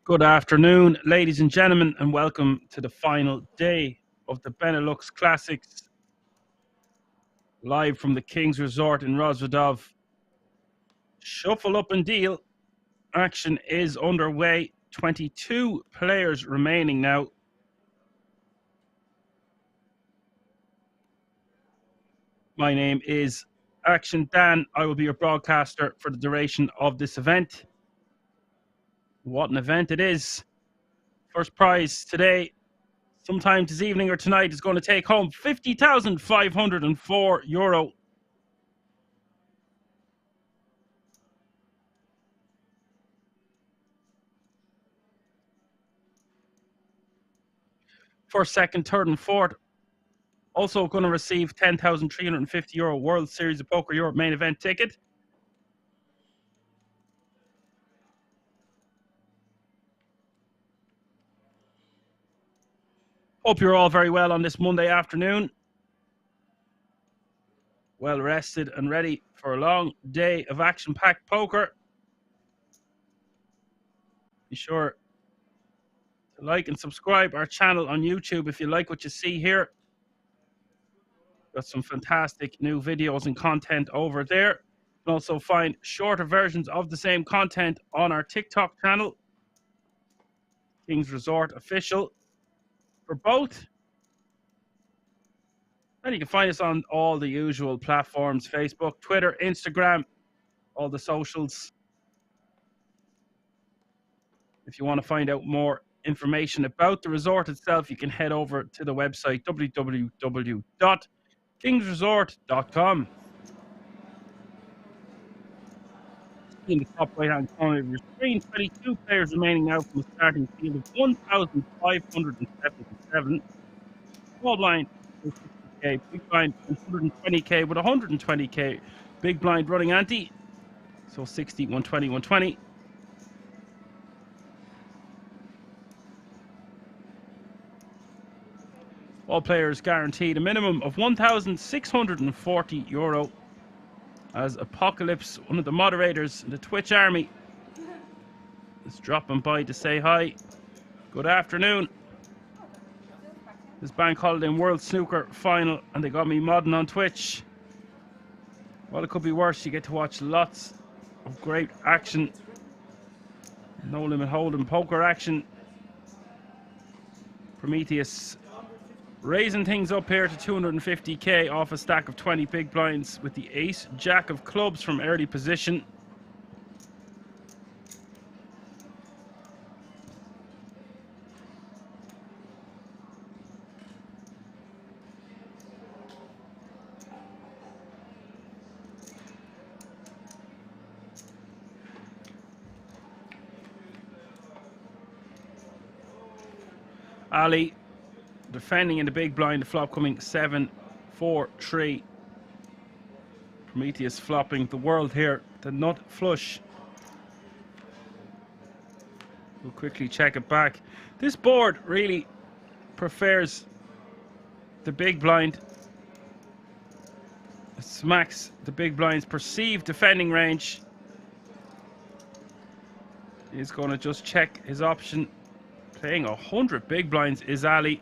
Good afternoon, ladies and gentlemen, and welcome to the final day of the Benelux Classics, live from the King's Resort in Rozvadov. Shuffle up and deal. Action is underway. 22 players remaining now. My name is Action Dan. I will be your broadcaster for the duration of this event. What an event it is. First prize today, sometime this evening or tonight, is going to take home €50,504. First, second, third, and fourth also going to receive €10,350 World Series of Poker Europe main event ticket. Hope you're all very well on this Monday afternoon. Well rested and ready for a long day of action-packed poker. Be sure to like and subscribe our channel on YouTube if you like what you see here. Got some fantastic new videos and content over there. You can also find shorter versions of the same content on our TikTok channel, King's Resort Official, for both. And you can find us on all the usual platforms: Facebook, Twitter, Instagram, all the socials. If you want to find out more information about the resort itself, you can head over to the website www.kingsresort.com. In the top right-hand corner of your screen, 22 players remaining now from a starting field of 1,577. Small blind, 60K, big blind, 120K with 120K. Big blind running ante, so 60, 120, 120. All players guaranteed a minimum of €1,640. As Apocalypse, one of the moderators in the Twitch army, is dropping by to say hi. Good afternoon. This bank holiday and World Snooker final, and they got me modding on Twitch. Well, it could be worse. You get to watch lots of great action. No limit hold'em poker action. Prometheus raising things up here to 250K off a stack of 20 big blinds with the ace jack of clubs from early position. Ali defending in the big blind, the flop coming 7, 4, 3. Prometheus flopping the world here, the nut flush. We'll quickly check it back. This board really prefers the big blind. It smacks the big blind's perceived defending range. He's going to just check his option. Playing 100 big blinds is Ali.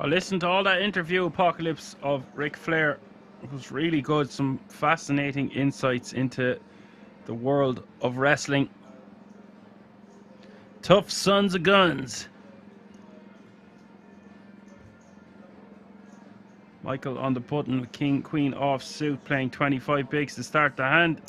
I listened to all that interview, Apocalypse, of Ric Flair. It was really good. Some fascinating insights into the world of wrestling. Tough sons of guns. Michael on the button with king, queen off suit, playing 25 bigs to start the hand.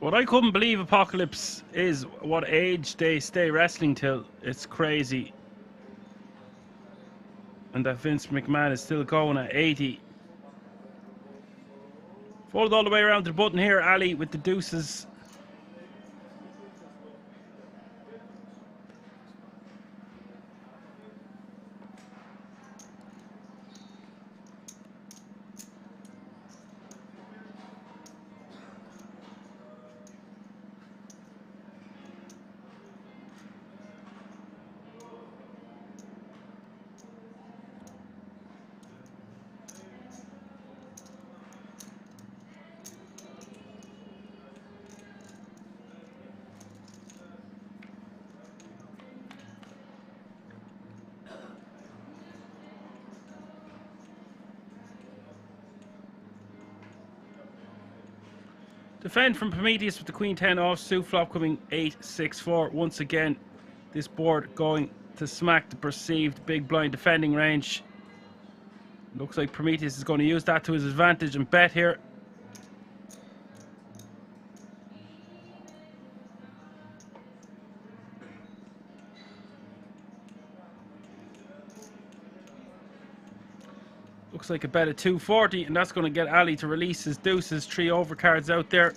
What I couldn't believe, Apocalypse, is what age they stay wrestling till. It's crazy. And that Vince McMahon is still going at 80. Fold all the way around to the button here, Ali with the deuces. Defend from Prometheus with the Queen 10 off, suit flop coming 8-6-4. Once again, this board going to smack the perceived big blind defending range. Looks like Prometheus is going to use that to his advantage and bet here. Looks like a bet of 240, and that's going to get Ali to release his deuces. 3 overcards out there.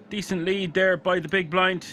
Decent lead there by the big blind.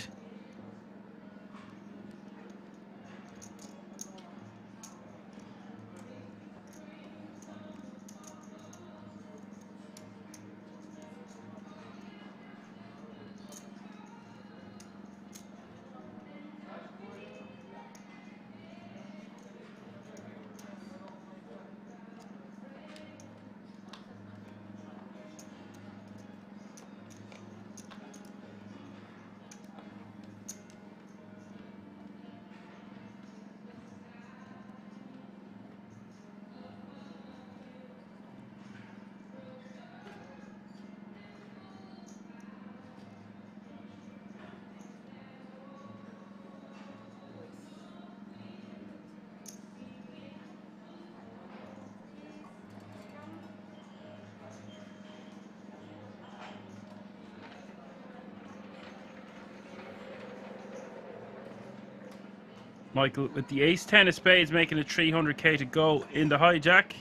Michael with the ace 10 of spades, making it 300k to go in the hijack.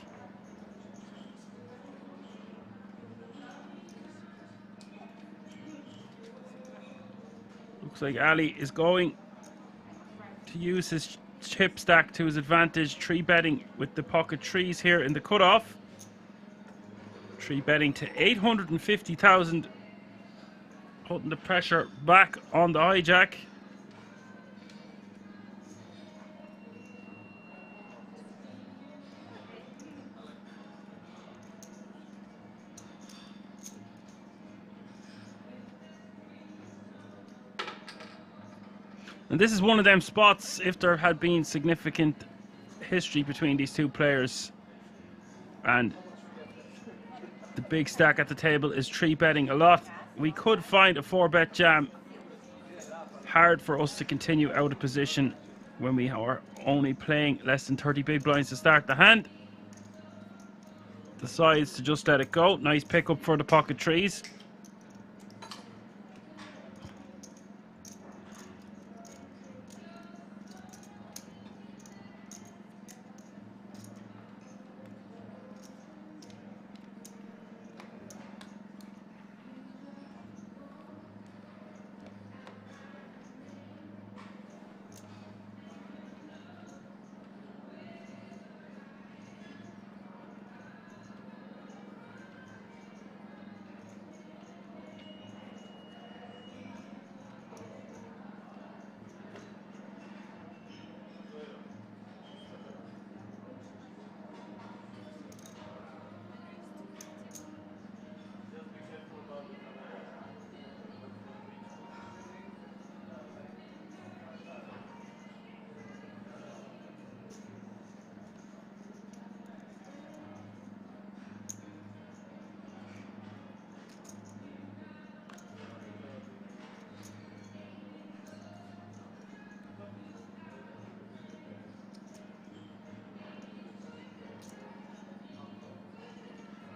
Looks like Ali is going to use his chip stack to his advantage. 3-betting with the pocket threes here in the cutoff. 3-betting to 850,000, putting the pressure back on the hijack. And this is one of them spots, if there had been significant history between these two players and the big stack at the table is 3-betting a lot, we could find a 4-bet jam. Hard for us to continue out of position when we are only playing less than 30 big blinds to start the hand. Decides to just let it go. Nice pickup for the pocket trees.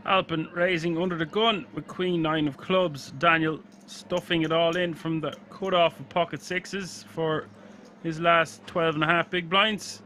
Alpin raising under the gun with Queen 9 of clubs. Daniel stuffing it all in from the cut-off of pocket sixes for his last 12.5 big blinds.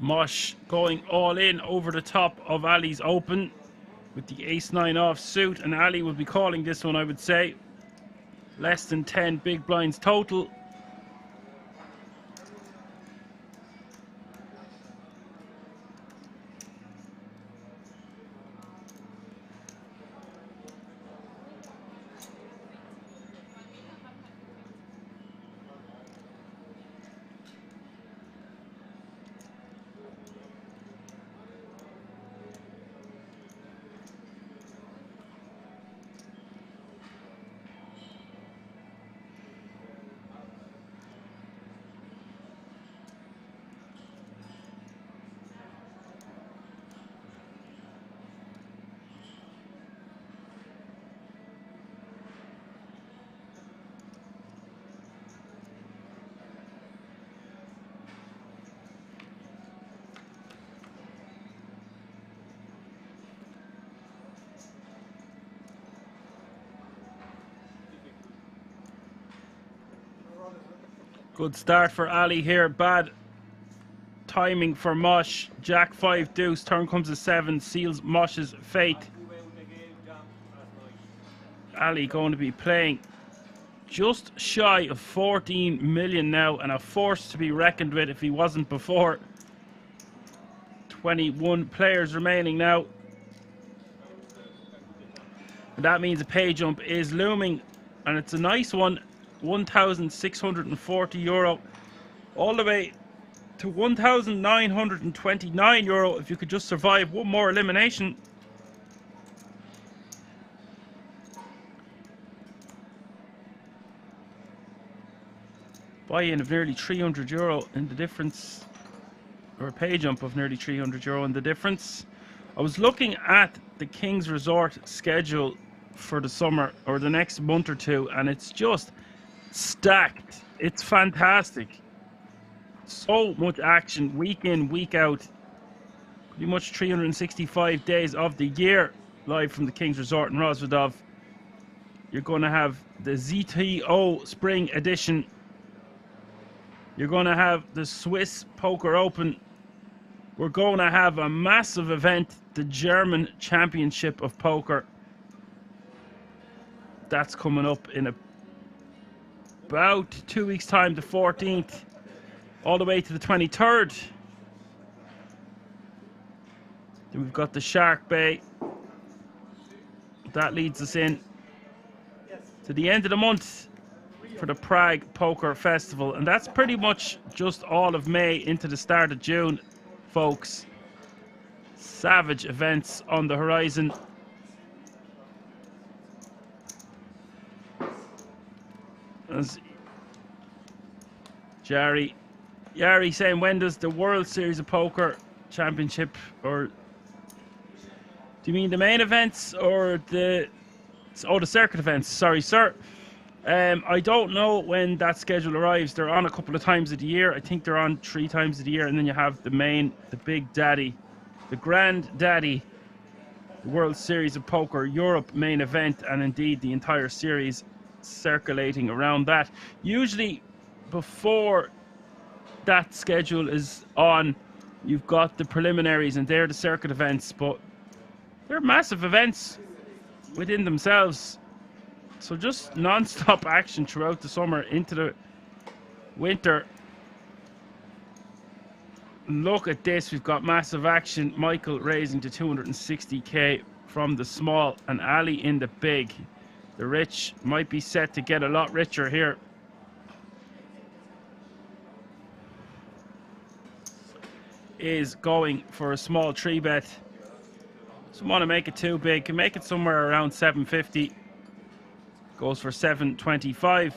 Mosh going all in over the top of Ali's open with the ace-9 off suit, and Ali will be calling this one, I would say. Less than 10 big blinds total. Good start for Ali here. Bad timing for Mosh. Jack 5 deuce. Turn comes a 7. Seals Mosh's fate. Ali going to be playing just shy of 14 million now, and a force to be reckoned with if he wasn't before. 21 players remaining now. And that means a pay jump is looming, and it's a nice one. €1,640 all the way to €1,929 if you could just survive one more elimination. buy-in of nearly €300 in the difference, or a pay jump of nearly €300 in the difference. I was looking at the King's Resort schedule for the summer or the next month or two, and it's just stacked. It's fantastic. So much action week in, week out. Pretty much 365 days of the year live from the King's Resort in Rosvedov. You're going to have the ZTO Spring Edition. You're going to have the Swiss Poker Open. We're going to have a massive event, the German Championship of Poker. That's coming up in about 2 weeks' time, the 14th, all the way to the 23rd. Then we've got the Shark Bay. That leads us in to the end of the month for the Prague Poker Festival. And that's pretty much just all of May into the start of June, folks. Savage events on the horizon. As Yari saying, when does the World Series of Poker Championship, or do you mean the main events or the circuit events? Sorry, sir. I don't know when that schedule arrives. They're on a couple of times of the year. I think they're on 3 times of the year, and then you have the big daddy, the granddaddy, the World Series of Poker Europe main event, and indeed the entire series circulating around that. Usually before that schedule is on, you've got the preliminaries, and they're the circuit events, but they're massive events within themselves. So just non-stop action throughout the summer into the winter. Look at this, we've got massive action. Michael raising to 260k from the small, and Ali in the big. The rich might be set to get a lot richer here. Is going for a small 3-bet. Doesn't want to make it too big. Can make it somewhere around 750. Goes for 725.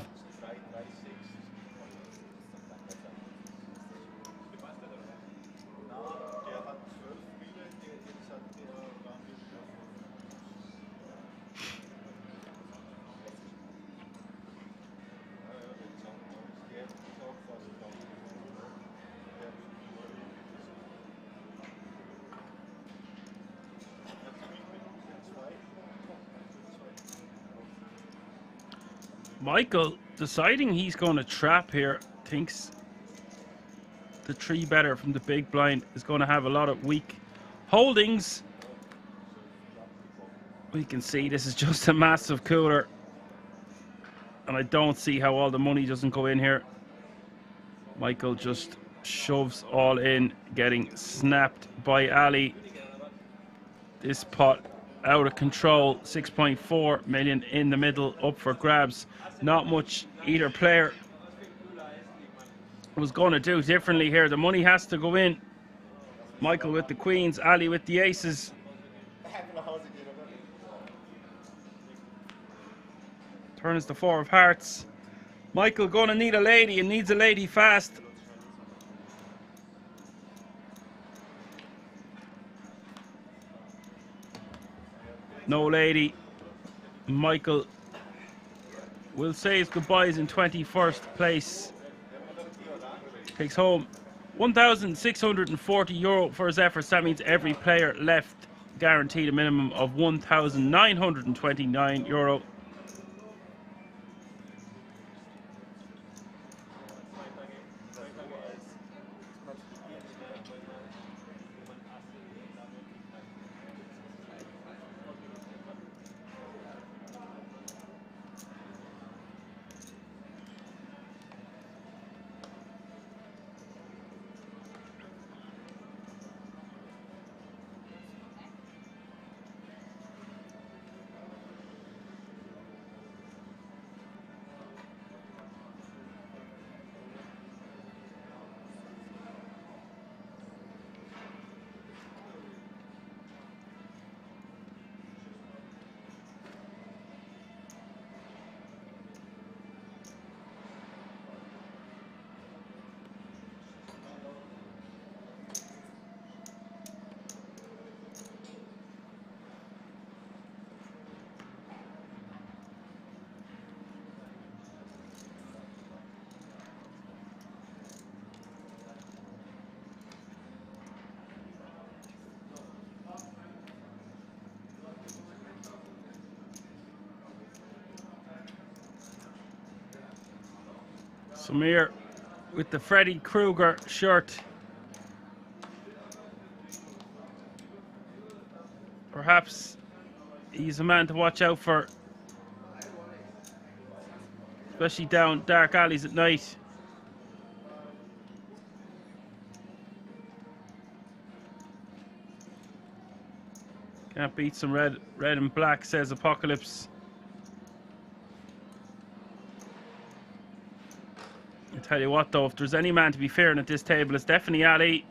Michael deciding he's going to trap here. Thinks the 3-better from the big blind is going to have a lot of weak holdings. We can see this is just a massive cooler, and I don't see how all the money doesn't go in here. Michael just shoves all in, getting snapped by Ali. This pot out of control. 6.4 million in the middle, up for grabs. Not much either player was going to do differently here. The money has to go in. Michael with the queens, Ali with the aces. Turn is the 4 of hearts. Michael going to need a lady, and needs a lady fast. No lady. Michael will say his goodbyes in 21st place. Takes home €1,640 for his efforts. That means every player left guaranteed a minimum of €1,929. Samir with the Freddy Krueger shirt. Perhaps he's a man to watch out for, especially down dark alleys at night. Can't beat some red and black, says Apocalypse. I tell you what though, if there's any man to be fearing at this table, it's definitely Ali.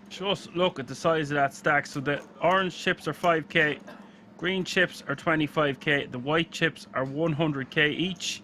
Just look at the size of that stack. So the orange chips are 5k, green chips are 25k, the white chips are 100k each.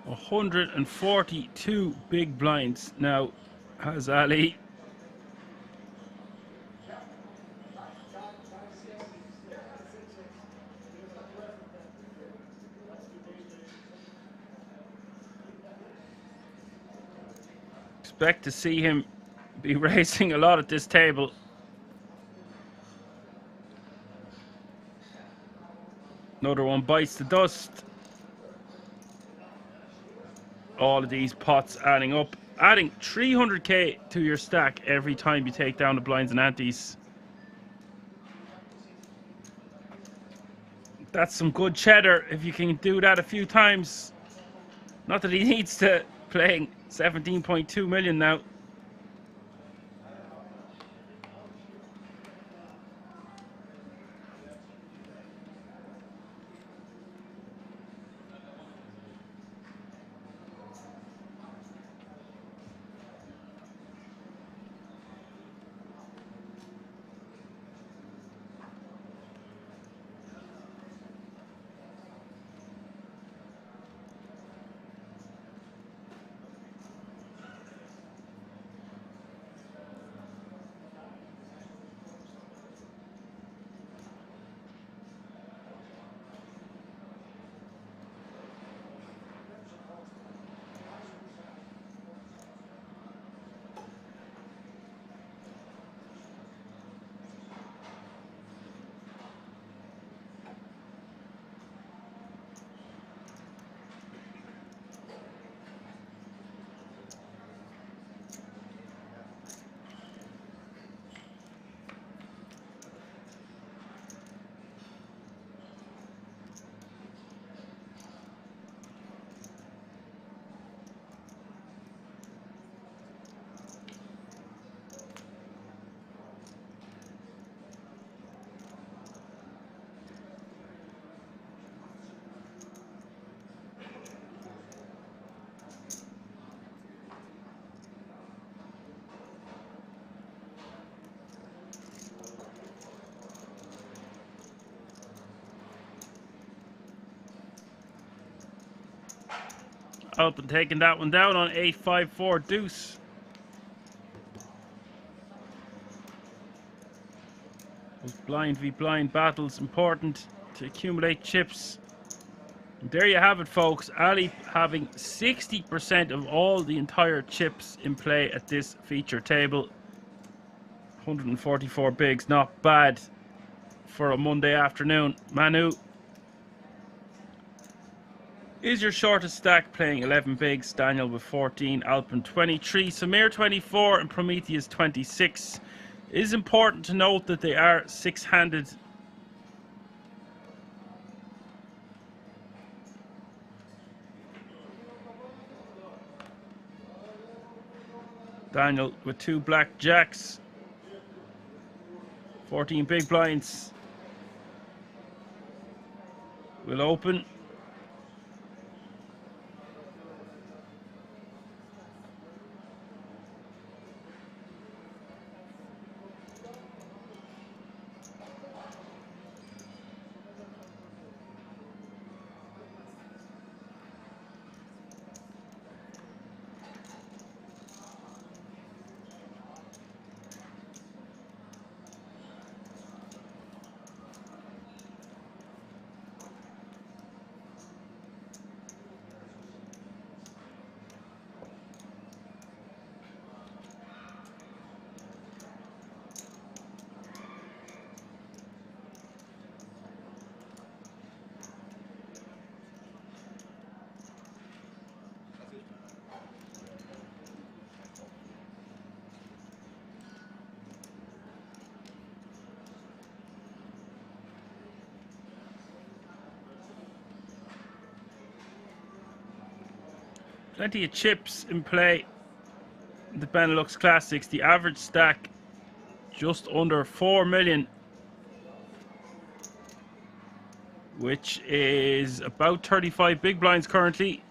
$142 big blinds now has Ali. Expect to see him be racing a lot at this table. Another one bites the dust. All of these pots adding up, adding 300k to your stack every time you take down the blinds and antes. That's some good cheddar if you can do that a few times. Not that he needs to, playing 17.2 million now. Up and taking that one down on 8-5-4 deuce. Those blind v blind battles, important to accumulate chips. And there you have it, folks. Ali having 60% of all the entire chips in play at this feature table. 144 bigs, not bad for a Monday afternoon. Manu is your shortest stack, playing 11 bigs. Daniel with 14, Alpin 23, Samir 24, and Prometheus 26. It is important to note that they are six-handed. Daniel with 2 black jacks, 14 big blinds. Will open. Plenty of chips in play. The Benelux Classics, the average stack just under 4 million, which is about 35 big blinds currently.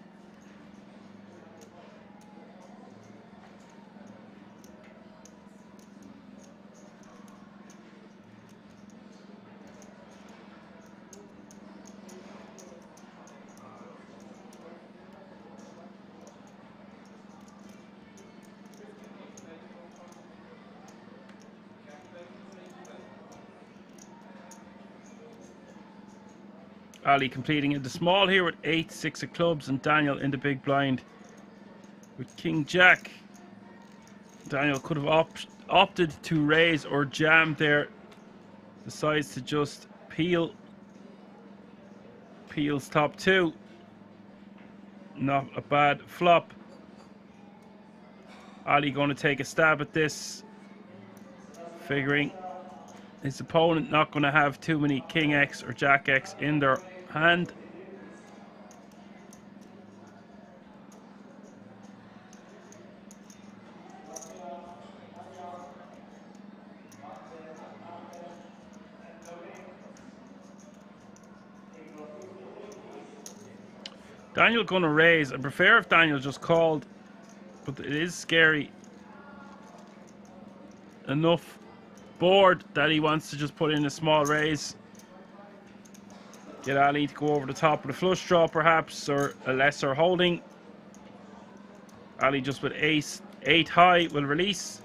Ali completing in the small here with 8-6 of clubs, and Daniel in the big blind with King Jack. Daniel could have opted to raise or jam there. Decides to just peel. Peels top 2. Not a bad flop. Ali going to take a stab at this, figuring his opponent not going to have too many King X or Jack X in their hand. Daniel going to raise. I prefer if Daniel just called, but it is scary enough board that he wants to just put in a small raise. Get Ali to go over the top of the flush draw perhaps, or a lesser holding. Ali just with ace 8 high will release.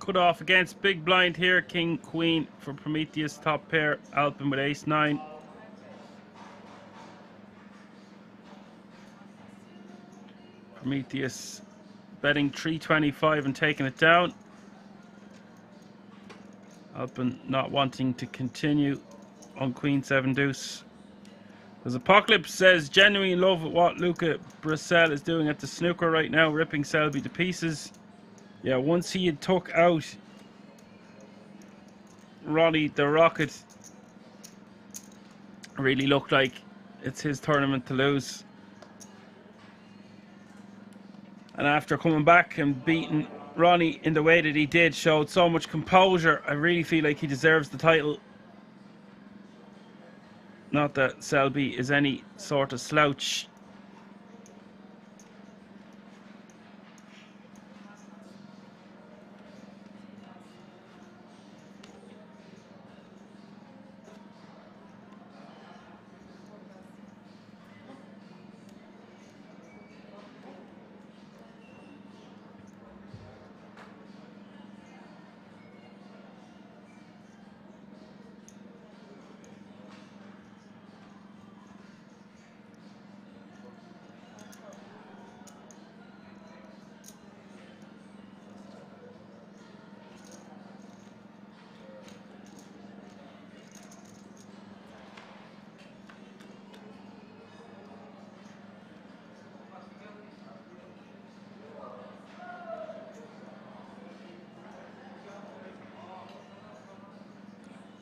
cut off against big blind here. King, queen for Prometheus. Top pair. Alpin with ace 9. Prometheus betting 325 and taking it down. Alpin not wanting to continue on queen 7 deuce. Because Apocalypse says genuinely love what Luca Brissell is doing at the snooker right now, ripping Selby to pieces. Yeah, once he had took out Ronnie the Rocket, really looked like it's his tournament to lose. And after coming back and beating Ronnie in the way that he did, showed so much composure. I really feel like he deserves the title. Not that Selby is any sort of slouch.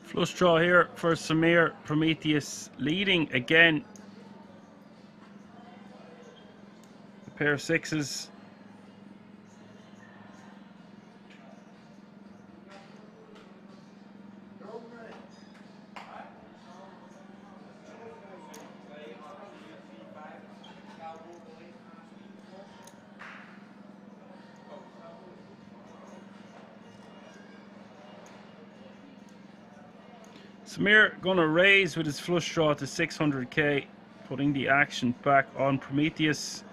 Flush draw here for Samir. Prometheus leading again. A pair of sixes. Samir gonna raise with his flush draw to 600k, putting the action back on Prometheus.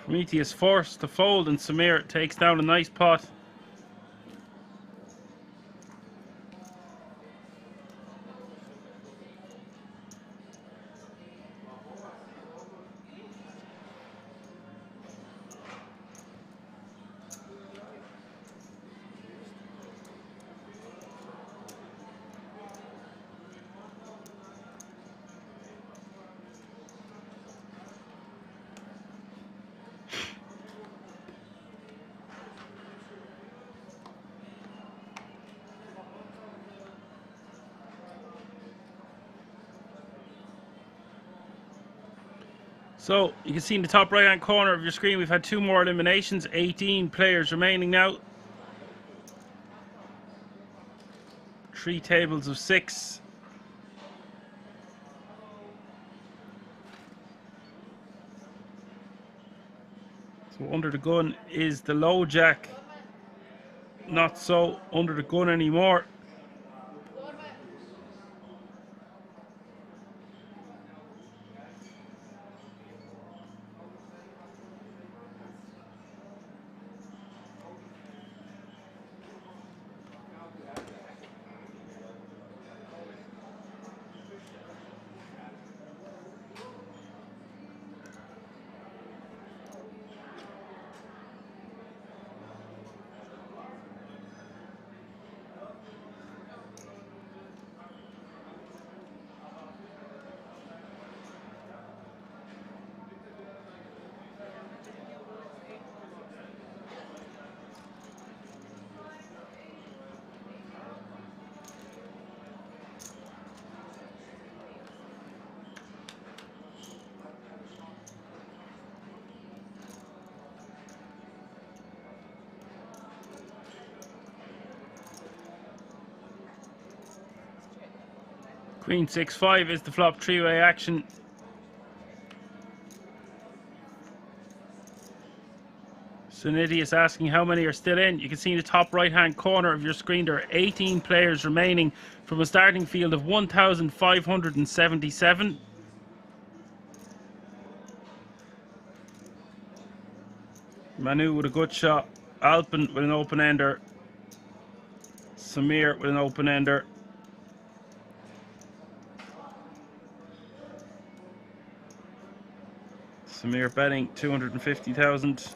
Prometheus forced to fold and Samir takes down a nice pot. So you can see in the top right hand corner of your screen we've had 2 more eliminations, 18 players remaining now. 3 tables of 6. So under the gun is the low jack. Not so under the gun anymore. Queen 6-5 is the flop three-way action. Suniti is asking how many are still in. You can see in the top right hand corner of your screen there are 18 players remaining from a starting field of 1,577. Manu with a good shot. Alpin with an open ender. Samir with an open ender. Samir betting 250,000.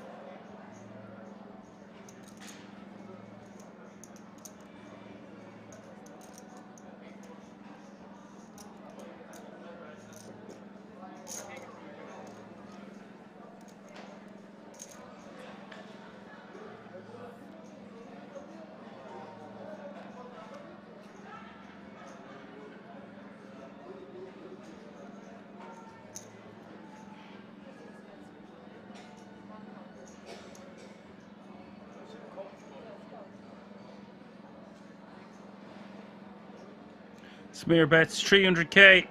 Samir bets 300k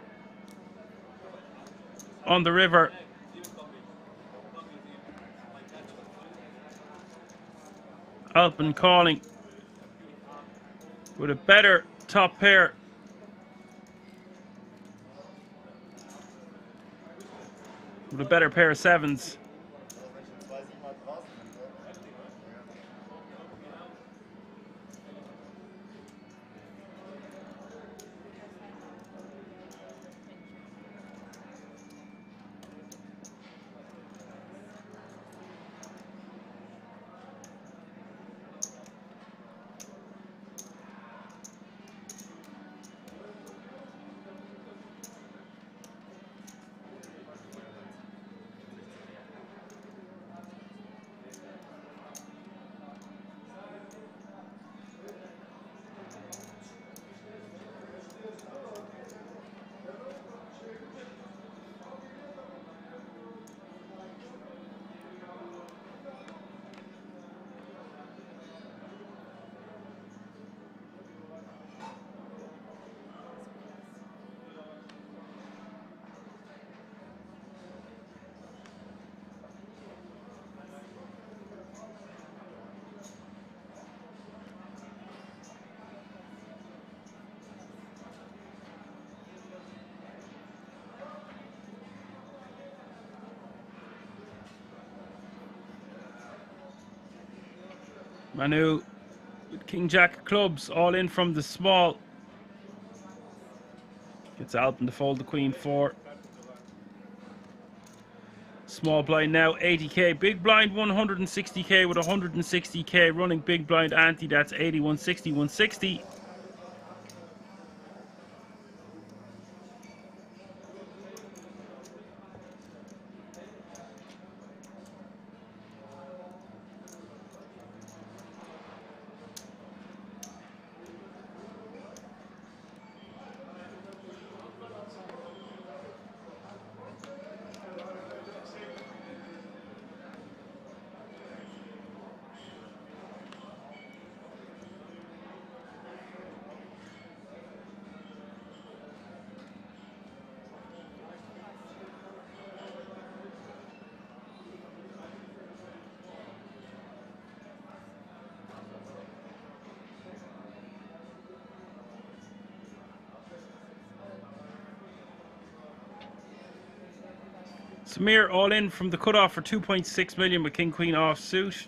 on the river. Alpin calling with a better top pair. With a better pair of sevens. Manu with King Jack clubs, all in from the small. Gets Alpin to fold the Queen 4. Small blind now 80k. Big blind 160k with 160k running big blind ante. That's 80, 160, 160. Samir all in from the cutoff for 2.6 million with King Queen off suit.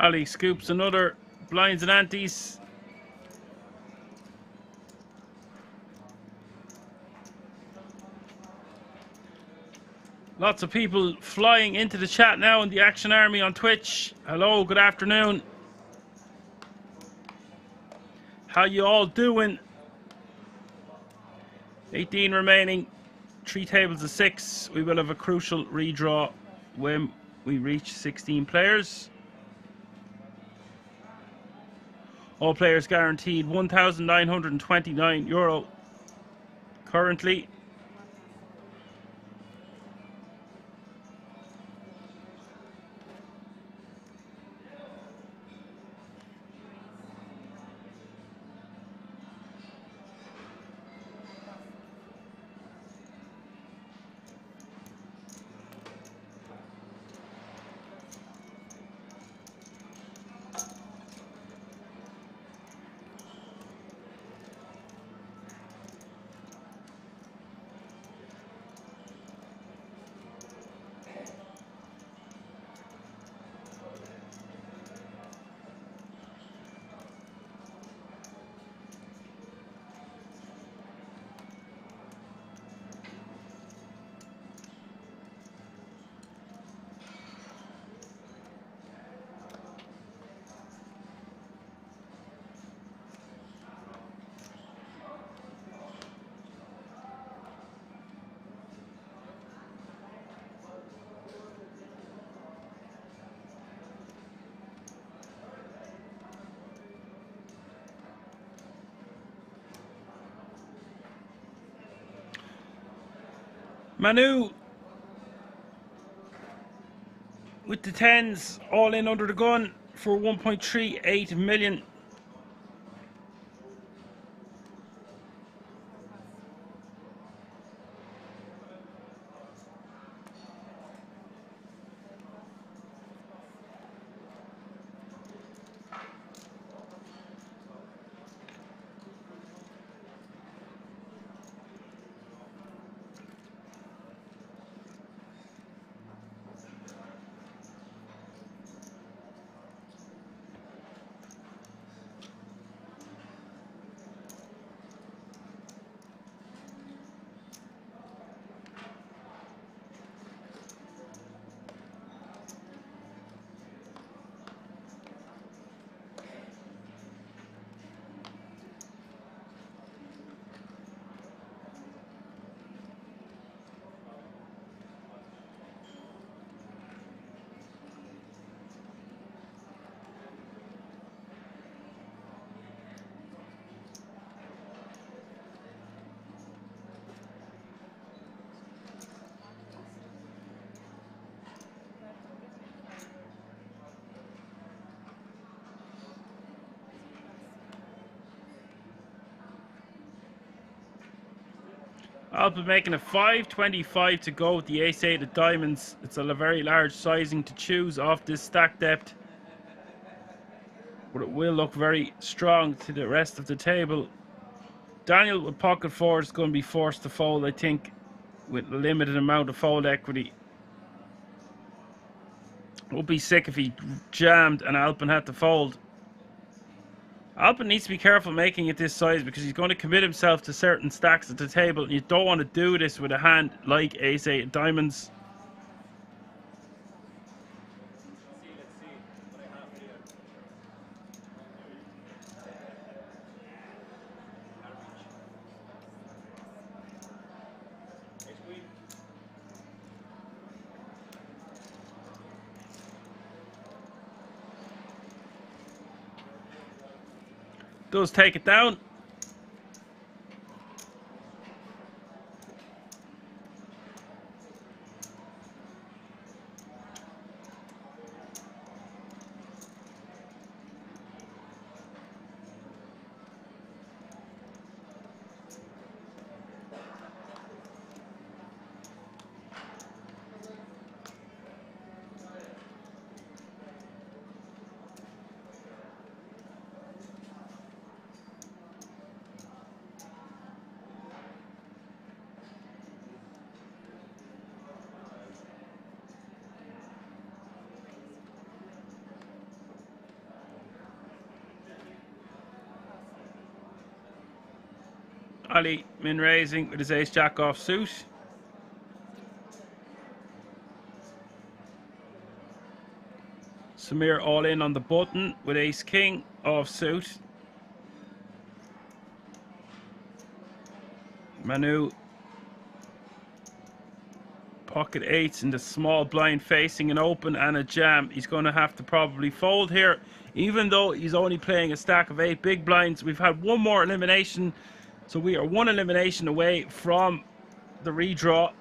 Ali scoops another blinds and antes. Lots of people flying into the chat now in the Action Army on Twitch. Hello, good afternoon. How you all doing? 18 remaining. 3 tables of 6. We will have a crucial redraw when we reach 16 players. All players guaranteed €1,929 currently. Manu with the 10s all in under the gun for 1.38 million. I'll be making a 5.25 to go with the ace-8 of diamonds. It's a very large sizing to choose off this stack depth, but it will look very strong to the rest of the table. Daniel with pocket four is going to be forced to fold, I think, with a limited amount of fold equity. Would be sick if he jammed and Alpin had to fold. Alpin needs to be careful making it this size because he's going to commit himself to certain stacks at the table, and you don't want to do this with a hand like ace-8 of diamonds. Does take it down. Ali min raising with his ace jack off suit. Samir all in on the button with ace king off suit. Manu pocket eights in the small blind facing an open and a jam. He's going to have to probably fold here, even though he's only playing a stack of 8 big blinds. We've had one more elimination, so we are one elimination away from the redraw.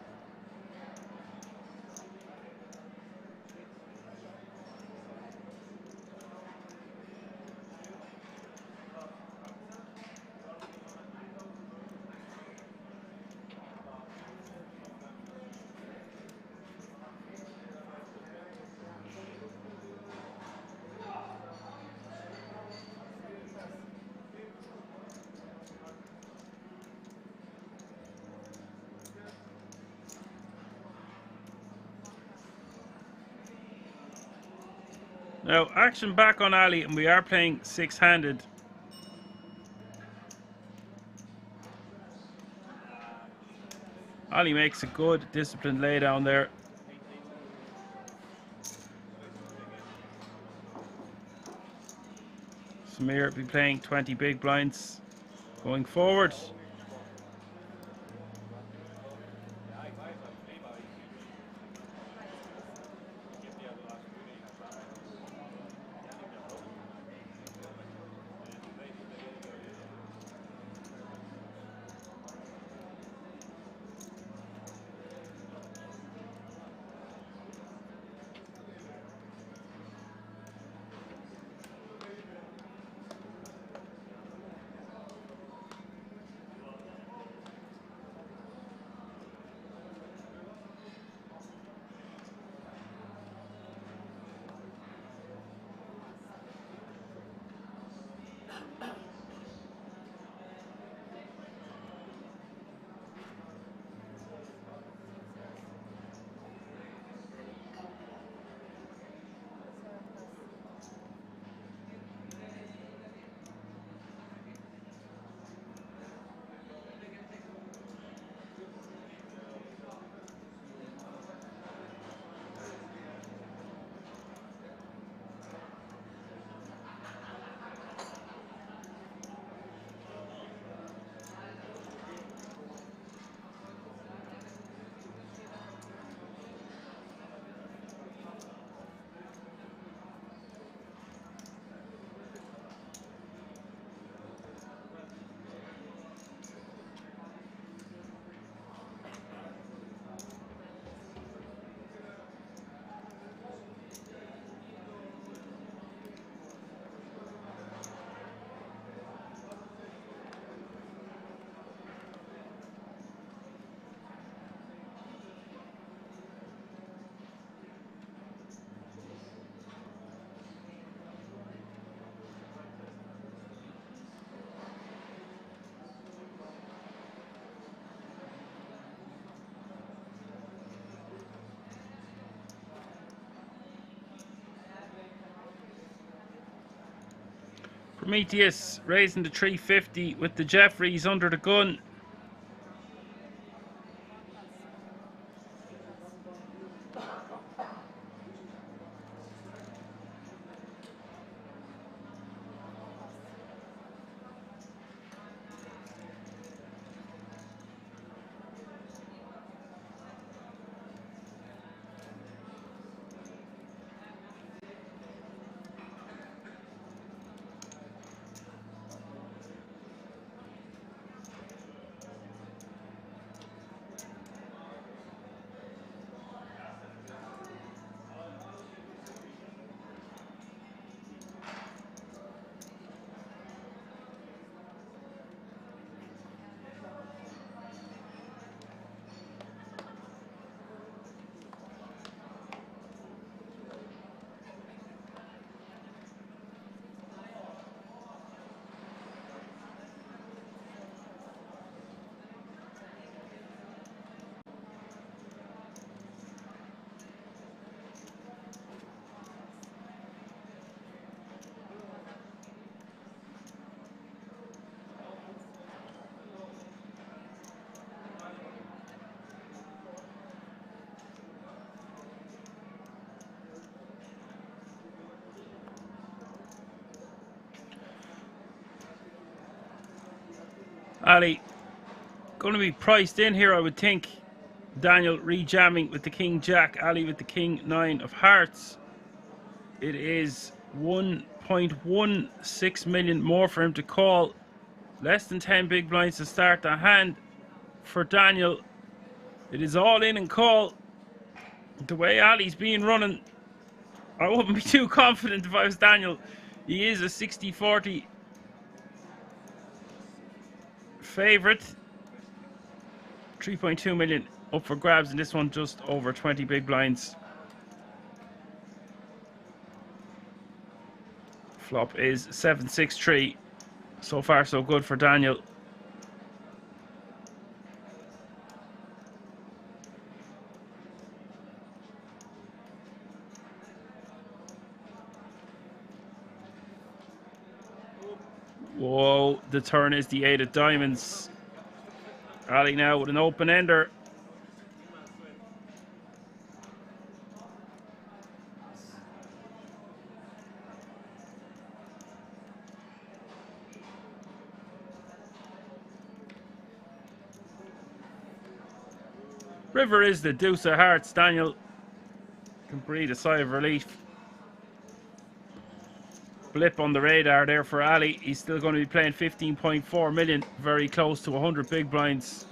Now, action back on Ali, and we are playing 6-handed. Ali makes a good, disciplined laydown there. Samir will be playing 20 big blinds going forward. Prometheus raising the 350 with the Jeffries under the gun. Ali going to be priced in here, I would think. Daniel rejamming with the King Jack, Ali with the King 9 of Hearts. It is 1.16 million more for him to call. Less than 10 big blinds to start the hand for Daniel. It is all in and call. The way Ali's being running, I wouldn't be too confident if I was Daniel. He is a 60-40 favourite. 3.2 million up for grabs in this one, just over 20 big blinds. Flop is 7-6-3. So far so good for Daniel. Whoa, the turn is the 8 of diamonds. Ali now with an open ender. River is the deuce of hearts. Daniel can breathe a sigh of relief. Blip on the radar there for Ali. He's still going to be playing 15.4 million, very close to 100 big blinds.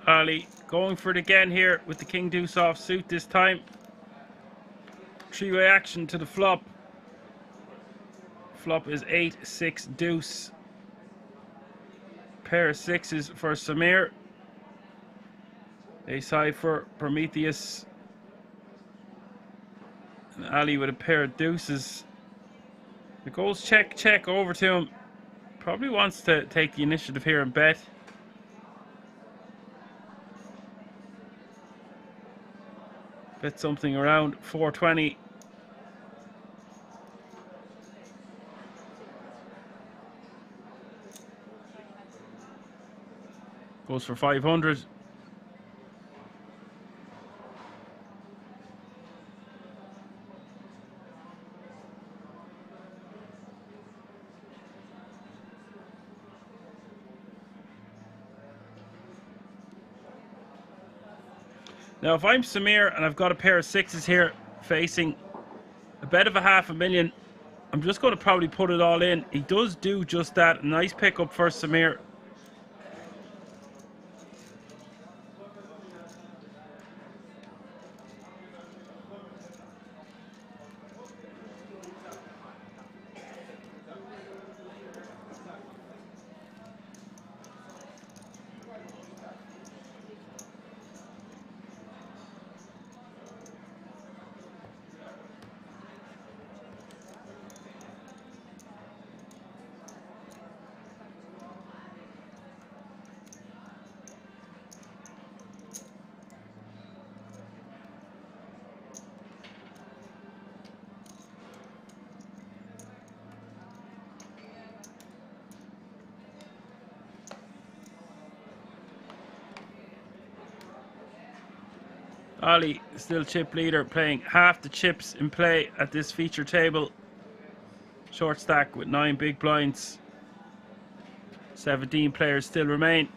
Ali going for it again here with the King Deuce offsuit this time. Three-way action to the flop. Flop is 8-6 deuce. Pair of sixes for Samir. Ace high for Prometheus. And Ali with a pair of deuces. It goes check, check over to him. Probably wants to take the initiative here and bet. Bet something around 420. Goes for 500. Now, if I'm Samir and I've got a pair of sixes here facing a bet of $500,000, I'm just going to probably put it all in. He does do just that. Nice pickup for Samir. Ali still chip leader, playing half the chips in play at this feature table. Short stack with 9 big blinds. 17 players still remain.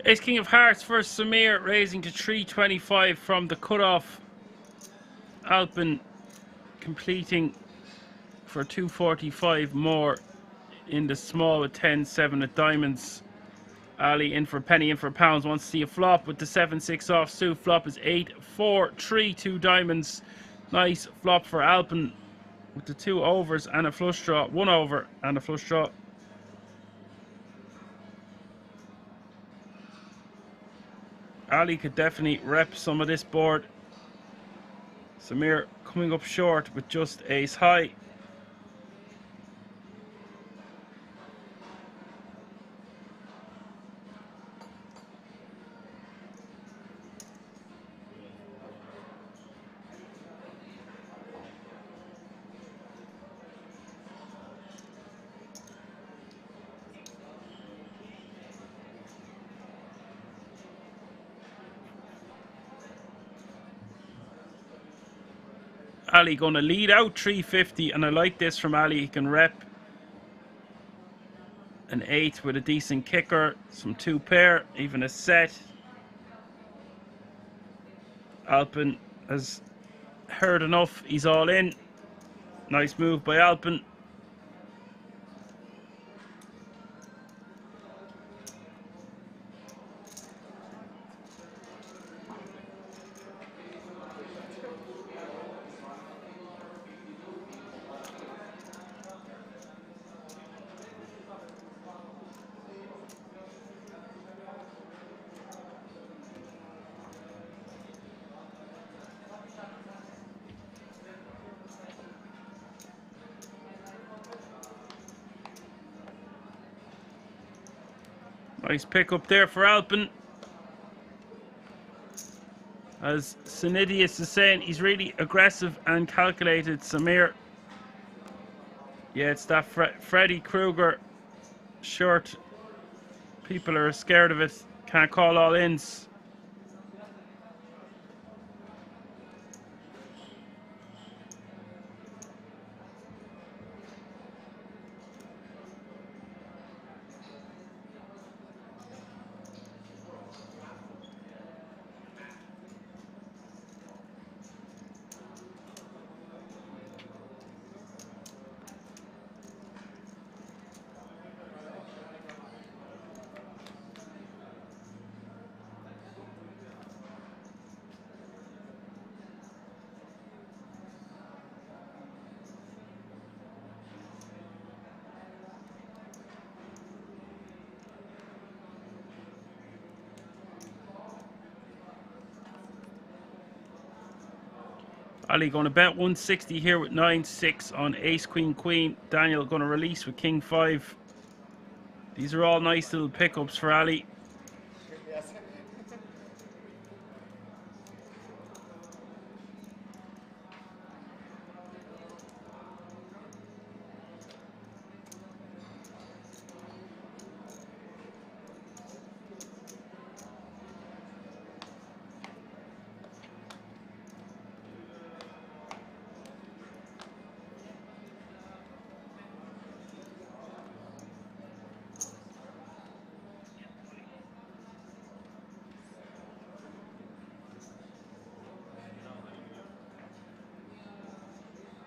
Ace King of Hearts for Samir, raising to 325 from the cutoff. Alpin completing for 245 more in the small with 10-7 at diamonds. Ali in for a penny, in for pounds. Wants to see a flop with the 7-6 offsuit. Flop is 8-4-3, 2 diamonds. Nice flop for Alpin with the 2 overs and a flush draw. 1 over and a flush draw. Ali could definitely rep some of this board. Samir coming up short with just ace high. Ali going to lead out 350, and I like this from Ali. He can rep an 8 with a decent kicker, some 2 pair, even a set. Alpin has heard enough. He's all in. Nice move by Alpin. Nice pick up there for Alpin. As Sinidius is saying, he's really aggressive and calculated, Samir. Yeah, it's that Freddy Krueger shirt. People are scared of it. Can't call all ins. Ali going to bet 160 here with 9-6 on ace queen queen. Daniel going to release with king 5. These are all nice little pickups for Ali. Yes.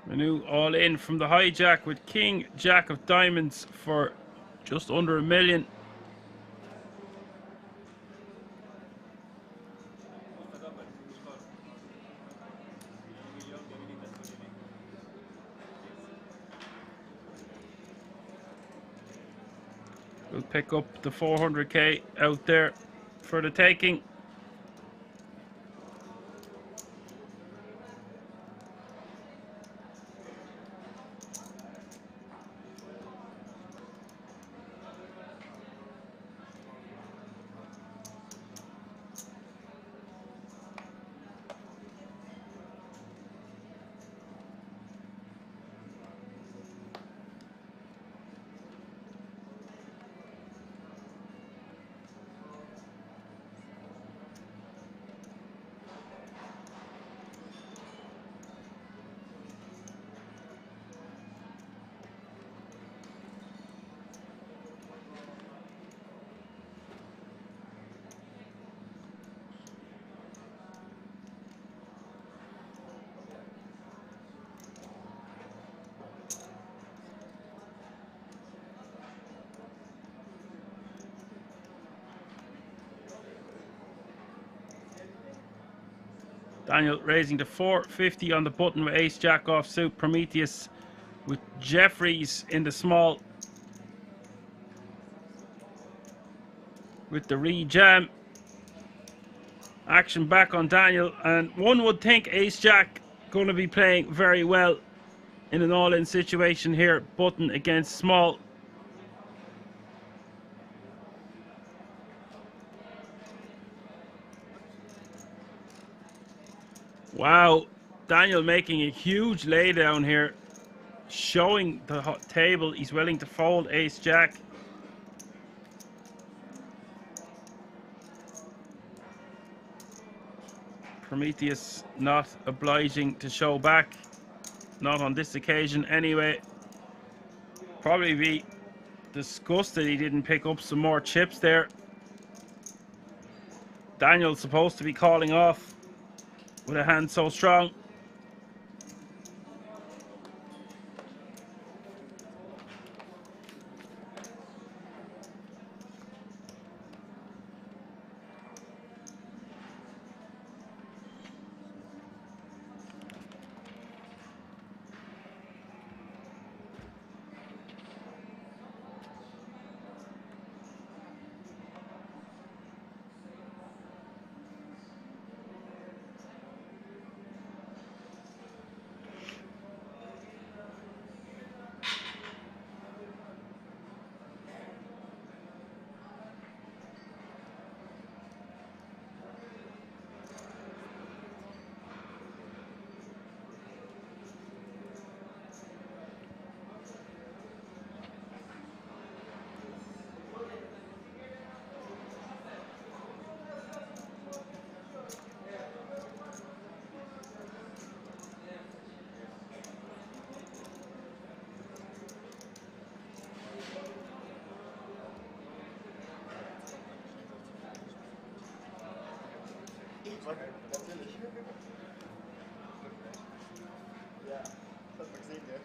Manu all in from the hijack with king jack of diamonds for just under $1 million. We'll pick up the 400k out there for the taking. Daniel raising to 450 on the button with ace jack off suit. Prometheus with Jeffries in the small with the re-jam. Action back on Daniel, and one would think ace jack going to be playing very well in an all-in situation here. Button against small. Wow, Daniel making a huge laydown here, showing the table he's willing to fold ace jack. Prometheus not obliging to show back. Not on this occasion anyway. Probably be disgusted he didn't pick up some more chips there. Daniel's supposed to be calling off with a hand so strong. Natürlich. Ja, das hat man gesehen, gell?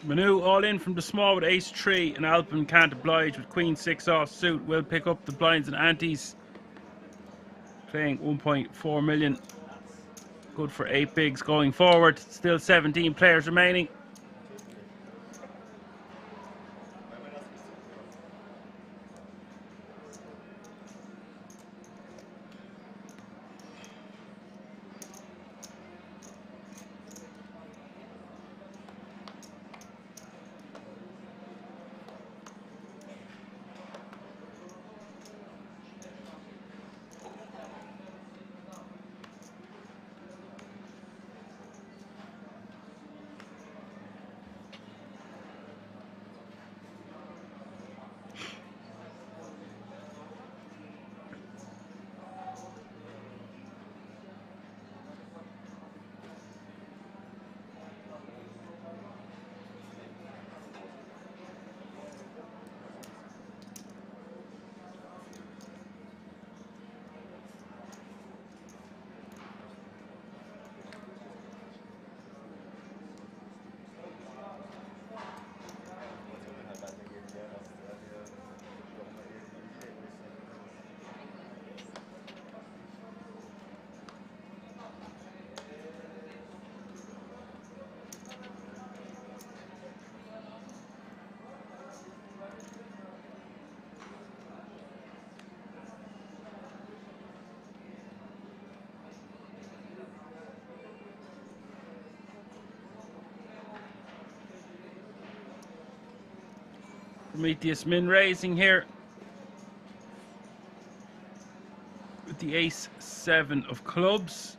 Manu all in from the small with ace 3, and Alpin can't oblige with queen 6 off suit. Will pick up the blinds and antes. Playing 1.4 million. Good for 8 bigs going forward. Still 17 players remaining. Prometheus min raising here with the ace 7 of clubs.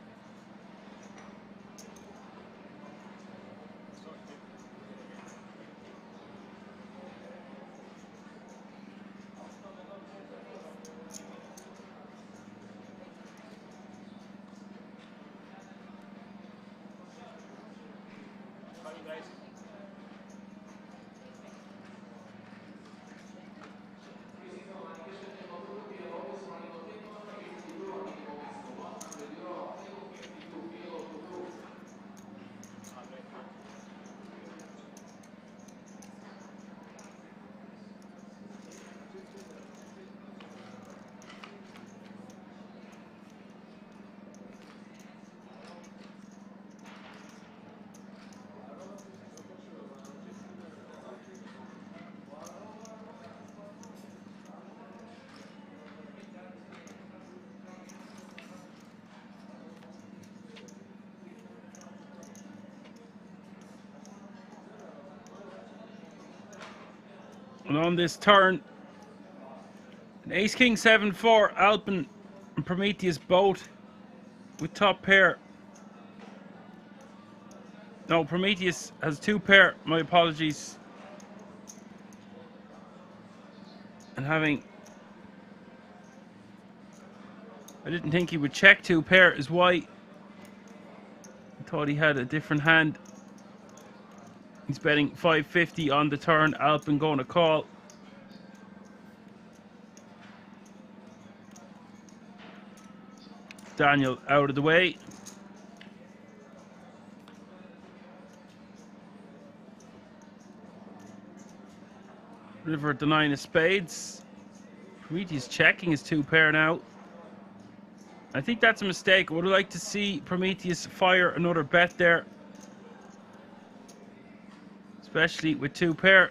And on this turn, an Ace King 7-4, Alpin and Prometheus both with top pair. No, Prometheus has 2 pair, my apologies. And having... I didn't think he would check 2 pair is why. I thought he had a different hand. He's betting 550 on the turn. Alpin going to call. Daniel out of the way. River at the 9 of spades. Prometheus checking his 2 pair now. I think that's a mistake. I would like to see Prometheus fire another bet there. Especially with 2 pair.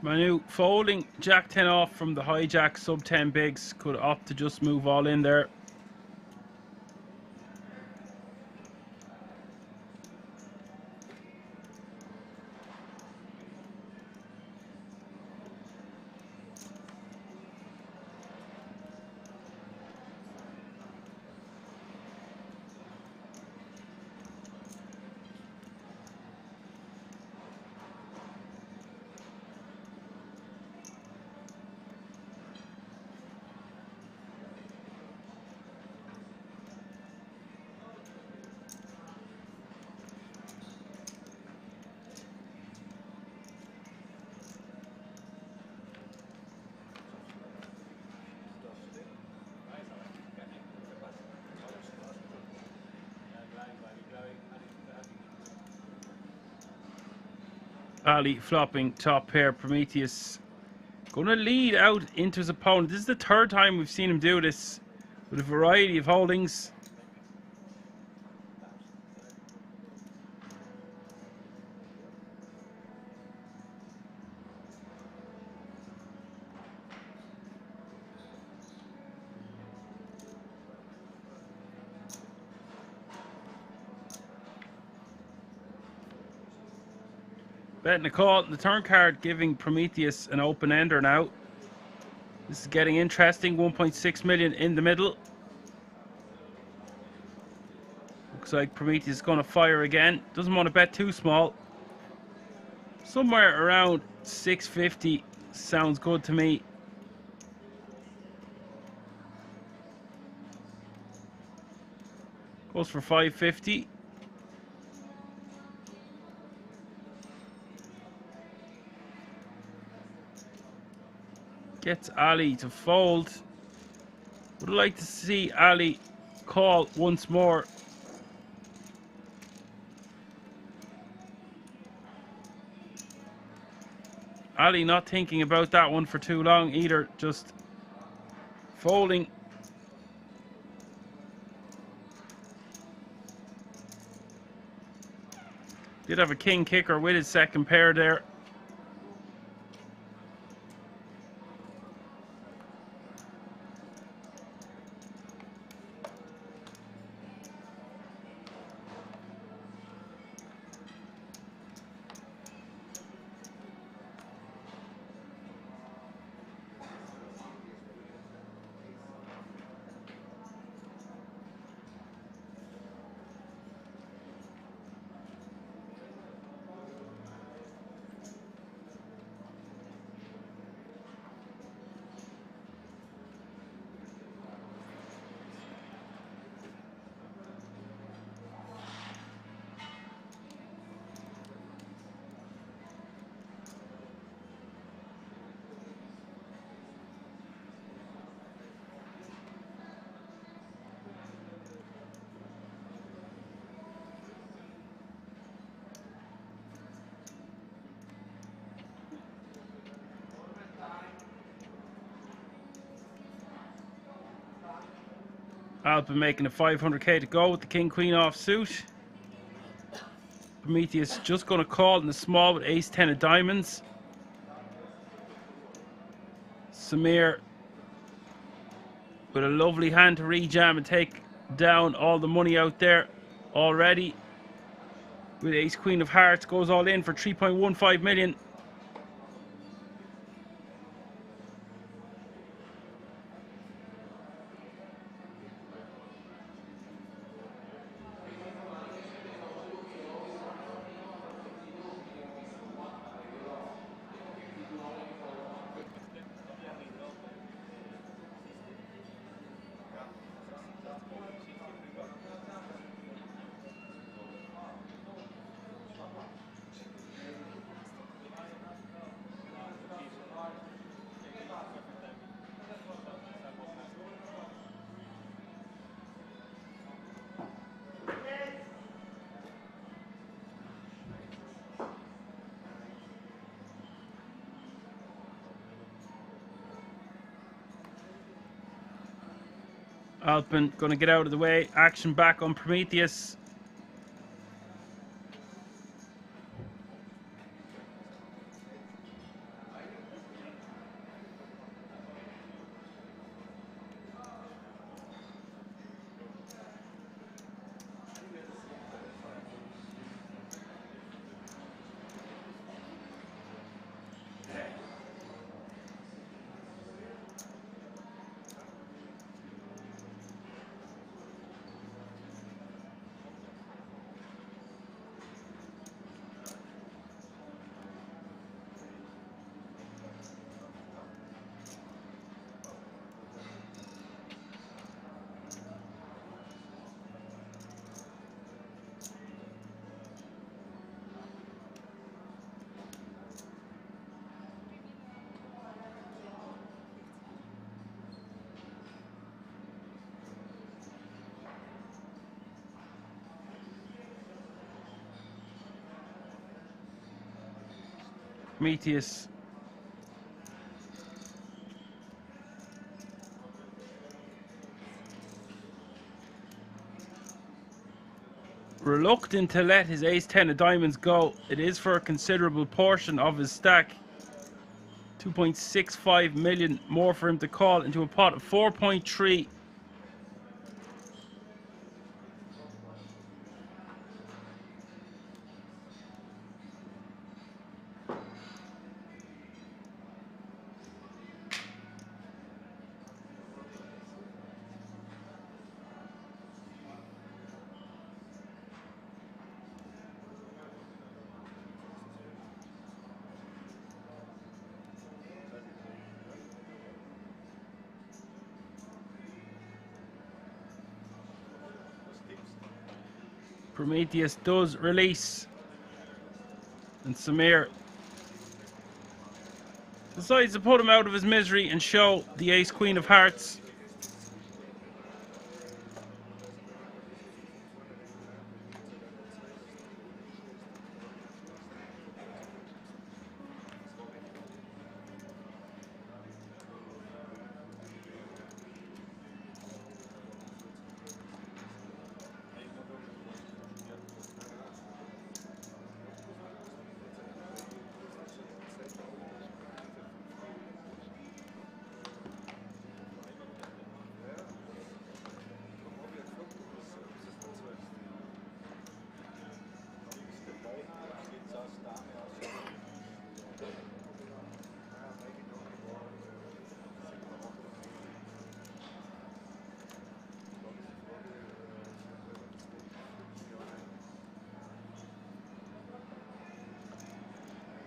Manu folding Jack 10 off from the hijack sub 10 bigs. Could opt to just move all in there. Ali flopping top pair. Prometheus going to lead out into his opponent. This is the 3rd time we've seen him do this with a variety of holdings. Betting a call. The turn card giving Prometheus an open ender now. This is getting interesting. 1.6 million in the middle. Looks like Prometheus is going to fire again. Doesn't want to bet too small. Somewhere around 650 sounds good to me. Goes for 550. Gets Ali to fold. Would like to see Ali call once more. Ali not thinking about that one for too long either, just folding. Did have a king kicker with his second pair there. Alpin making a 500k to go with the king queen off suit. Prometheus just going to call in the small with ace 10 of diamonds. Samir with a lovely hand to rejam and take down all the money out there already. With ace queen of hearts, goes all in for 3.15 million. Alpin going to get out of the way. Action back on Prometheus. Prometheus reluctant to let his ace 10 of diamonds go. It is for a considerable portion of his stack. 2.65 million more for him to call into a pot of 4.3. Prometheus does release, and Samir decides to put him out of his misery and show the ace queen of hearts.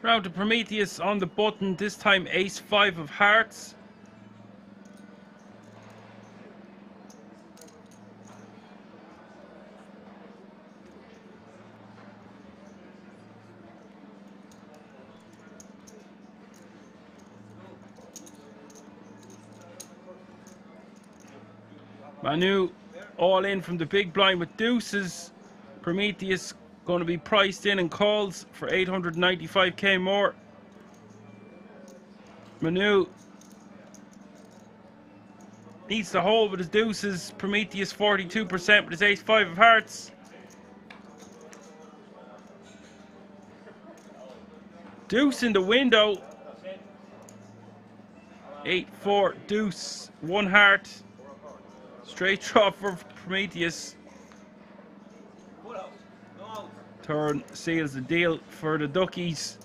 Round to Prometheus on the button, this time ace 5 of hearts. Manu all in from the big blind with deuces. Prometheus going to be priced in and calls for 895k more. Manu Needs to hold with his deuces. Prometheus 42% with his ace-5 of hearts. Deuce in the window. 8-4 deuce. 1 heart. Straight draw for Prometheus. Turn seals the deal for the Duckies.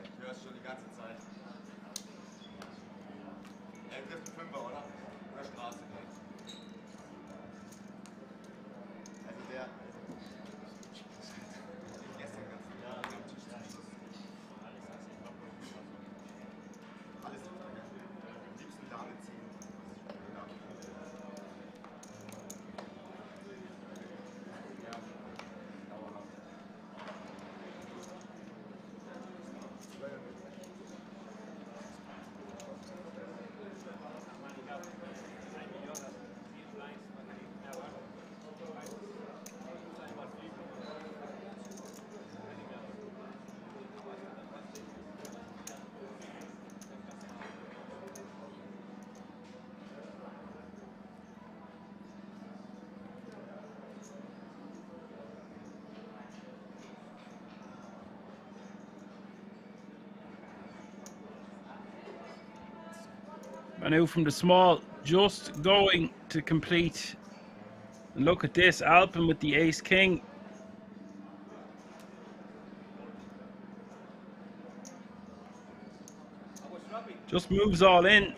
Ich höre es schon die ganze Zeit. Er trifft einen Fünfer, oder? Oder Straße. Also der. Gestern ganzen Jahr am Tisch zu alles am liebsten Dame ziehen. Manu from the small, just going to complete. And look at this, Alpin with the ace king. Just moves all in.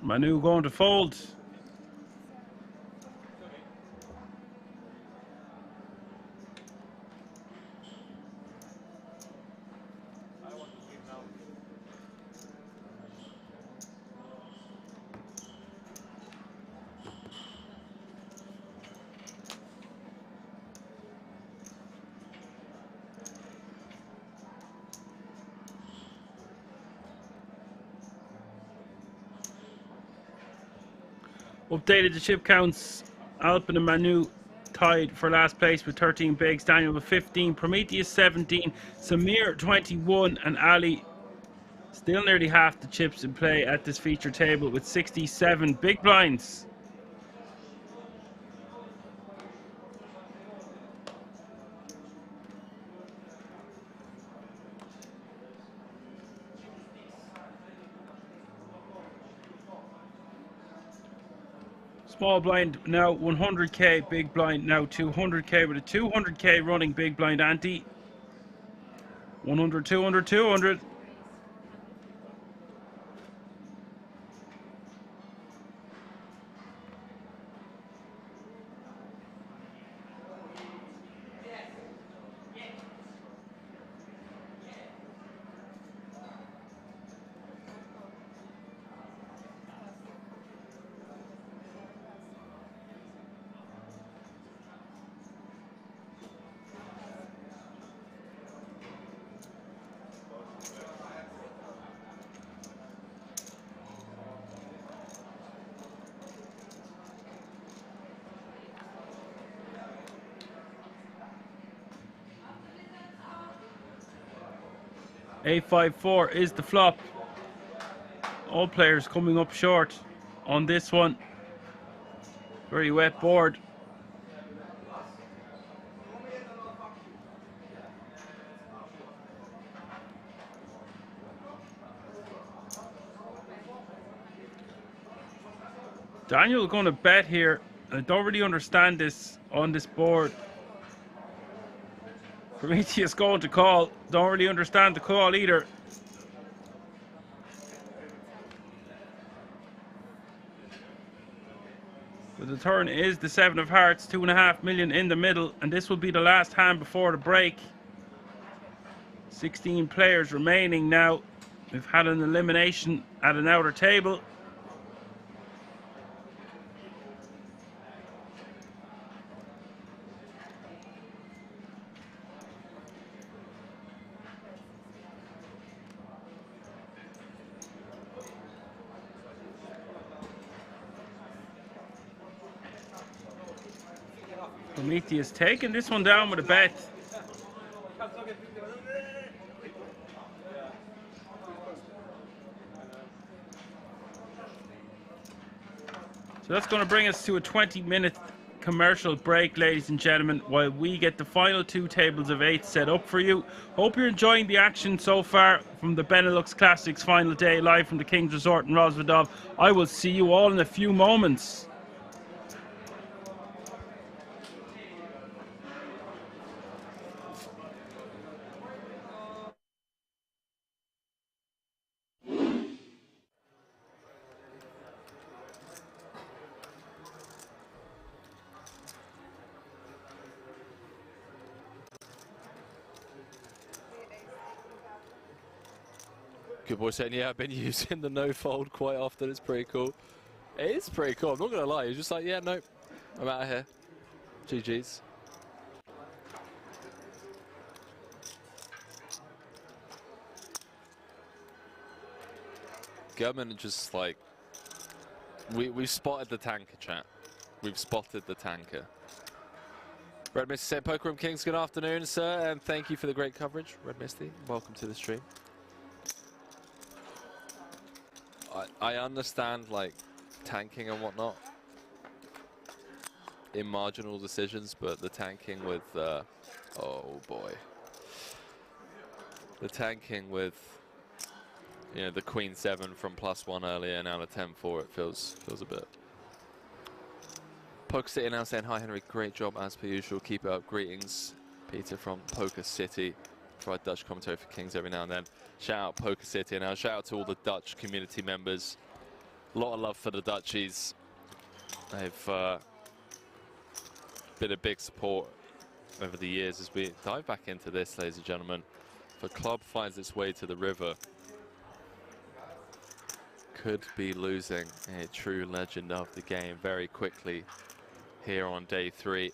Manu going to fold. Updated the chip counts. Alpin and Manu tied for last place with 13 bigs. Daniel with 15. Prometheus 17. Samir 21. And Ali still nearly half the chips in play at this feature table with 67 big blinds. Small blind now 100k, big blind now 200k with a 200k running big blind ante. 100, 200, 200. A5-4 is the flop. All players coming up short on this one. Very wet board. Daniel going to bet here. I don't really understand this on this board. Prometheus going to call. Don't really understand the call either. But the turn is the 7 of hearts, 2.5 million in the middle, and this will be the last hand before the break. 16 players remaining now. We've had an elimination at an outer table. Prometheus taking this one down with a bet. So that's going to bring us to a 20-minute commercial break, ladies and gentlemen, while we get the final 2 tables of 8 set up for you. Hope you're enjoying the action so far from the Benelux Classics final day, live from the King's Resort in Rosvedov. I will see you all in a few moments. Good boy saying, yeah, I've been using the no fold quite often. It's pretty cool. It is pretty cool. I'm not going to lie. He's just like, yeah, no, I'm out of here. GG's. German just like, we've spotted the tanker, chat. We've spotted the tanker. Red Misty said, Poker Room Kings, good afternoon, sir, and thank you for the great coverage. Red Misty, welcome to the stream. I understand, like, tanking and whatnot in marginal decisions, but the tanking with, oh boy. The tanking with, you know, the Queen 7 from +1 earlier, now to 10-4, it feels a bit. Poker City now saying, hi Henry, great job as per usual, keep it up, greetings. Peter from Poker City. Provide Dutch commentary for Kings every now and then. Shout out Poker City, and now shout out to all the Dutch community members. A lot of love for the Dutchies. They've been a big support over the years as we dive back into this, ladies and gentlemen. If a club finds its way to the river, could be losing a true legend of the game very quickly here on day 3.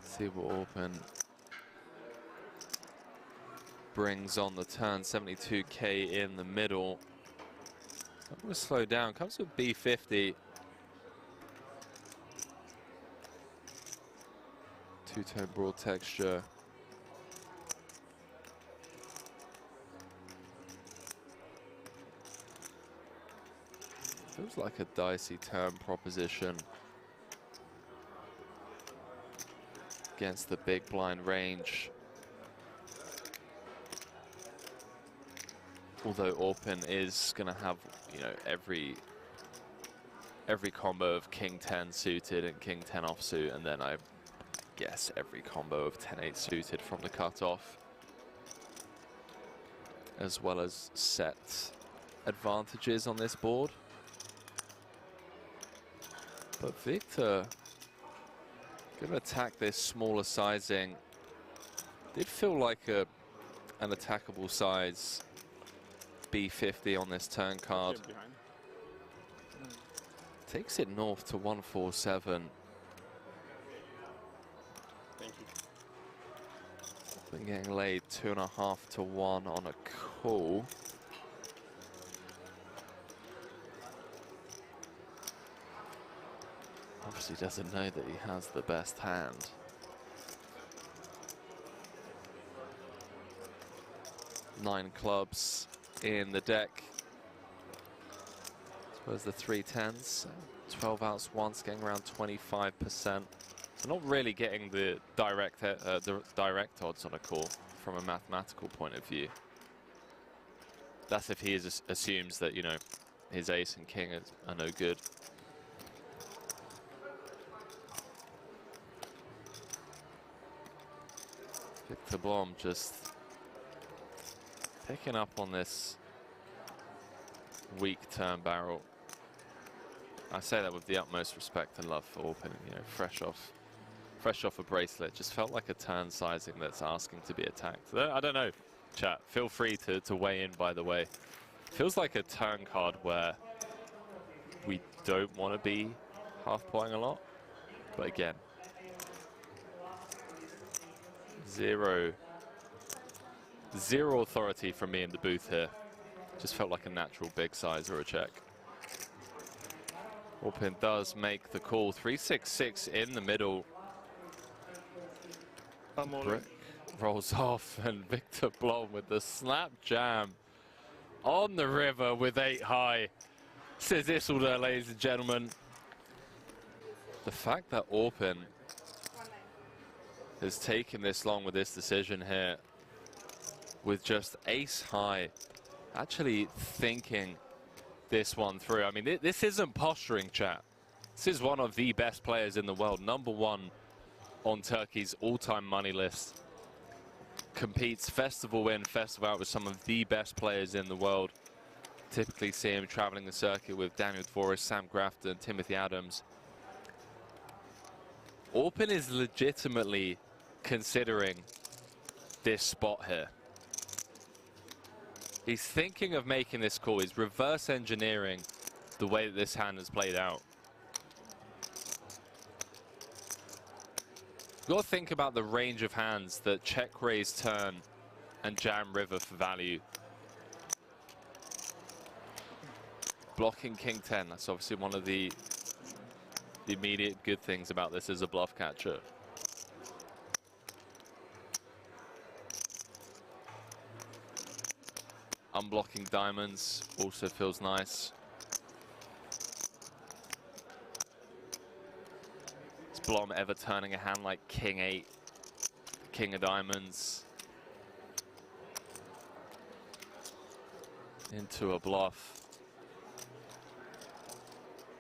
See what Orpen brings on the turn. 72k in the middle. I'm going to slow down. Comes with B50. Two-tone broad texture. Feels like a dicey turn proposition against the big blind range. Although Orpen is going to have, you know, every combo of King 10 suited and King 10 offsuit, and then I guess every combo of 10-8 suited from the cutoff, as well as set advantages on this board. But Victor going to attack this smaller sizing. Did feel like an attackable size B50 on this turn card. Takes it north to 147. Thank you. Been getting laid 2.5 to 1 on a call. he doesn't know that he has the best hand. Nine clubs in the deck. Suppose the 3 10s, 12 outs once, getting around 25%. So not really getting the direct odds on a call from a mathematical point of view. That's if he assumes that, you know, his ace and king are no good. Victor Blom just picking up on this weak turn barrel. I say that with the utmost respect and love for Orpin, you know, fresh off a bracelet. Just felt like a turn sizing that's asking to be attacked. I don't know, chat. Feel free to weigh in, by the way. Feels like a turn card where we don't want to be half-potting a lot. But again, zero authority from me in the booth here. Just felt like a natural big size or a check. Orpin does make the call. 3-6-6 in the middle. Brick rolls off, and Victor Blom with the snap jam on the river with 8 high. Says Isildur, ladies and gentlemen. The fact that Orpin has taken this long with this decision here, with just ace high, actually thinking this one through. I mean, this isn't posturing, chat. This is one of the best players in the world, #1 on Turkey's all-time money list. Competes festival in, festival out with some of the best players in the world. Typically see him traveling the circuit with Daniel Dvorak, Sam Grafton, Timothy Adams. Orpin is legitimately considering this spot here. He's thinking of making this call. He's reverse engineering the way that this hand has played out. You've got to think about the range of hands that check, raise, turn, and jam river for value. Blocking King 10, that's obviously one of the immediate good things about this as a bluff catcher. Unblocking diamonds also feels nice. Is Blom ever turning a hand like King 8, King of diamonds into a bluff?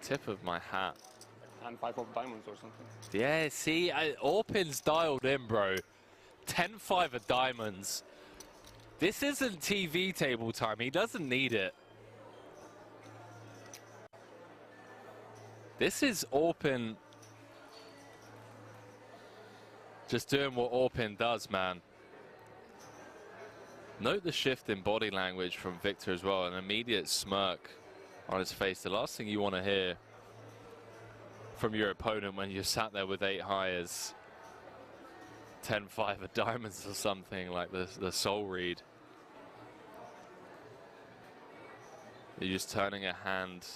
Tip of my hat. And 5 of diamonds or something. Yeah, see, Orpin's dialed in, bro. 10-5 of diamonds. This isn't TV table time. He doesn't need it. This is Orpin just doing what Orpin does, man. Note the shift in body language from Victor as well. An immediate smirk on his face. The last thing you want to hear from your opponent when you're sat there with 8 high is 10-5 of diamonds or something like the soul read. You're just turning a hand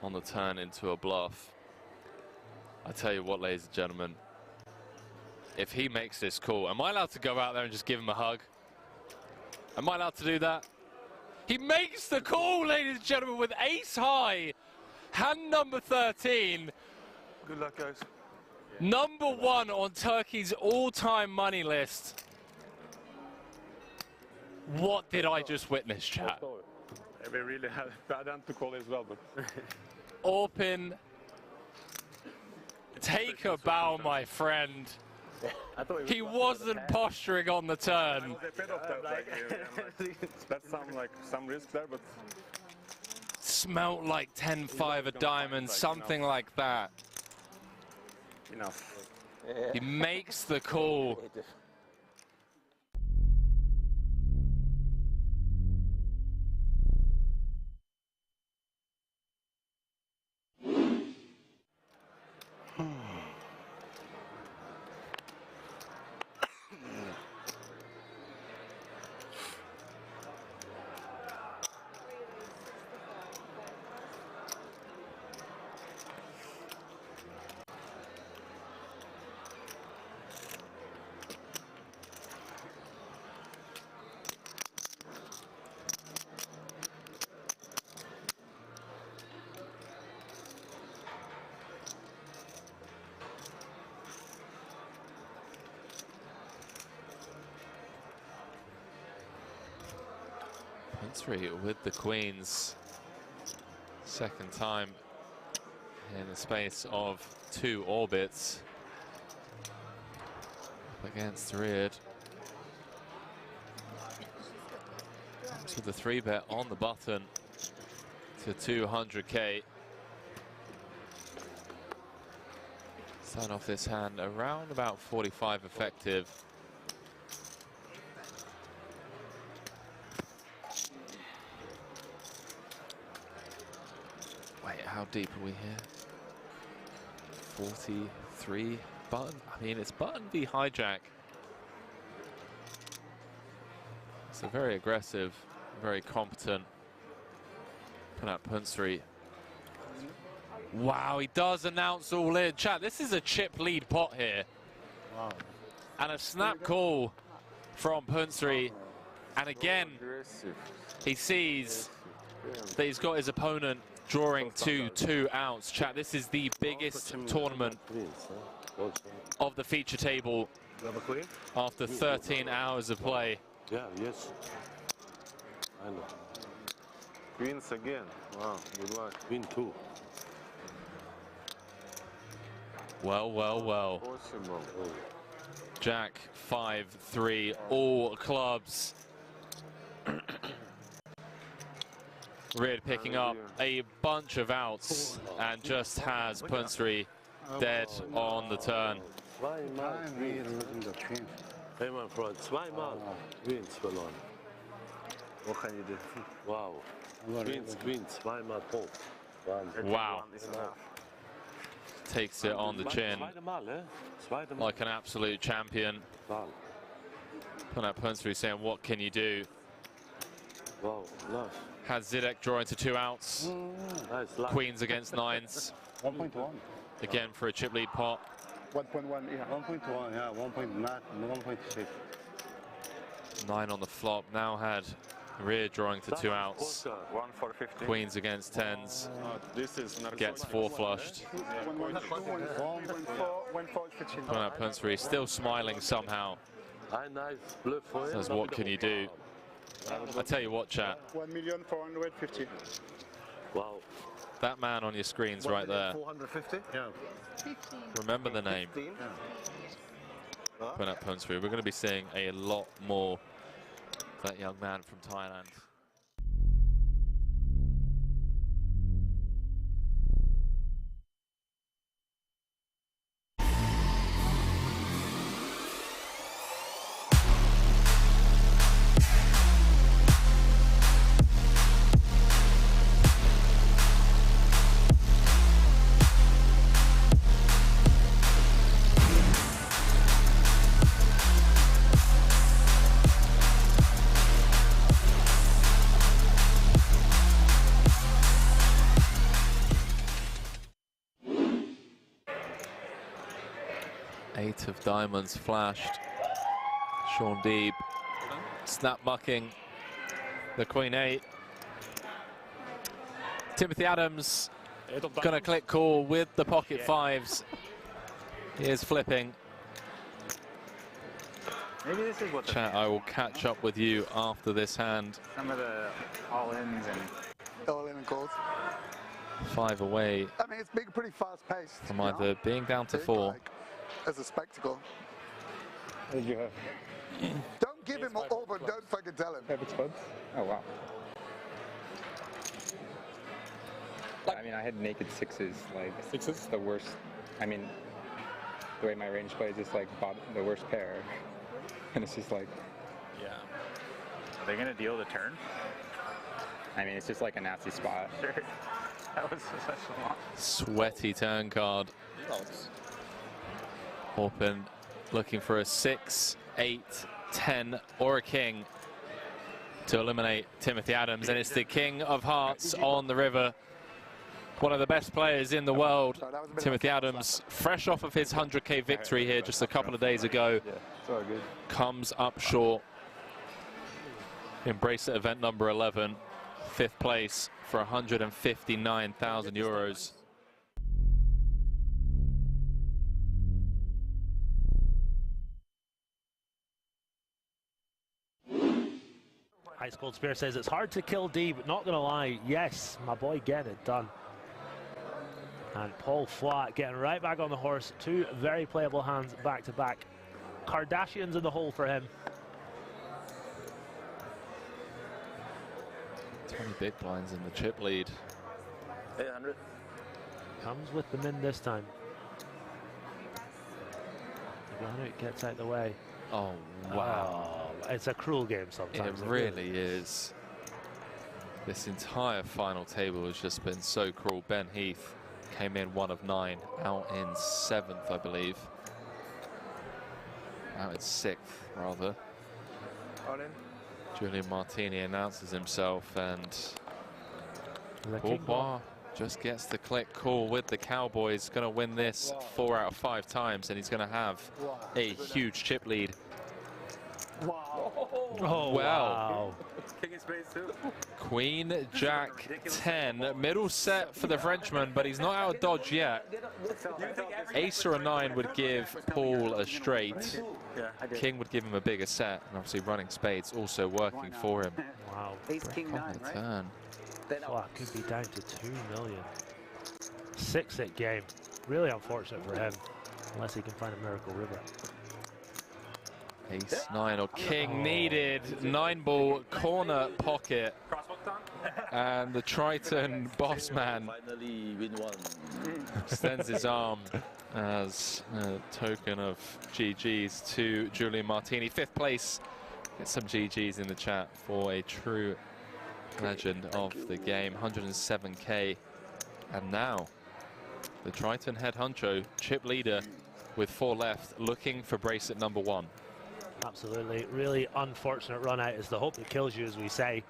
on the turn into a bluff. I tell you what, ladies and gentlemen, if he makes this call, am I allowed to go out there and just give him a hug? Am I allowed to do that? He makes the call, ladies and gentlemen, with ace high. Hand number 13. Good luck, guys. #1 on Turkey's all-time money list. What did I just witness, chat? We really had bad hand to call as well, but Orpin, take a bow, my friend. He wasn't posturing on the turn. that's some risk there, but Smelt like 10-5 of diamonds, something like that. enough. He makes the call. Punsry with the queens. Second time in the space of 2 orbits. Up against Reard. Comes with the 3-bet on the button to 200k. Start off this hand around about 45 effective. Wait, how deep are we here? 43 button? I mean, it's button v hijack. So very aggressive, very competent. Put out Punsry. Wow, he does announce all in. Chat, this is a chip lead pot here. Wow. And a snap call from Punsry. And again, he sees that he's got his opponent drawing to 2 outs. Chat, this is the biggest tournament of the feature table after 13 hours of play. Yeah, yes. I know. Queens again. Wow, good luck. Queen 2. Well, well, well. Possible. Jack 5-3, all clubs. Reard picking up a bunch of outs and just has Punsry dead on the turn. Hey, Freund, zweimal Queens verloren. What can you do? Wow. Queen, zweimal tot. Wahnsinn. Wow. Takes it on the chin Zweite Mal, eh? Zweite Mal. like an absolute champion. Wow. Put out Punsry saying, what can you do? Wow, nice. Has Zidek drawing to 2 outs. Nice luck. Queens against 9s. 1.1. Again for a chip lead pot. 1.1, yeah. 1.1, yeah. 1.6. 9 on the flop. Now had Rear drawing to 2 outs. 1 for 50. Queens against 10s. This is not Gets 4 flushed. Put out Punsry, still smiling somehow. Nice bluff for him. Says, what can you do? I tell you what, chat. 1,450,000. Wow. That man on your screens right there. 450? Yeah. Remember the name. Put out Punsry. We're going to be seeing a lot more of that young man from Thailand. Eight of diamonds flashed. Sean Deeb snap mucking the Queen 8. Timothy Adams gonna click call with the pocket 5s. He is flipping. Maybe this is what Chat, I will catch up with you after this hand. some of the all-ins and All-in and calls. 5 away I mean, it's been pretty fast-paced. from either being down to 4. Like, as a spectacle. what did you have? Don't give him all, but don't fucking tell him. Rabbit spuds? Oh wow. I mean, I had naked 6s. Like 6s, the worst. I mean, the way my range plays is like the worst pair, and it's just like. Yeah. Are they gonna deal the turn? I mean, it's just like a nasty spot. Sure. That was such a long. Sweaty turn card. Orpin looking for a 6, 8, 10 or a king to eliminate Timothy Adams, and it's the King of Hearts on the river. One of the best players in the world, Timothy Adams, fresh off of his 100k victory here just a couple of days ago, comes up short. Embrace it, event number 11, 5th place for 159,000 euros. Ice Cold Spear says it's hard to kill D, but not gonna lie, yes, my boy getting it done. And Paul Flat getting right back on the horse. Two very playable hands back to back. Kardashians in the hole for him. 20 big blinds in the chip lead. 800. Comes with them in this time. It gets out the way. Oh, wow. Oh, it's a cruel game sometimes. It really is. This entire final table has just been so cruel. Ben Heath came in 1 of 9, out in 7th, I believe. Out in 6th, rather. All in. Julian Martini announces himself, and Bourbois just gets the click call with the Cowboys. Going to win this 4 out of 5 times, and he's going to have a huge chip lead. Oh, well. Wow. King in spades too. Queen, Jack, 10. Middle set for the Frenchman, but he's not out of dodge yet. Ace or a 9 would give Paul a straight. King would give him a bigger set, and obviously running spades also working for him. wow. Ace King 9, On the right? turn. Wow, could be down to 2 million. 6-hit game. Really unfortunate for him, unless he can find a miracle river. Ace 9 or King needed. 9-ball corner pocket. And the Triton boss man Finally win one. extends his arm as a token of GG's to Julian Martini. 5th place. Get some GG's in the chat for a true legend of the game. 107k. And now the Triton head honcho, chip leader with 4 left, looking for bracelet number 1. Absolutely, really unfortunate run out is the hope that kills you, as we say.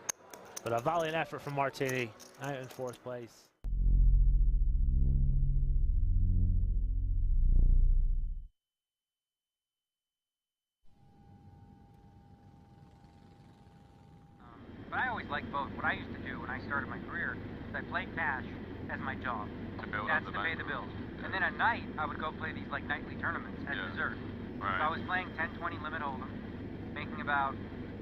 But a valiant effort from Martini, out in 4th place. But I always liked both. What I used to do when I started my career is I played cash as my job. That's to pay the bills. And then at night, I would go play these like nightly tournaments at dessert. Right. So I was playing 10, 20 limit hold'em, making about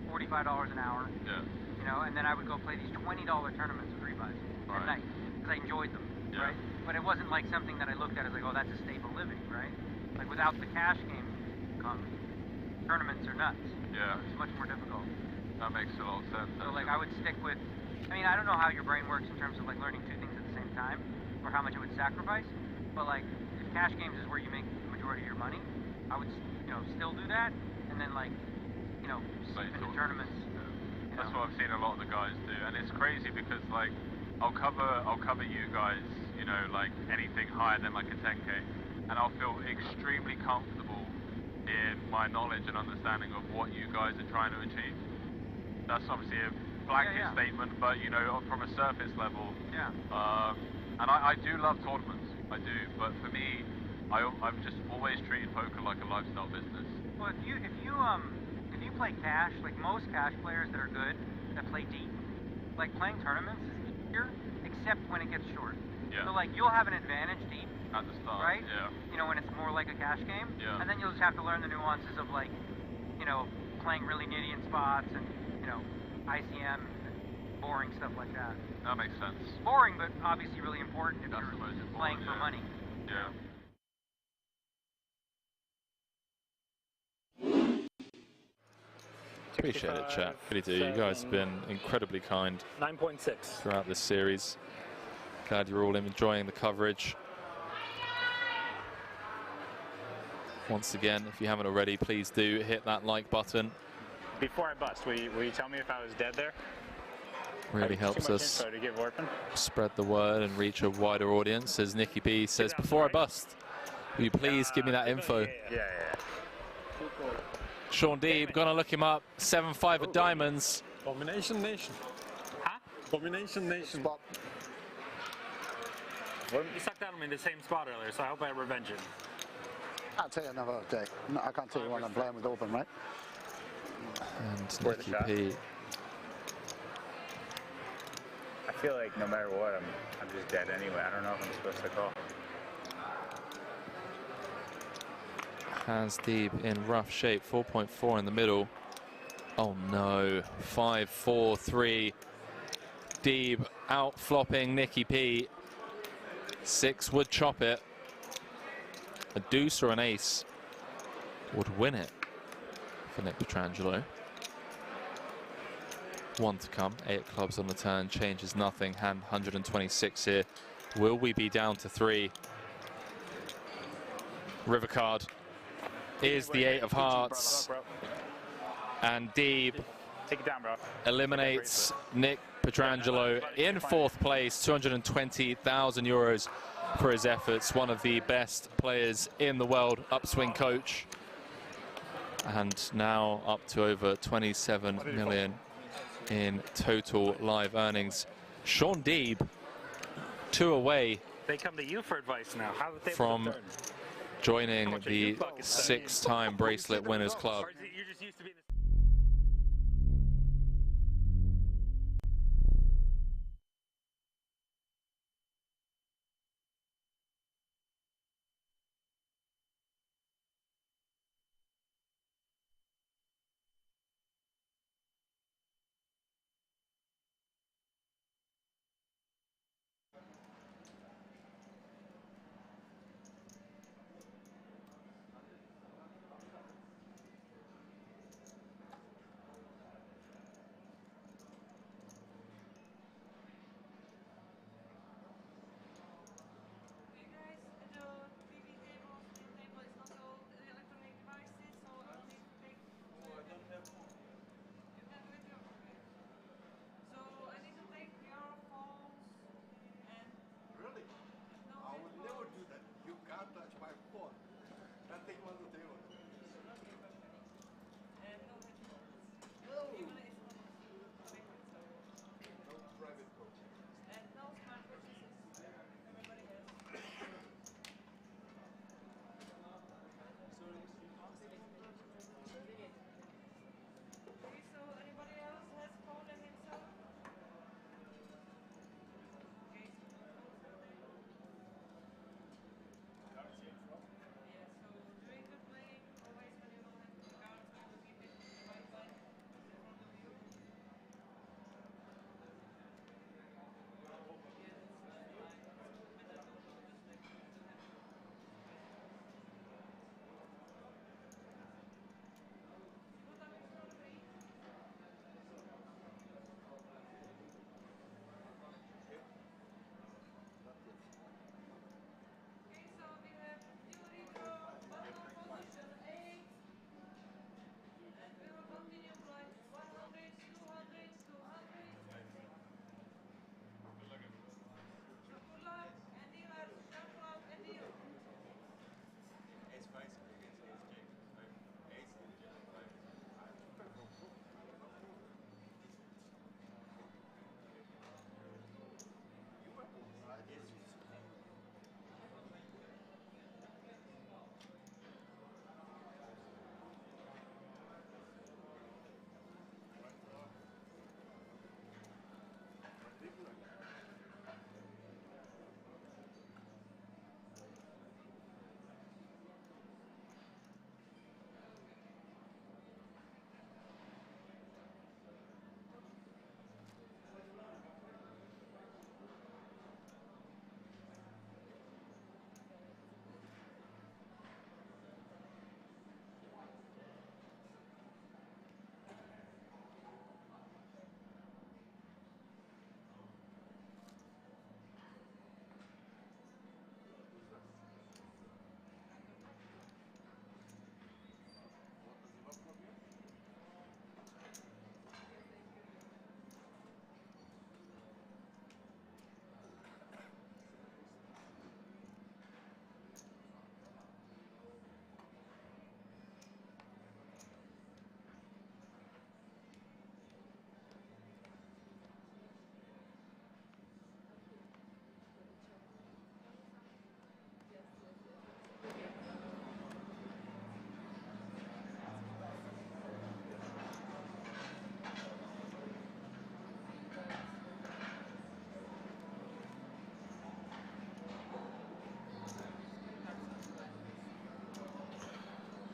$45 an hour. Yeah. You know, and then I would go play these $20 tournaments of 3-buys at night because I enjoyed them, right? But it wasn't like something that I looked at as like, oh, that's a stable living, right? Like without the cash game come, tournaments are nuts. Yeah. It's much more difficult. That makes a lot of sense. So like I would stick with, I mean, I don't know how your brain works in terms of like learning 2 things at the same time or how much it would sacrifice, but like if cash games is where you make the majority of your money, I would, you know, still do that and then like, you know, sleep into tournaments. That's what I've seen a lot of the guys do, and it's crazy because like I'll cover you guys, you know, like anything higher than like a 10k, and I'll feel extremely comfortable in my knowledge and understanding of what you guys are trying to achieve. That's obviously a blanket statement, but you know, from a surface level. Yeah. And I do love tournaments, I do, but for me, I've just always treated poker like a lifestyle business. Well, if you play cash, like most cash players that are good, that play deep, like playing tournaments is easier, except when it gets short. Yeah. So like you'll have an advantage deep at the start, right? Yeah. You know, when it's more like a cash game. Yeah. And then you'll just have to learn the nuances of like, you know, playing really nitty in spots and, you know, ICM, boring stuff like that. That makes sense. Boring, but obviously really important if That's you're the most important, playing for money. Yeah. Appreciate it, chat. Really do. You guys have been incredibly kind 9.6 throughout this series. Glad you're all enjoying the coverage. Once again, if you haven't already, please do hit that like button. Before I bust, will you tell me if I was dead there? Really helps us To give Orpin? spread the word and reach a wider audience. As Nicky B says, before I bust, will you please give me that info? Yeah. Sean Deeb, gonna look him up. 7-5 of diamonds. Domination Nation. Huh? Domination Nation. You sucked out on me in the same spot earlier, so I hope I revenge it. I'll tell you another day. No, I can't tell you when I'm playing with open, right? And Nicky P. I feel like no matter what, I'm just dead anyway. I don't know if I'm supposed to call. Has Deeb in rough shape, 4.4 in the middle. Oh no, 5-4-3. Deeb out flopping Nicky P. 6 would chop it. A deuce or an ace would win it for Nick Petrangelo. 1 to come, 8 clubs on the turn, changes nothing. Hand 126 here. Will we be down to 3? River card is the 8 of hearts. And Deeb Take it down, bro. eliminates Nick Petrangelo in 4th place, 220,000 euros for his efforts. One of the best players in the world, upswing coach. And now up to over 27 million in total live earnings. Sean Deeb, 2 away. They come to you for advice now. How would they from joining the 6-time bracelet winners club. You're just used to being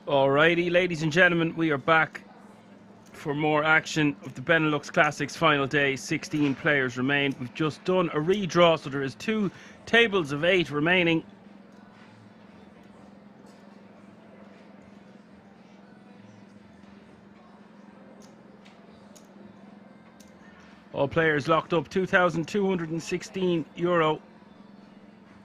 Alrighty, ladies and gentlemen, we are back for more action of the Benelux Classics final day. 16 players remain. We've just done a redraw, so there is 2 tables of 8 remaining. All players locked up. €2,216.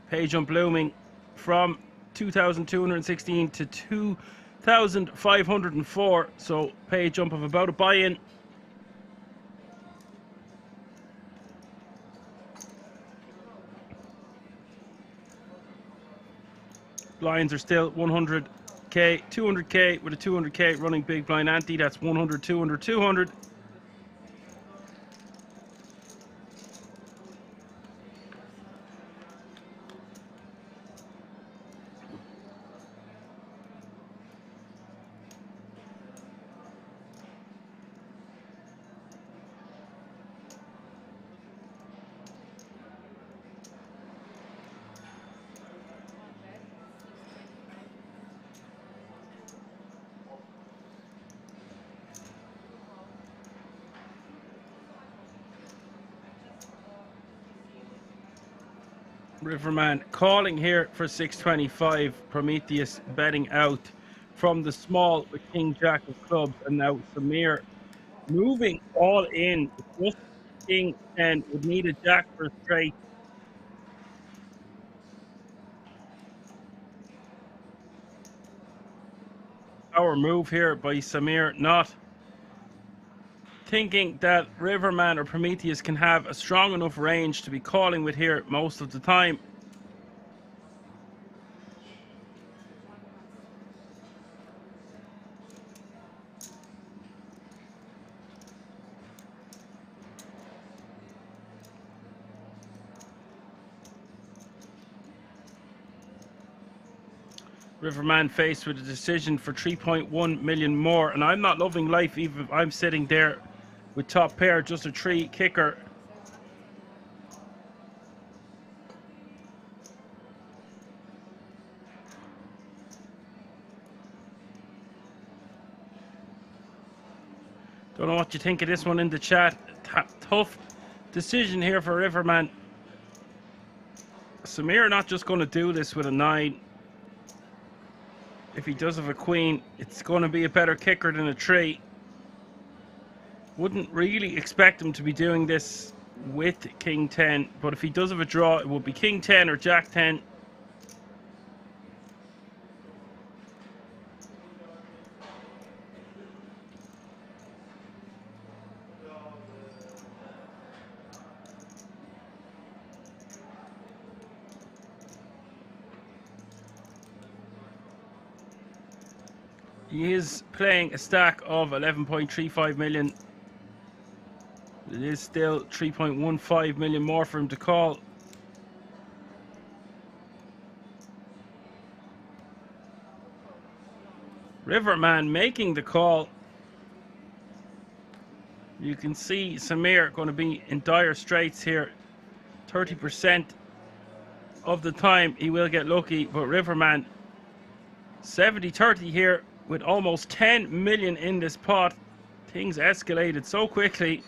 Pay jump looming from 2,216 to 2,504. So pay jump of about a buy-in. Blinds are still 100k, 200k with a 200k running big blind ante. That's 100, 200, 200. Riverman calling here for 625. Prometheus betting out from the small with King Jack of clubs, and now Samir moving all in. Just King 10 would need a Jack for a straight. Our move here by Samir, not thinking that Riverman or Prometheus can have a strong enough range to be calling with here most of the time. Riverman faced with a decision for 3.1 million more, and I'm not loving life even if I'm sitting there with top pair, just a 3 kicker. Don't know what you think of this one in the chat. Tough decision here for Riverman. Samir not just going to do this with a 9. If he does have a queen, it's going to be a better kicker than a 3. Wouldn't really expect him to be doing this with King 10, but if he does have a draw, it would be King 10 or Jack 10. He is playing a stack of 11.35 million. It is still 3.15 million more for him to call. Riverman making the call. You can see Samir going to be in dire straits here. 30% of the time he will get lucky, but Riverman 70-30 here with almost 10 million in this pot. Things escalated so quickly.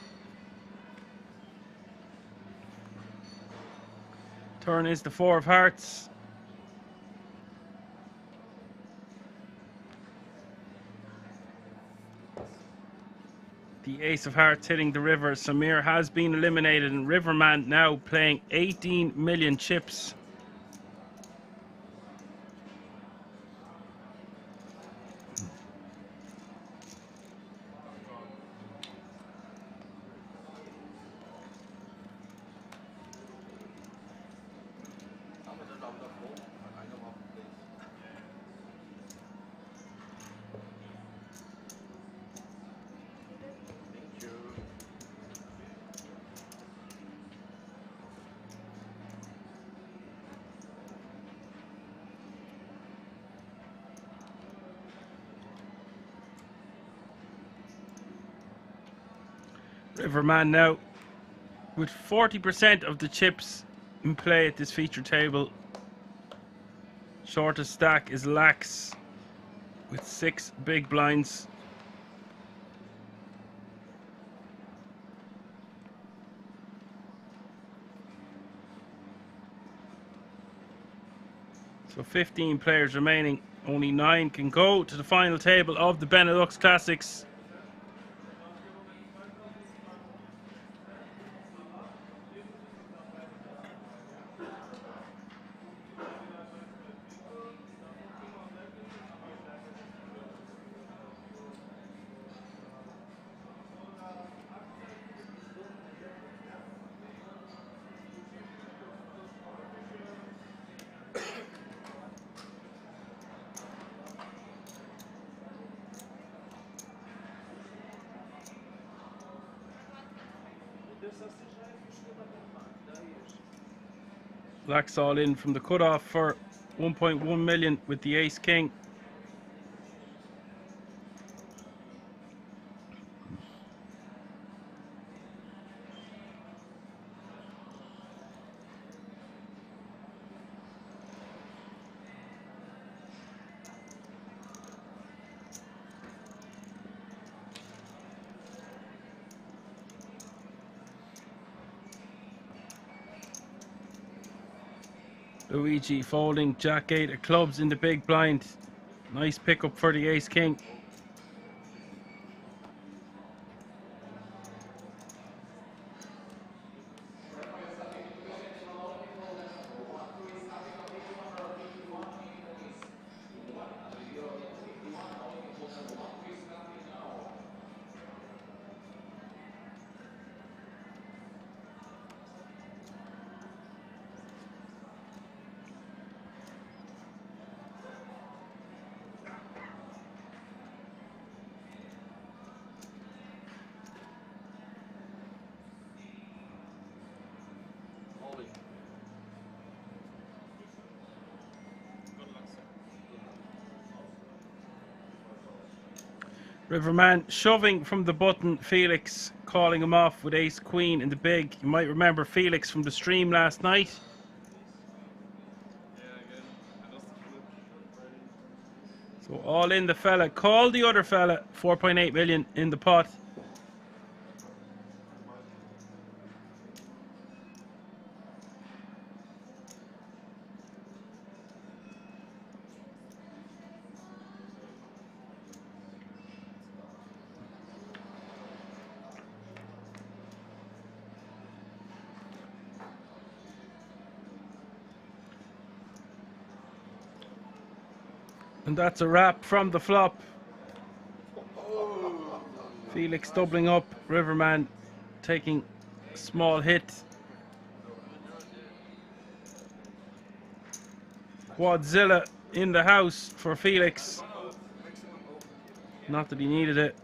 Turn is the 4 of hearts. The ace of hearts hitting the river. Samir has been eliminated, and Riverman now playing 18 million chips. Riverman now with 40% of the chips in play at this feature table. Shortest stack is Lax with 6 big blinds. So 15 players remaining. Only 9 can go to the final table of the Benelux Classics. Black's all in from the cutoff for 1.1 million with the ace king. Luigi folding jack 8 of clubs in the big blind. Nice pickup for the ace king. Riverman shoving from the button. Felix calling him off with ace queen in the big. You might remember Felix from the stream last night. So all in the fella. Call the other fella. 4.8 million in the pot. And that's a wrap from the flop. Felix doubling up. Riverman taking a small hit. Quadzilla in the house for Felix. Not that he needed it.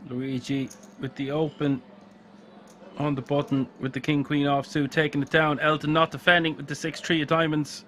Luigi with the open on the button with the king queen offsuit, taking it down. Elton not defending with the 6-3 of diamonds.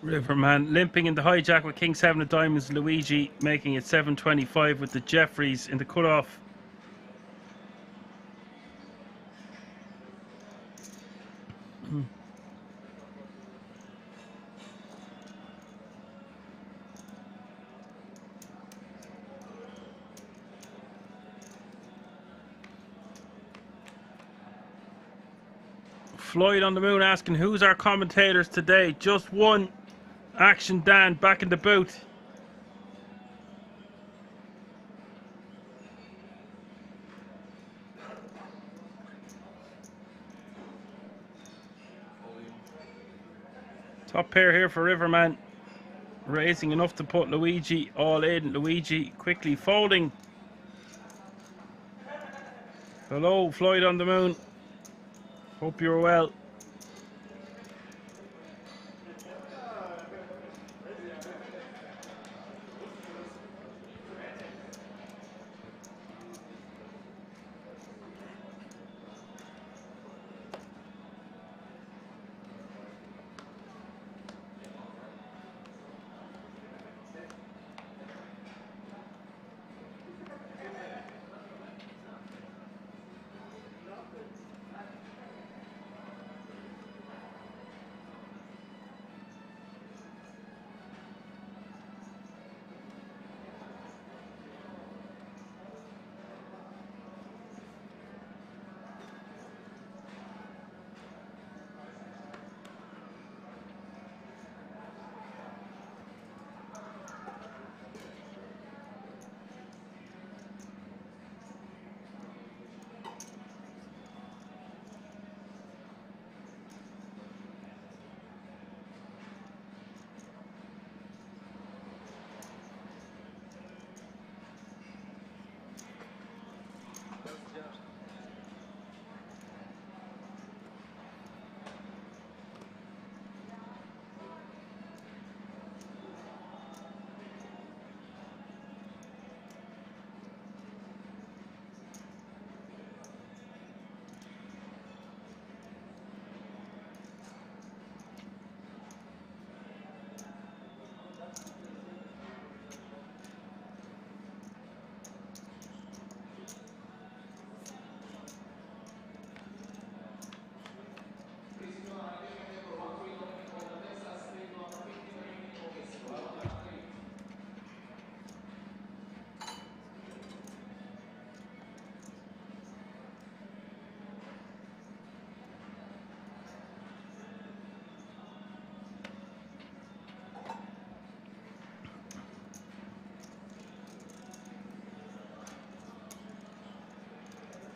Riverman limping in the hijack with king 7 of diamonds. Luigi making it 7-25 with the Jeffries in the cutoff. Floyd on the moon asking who's our commentators today. Just one. Action Dan back in the booth. Top pair here for Riverman. Raising enough to put Luigi all in. Luigi quickly folding. Hello, Floyd on the moon. Hope you're well.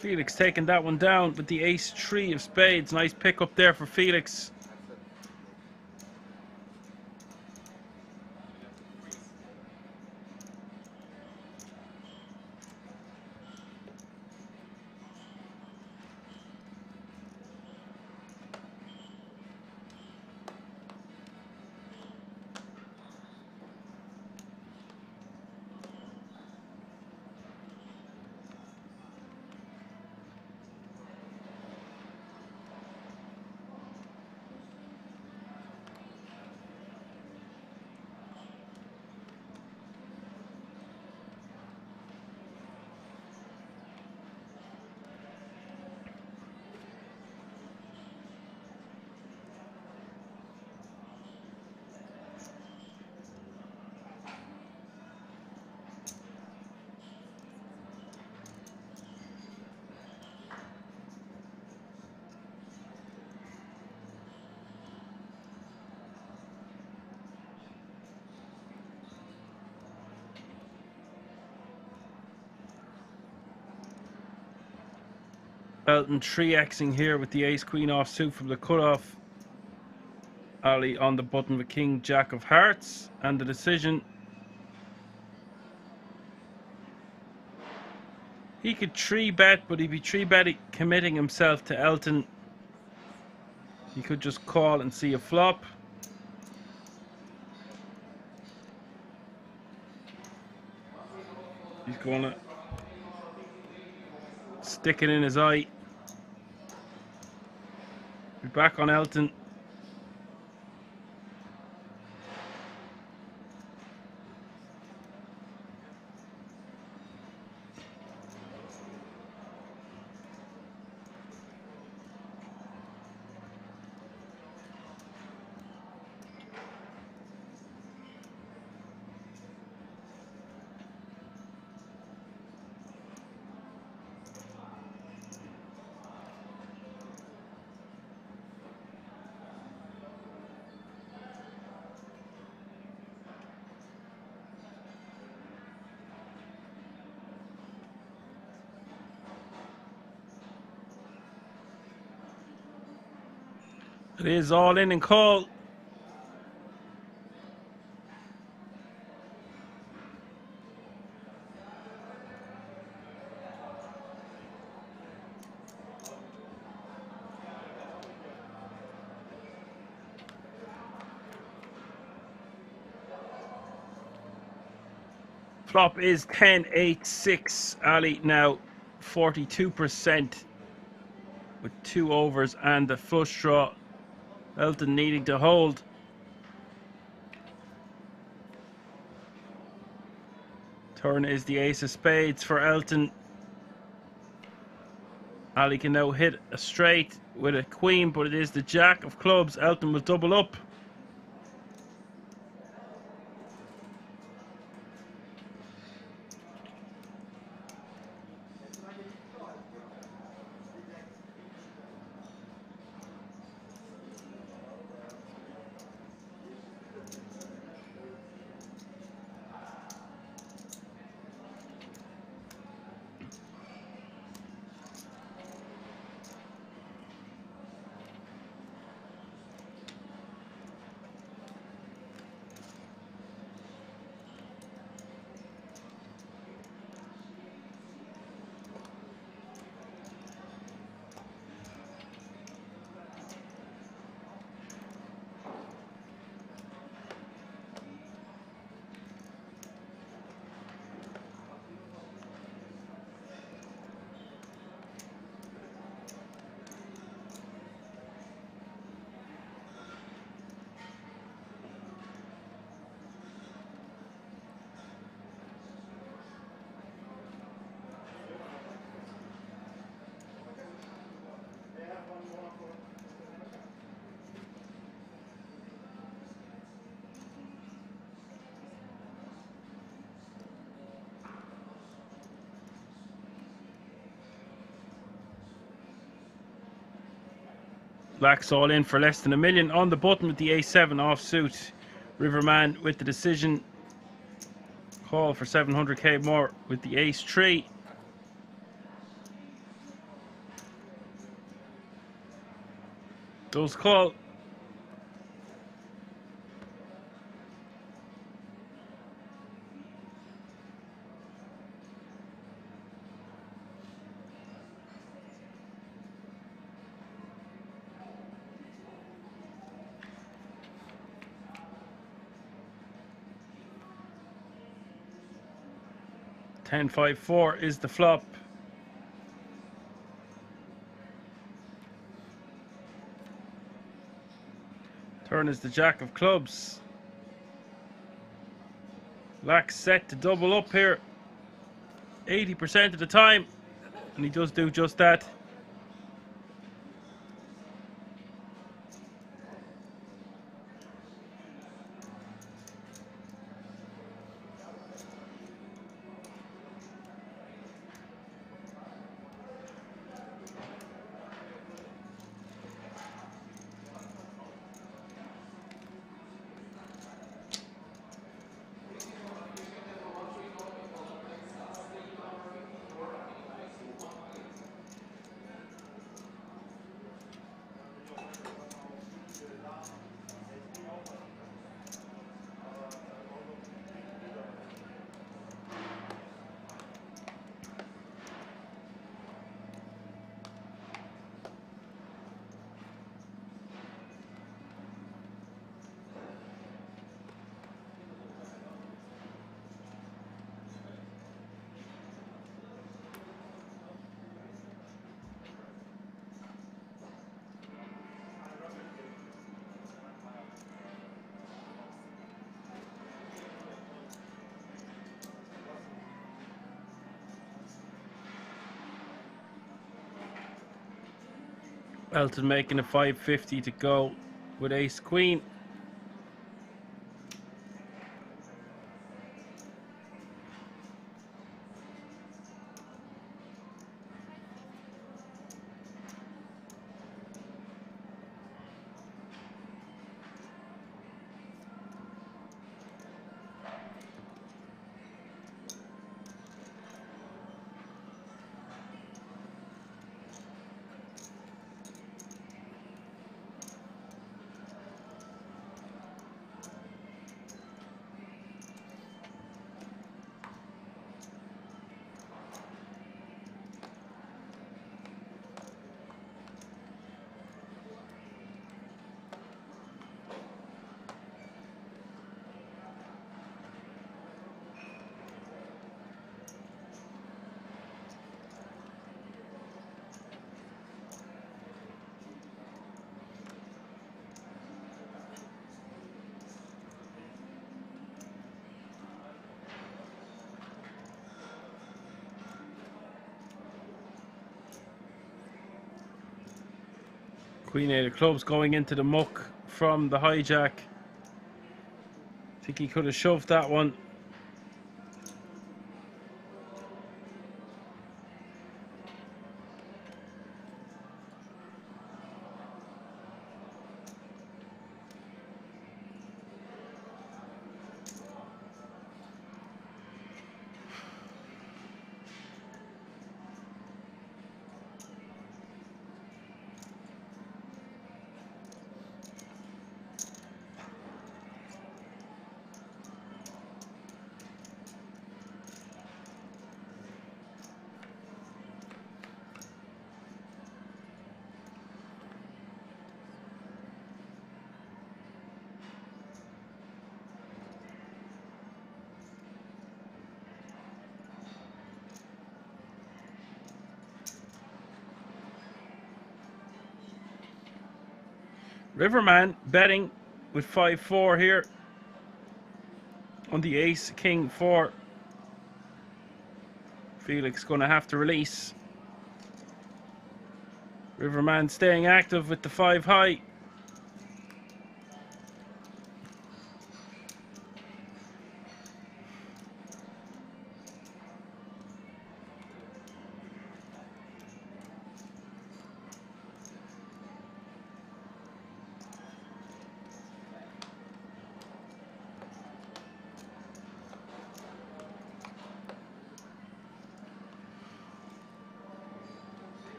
Felix taking that one down with the ace-3 of spades. Nice pick up there for Felix. Elton 3xing here with the ace queen offsuit from the cutoff. Ali on the button with king jack of hearts, and the decision. He could 3-bet, but he'd be 3-betting, committing himself to Elton. He could just call and see a flop. He's gonna stick it in his eye. We're back on Elton. It is all in and call. Flop is 10-8-6. Ali now 42% with 2 overs and the flush draw. Elton needing to hold. Turn is the ace of spades for Elton. Ali can now hit a straight with a queen, but it is the jack of clubs. Elton will double up. Black's all in for less than $1 million on the button with the A7 offsuit. Riverman with the decision. Call for 700k more with the ace 3. Does call. Ten 5-4 is the flop. Turn is the jack of clubs. Black set to double up here 80% of the time, and he does do just that. Elton making a 550 to go with ace queen. Queen 8 of clubs going into the muck from the hijack. I think he could have shoved that one. Riverman betting with 5-4 here on the ace king 4. Felix going to have to release. Riverman staying active with the 5 high.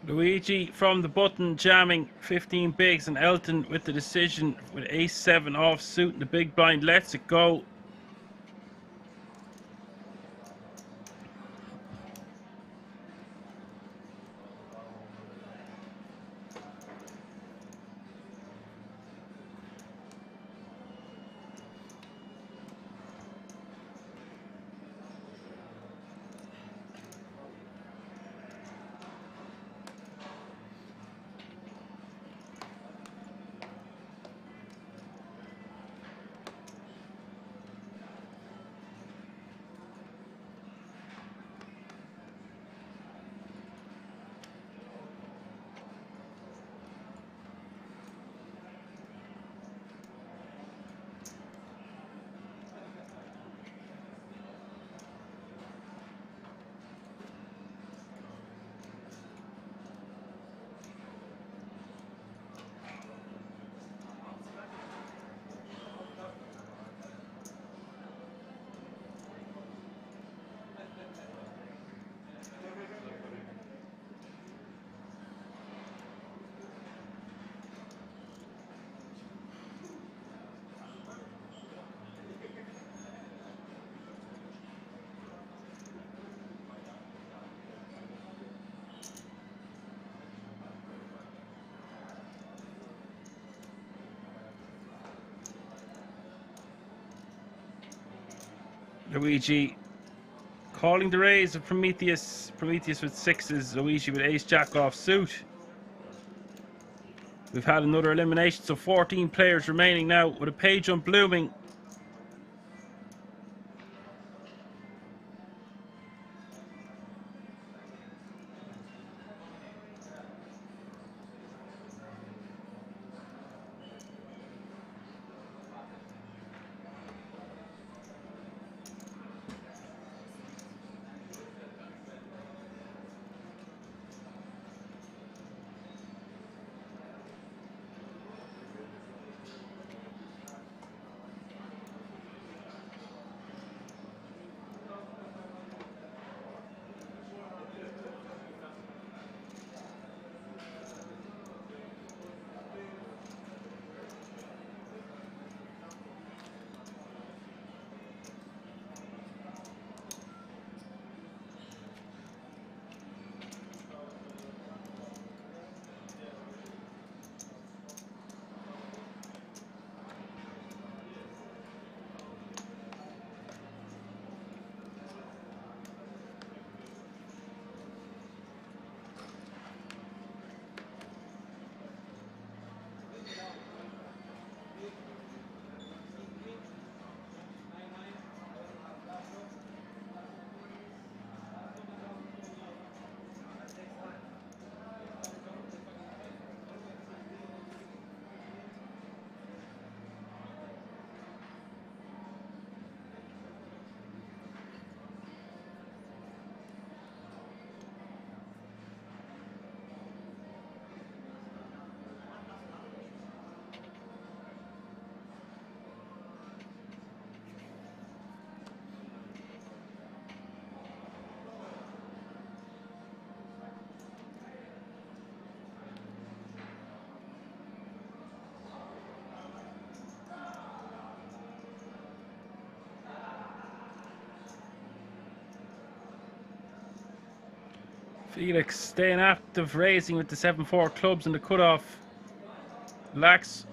Luigi from the button jamming 15 bigs, and Elton with the decision with ace 7 off suit and the big blind lets it go. Luigi calling the raise of Prometheus. Prometheus with sixes. Luigi with ace jack off suit. We've had another elimination, so 14 players remaining now with a page jump looming. Felix staying active, raising with the 7-4 clubs and the cutoff. Lacks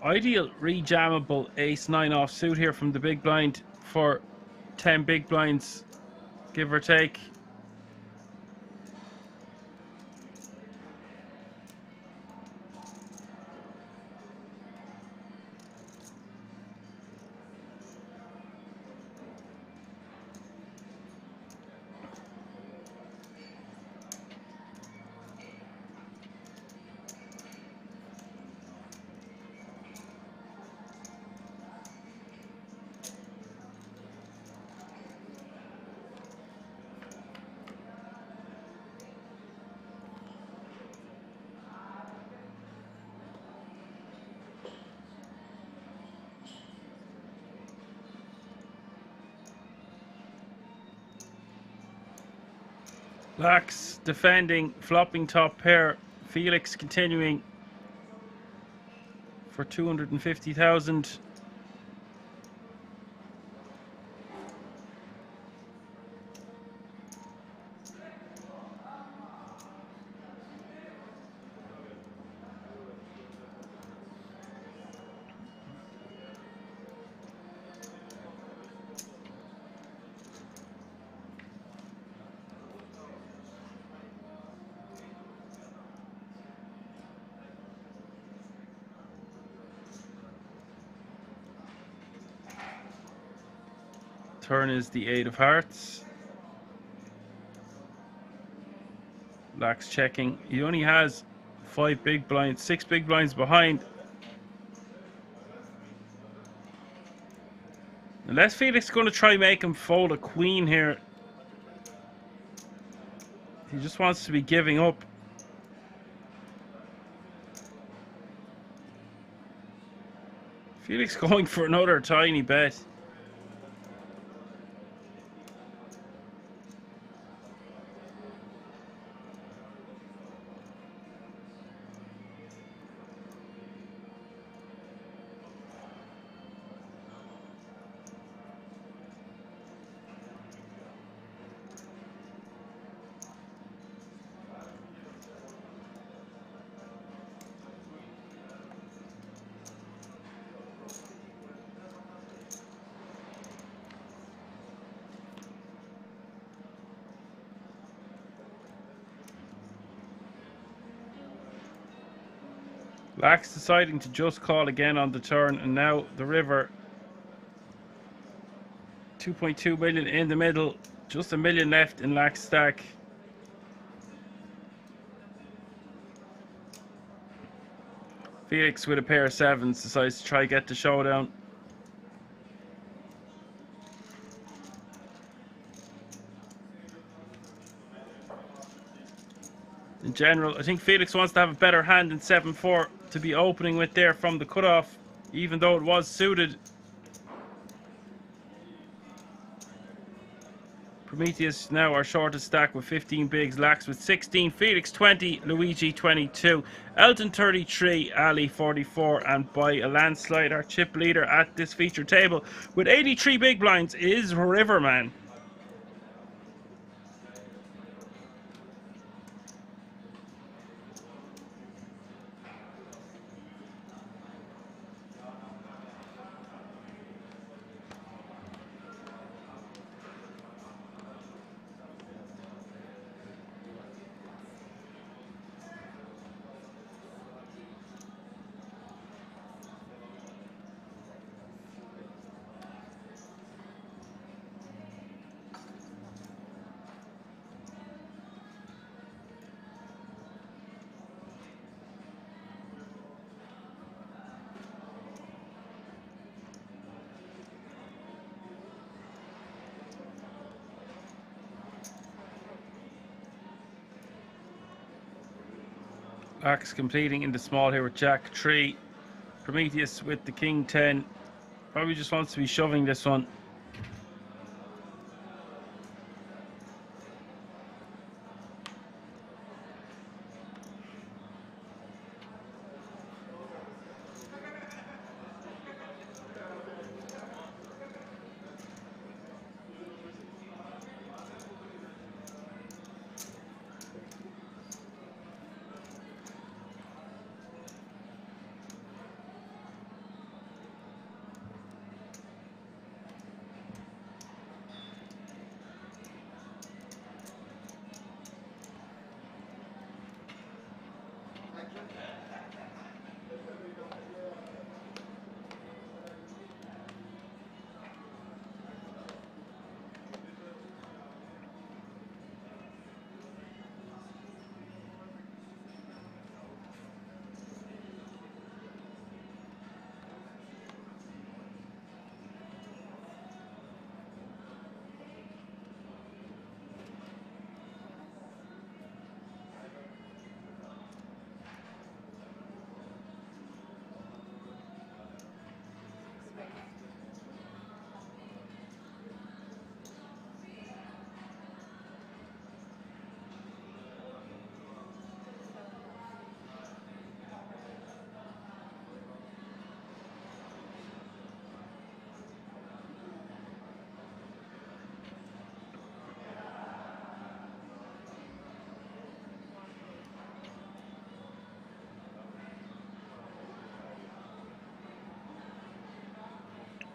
ideal rejammable ace-9 off suit here from the big blind for 10 big blinds, give or take. Lax defending, flopping top pair. Felix continuing for 250,000. Turn is the 8 of hearts. Lax checking. He only has 5 big blinds, 6 big blinds behind. Unless Felix is going to try make him fold a queen here. He just wants to be giving up. Felix going for another tiny bet. Black's deciding to just call again on the turn, and now the river. 2.2 million in the middle, just a million left in Lax stack. Felix with a pair of sevens decides to try get the showdown. In general, I think Felix wants to have a better hand in 7-4 to be opening with there from the cutoff, even though it was suited. Prometheus now our shortest stack with 15 bigs, Lax with 16, Felix 20, Luigi 22, Elton 33, Ali 44, and by a landslide our chip leader at this feature table with 83 big blinds is Riverman. Lax completing in the small here with Jack 3. Prometheus with the King 10. Probably just wants to be shoving this one.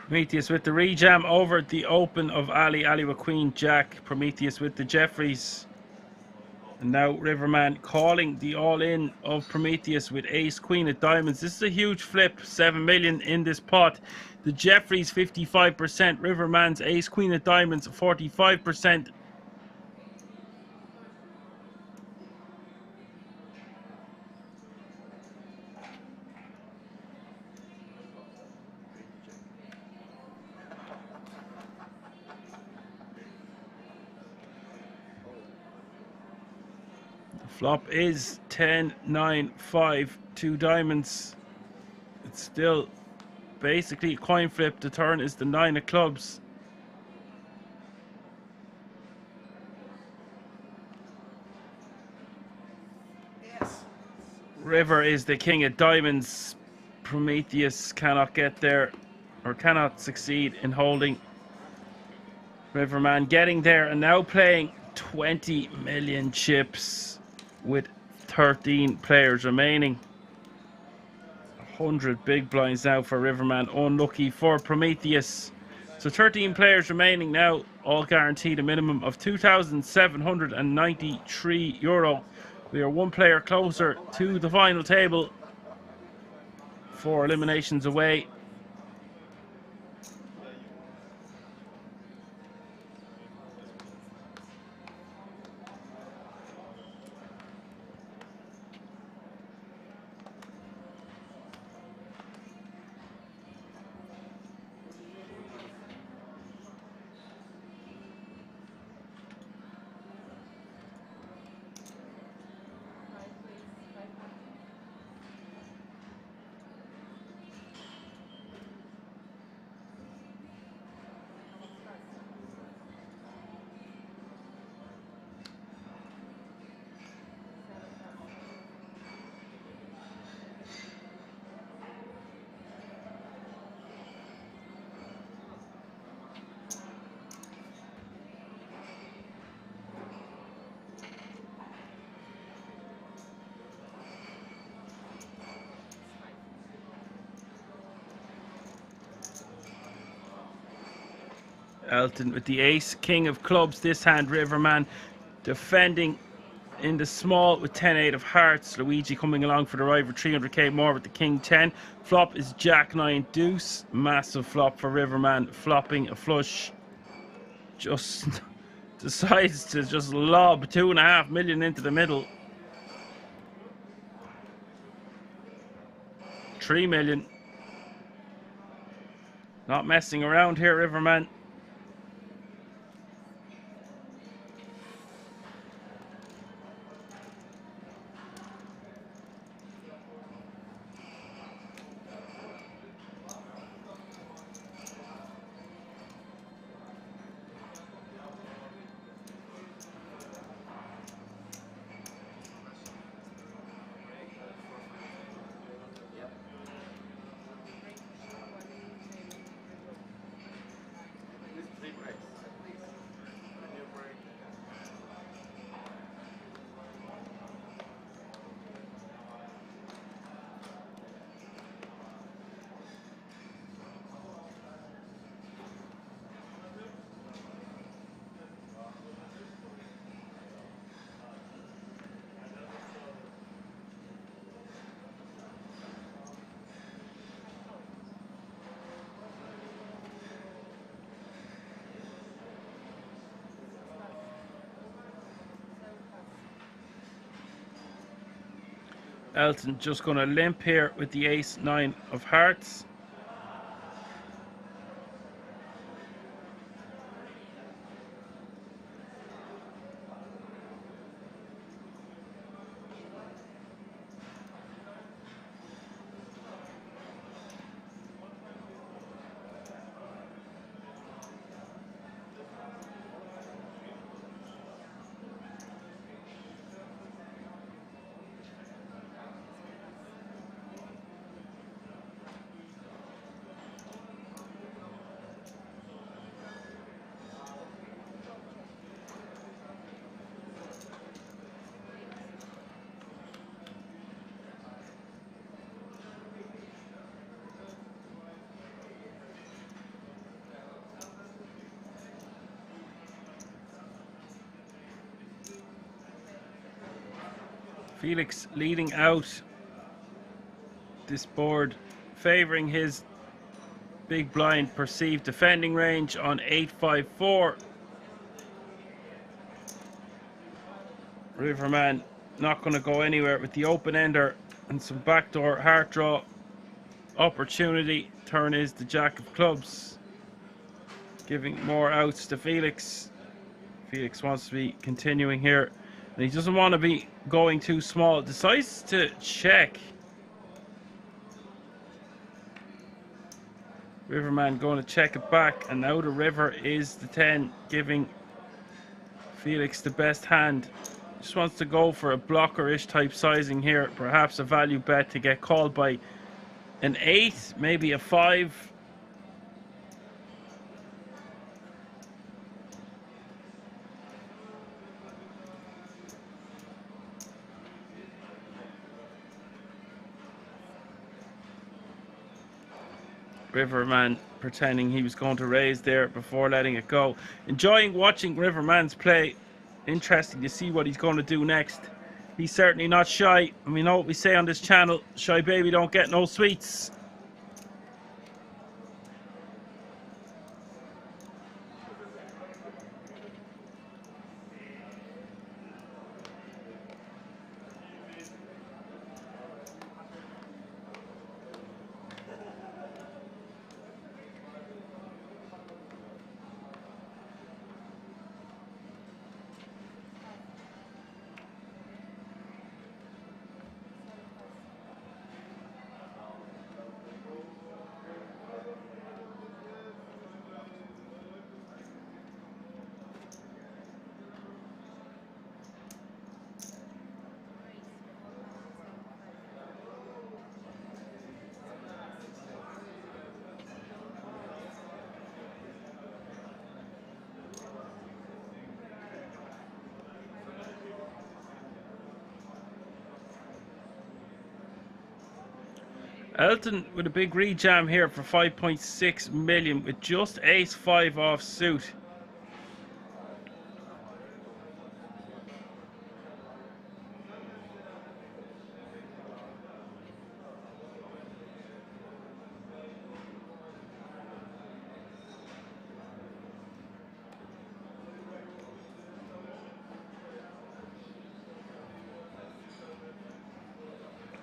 Prometheus with the rejam over the open of Ali. Ali with Queen Jack. Prometheus with the Jeffries. And now Riverman calling the all-in of Prometheus with Ace Queen of Diamonds. This is a huge flip. 7 million in this pot. The Jeffries 55%. Riverman's Ace Queen of Diamonds 45%. Flop is 10, 9, 5, 2 diamonds. It's still basically a coin flip. The turn is the 9 of clubs. Yes. River is the king of diamonds. Prometheus cannot get there, or cannot succeed in holding. Riverman getting there and now playing 20 million chips. With 13 players remaining. 100 big blinds now for Riverman. Unlucky for Prometheus. So 13 players remaining now, all guaranteed a minimum of €2,793. We are one player closer to the final table. 4 eliminations away. Elton with the ace, king of clubs this hand. Riverman defending in the small with 10-8 of hearts. Luigi coming along for the ride for 300k more with the king 10. Flop is jack 9 deuce. Massive flop for Riverman, flopping a flush. Just decides to just lob 2.5 million into the middle. 3 million. Not messing around here, Riverman. Elton just going to limp here with the ace 9 of hearts. Felix leading out this board, favouring his big blind perceived defending range on 854. Riverman not going to go anywhere with the open ender and some backdoor heart draw opportunity. Turn is the jack of clubs, giving more outs to Felix. Felix wants to be continuing here, and he doesn't want to be going too small. Decides to check. Riverman going to check it back, and now the river is the 10, giving Felix the best hand. Just wants to go for a blocker-ish type sizing here, perhaps a value bet to get called by an 8, maybe a 5. Riverman pretending he was going to raise there before letting it go. Enjoying watching Riverman's play. Interesting to see what he's going to do next. He's certainly not shy. And we know what we say on this channel. Shy baby don't get no sweets. Elton with a big rejam here for 5.6 million with just ace-5 off suit.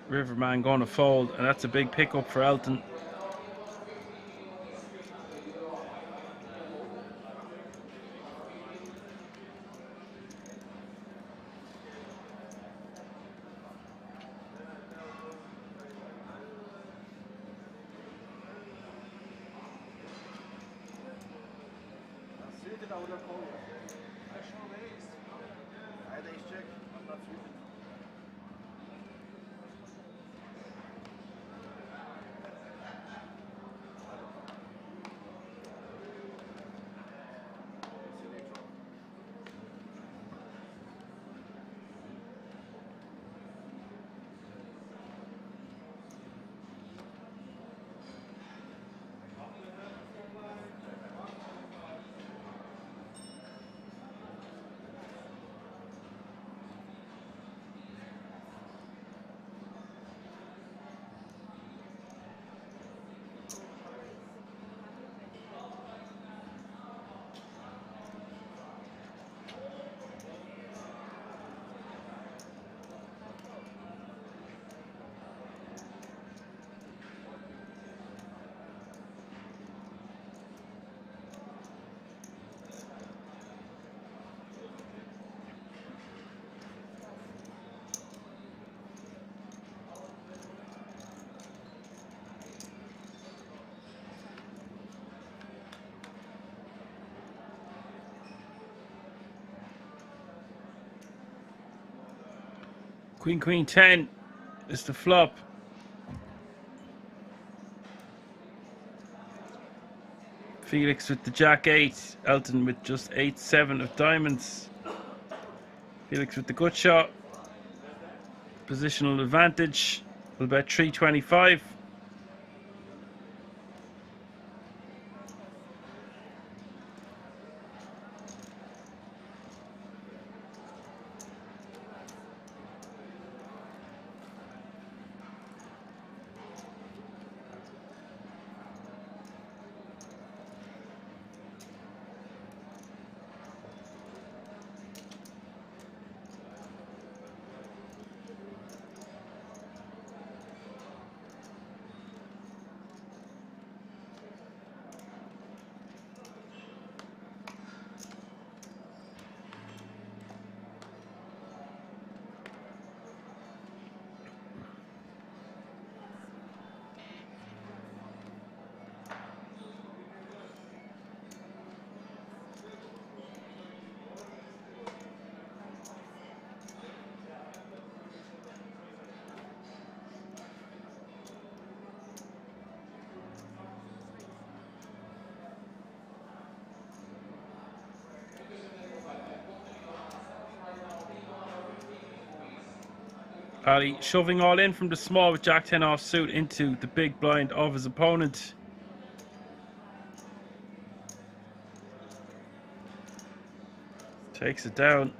Riverman going to fold, and that's a big pickup for Elton. Queen, Queen 10 is the flop. Felix with the Jack 8. Elton with just 8-7 of diamonds. Felix with the good shot. Positional advantage. We'll bet 325. Ali shoving all in from the small with Jack 10 off suit into the big blind of his opponent. Takes it down.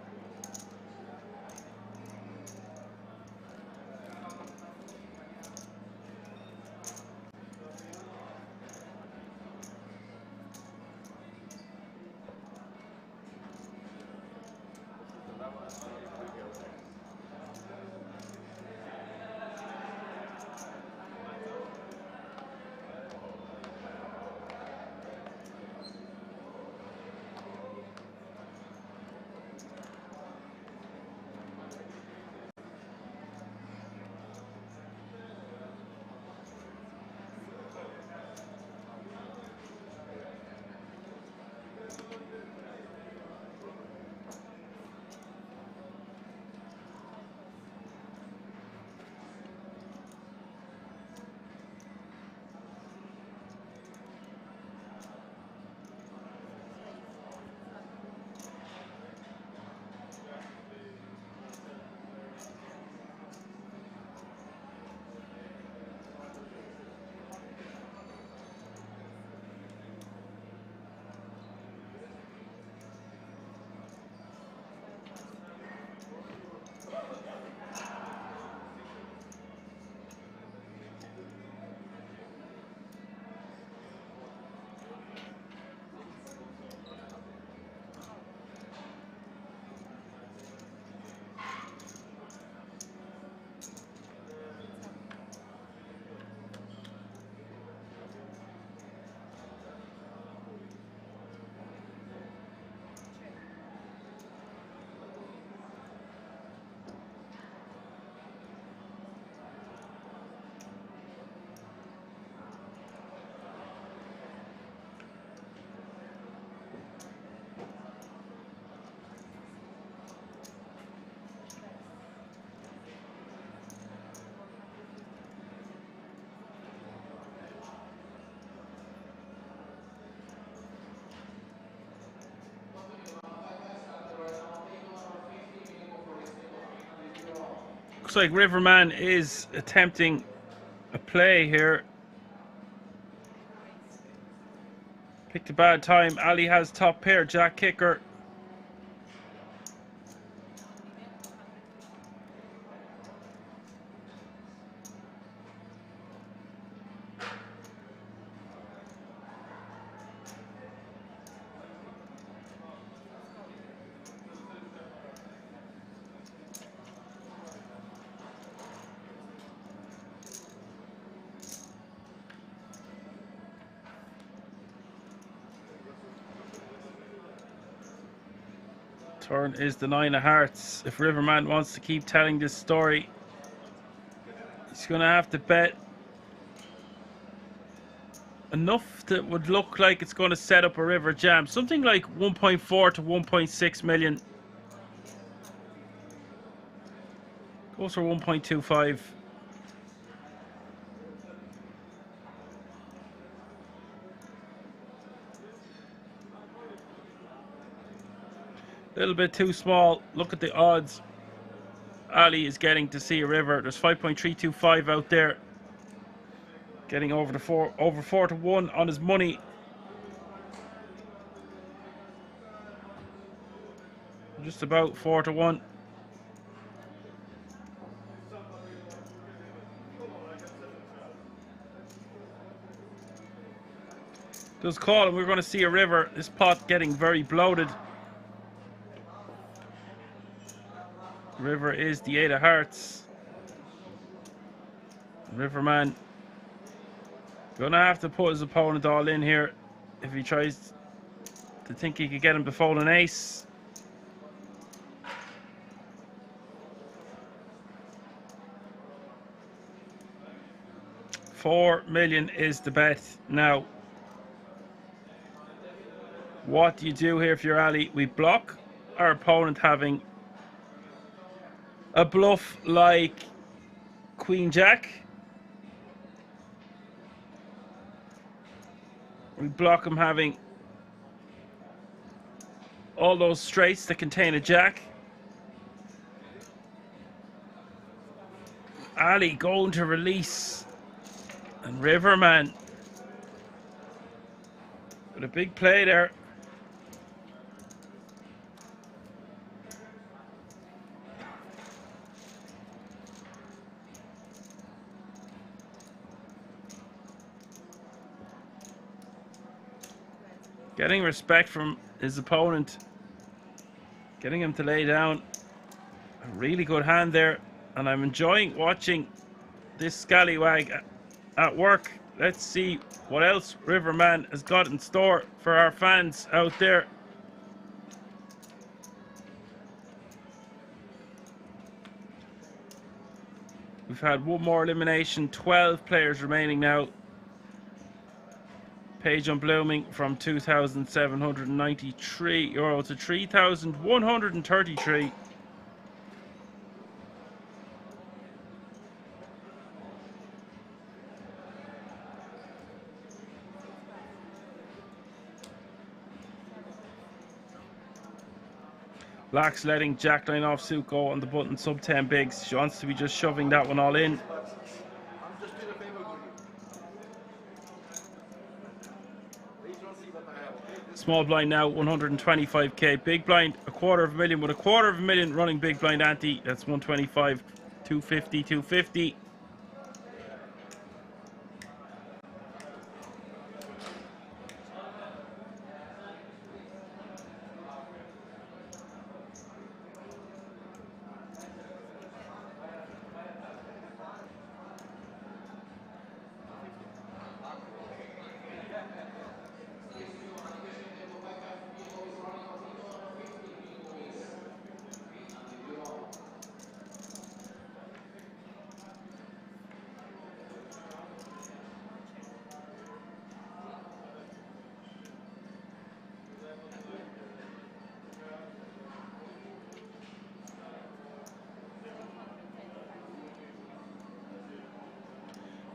Looks like Riverman is attempting a play here. Picked a bad time. Ali has top pair, jack kicker. Turn is the 9 of hearts. If Riverman wants to keep telling this story, he's going to have to bet enough that would look like it's going to set up a river jam. Something like 1.4 to 1.6 million. Goes for 1.25. A little bit too small. Look at the odds. Ali is getting to see a river. There's 5.325 out there. Getting over 4 to 1 on his money. Just about 4 to 1. Does call, and we're going to see a river. This pot getting very bloated. River is the 8 of hearts. Riverman gonna have to put his opponent all in here if he tries to think he could get him to fold an ace. $4 million is the bet. Now, what do you do here if you're Ali? We block our opponent having a bluff like Queen Jack. We block him having all those straights that contain a jack. Ali going to release, and Riverman with a big play there. Getting respect from his opponent. Getting him to lay down. A really good hand there. And I'm enjoying watching this scallywag at work. Let's see what else Riverman has got in store for our fans out there. We've had one more elimination. 12 players remaining now. Page on blooming from €2,793 to 3,133. Black's letting Jack 9 off suit go on the button sub 10 bigs. She wants to be just shoving that one all in. Small blind now, 125k. Big blind, $250,000 with $250,000 running big blind ante. That's 125, 250, 250.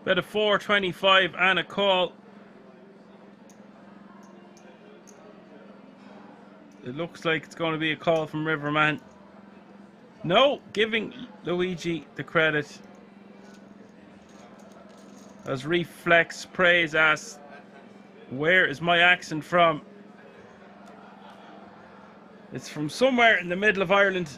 Bet a 425 and a call. It looks like it's going to be a call from Riverman. No, giving Luigi the credit. As Reflex Praise asks, where is my accent from? It's from somewhere in the middle of Ireland.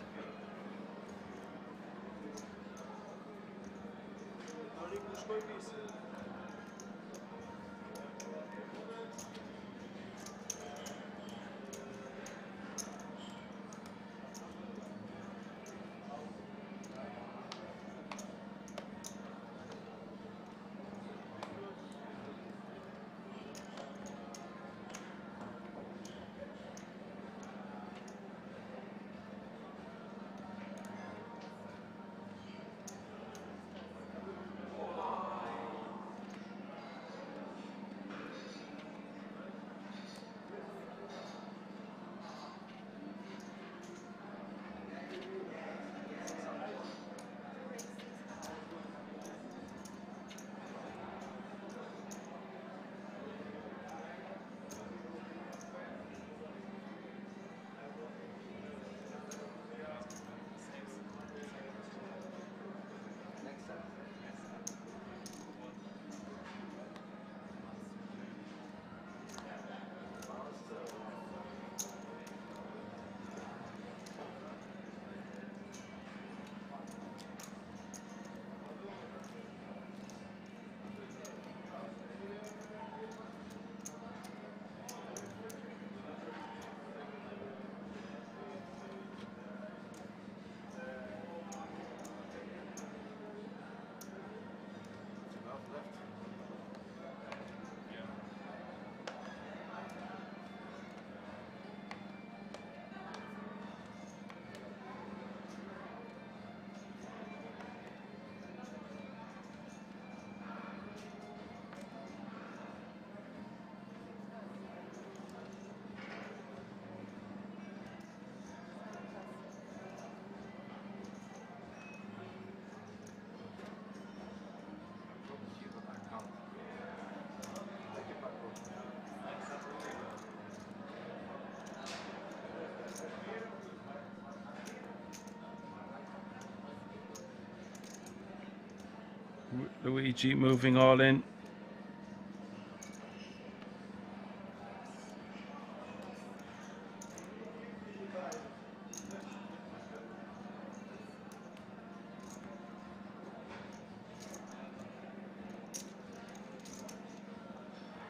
Luigi moving all in.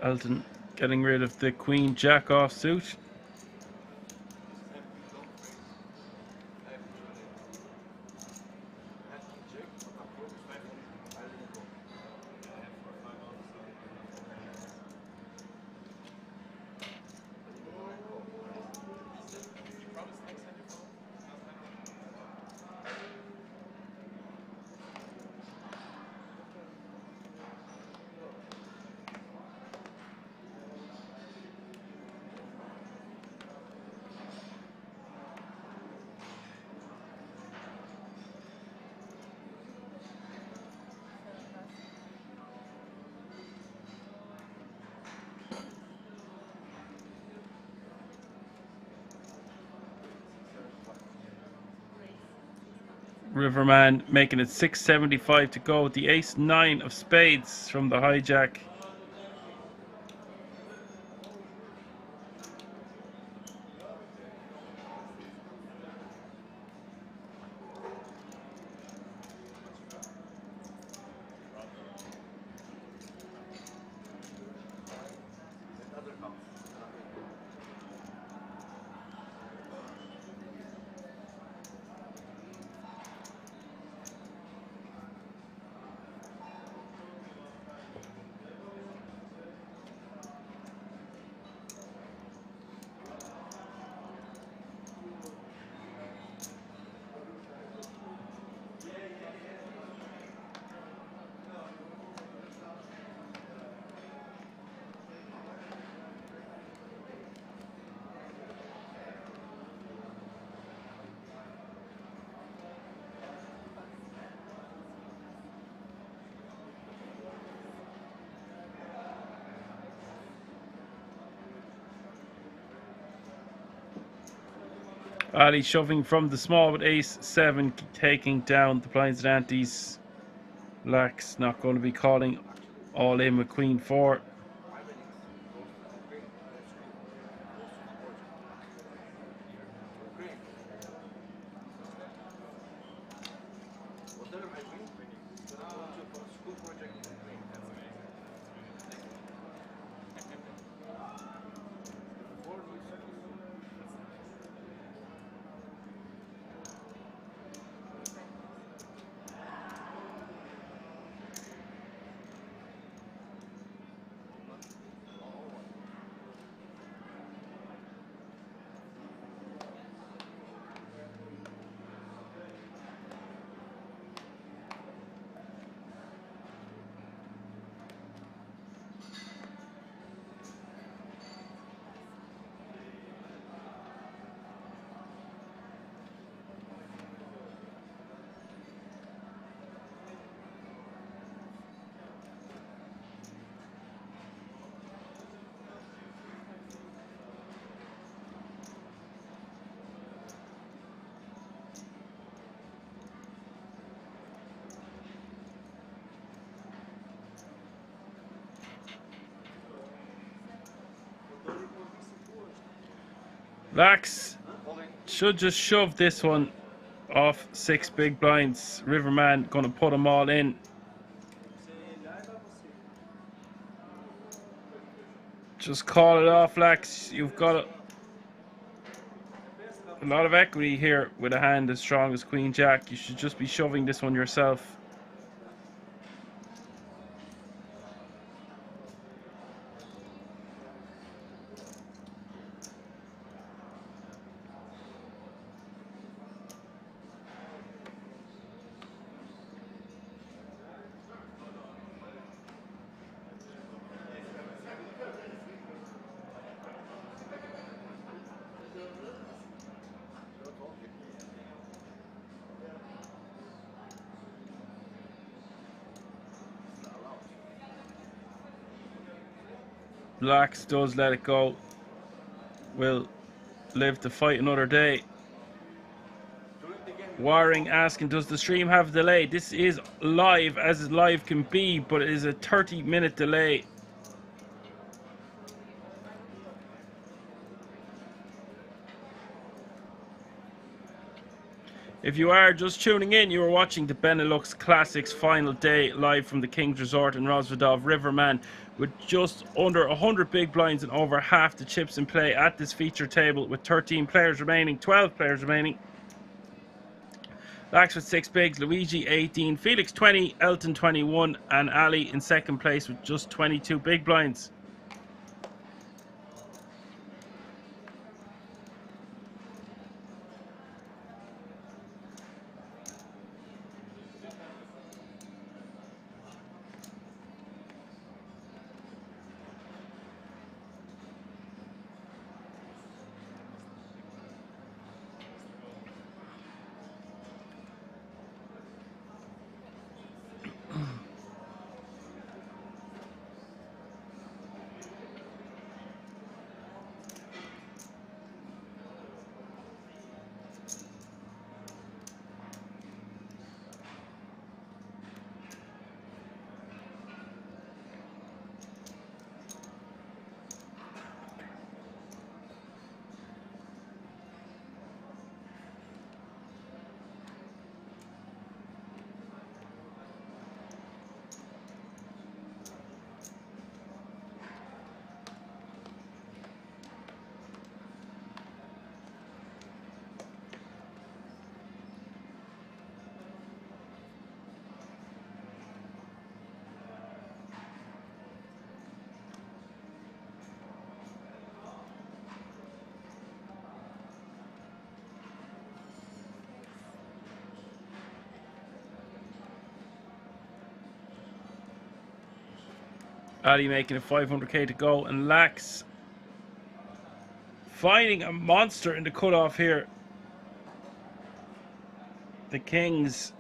Elton getting rid of the Queen Jack off suit. Riverman making it 675 to go with the ace-9 of spades from the hijack. Ali shoving from the small with ace-7, taking down the blinds and antes. Lax not going to be calling all in with queen-4. Lax should just shove this one off 6 big blinds. Riverman going to put them all in. Just call it off, Lax. You've got a lot of equity here with a hand as strong as Queen Jack. You should just be shoving this one yourself. Lax does let it go. Will live to fight another day. Waring asking, does the stream have a delay? This is live as live can be, but it is a 30-minute delay. If you are just tuning in, you are watching the Benelux Classics final day live from the King's Resort in Rosvedov. Riverman with just under 100 big blinds and over half the chips in play at this feature table with 13 players remaining, 12 players remaining. Lax with 6 bigs, Luigi 18, Felix 20, Elton 21 and Ali in second place with just 22 big blinds. Ali making it 500k to go, and Lax finding a monster in the cutoff here. The Kings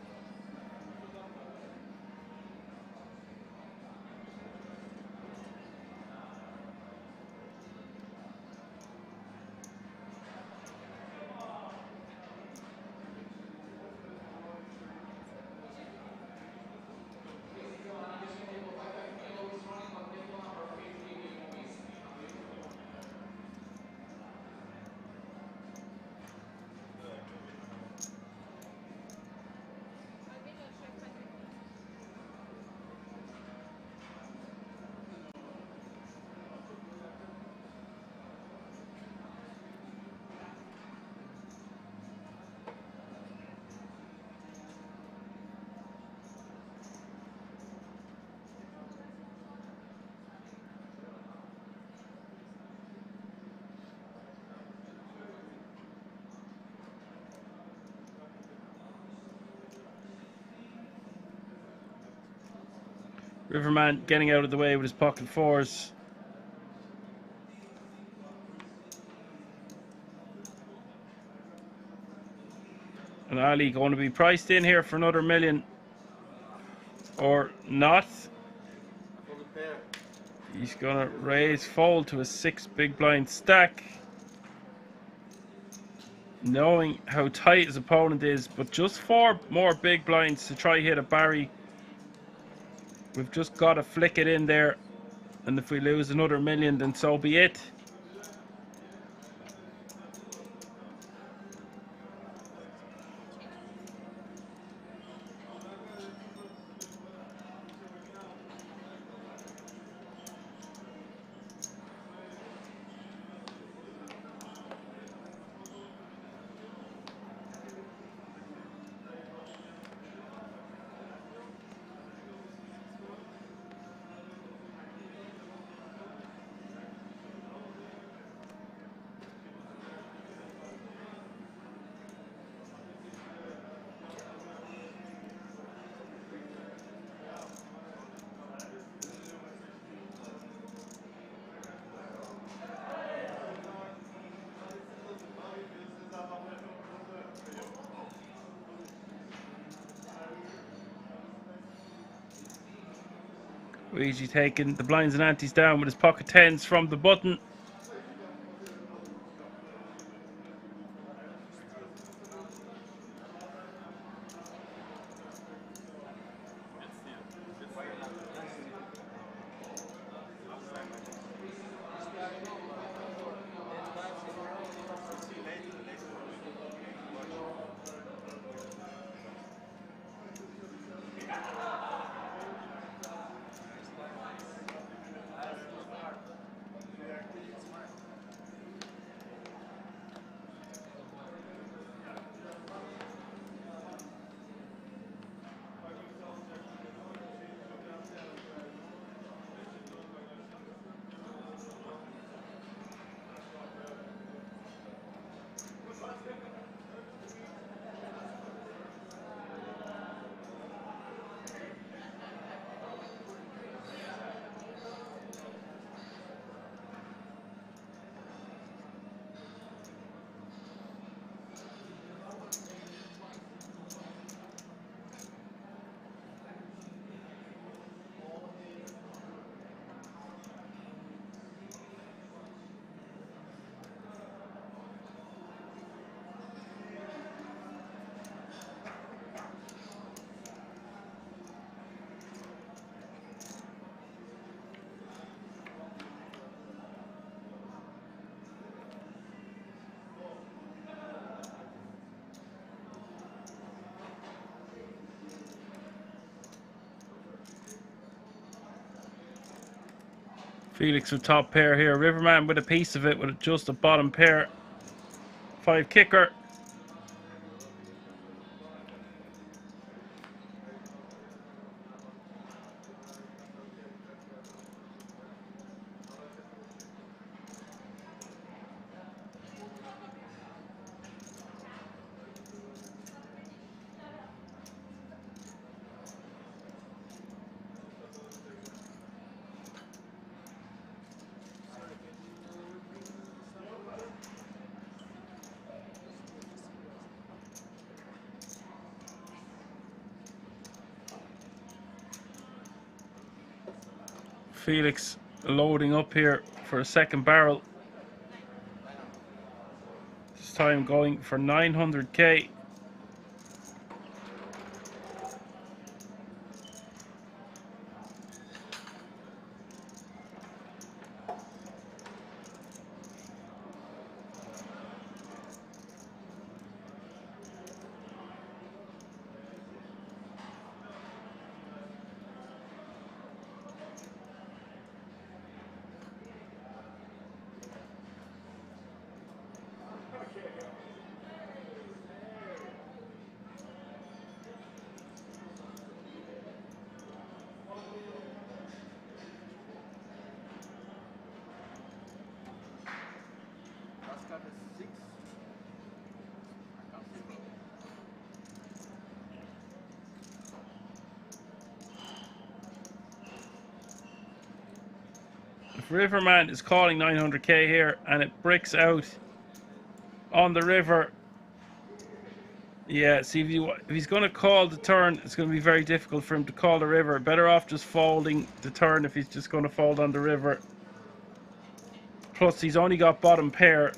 Riverman getting out of the way with his pocket fours. And Ali going to be priced in here for another million. Or not. He's going to raise fold to a 6 big blind stack. Knowing how tight his opponent is, but just 4 more big blinds to try hit a Barry. We've just got to flick it in there, and if we lose another million, then so be it. Luigi taking the blinds and antes down with his pocket tens from the button. Felix with top pair here. Riverman with a piece of it with just a bottom pair. 5 kicker. Felix loading up here for a second barrel. This time going for 900k. Riverman is calling 900k here, and it bricks out on the river. Yeah, see, if he's going to call the turn, it's going to be very difficult for him to call the river. Better off just folding the turn if he's just going to fold on the river. Plus, he's only got bottom pair.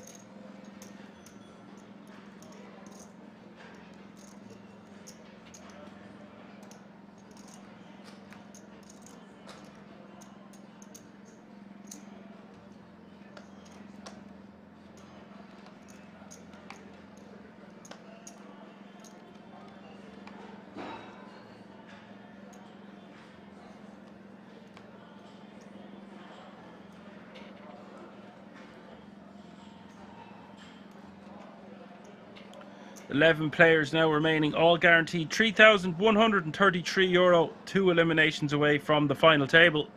€11 players now remaining, all guaranteed €3,133, 2 eliminations away from the final table.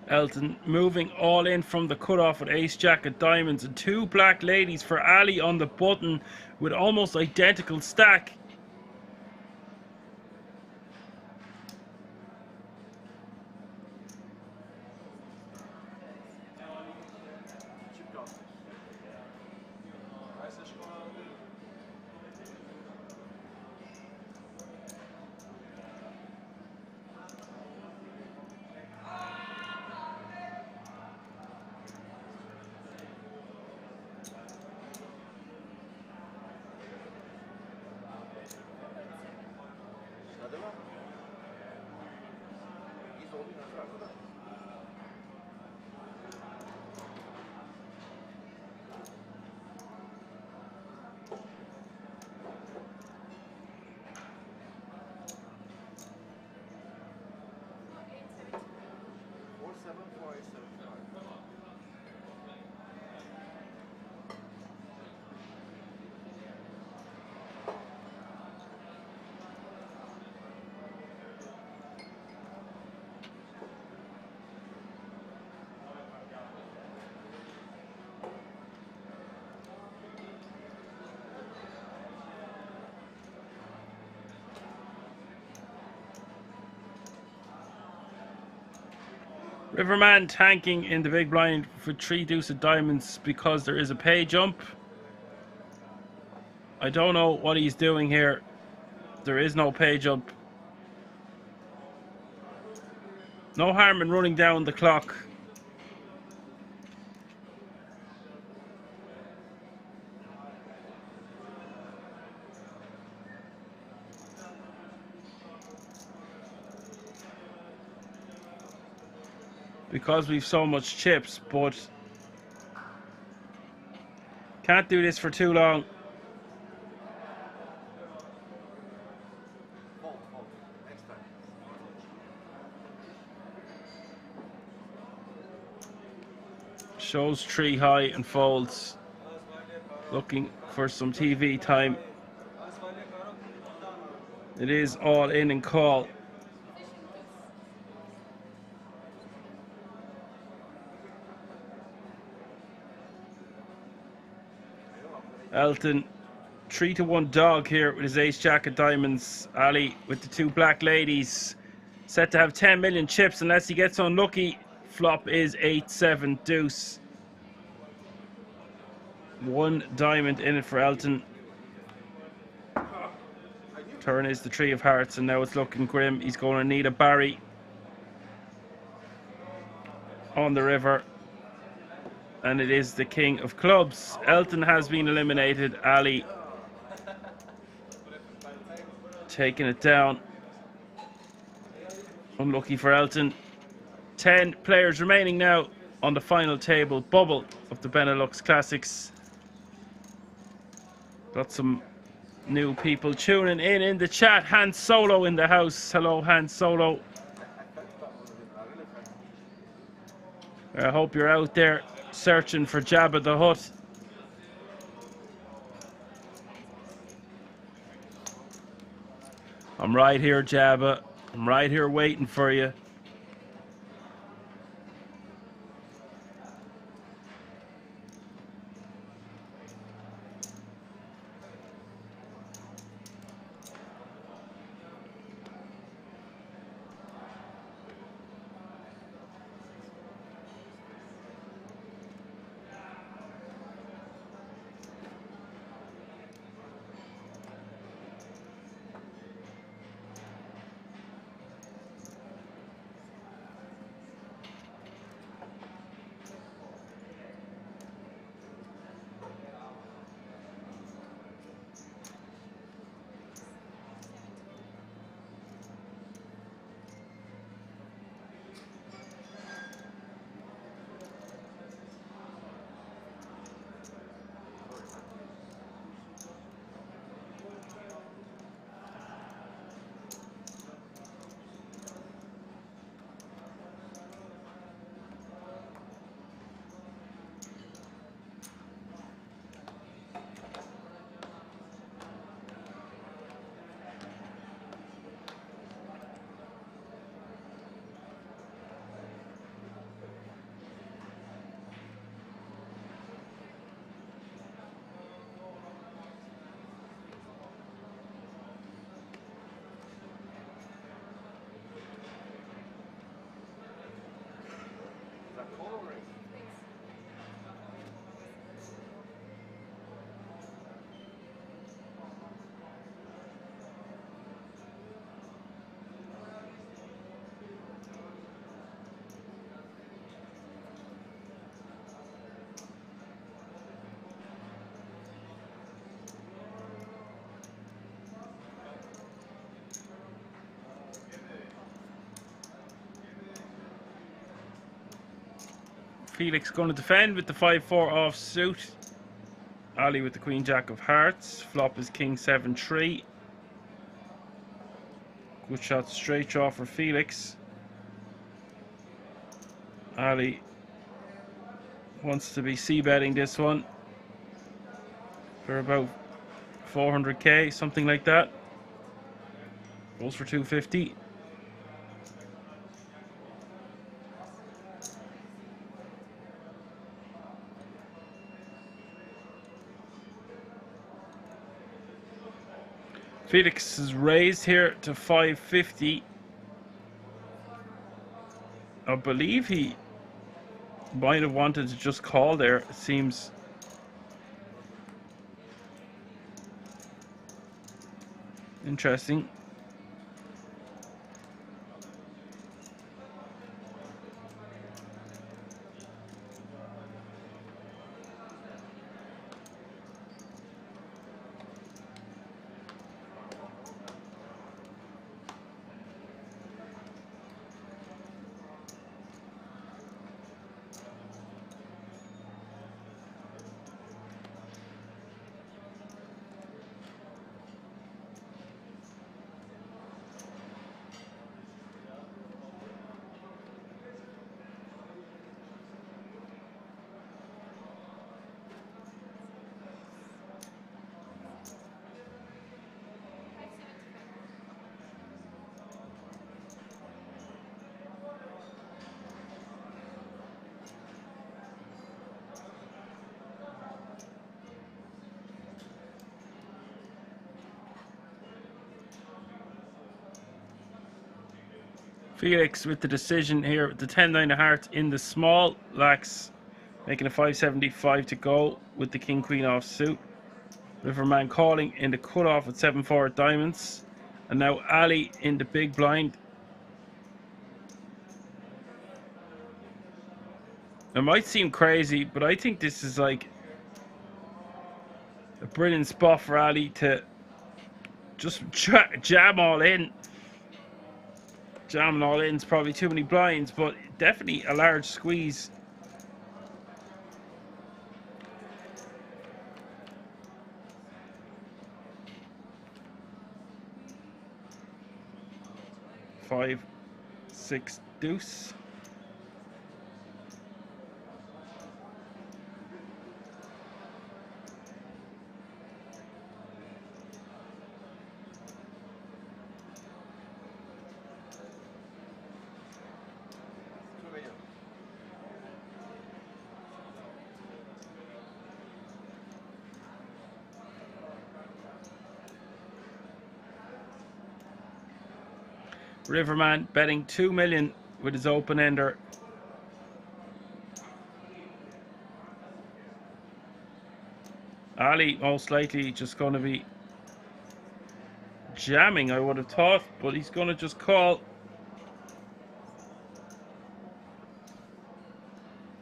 Elton moving all in from the cutoff with ace jack of diamonds, and 2 black ladies for Ali on the button with almost identical stack. Riverman tanking in the big blind for 3 deuce of diamonds because there is a pay jump. I don't know what he's doing here. There is no pay jump. No harm in running down the clock. Because we've so much chips, but can't do this for too long. Shows 3 high and folds. Looking for some TV time. It is all in and call. Elton 3-1 dog here with his ace jack of diamonds. Ali with the 2 black ladies. Set to have 10 million chips unless he gets unlucky. Flop is 8-7 deuce. 1 diamond in it for Elton. Turn is the 3 of hearts, and now it's looking grim. He's going to need a Barry on the river. And it is the king of clubs. Elton has been eliminated. Ali taking it down. Unlucky for Elton. 10 players remaining now on the final table bubble of the Benelux Classics. Got some new people tuning in the chat. Han Solo in the house. Hello, Han Solo. I hope you're out there searching for Jabba the Hutt. I'm right here, Jabba. I'm right here waiting for you. Felix going to defend with the 5-4 off suit. Ali with the Queen Jack of Hearts. Flop is King 7-3. Good shot straight draw for Felix. Ali wants to be c-betting this one for about 400k, something like that. Goes for 250. Felix is raised here to 550. I believe he might have wanted to just call there, it seems. Interesting. Felix with the decision here with the 10-9 of hearts in the small. Lax making a 575 to go with the king queen off suit. Riverman calling in the cutoff with 7-4 diamonds. And now Ali in the big blind. It might seem crazy, but I think this is like a brilliant spot for Ali to just jam all in. Jamming all in is probably too many blinds, but definitely a large squeeze. Five, 6 deuce. Riverman betting 2 million with his open ender. Ali most likely just going to be jamming, I would have thought, but he's going to just call.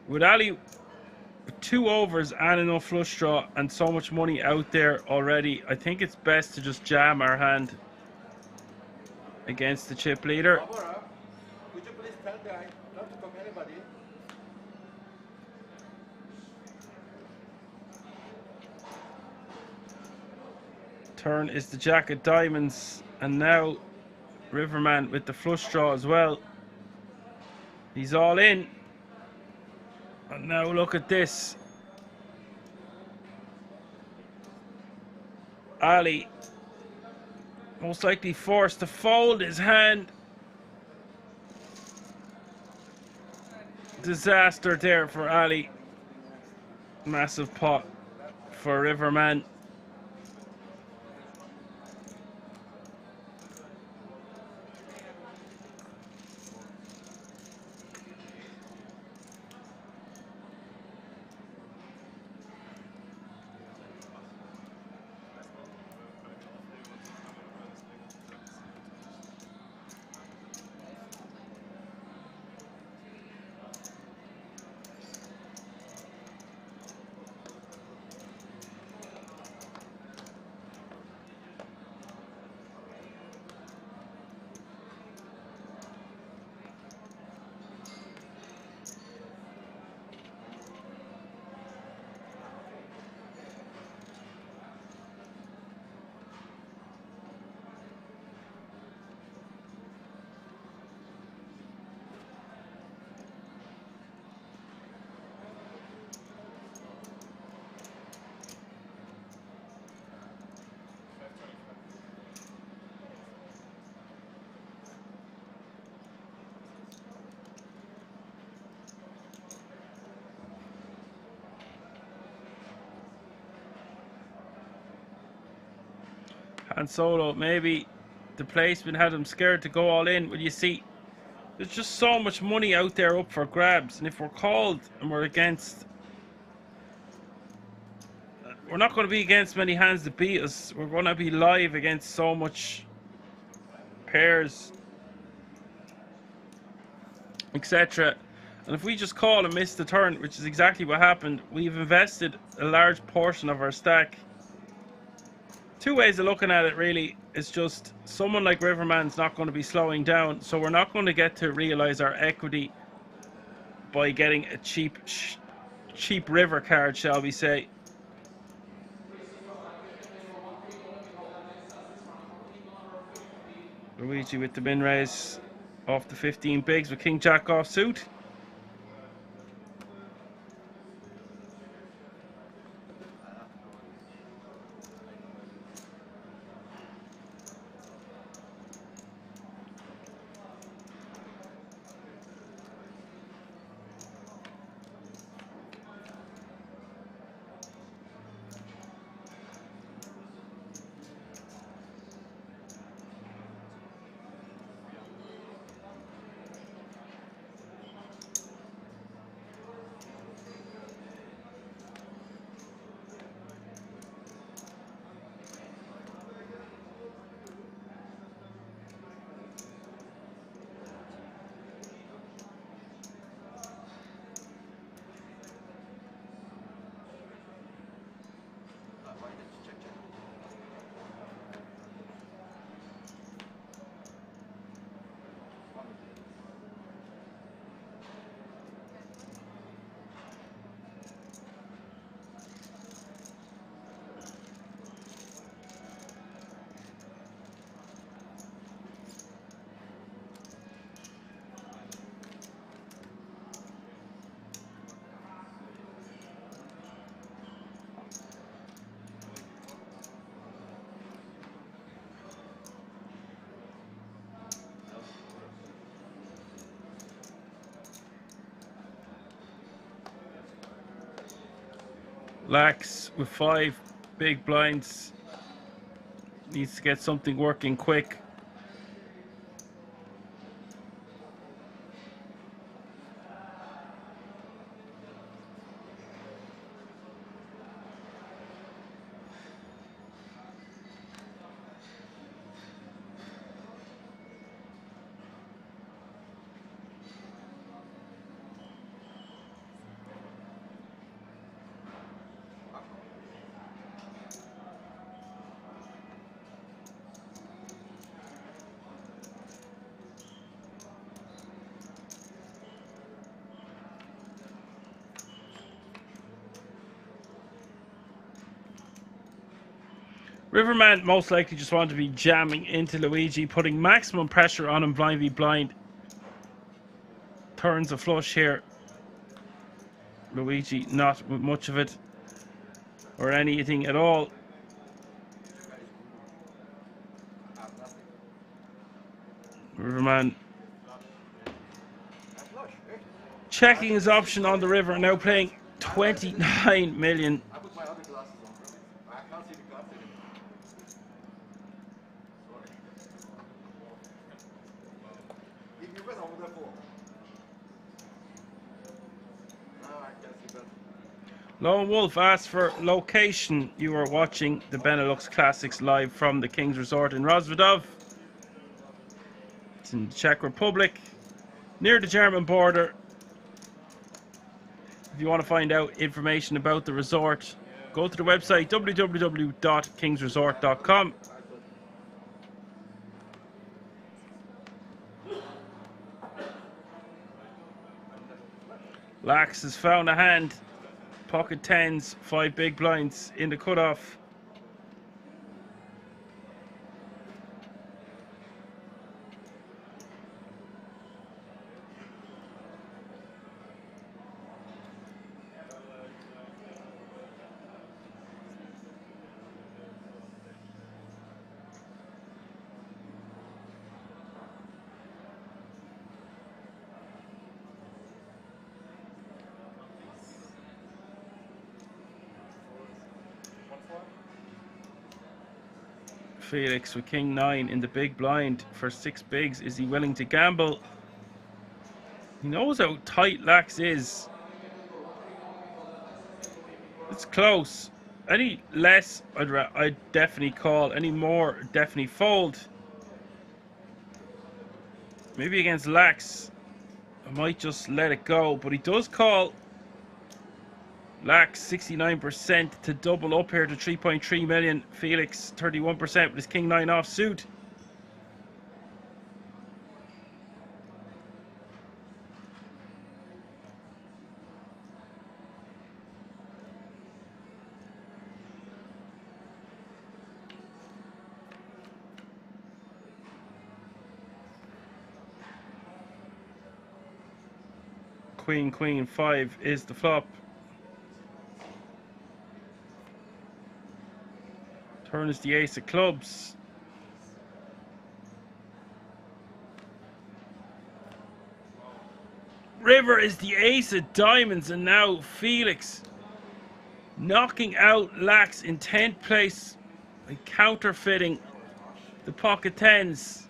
With Ali with 2 overs and enough flush draw and so much money out there already, I think it's best to just jam our hand against the chip leader. Would you please tell the guy not to come anybody? Turn is the jack of diamonds, and now Riverman with the flush draw as well. He's all in. And now look at this. Ali most likely forced to fold his hand. Disaster there for Ali. Massive pot for Riverman. Han Solo, maybe the placement had him scared to go all in. But you see, there's just so much money out there up for grabs, and if we're called and we're against, we're not going to be against many hands that beat us. We're going to be live against so much pairs, etc. And if we just call and miss the turn, which is exactly what happened, we've invested a large portion of our stack. Two ways of looking at it, really. It's just someone like Riverman's not going to be slowing down, so we're not going to get to realize our equity by getting a cheap river card, shall we say. Luigi with the min raise off the 15 bigs with King Jack off suit. Lax with 5 big blinds. Needs to get something working quick. Riverman most likely just wanted to be jamming into Luigi, putting maximum pressure on him blind v blind. Turns a flush here. Luigi not with much of it or anything at all. Riverman checking his option on the river, now playing 29 million. Lone Wolf asked for location. You are watching the Benelux Classics live from the King's Resort in Rozvadov. It's in the Czech Republic, near the German border. If you want to find out information about the resort, go to the website www.kingsresort.com. Lax has found a hand. Pocket 10s, 5 big blinds in the cutoff. Felix with King 9 in the big blind for 6 bigs. Is he willing to gamble? He knows how tight Lax is. It's close. Any less, I'd definitely call. Any more, definitely fold. Maybe against Lax, I might just let it go. But he does call. Lax 69% to double up here to 3.3 million. Felix 31% with his King 9 off suit. Queen, Queen 5 is the flop. Turn is the ace of clubs. River is the ace of diamonds, and now Felix knocking out Lax in 10th place and counterfeiting the pocket 10s.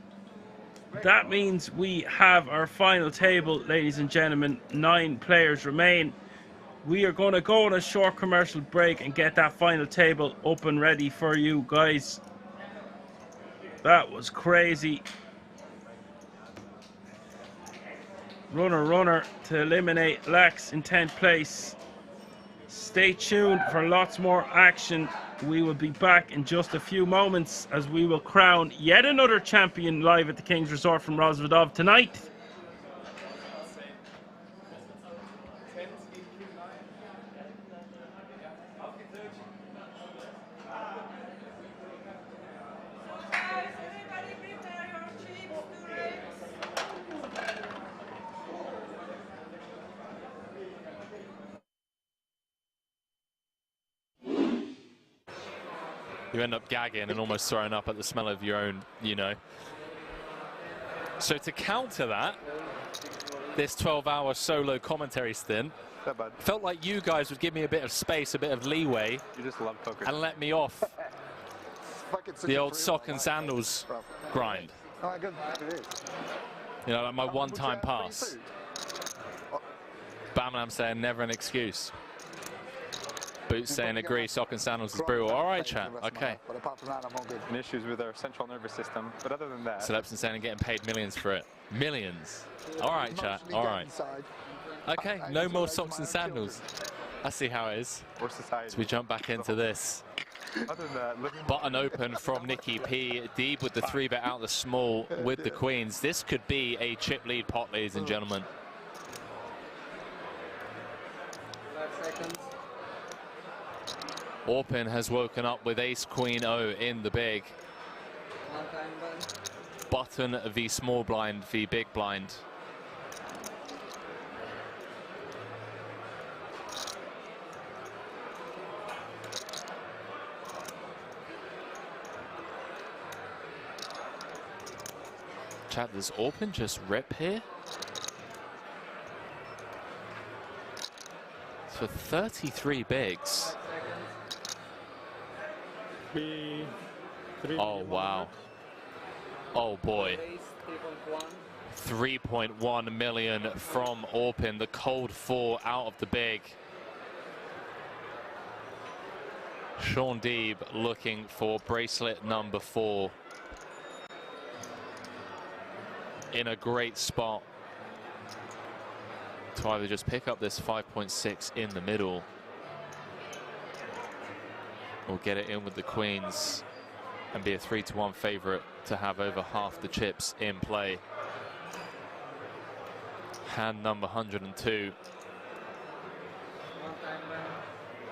That means we have our final table, ladies and gentlemen. 9 players remain. We are going to go on a short commercial break and get that final table up and ready for you guys. That was crazy. Runner to eliminate Lax in 10th place. Stay tuned for lots more action. We will be back in just a few moments as we will crown yet another champion live at the King's Resort from Rozvadov tonight. You end up gagging and almost throwing up at the smell of your own, you know. So to counter that, this 12-hour solo commentary stint. Yeah, bud. Felt like you guys would give me a bit of space, a bit of leeway, You just love poker. and let me off the old sock and sandals grind. Oh, good. It is. You know, like my one-time pass. Bam saying never an excuse. Boots saying agree, sock and sandals is brutal. All right, chat. Okay. But apart from that, I'm all good. And issues with our central nervous system, but other than that. Celebs saying getting paid millions for it. Millions. All right, chat. All right. Okay, no more socks and sandals. I see how it is. Or society. So we jump back into this. Other than that, Button open from Nikki P. Deep with the 3-bet out the small with the queens. This could be a chip lead pot, ladies and gentlemen. 5 seconds. Orpin has woken up with ace queen O in the big. One time button. Button v small blind v big blind. Chat, does Orpin just rip here? For 33 bigs. Oh, wow. Oh, boy. 3.1 million from Orpin, the cold 4 out of the big. Sean Deeb looking for bracelet number 4. In a great spot to either just pick up this 5.6 in the middle or get it in with the queens and be a 3-1 favorite to have over half the chips in play. Hand number 102.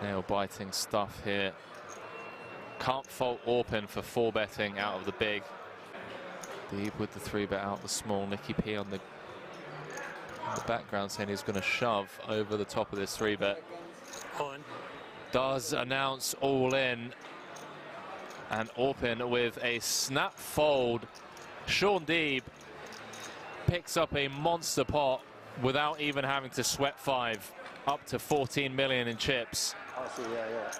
Nail biting stuff here. Can't fault Orpin for 4-betting out of the big. Deep with the 3-bet out the small. Nikki P on the background saying he's going to shove over the top of this 3-bet. Does announce all in. And Orpin with a snap fold. Sean Deeb picks up a monster pot without even having to sweat 5. Up to 14 million in chips. I see, yeah.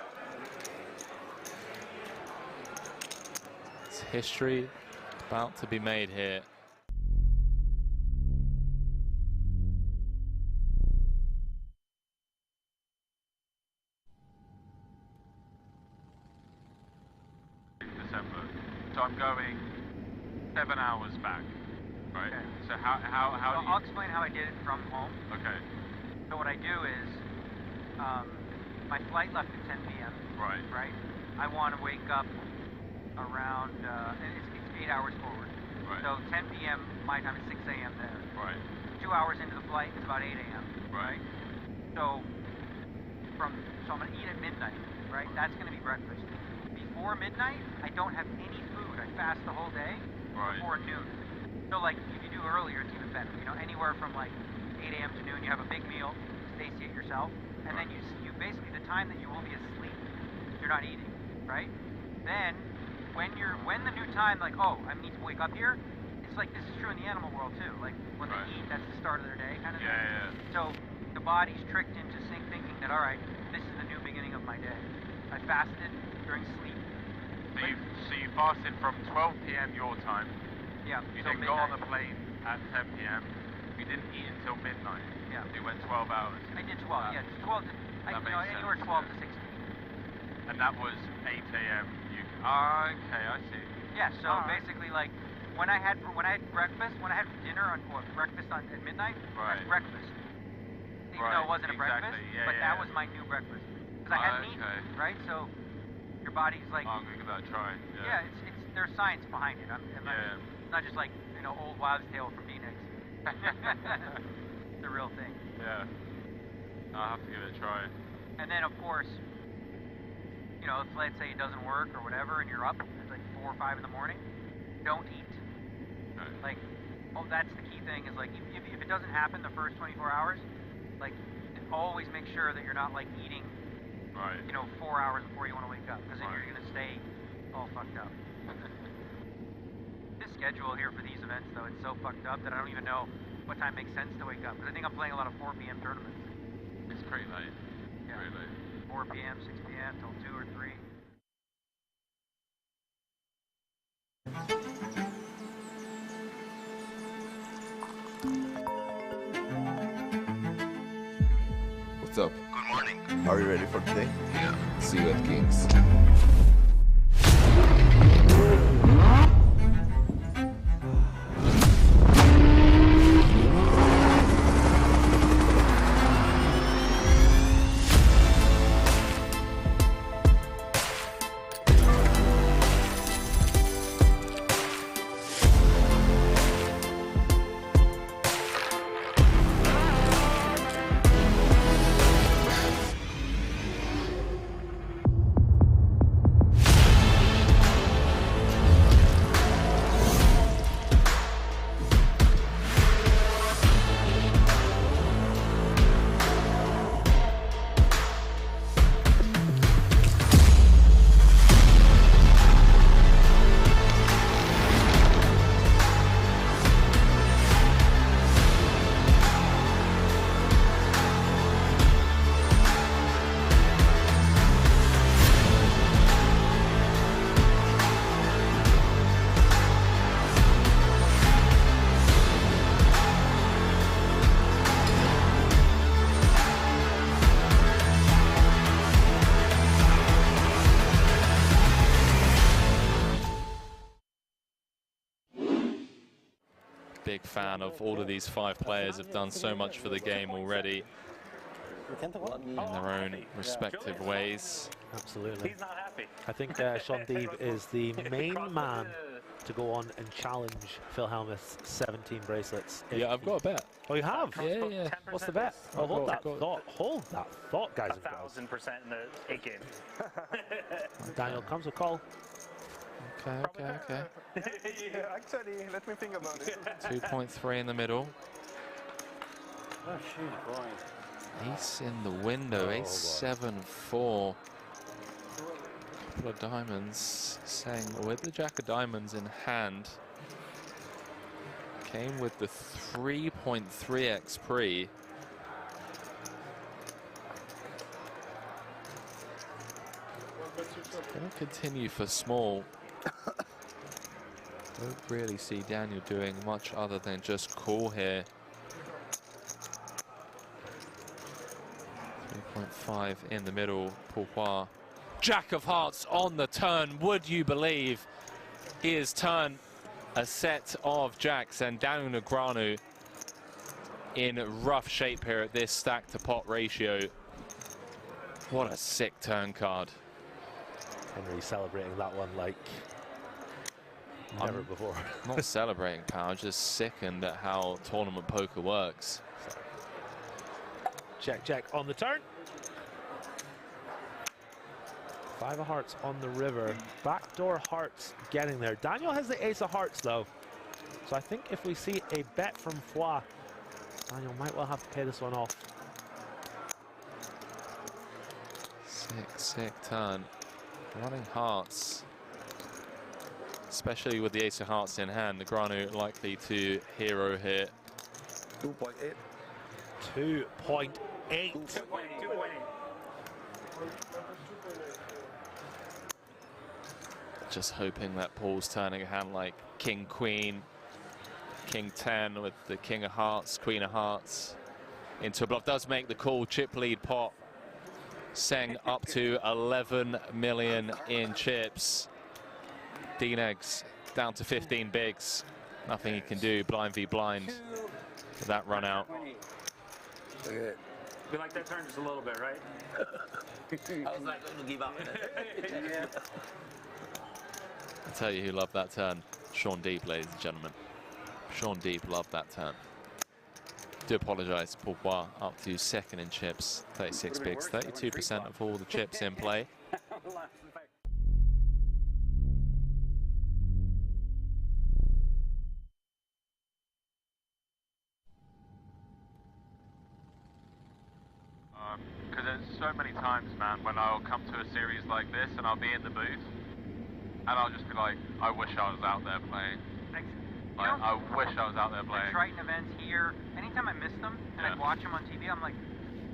It's history about to be made here. December. So I'm going 7 hours back, right? Okay. So how do you... I'll explain how I did it from home. Okay. So what I do is, my flight left at 10 p.m. Right. Right? I want to wake up around, and it's 8 hours forward. Right. So 10 p.m. my time is 6 a.m. there. Right. 2 hours into the flight, it's about 8 a.m. Right. So I'm gonna eat at midnight, right? That's gonna be breakfast. Before midnight, I don't have any food. I fast the whole day before noon. So like if you do earlier, it's even better. You know, anywhere from like 8 a.m. to noon, you have a big meal, satiate yourself, and then you basically the time that you will be asleep, you're not eating, right? Then when the new time, like, oh, I need to wake up here, it's like this is true in the animal world too. Like when they eat, that's the start of their day kind of thing. Yeah. So the body's tricked into thinking that, all right, this is the new beginning of my day. I fasted during sleep. So you fasted from 12 p.m. your time. Yeah. You so then got on the plane at 10 p.m. You didn't eat until midnight. Yeah. So you went 12 hours. I did 12. Yeah, 12 to anywhere 12 to 16. And that was 8 a.m. Okay, I see. Yeah. So basically, like when I had breakfast, when I had dinner breakfast at midnight, I had breakfast. Even though it wasn't a breakfast, but that was my new breakfast because I hadn't eaten, right? So your body's like, I'm gonna give that a try. Yeah, it's there's science behind it. It's not just like old wives' tale from Phoenix. It's a real thing. Yeah, I'll have to give it a try. And then of course, let's say it doesn't work or whatever, and you're up. It's like 4 or 5 in the morning. Don't eat. Like, that's the key thing. Is like if it doesn't happen the first 24 hours. Like, always make sure that you're not like eating, 4 hours before you want to wake up, because then you're gonna stay all fucked up. This schedule here for these events, though, it's so fucked up that I don't even know what time makes sense to wake up. Because I think I'm playing a lot of 4 p.m. tournaments. It's pretty late. Yeah. Very late. 4 p.m., 6 p.m. till 2 or 3. What's up? Good morning. Are you ready for today? Yeah. See you at Kings. Big fan of all of these 5 players, have done so much for the game already in their own respective ways. Absolutely. He's not happy. I think Sean Deeb is the main man to go on and challenge Phil Hellmuth's 17 bracelets. Yeah, I've got a bet. Oh, you have? Yeah, yeah. What's the bet? Oh, hold that thought. Hold that thought, guys. 1,000% in the 8 game. Daniel comes a call. Okay. Yeah, actually, let me think about it. 2.3 in the middle. Oh, shoot, boy. Ace in the window, ace 7-4. Couple of diamonds, saying with the jack of diamonds in hand. Came with the 3.3x pre. Going to continue for small. Don't really see Daniel doing much other than just call here. 3.5 in the middle, Pourquoi. Jack of hearts on the turn, would you believe? He has turned a set of jacks, and Daniel Negreanu in rough shape here at this stack to pot ratio. What a sick turn card. Henry celebrating that one like never before. Not celebrating, pal, just sickened at how tournament poker works. Check on the turn. 5 of hearts on the river. Backdoor hearts getting there. Daniel has the ace of hearts though. So I think if we see a bet from Foix, Daniel might well have to pay this one off. Sick turn. Running hearts. Especially with the ace of hearts in hand, Negreanu likely to hero here. 2.8. 2.8. Just hoping that Paul's turning a hand like King Queen, King 10 with the King of Hearts, Queen of Hearts into a bluff. Does make the call, chip lead pot. Seng up to 11 million in chips. D-Negs down to 15 bigs. Nothing he can do, blind v blind with that run out. We like that turn just a little bit, right? I was not going to give up. Yeah. I'll tell you who loved that turn. Sean Deeb, ladies and gentlemen. Sean Deeb loved that turn. Do apologise, Pourquoi up to 2nd in chips, 36 bigs, 32% of all the chips in play. Because there's so many times, man, when I'll come to a series like this and I'll be in the booth and I'll just be like, I wish I was out there playing. Like, I wish I was out there playing. Triton events here, anytime I miss them and I watch them on TV, I'm like,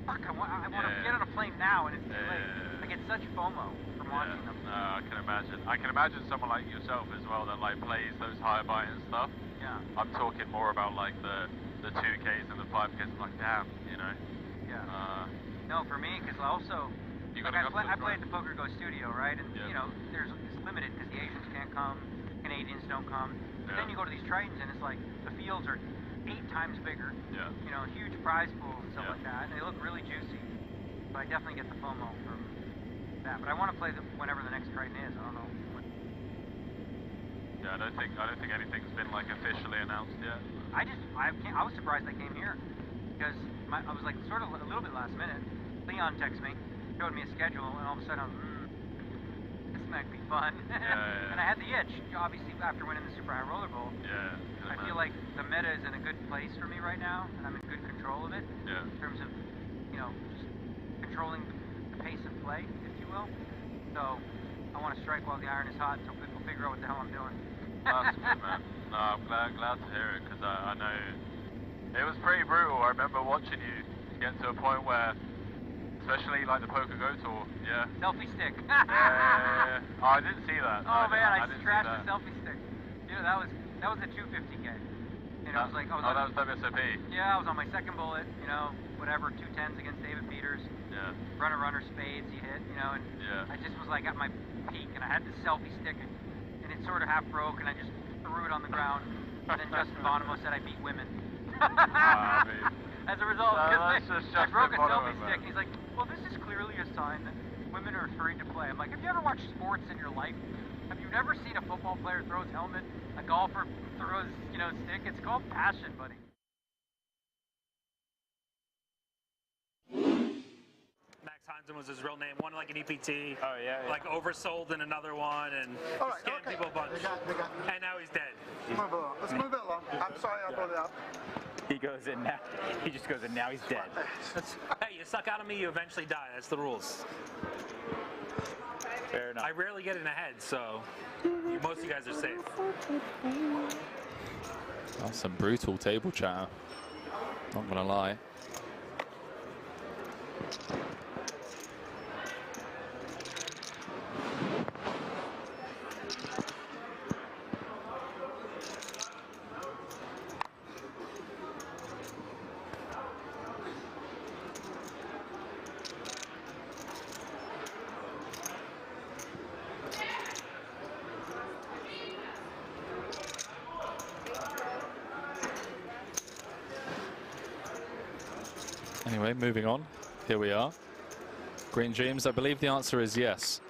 fuck, I want to get on a plane now, and it's too late. I get such FOMO from watching them. No, I can imagine. I can imagine someone like yourself as well that like plays those higher buy and stuff. Yeah. I'm talking more about like the 2Ks and the 5Ks. I'm like, damn, you know. Yeah. No, for me, because also, like I play at the Poker Go studio, right? And you know, it's limited because the Asians can't come, Canadians don't come. But then you go to these Tritons and it's like the fields are 8 times bigger. Yeah. You know, huge prize pool and stuff like that, and they look really juicy. So I definitely get the FOMO from that. But I want to play whenever the next Triton is. I don't know. Yeah, I don't think anything's been like officially announced yet. I was surprised I came here because I was like sort of a little bit last minute. Leon texted me, showed me a schedule, and all of a sudden I was this might be fun. And I had the itch, obviously, after winning the Super High Roller Bowl. Yeah. I feel like the meta is in a good place for me right now, and I'm in good control of it. Yeah. In terms of, you know, just controlling the pace of play, if you will. So I want to strike while the iron is hot, so people figure out what the hell I'm doing. That's good, man. No, I'm glad to hear it, because I know it was pretty brutal. I remember watching you get to a point where, especially like the Poker Go tour, Selfie stick. Yeah. Oh, I didn't see that. Oh man, I trashed the selfie stick. You know, that was the 250K. You know, that was WSOP. Yeah, I was on my second bullet. You know, whatever, 210s against David Peters. Yeah. Runner spades he hit. You know, and I just was like at my peak, and I had this selfie stick, and it sort of half broke, and I just threw it on the ground. And then Justin Bonomo said I beat women. As a result, because I broke a selfie stick, and he's like, well, this is clearly a sign that women are afraid to play. I'm like, have you ever watched sports in your life? Have you never seen a football player throw his helmet, a golfer throw his, stick? It's called passion, buddy. Max Hansen was his real name. One like an EPT. Oh yeah. Like oversold in another one and scammed people a bunch. And now he's dead. Let's move it along. I'm sorry I brought it up. He goes in now. He just goes in now. He's dead. Hey, you suck out of me, you eventually die. That's the rules. Fair enough. I rarely get in ahead, so most of you guys are safe. That's some brutal table chatter. Not gonna lie. Anyway, moving on. Here we are. Green Dreams, I believe the answer is yes.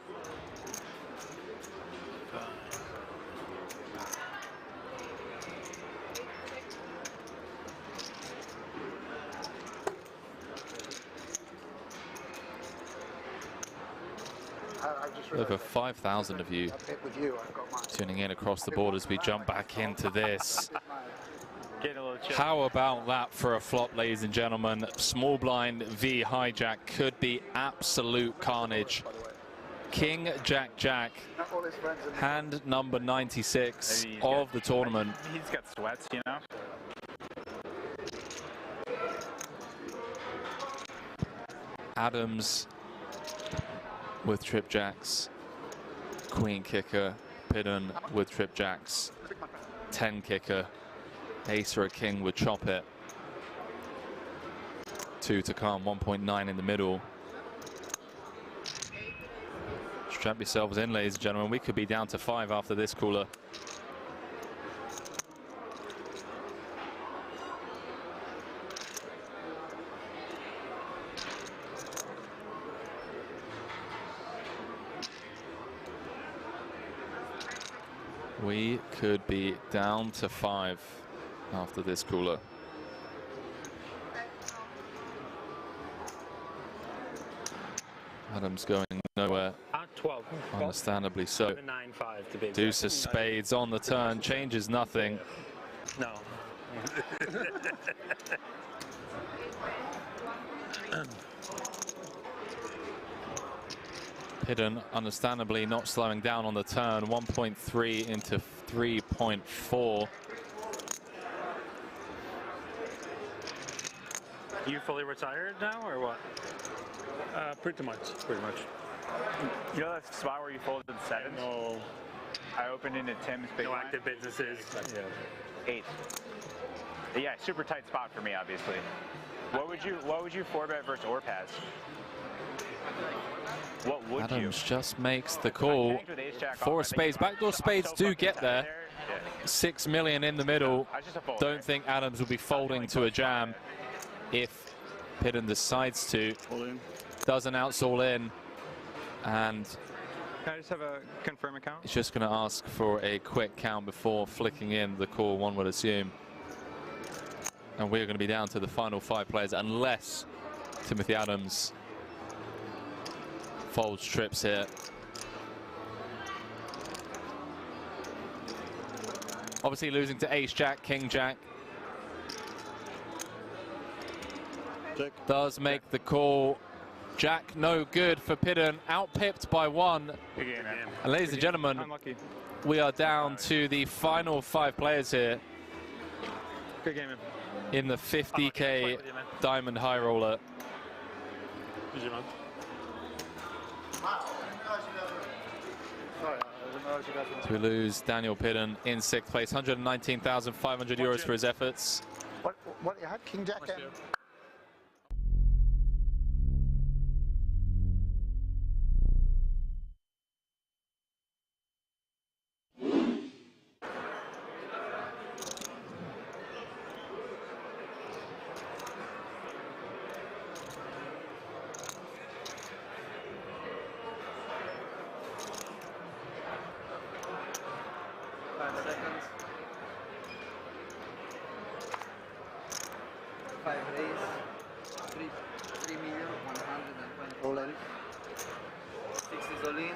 Over 5,000 of you tuning in across the board as we jump back into this. How about that for a flop, ladies and gentlemen? Small blind v hijack could be absolute carnage. King, Jack, Jack, hand number 96 of the tournament. He's got sweats, you know. Adams with trip jacks, queen kicker, Pidden with trip jacks, 10 kicker, ace or a king would chop it. 2 to come, 1.9 in the middle. Strap yourselves in, ladies and gentlemen. We could be down to 5 after this cooler. We could be down to 5 after this cooler. Adams going nowhere. 12. Understandably so. 9-5 to be exact. Deuce of spades on the turn, changes nothing. No. Pidden, understandably not slowing down on the turn. 1.3 into 3.4. You fully retired now, or what? Pretty much. Pretty much. You know that spot where you folded the sevens? No. I opened into Tim's big No blind. active businesses. Yeah. 8. Yeah, super tight spot for me, obviously. What would you 4-bet versus or pass? What would Adams you? just makes the call. 4 of spades. Backdoor spades do get there. 6 million in the middle. Don't think Adams will be folding to a jam if Pidden decides to. Does announce all in, and Can I just have a confirm account? he's just going to ask for a quick count before flicking in the call, one would assume. And we're going to be down to the final 5 players unless Timothy Adams folds trips here. Obviously losing to ace jack, king jack. Does make the call. Jack no good for Pidden, outpipped by 1. Good game, man. And ladies and gentlemen, Unlucky. we are down to the final 5 players here Good game, man. in the 50k diamond high roller. Sorry, I didn't realize you guys were... We lose Daniel Pidden in 6th place, 119,500 euros for his efforts. What you had, King Jack?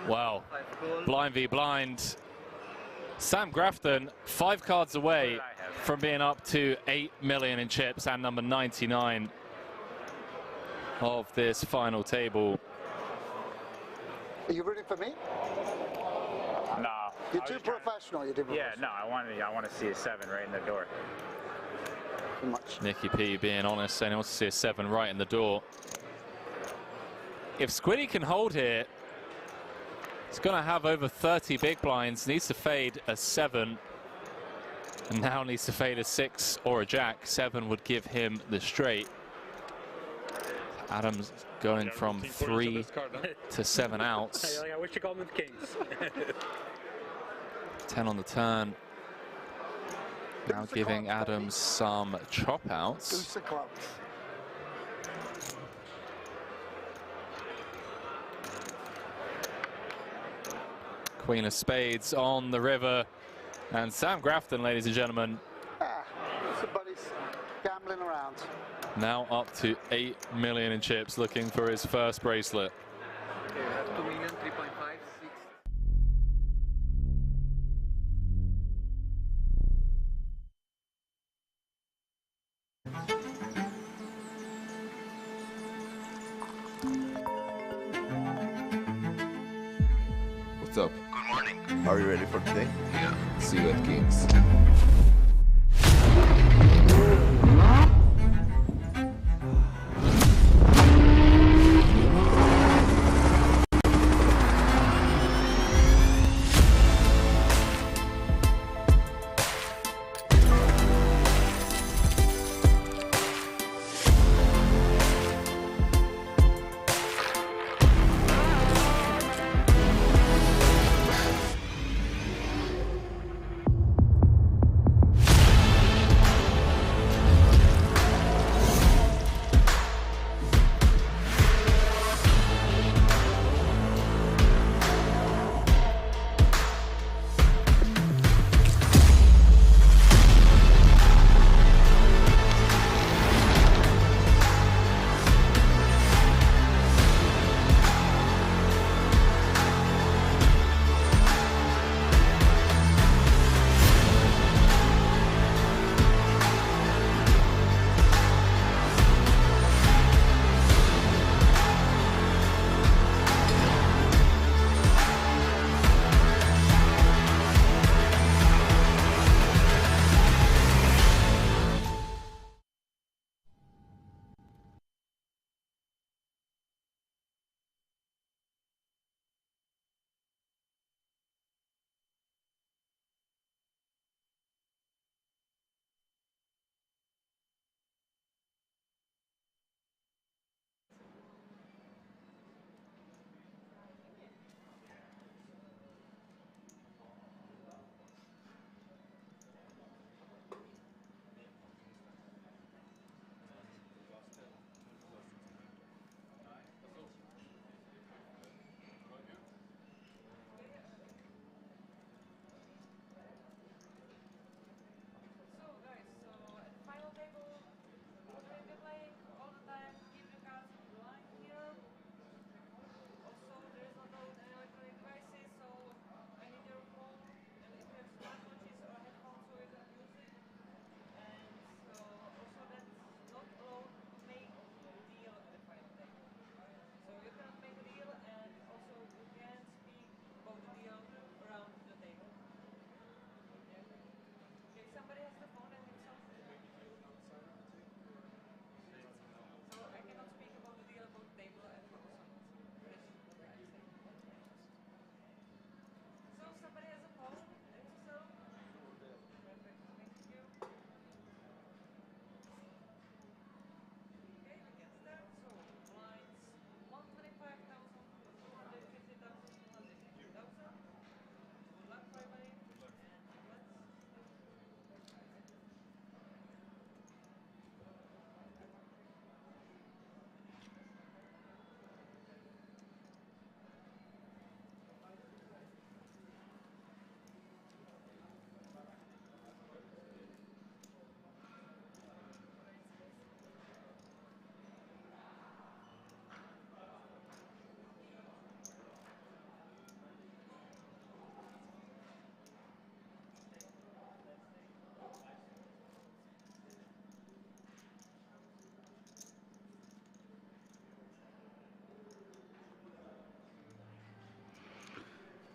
Wow, blind v blind. Sam Grafton, 5 cards away from being up to 8 million in chips and number 99 of this final table. Are you rooting for me? No. You're too professional. You did. Yeah, no, I want to see a 7 right in the door. Too much. Nicky P being honest, saying he wants to see a 7 right in the door. If Squiddy can hold here, he's going to have over 30 big blinds, needs to fade a 7, and now needs to fade a 6 or a jack. 7 would give him the straight. Adams going from 3 to 7 outs. I wish you called them the Kings. 10 on the turn. Now giving Adams some chop outs. Queen of spades on the river. And Sam Grafton, ladies and gentlemen, Somebody's gambling around. now up to 8 million in chips, looking for his first bracelet. 2 million, 3.5, 6. What's up? Good morning. Are you ready for today? Yeah. See you at Kings.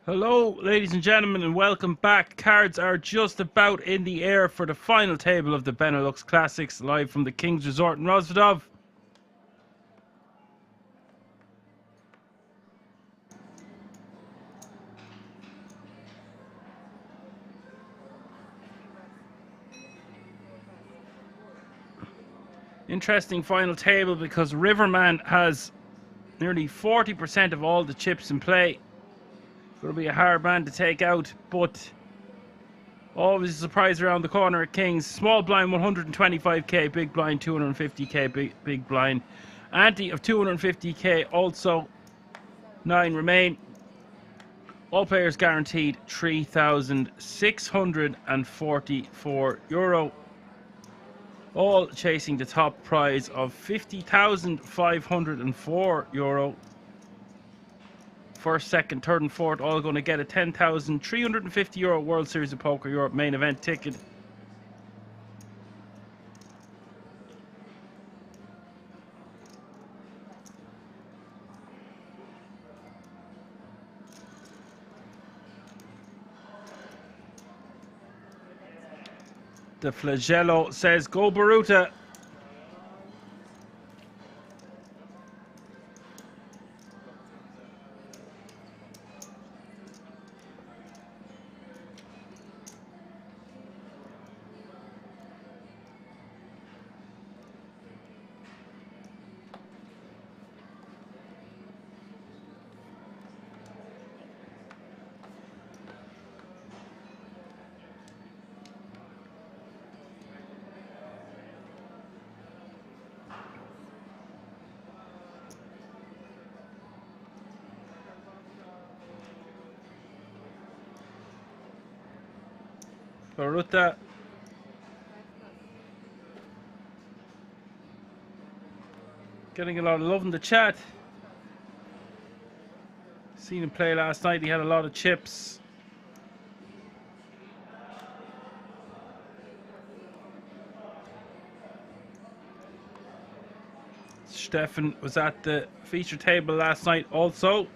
Hello, ladies and gentlemen, and welcome back. Cards are just about in the air for the final table of the Benelux Classics, live from the King's Resort in Rosvedov. Interesting final table because Riverman has nearly 40% of all the chips in play. Going to be a hard man to take out, but always a surprise around the corner at Kings. Small blind 125k, big blind 250k, big blind. Ante of 250k, also 9 remain. All players guaranteed €3,644. All chasing the top prize of €50,504. First, second, third and fourth all going to get a €10,350 World Series of Poker Europe main event ticket. The Flagello says, "Go Baruta." Baruta. Getting a lot of love in the chat. Seen him play last night, he had a lot of chips. Stefan was at the feature table last night also.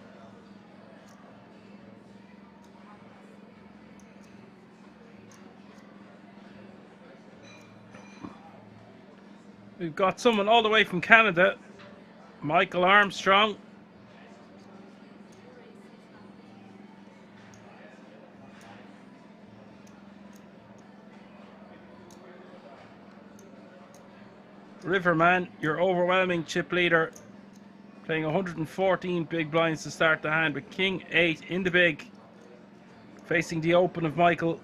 We've got someone all the way from Canada, Michael Armstrong. Riverman, your overwhelming chip leader, playing 114 big blinds to start the hand with King 8 in the big, facing the open of Michael.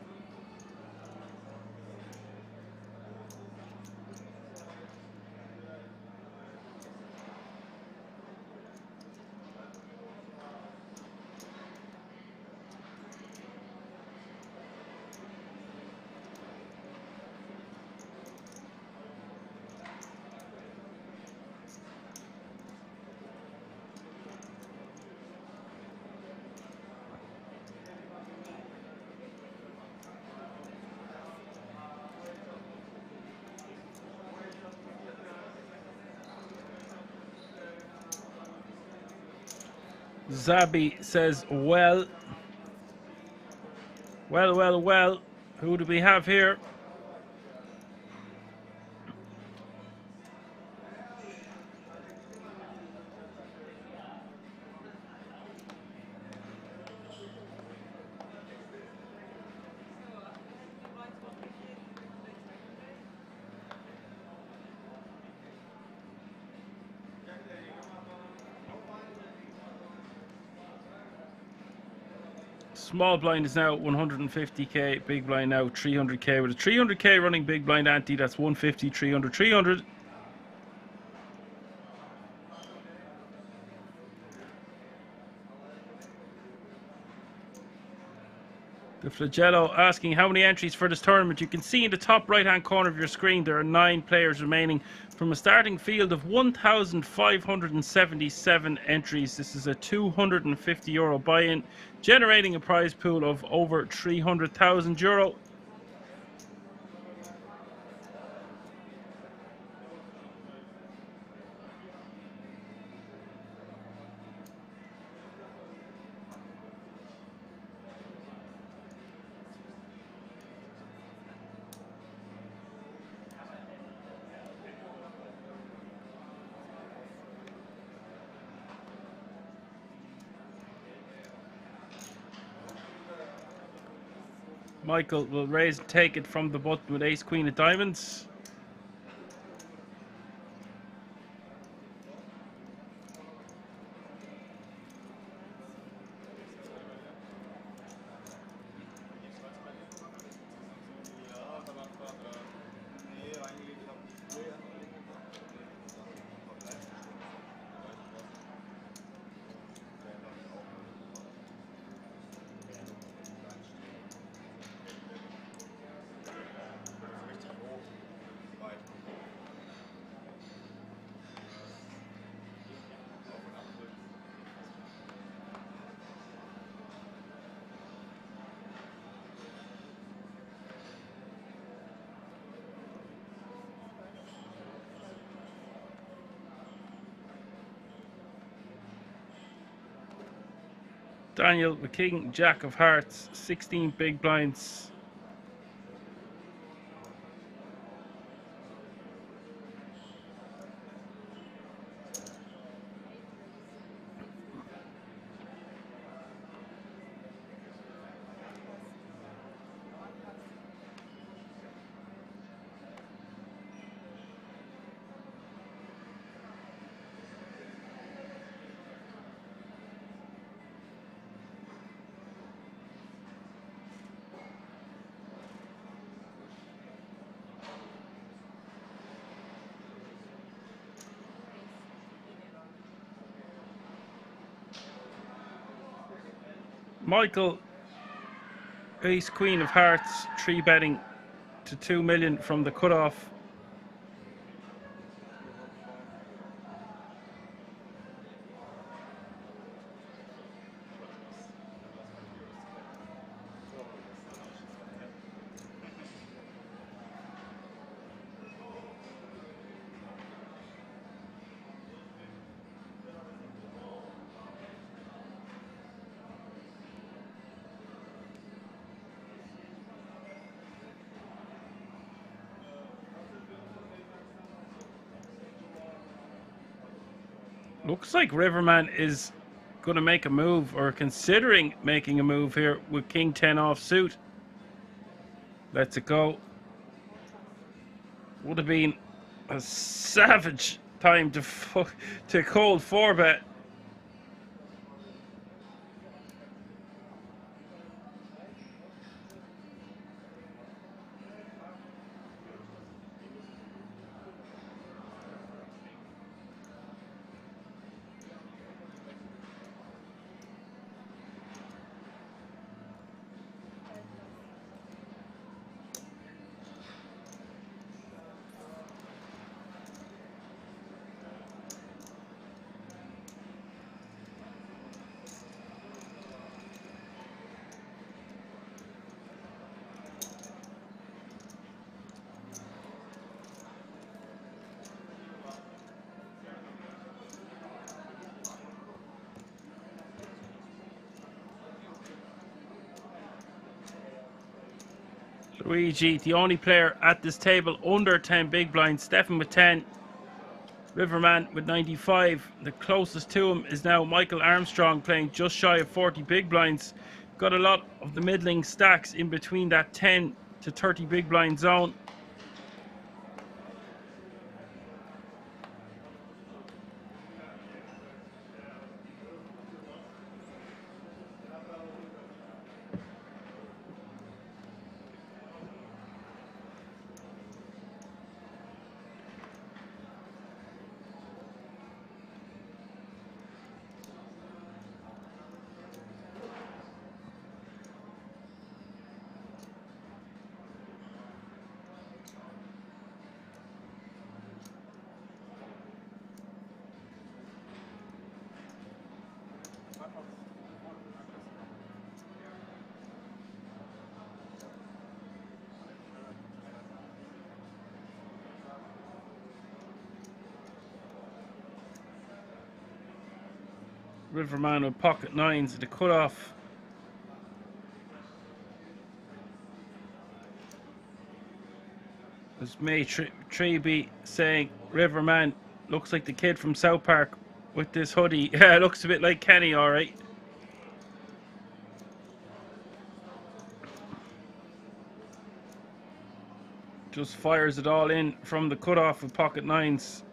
Zabi says, well, who do we have here? Small blind is now 150k, big blind now 300k. With a 300k running big blind ante, that's 150, 300, 300. The Flagello asking how many entries for this tournament. You can see in the top right hand corner of your screen there are 9 players remaining from a starting field of 1,577 entries. This is a €250 buy-in, generating a prize pool of over €300,000. Michael will raise and take it from the button with ace queen of diamonds. Daniel with king, jack of hearts, 16 big blinds. Michael, ace queen of hearts, 3 betting to 2 million from the cutoff. Looks like Riverman is going to make a move, or considering making a move here with king 10 off suit. Lets it go. Would have been a savage time to cold 4-bet. Luigi, the only player at this table under 10 big blinds. Stefan with 10. Riverman with 95. The closest to him is now Michael Armstrong, playing just shy of 40 big blinds. Got a lot of the middling stacks in between that 10 to 30 big blind zone. Riverman with pocket nines at the cutoff. As May Treby saying, Riverman looks like the kid from South Park with this hoodie. Yeah, looks a bit like Kenny, alright. Just fires it all in from the cutoff with pocket nines.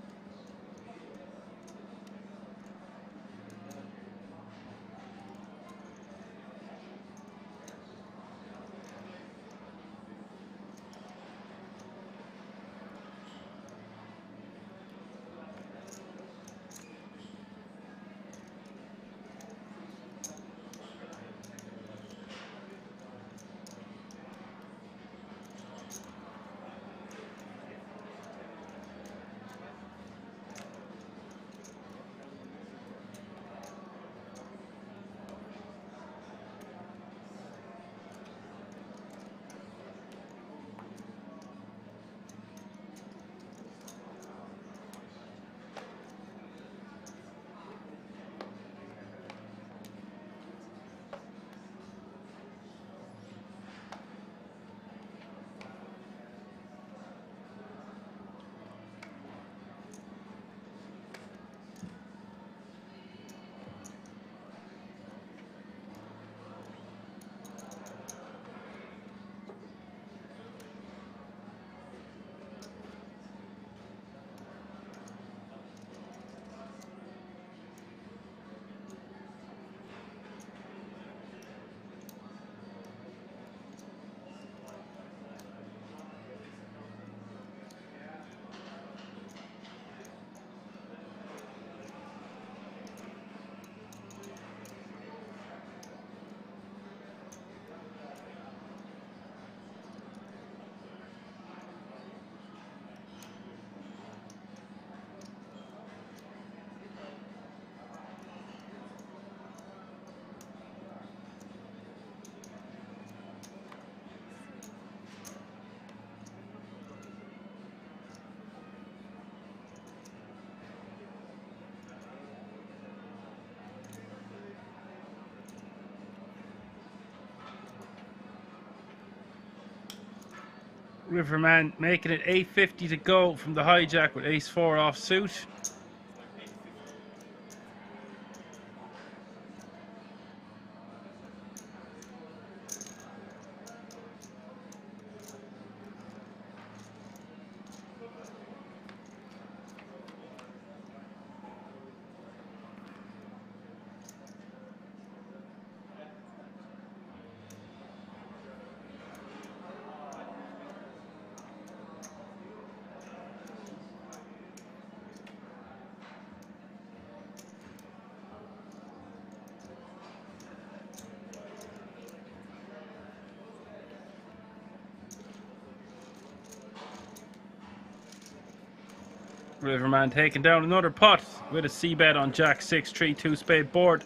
Riverman making it 8.50 to go from the hijack with ace-4 off suit. Riverman taking down another pot with a c-bet on jack 6-3 two-spade board.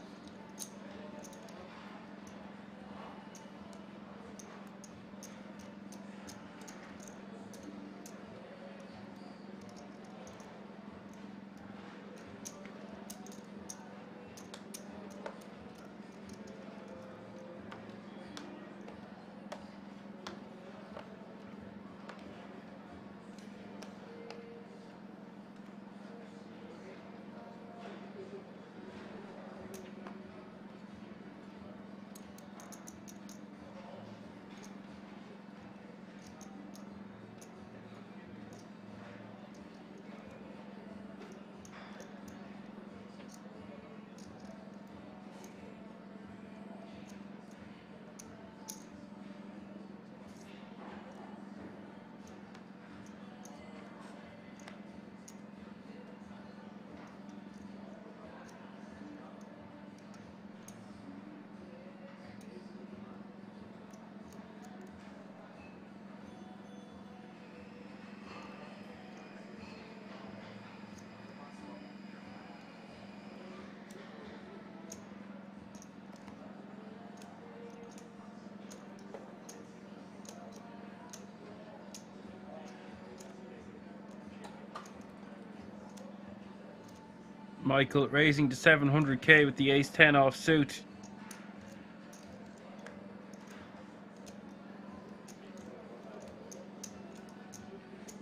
Michael raising to 700k with the ace-10 off suit.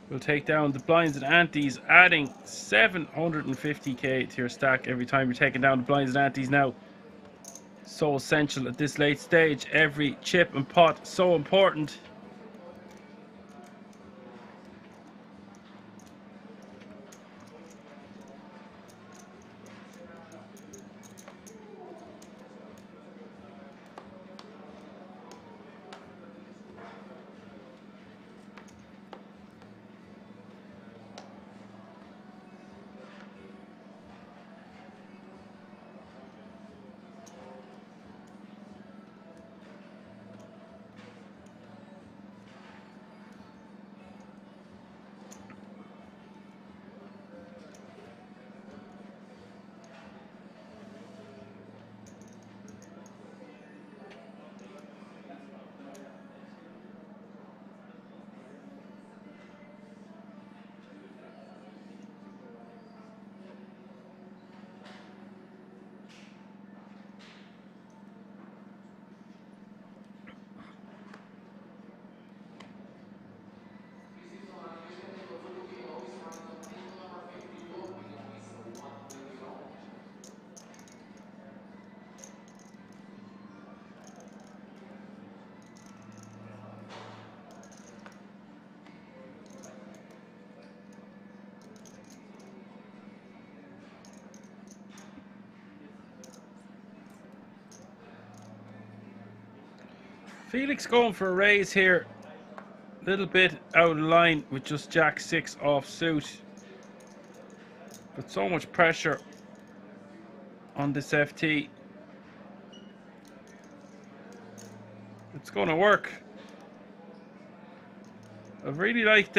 We'll take down the blinds and antes, adding 750k to your stack every time you're taking down the blinds and antes now. So essential at this late stage. Every chip and pot so important. Felix going for a raise here. A little bit out of line with just Jack 6 off suit. But so much pressure on this FT. It's going to work. I've really liked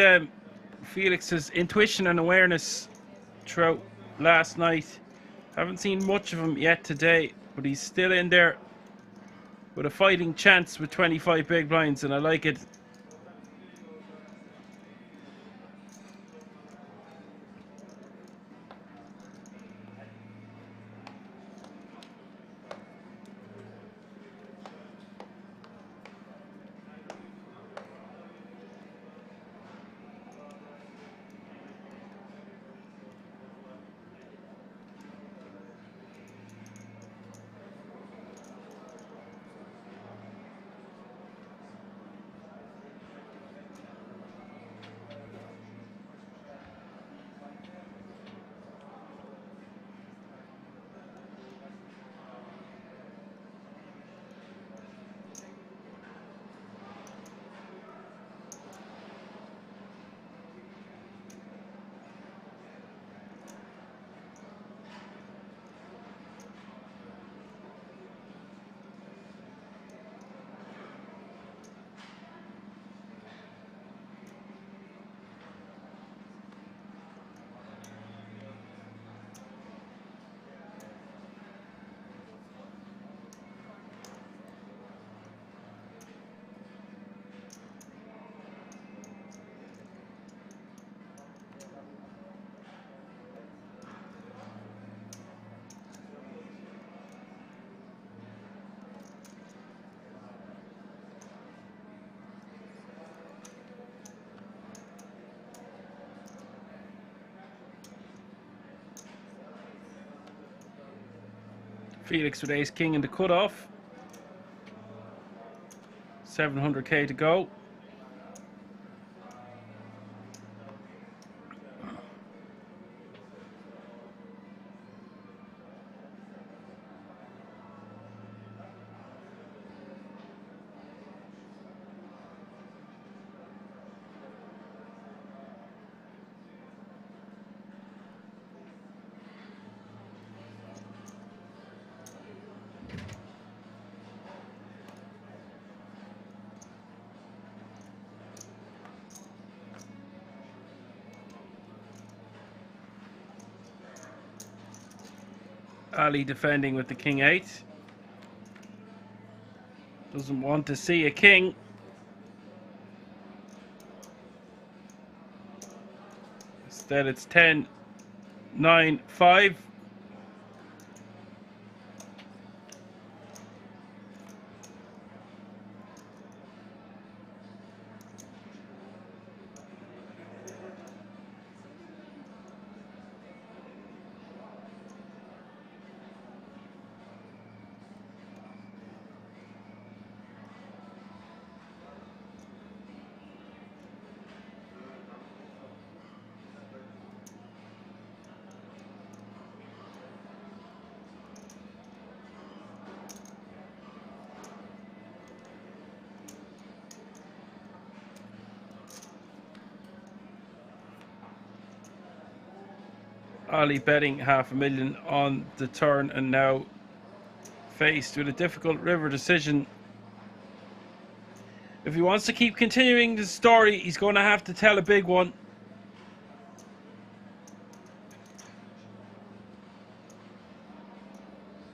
Felix's intuition and awareness throughout last night. Haven't seen much of him yet today, but he's still in there with a fighting chance with 25 big blinds, and I like it. Felix with ace king in the cutoff. 700k to go. Ali defending with the king 8. Doesn't want to see a king. Instead it's 10, 9, 5. Ali betting $500,000 on the turn and now faced with a difficult river decision. If he wants to keep continuing the story, he's going to have to tell a big one.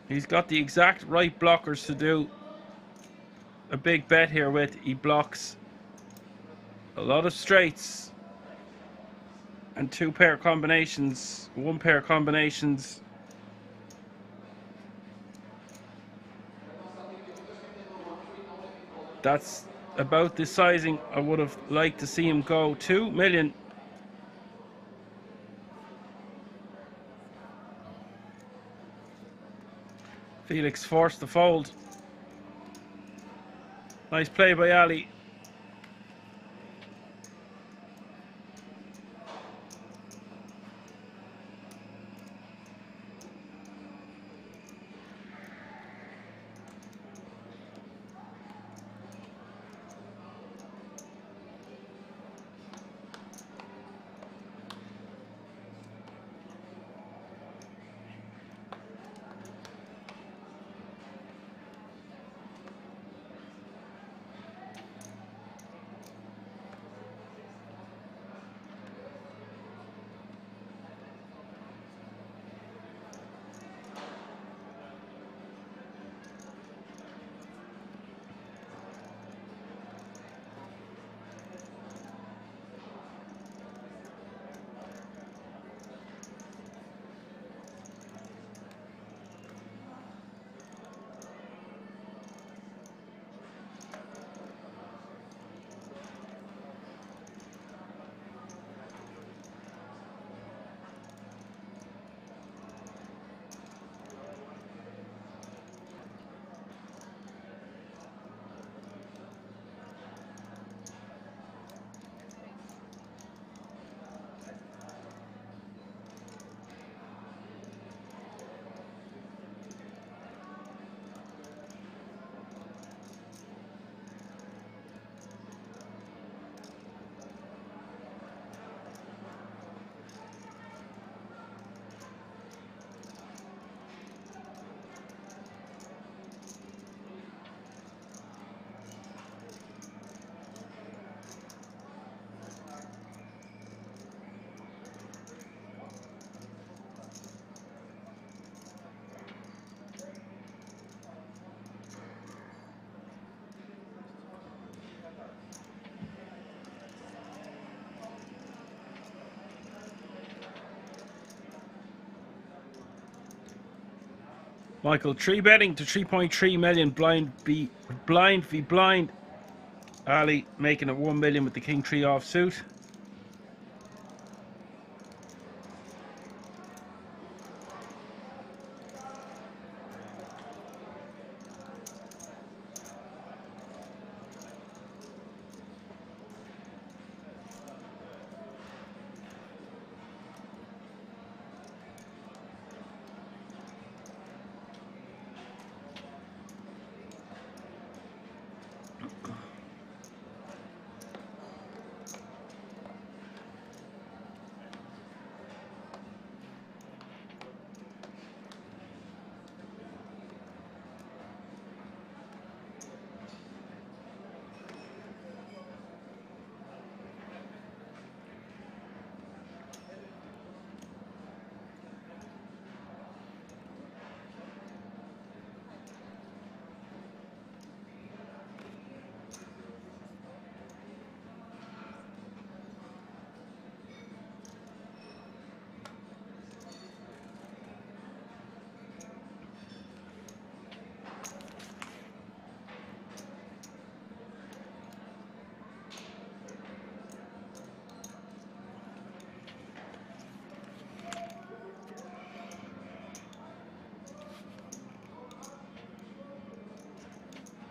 He's got the exact right blockers to do a big bet here with. He blocks a lot of straights and 2 pair combinations, 1 pair combinations. That's about the sizing I would have liked to see him go. 2 million. Felix forced the fold. Nice play by Ali. Michael, 3 betting to 3.3 million, blind v blind. Ali making it 1 million with the king 3 offsuit.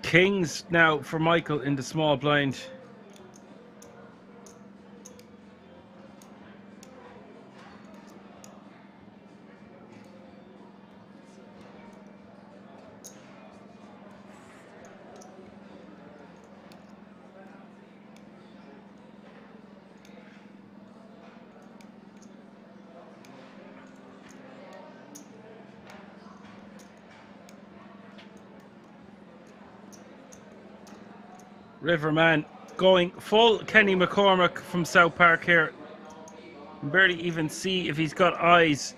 Kings now for Michael in the small blind. Riverman going full Kenny McCormack from South Park here. Can barely even see if he's got eyes.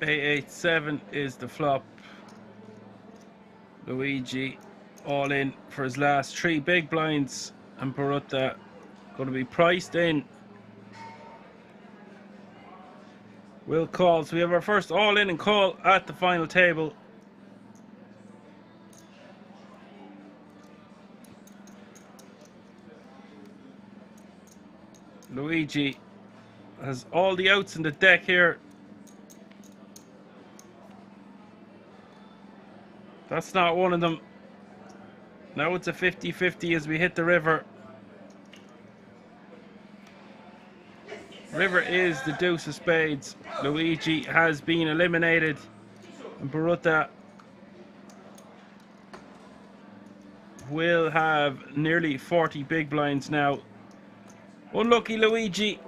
A87 is the flop. Luigi all in for his last 3 big blinds, and Barutta going to be priced in. Will call. So we have our first all in and call at the final table. Luigi has all the outs in the deck here. That's not one of them. Now it's a 50-50 as we hit the river. River is the deuce of spades. Luigi has been eliminated. And Barutta will have nearly 40 big blinds now. Unlucky Luigi.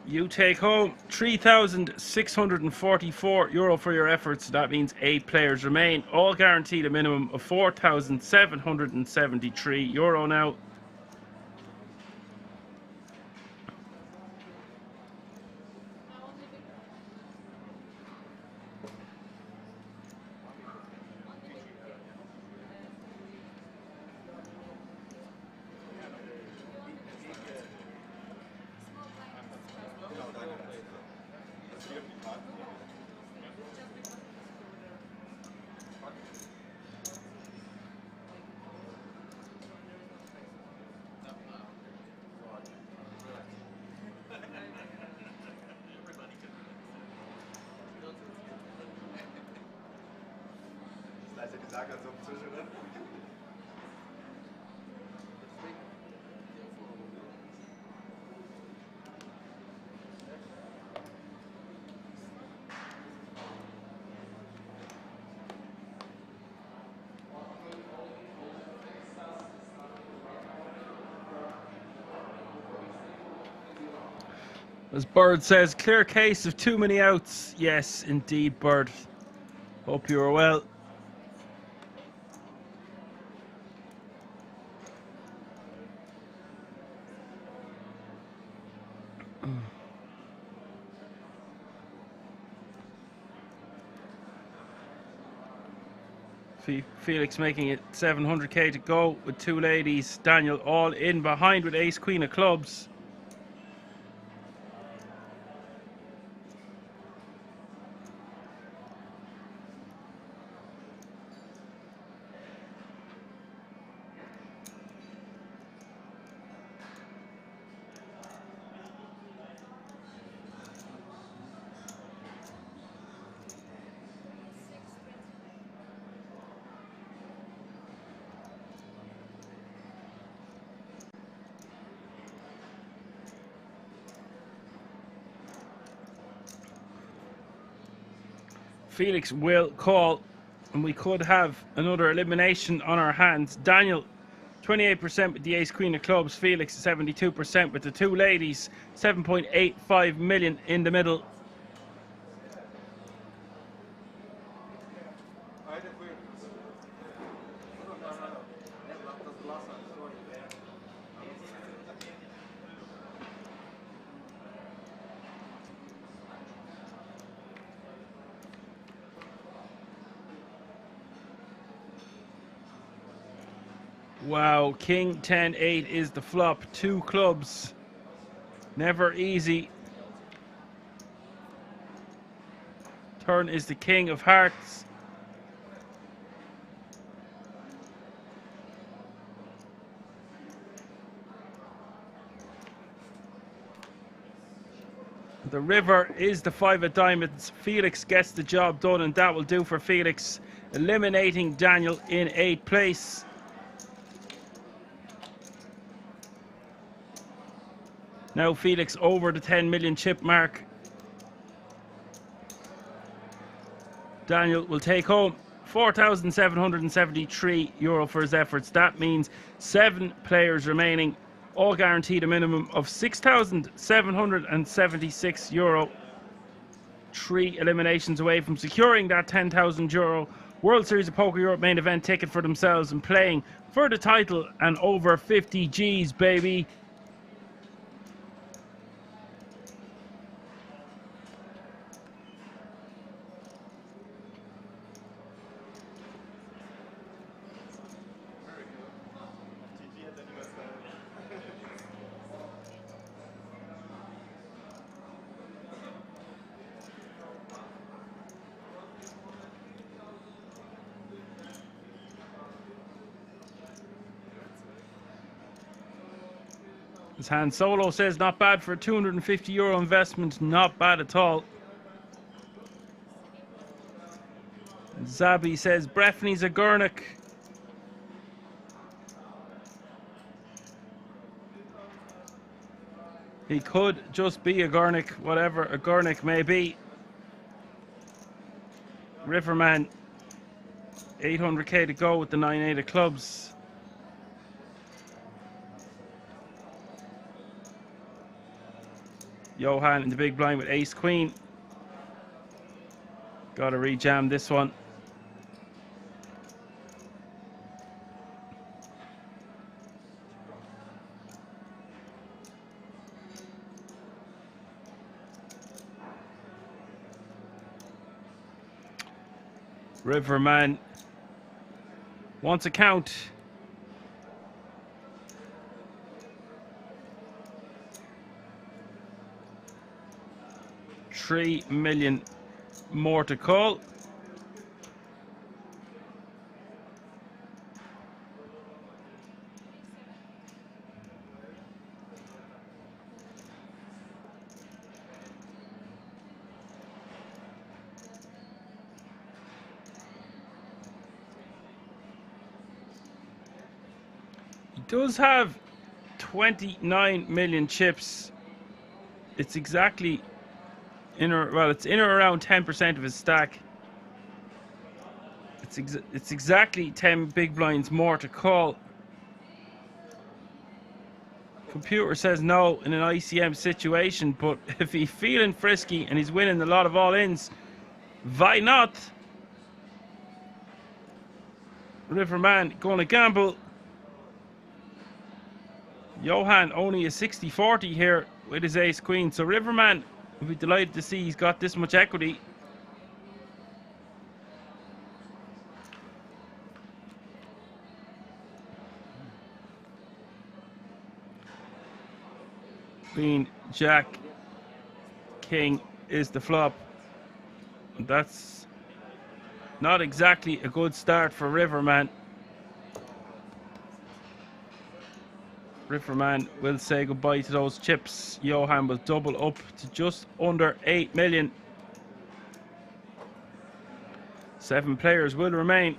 You take home €3,644 for your efforts. That means 8 players remain, all guaranteed a minimum of €4,773 now. As Bird says, clear case of too many outs. Yes, indeed, Bird. Hope you are well. Felix making it 700k to go with 2 ladies. Daniel all in behind with ace queen of clubs. Felix will call, and we could have another elimination on our hands. Daniel, 28% with the ace queen of clubs. Felix, 72% with the 2 ladies. 7.85 million in the middle. Wow, King 10-8 is the flop. 2 clubs. Never easy. Turn is the king of hearts. The river is the 5 of diamonds. Felix gets the job done, and that will do for Felix, eliminating Daniel in 8th place. Now Felix over the 10 million chip mark. Daniel will take home €4,773 for his efforts. That means 7 players remaining, all guaranteed a minimum of €6,776. 3 eliminations away from securing that €10,000 World Series of Poker Europe main event ticket for themselves and playing for the title and over 50 G's, baby. As Han Solo says, not bad for a €250 investment, not bad at all. Zabi says, Breffney's a Gurnick. He could just be a Gornick, whatever a Gornick may be. Riverman, 800k to go with the 9-8 of clubs. Johan in the big blind with ace queen. Got to rejam this one. Riverman wants a count. $3 million more to call. He does have 29 million chips. It's exactly it's in or around 10% of his stack. It's exactly 10 big blinds more to call. Computer says no in an ICM situation, but if he's feeling frisky and he's winning a lot of all-ins, why not? Riverman going to gamble. Johan only a 60-40 here with his ace queen, so Riverman will be delighted to see he's got this much equity. Queen, Jack, King is the flop. That's not exactly a good start for Riverman. Riverman will say goodbye to those chips. Johan will double up to just under 8 million. 7 players will remain.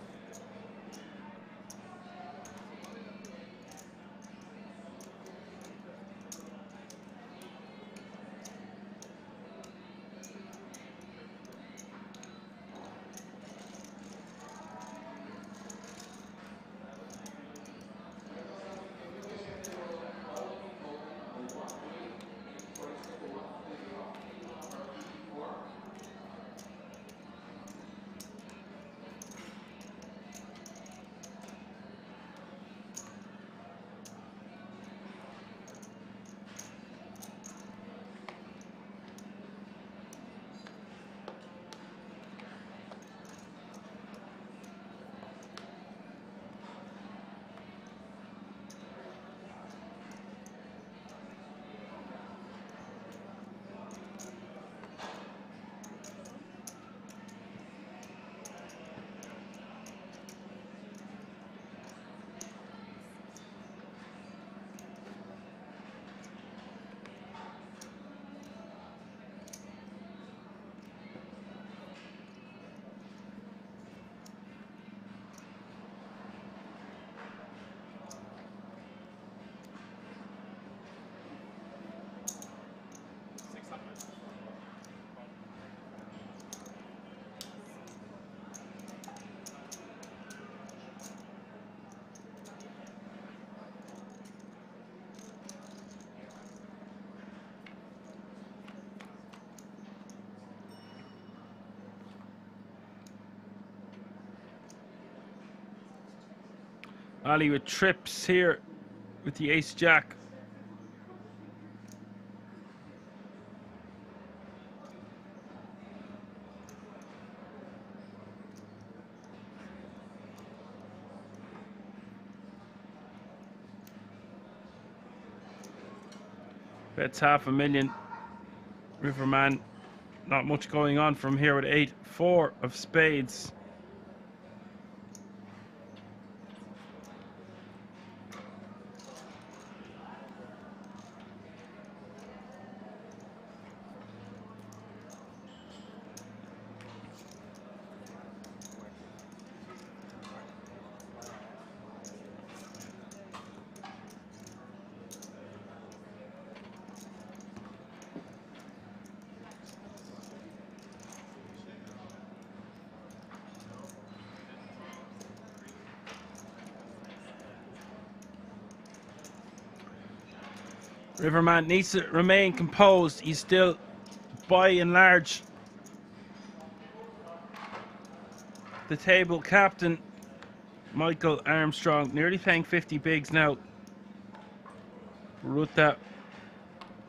Ali with trips here with the ace jack. Bets $500,000. Riverman, not much going on from here with 8-4 of spades. Riverman needs to remain composed. He's still, by and large, the table captain. Michael Armstrong nearly paying 50 bigs now. Ruta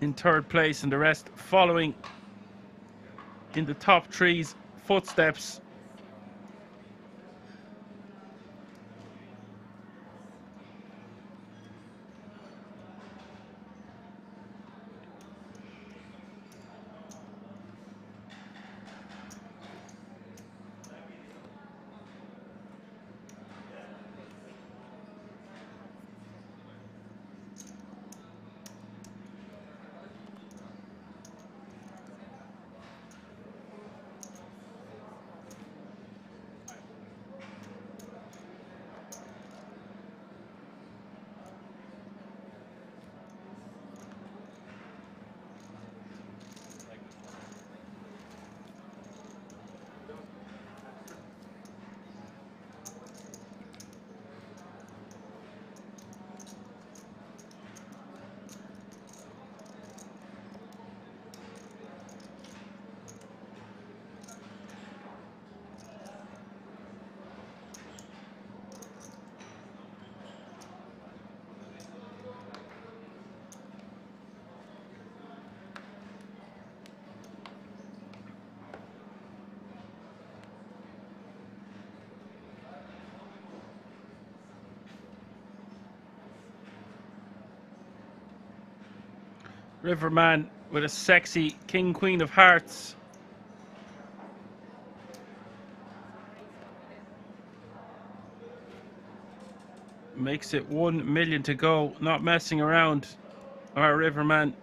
in third place, and the rest following in the top three's footsteps. Riverman with a sexy King Queen of Hearts. Makes it 1 million to go. Not messing around, our Riverman.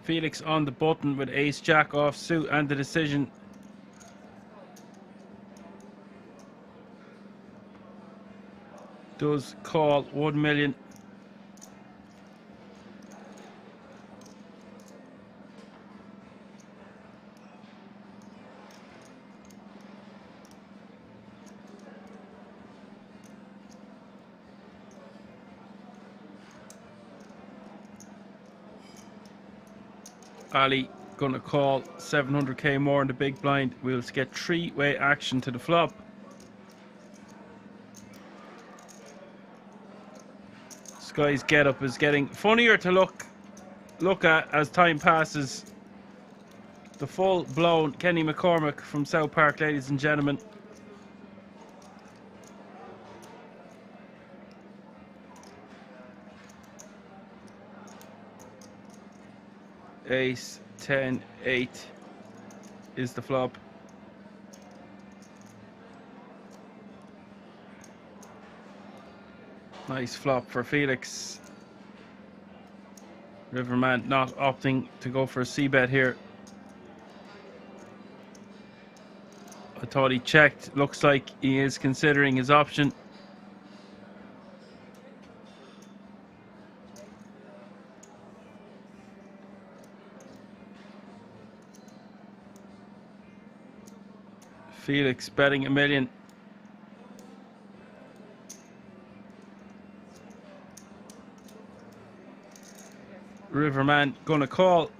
Felix on the button with ace jack off suit and the decision. Does call 1 million. Ali gonna call 700k more in the big blind. We'll get three-way action to the flop. Sky's getup is getting funnier to look at as time passes. The full-blown Kenny McCormick from South Park, ladies and gentlemen. Ace, 10, 8 is the flop. Nice flop for Felix. Riverman not opting to go for a c-bet here. I thought he checked. Looks like he is considering his option. Felix betting $1 million. Riverman gonna call.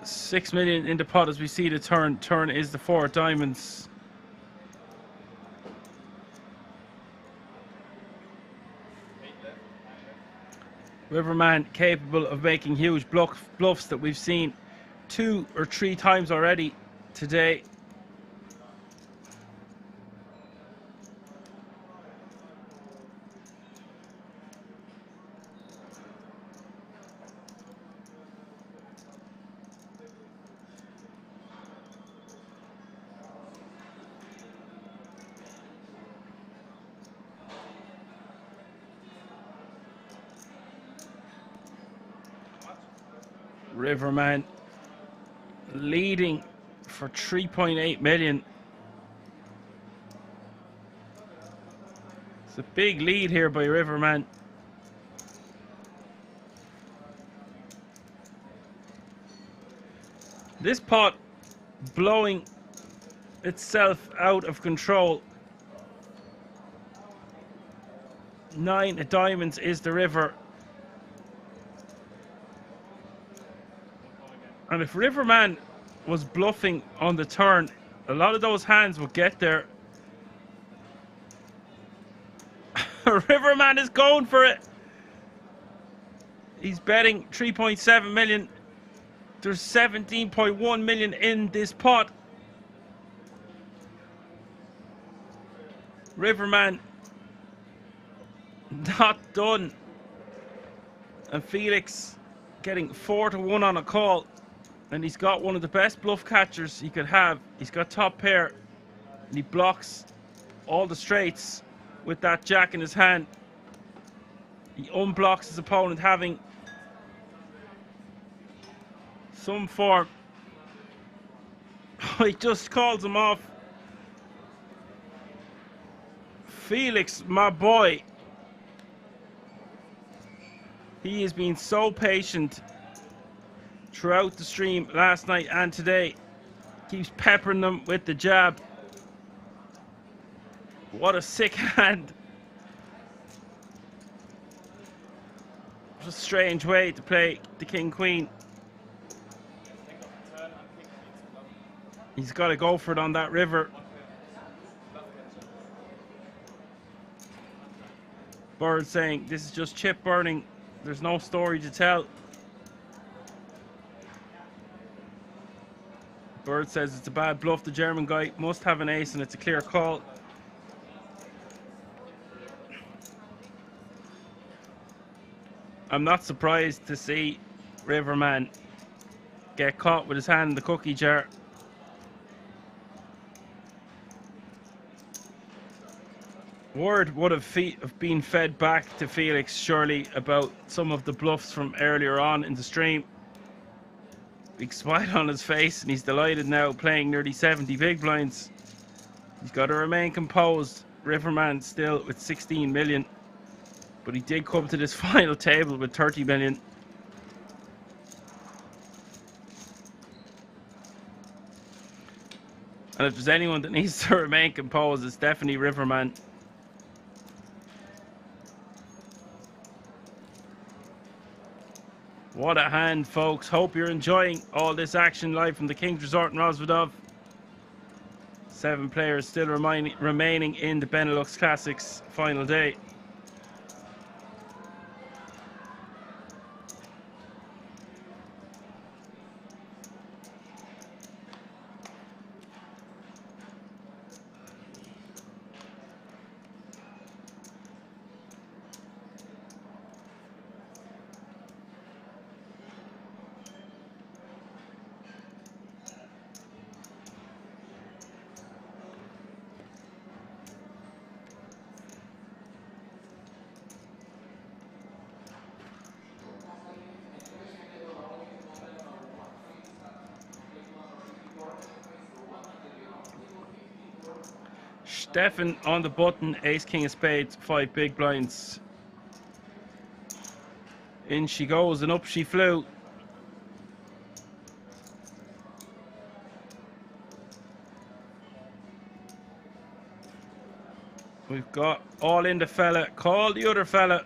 $6 million in the pot as we see the turn. Turn is the 4 diamonds. Riverman capable of making huge bluffs that we've seen 2 or 3 times already today. Riverman leading for 3.8 million. It's a big lead here by Riverman. This pot blowing itself out of control. 9 of diamonds is the river. And if Riverman was bluffing on the turn, a lot of those hands would get there. Riverman is going for it. He's betting 3.7 million. There's 17.1 million in this pot. Riverman not done. And Felix getting 4-1 on a call. And he's got one of the best bluff catchers he could have. He's got top pair. And he blocks all the straights with that jack in his hand. He unblocks his opponent having some form. He just calls him off. Felix, my boy. He has been so patient throughout the stream last night and today. Keeps peppering them with the jab. What a sick hand. It's a strange way to play the king-queen. He's got to go for it on that river. Bird saying this is just chip burning. There's no story to tell. Bird says it's a bad bluff. The German guy must have an ace and it's a clear call. I'm not surprised to see Riverman get caught with his hand in the cookie jar. Word would have been fed back to Felix surely about some of the bluffs from earlier on in the stream. Big smile on his face, and he's delighted now, playing nearly 70 big blinds. He's got to remain composed. Riverman still with 16 million, but he did come to this final table with 30 million. And if there's anyone that needs to remain composed, it's definitely Riverman. What a hand, folks. Hope you're enjoying all this action live from the King's Resort in Rosvedov. 7 players still remaining in the Benelux Classics final day. Stefan on the button, ace king of spades, 5 big blinds. In she goes and up she flew. We've got all in the fella, call the other fella.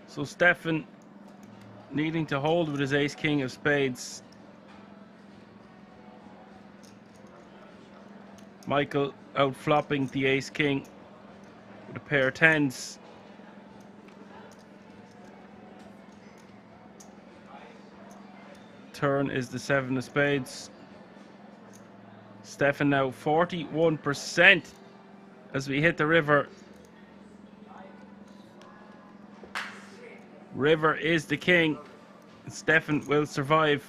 So Stefan needing to hold with his ace king of spades. Michael out flopping the ace king with a pair of tens. Turn is the 7 of spades. Stefan now 41% as we hit the river. River is the king. Stefan will survive.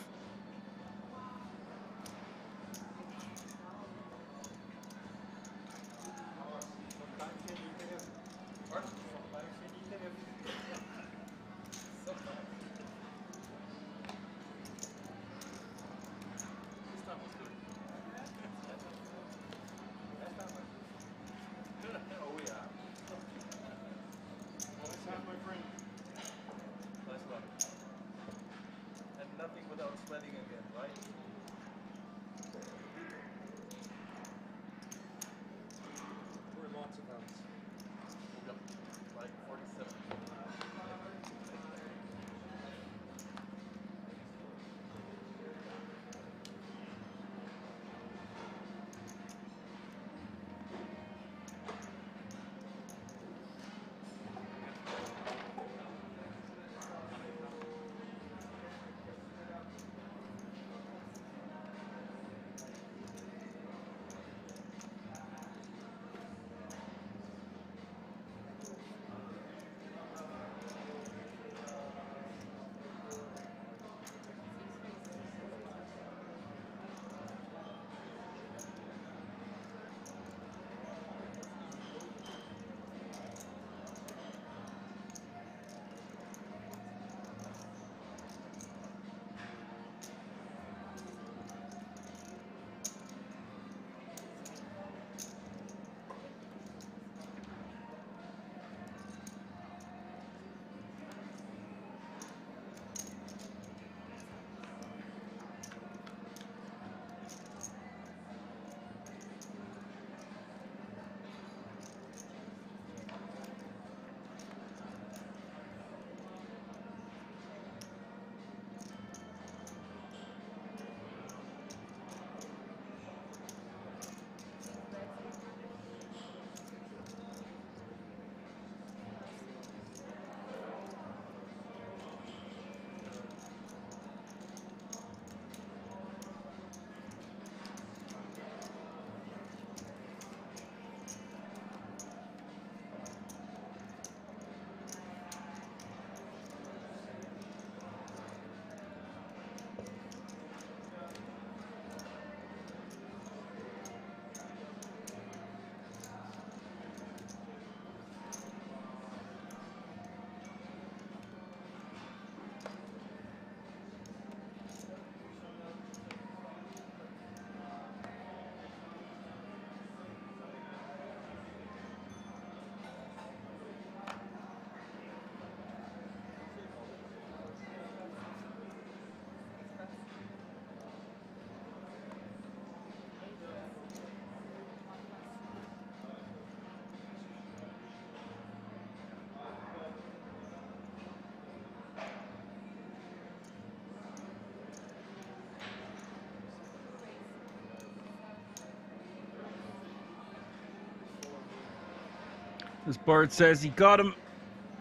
This bird says he got him.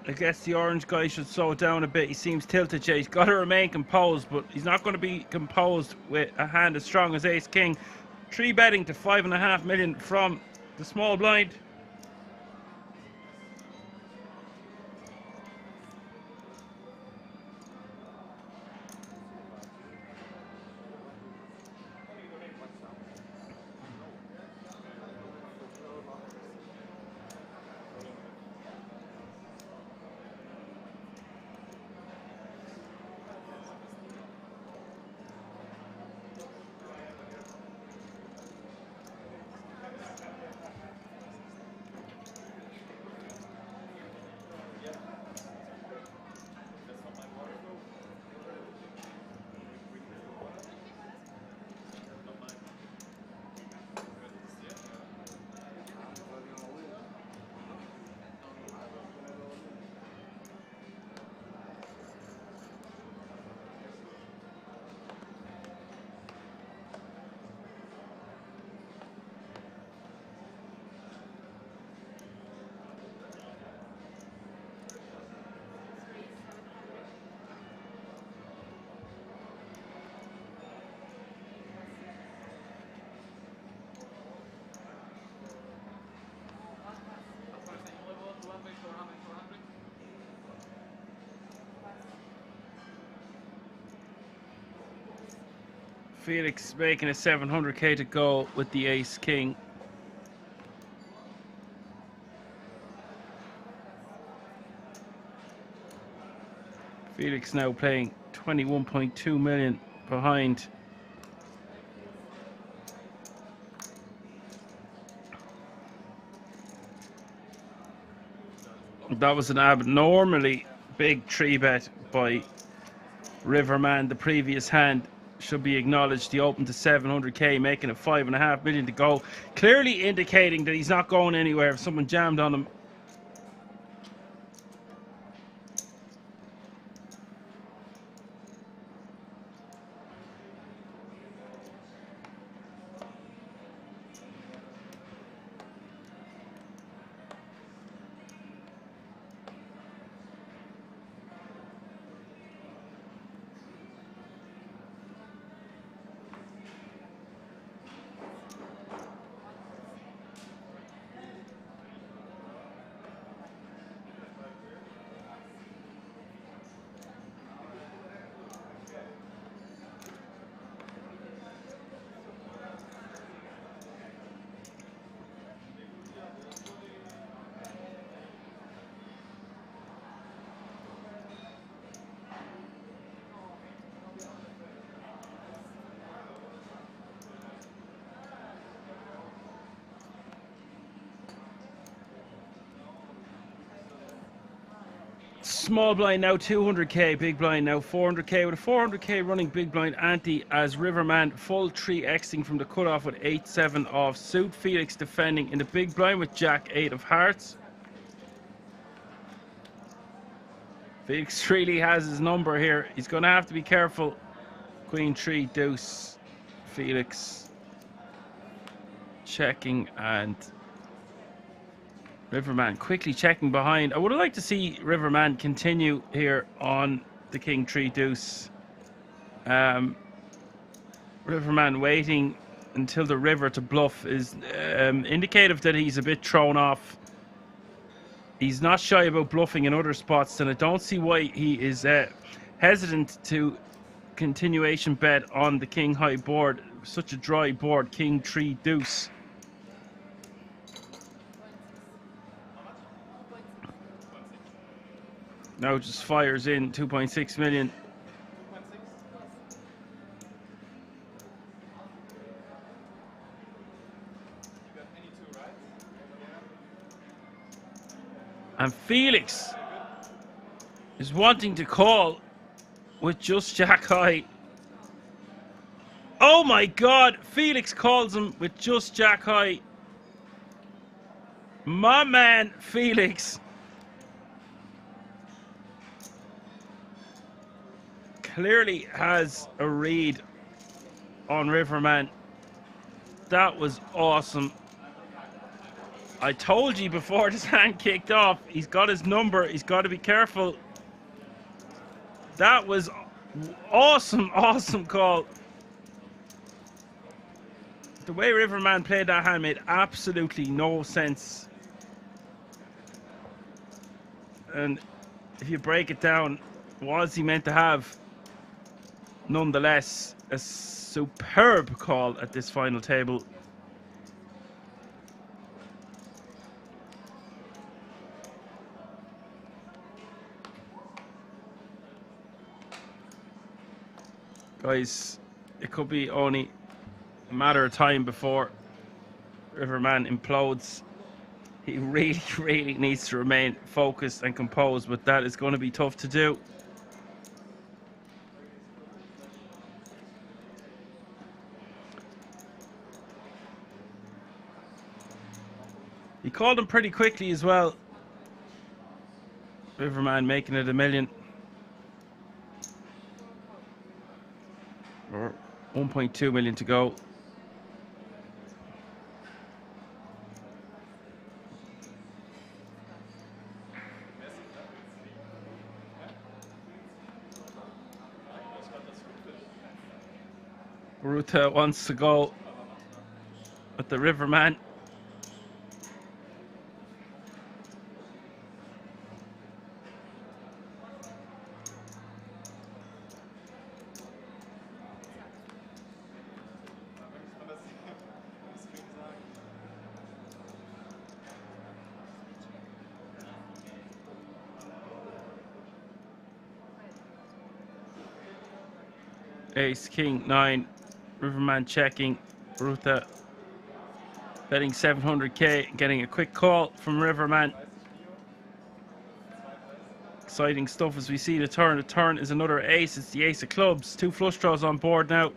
I guess the orange guy should slow down a bit. He seems tilted, Jay. He's got to remain composed, but he's not going to be composed with a hand as strong as Ace King. 3 betting to 5.5 million from the small blind. Felix making a 700k to go with the ace king. Felix now playing 21.2 million behind. That was an abnormally big 3-bet by Riverman. The previous hand should be acknowledged. He opened to 700k, making it 5.5 million to go. Clearly indicating that he's not going anywhere if someone jammed on him. Small blind now 200k, big blind now 400k, with a 400k running big blind ante as Riverman full 3xing from the cutoff with 8-7 off suit. Felix defending in the big blind with Jack 8 of hearts. Felix really has his number here. He's going to have to be careful. Queen 3 deuce. Felix checking and Riverman quickly checking behind. I would have liked to see Riverman continue here on the King 3 deuce. Riverman waiting until the river to bluff is indicative that he's a bit thrown off. He's not shy about bluffing in other spots, and I don't see why he is hesitant to continuation bet on the King high board. Such a dry board, King 3 deuce. Now just fires in 2.6 million. And Felix is wanting to call with just Jack high. Oh my God, Felix calls him with just Jack high. My man Felix clearly has a read on Riverman. That was awesome. I told you before this hand kicked off, he's got his number, he's got to be careful. That was awesome, awesome call. The way Riverman played that hand made absolutely no sense. And if you break it down, was he meant to have? Nonetheless, a superb call at this final table. Guys, it could be only a matter of time before Riverman implodes. He really, really needs to remain focused and composed, but that is going to be tough to do. He called him pretty quickly as well. Riverman making it 1 million. Or 1.2 million to go. Ruta wants to go with the Riverman. Ace, king, 9. Riverman checking. Baruta betting 700k, getting a quick call from Riverman. Exciting stuff as we see the turn. The turn is another ace. It's the ace of clubs. 2 flush draws on board now.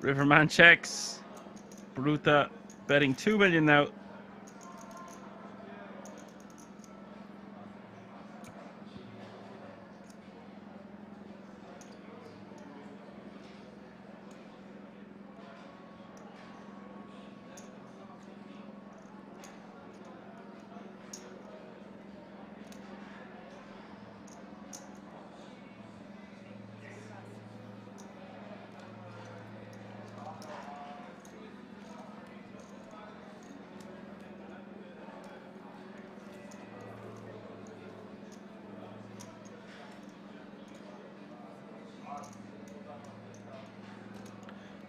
Riverman checks. Baruta betting 2 million now.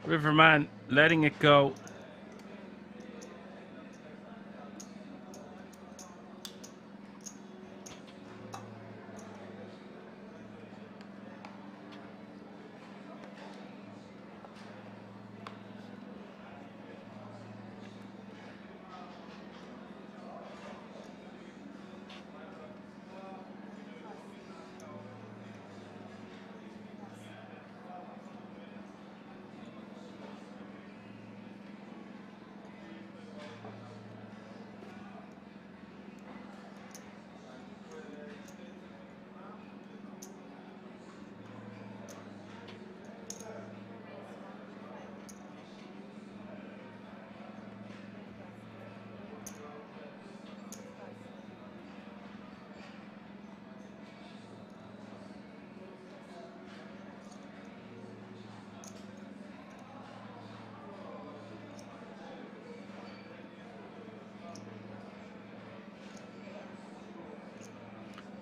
Riverman letting it go.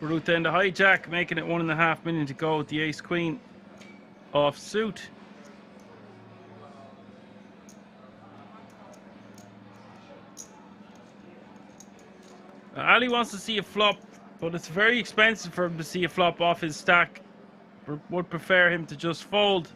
Baruta in the hijack, making it 1.5 million to go with the ace queen off suit. Ali wants to see a flop, but it's very expensive for him to see a flop off his stack. Would prefer him to just fold.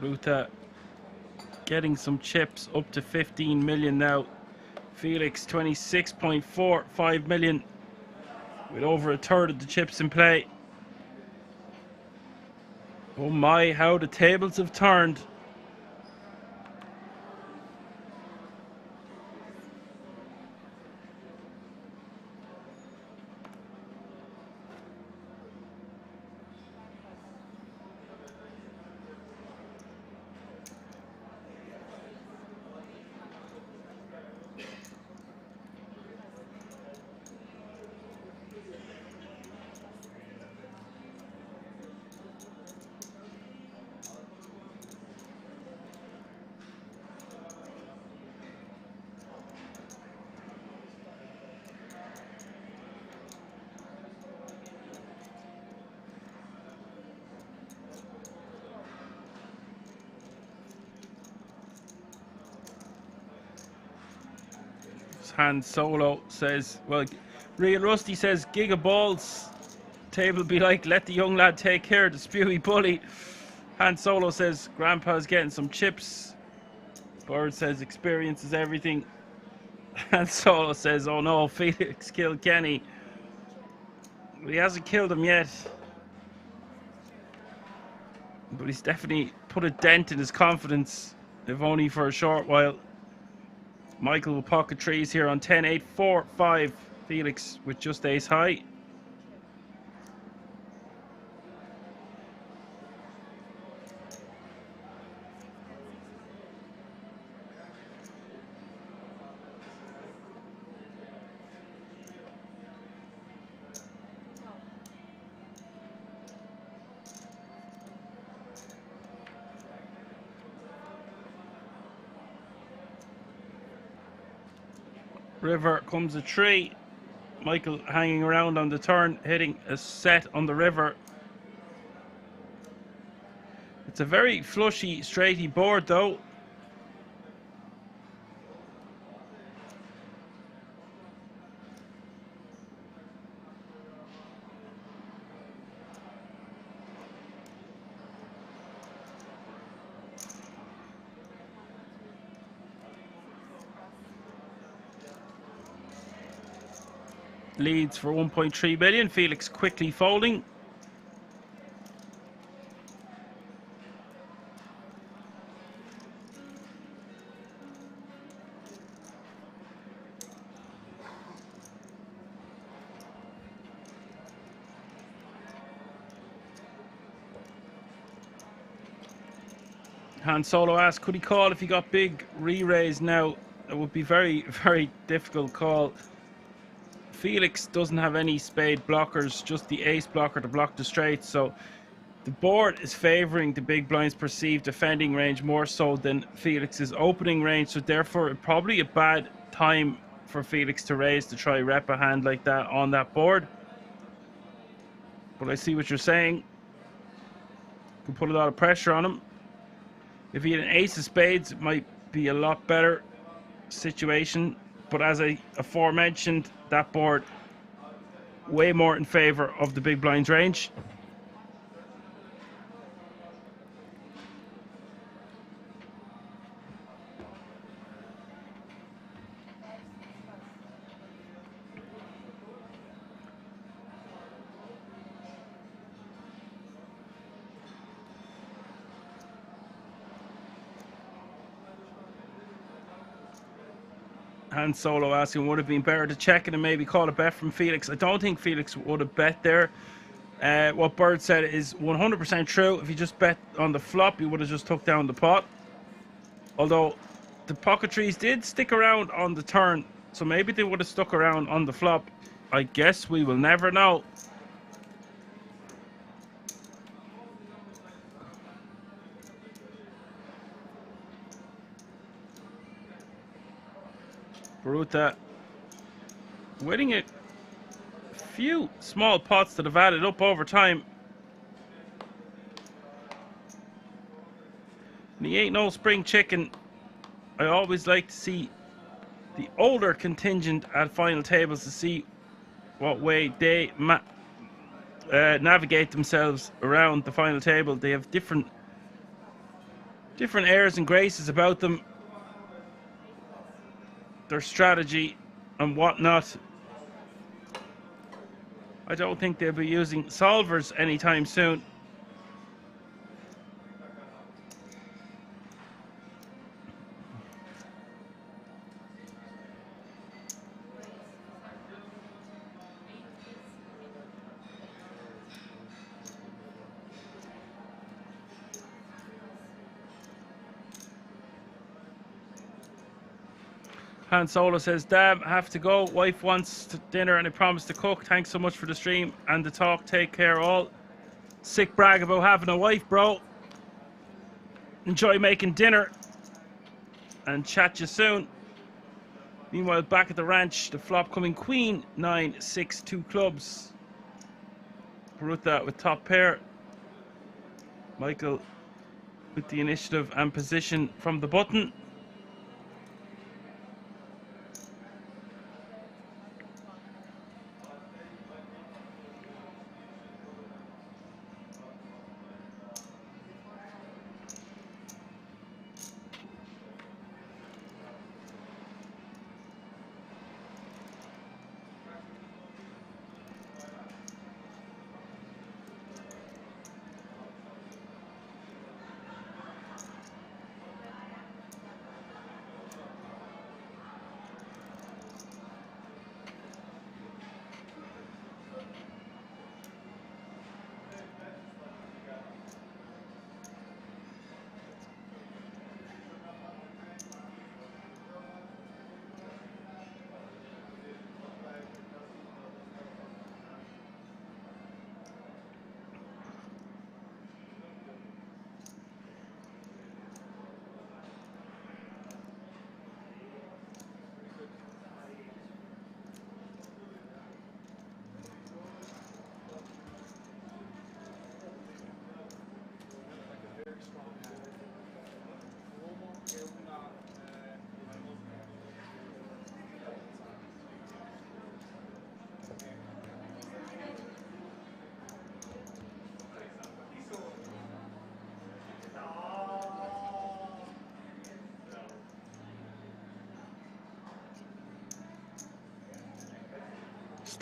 Baruta getting some chips up to 15 million now. Felix 26.45 million with over a third of the chips in play. Oh my, how the tables have turned. Han Solo says, well, Real Rusty says, Giga Balls table be like, let the young lad take care of the spewy bully. Han Solo says, Grandpa's getting some chips. Bird says, experience is everything. Han Solo says, oh no, Felix killed Kenny. He hasn't killed him yet. But he's definitely put a dent in his confidence, if only for a short while. Michael with pocket trees here on 10, 8, 4, 5. Felix with just ace high. River comes a 3. Michael hanging around on the turn, hitting a set on the river. It's a very flushy, straighty board though. Leads for 1.3 billion. Felix quickly folding. Han Solo asks, could he call if he got big re-raise now? It would be very, very difficult call. Felix doesn't have any spade blockers, just the ace blocker to block the straight, so the board is favouring the big blind's perceived defending range more so than Felix's opening range, so therefore probably a bad time for Felix to raise to try rep a hand like that on that board. But I see what you're saying. Can put a lot of pressure on him. If he had an ace of spades, it might be a lot better situation. But as I aforementioned, that board way more in favour of the big blind's range. Han Solo asking, would it have been better to check it and maybe call a bet from Felix? I don't think Felix would have bet there. What Bird said is 100% true. If he just bet on the flop, he would have just took down the pot. Although the pocket trees did stick around on the turn, so maybe they would have stuck around on the flop. I guess we will never know. Baruta winning it. Few small pots that have added up over time. And he ain't no spring chicken. I always like to see the older contingent at final tables to see what way they navigate themselves around the final table. They have different airs and graces about them. Their strategy and whatnot. I don't think they'll be using solvers anytime soon. Han Solo says, damn, I have to go. Wife wants dinner and I promised to cook. Thanks so much for the stream and the talk. Take care all. Sick brag about having a wife, bro. Enjoy making dinner. And chat you soon. Meanwhile, back at the ranch, the flop coming queen, 9, 6, 2 clubs. Baruta with top pair. Michael with the initiative and position from the button.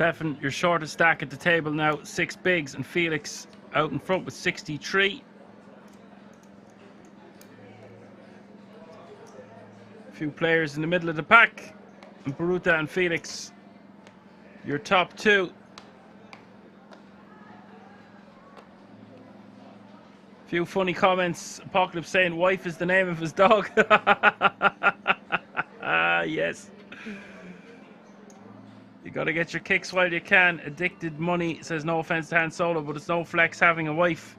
Stefan, your shortest stack at the table now, 6 bigs, and Felix out in front with 63. A few players in the middle of the pack, and Baruta and Felix, your top 2. Few funny comments. Apocalypse saying wife is the name of his dog. Yes. You gotta get your kicks while you can. Addicted money says no offense to Han Solo, but it's no flex having a wife.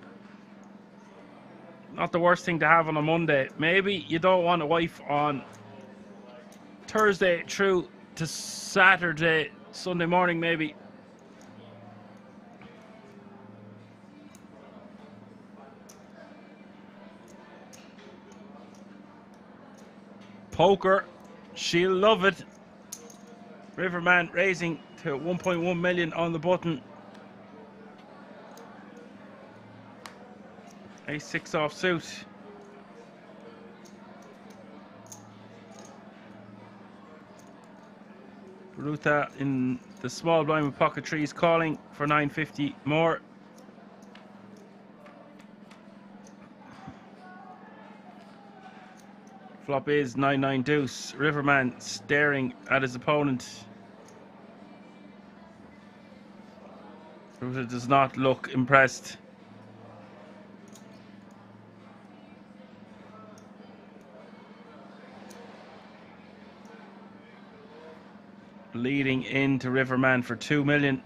Not the worst thing to have on a Monday. Maybe you don't want a wife on Thursday through to Saturday, Sunday morning maybe. Poker, she'll love it. Riverman raising to 1.1 million on the button. Ace-6 offsuit. Baruta in the small blind with pocket trees calling for 950 more. Flop is 9-9 deuce. Riverman staring at his opponent. Baruta does not look impressed. Leading into Riverman for 2 million.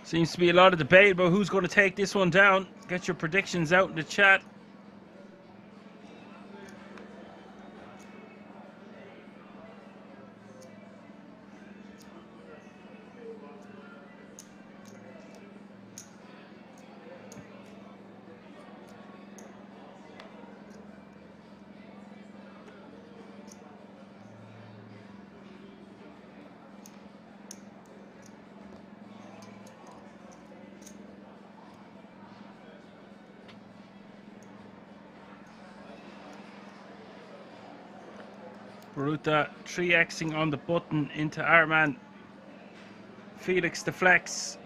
Seems to be a lot of debate about who's going to take this one down. Get your predictions out in the chat. Baruta 3xing on the button into Arman. Felix the flex.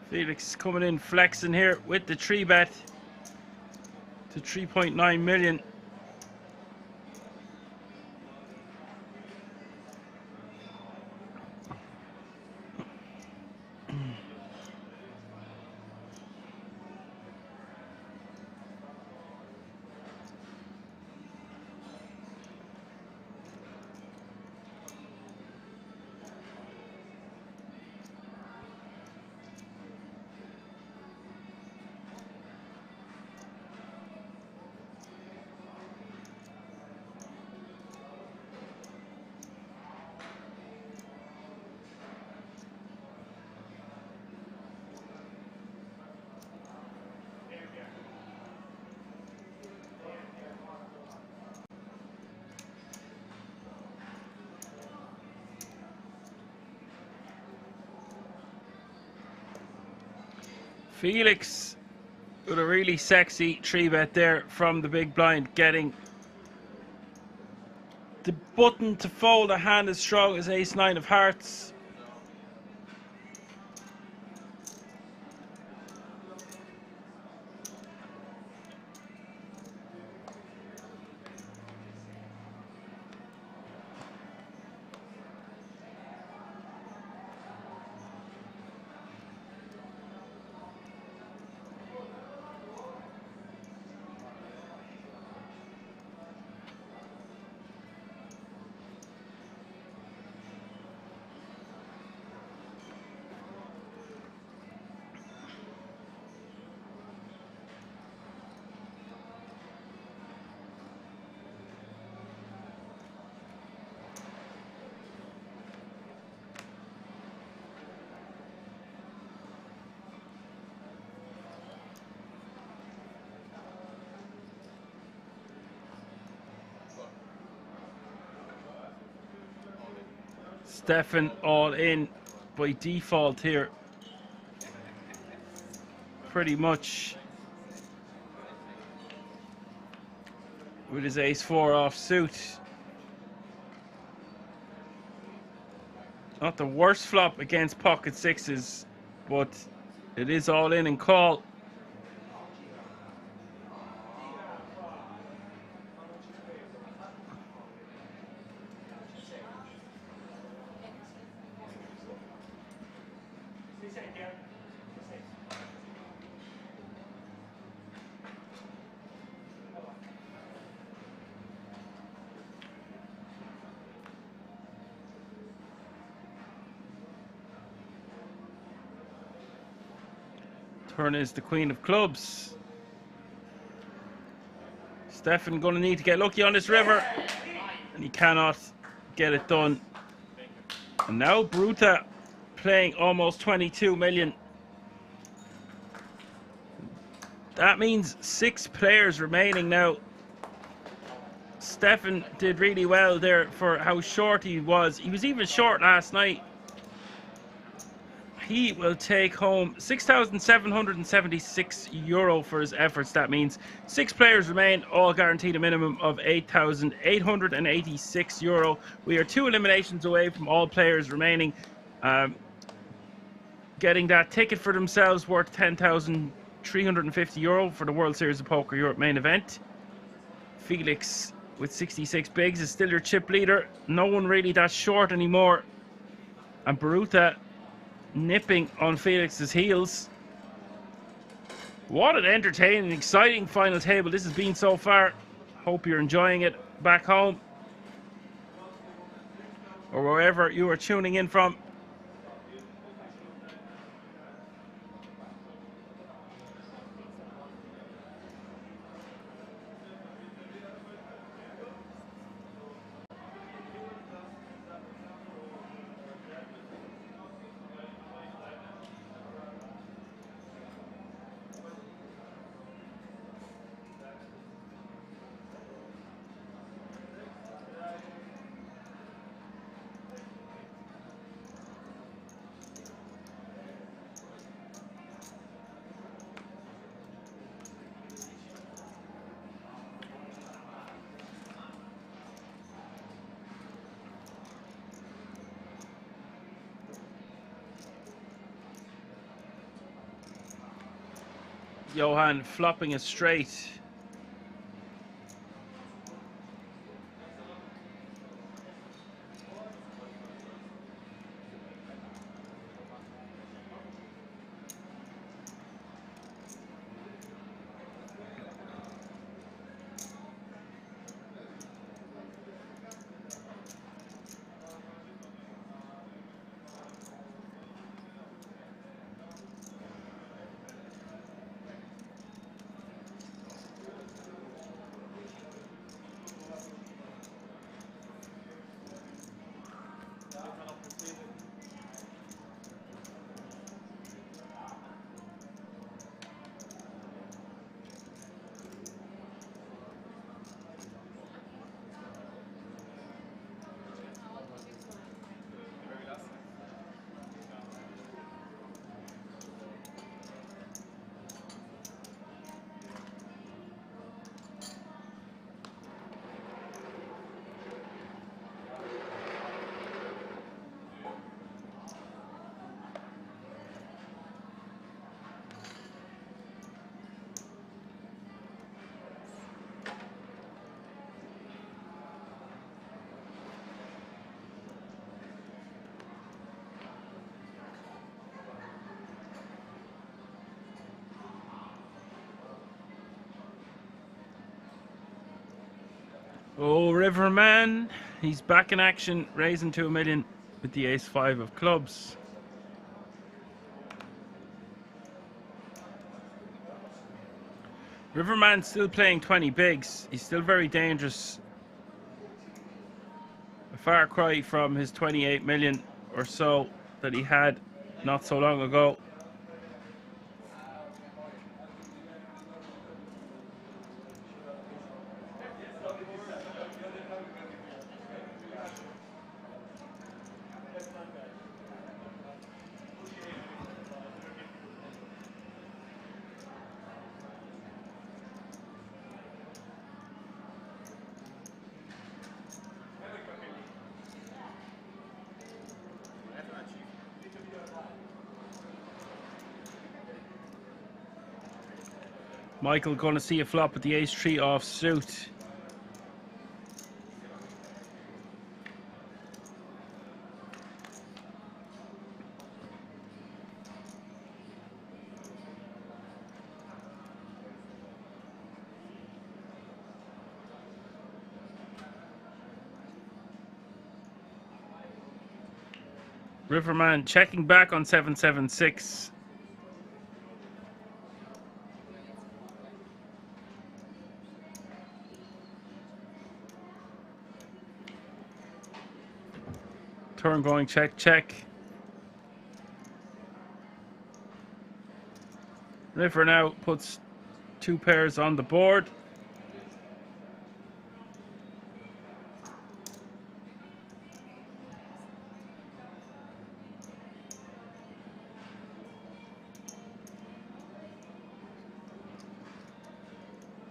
Felix coming in flexing here with the 3-bet to 3.9 million. Felix with a really sexy 3-bet there from the big blind, getting the button to fold a hand as strong as Ace-9 of hearts. Stefan all in by default here. Pretty much with his ace-4 off suit. Not the worst flop against pocket sixes, but it is all in and call. Turn is the queen of clubs. Stefan gonna need to get lucky on this river, and he cannot get it done. And now Bruta playing almost 22 million. That means 6 players remaining now. Stefan did really well there for how short he was. He was even short last night. He will take home €6,776 for his efforts. That means 6 players remain, all guaranteed a minimum of €8,886. We are 2 eliminations away from all players remaining getting that ticket for themselves worth €10,350 for the World Series of Poker Europe main event. Felix with 66 bigs is still your chip leader. No one really that short anymore. And Baruta nipping on Felix's heels. What an entertaining, exciting final table this has been so far. Hope you're enjoying it back home or wherever you are tuning in from. Johan flopping it straight. Oh, Riverman, he's back in action, raising to $1 million with the ace-5 of clubs. Riverman still playing 20 bigs. He's still very dangerous. A far cry from his 28 million or so that he had not so long ago. Michael going to see a flop with the ace-3 off suit. Riverman checking back on 776. Turn going check, check. River now puts 2 pairs on the board.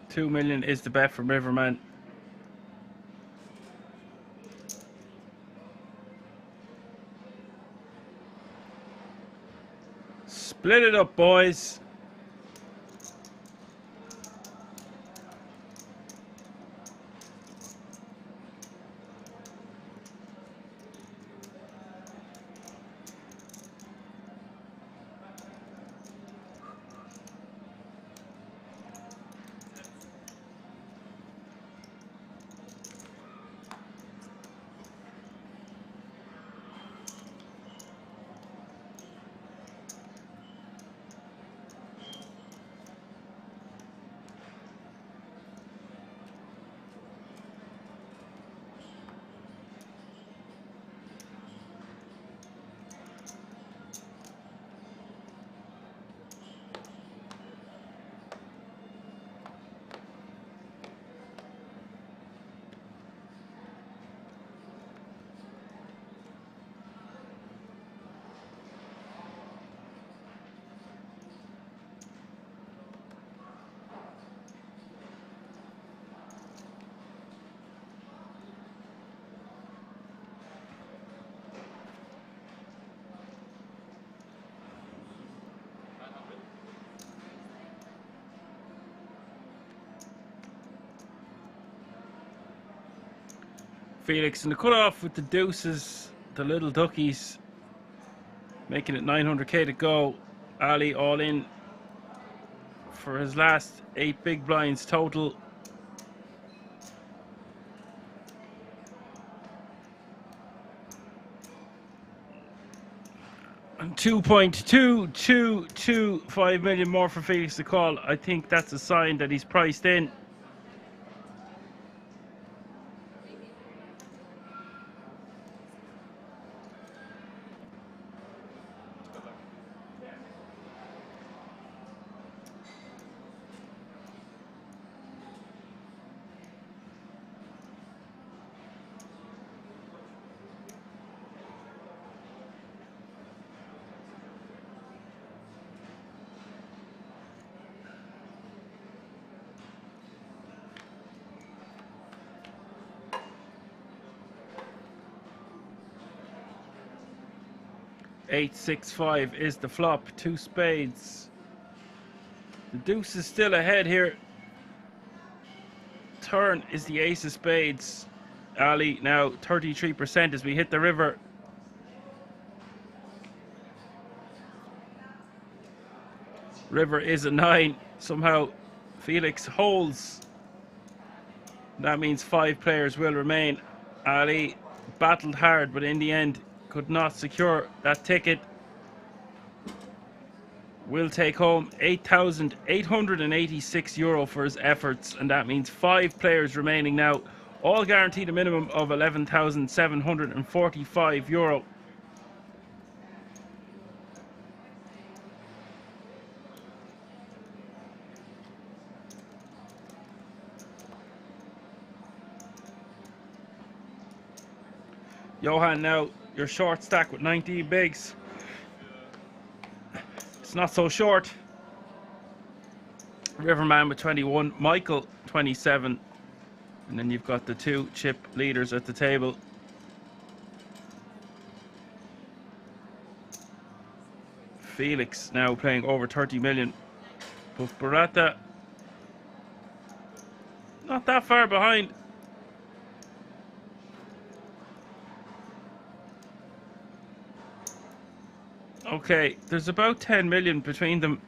$2 million is the bet from Riverman. Split it up, boys. Felix in the cutoff with the deuces, the little duckies, making it 900k to go. Ali all in for his last 8 big blinds total. And 2.2225 million more for Felix to call. I think that's a sign that he's priced in. $865 is the flop. 2 spades. The deuce is still ahead here. Turn is the ace of spades. Ali now 33% as we hit the river. River is a 9. Somehow Felix holds. That means 5 players will remain. Ali battled hard, but in the end could not secure that ticket. Will take home €8,886 for his efforts, and that means 5 players remaining now, all guaranteed a minimum of €11,745. Johan now, your short stack with 19 bigs. It's not so short. Riverman with 21, Michael 27, and then you've got the 2 chip leaders at the table. Felix now playing over 30 million. But Barata Not that far behind. Okay, there's about 10 million between them.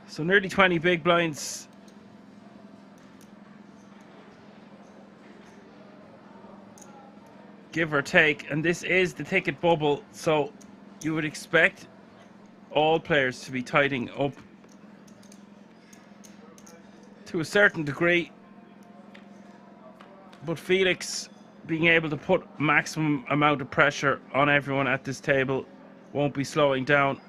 So nearly 20 big blinds. Give or take. And this is the ticket bubble. So you would expect all players to be tightening up to a certain degree. But Felix being able to put maximum amount of pressure on everyone at this table won't be slowing down.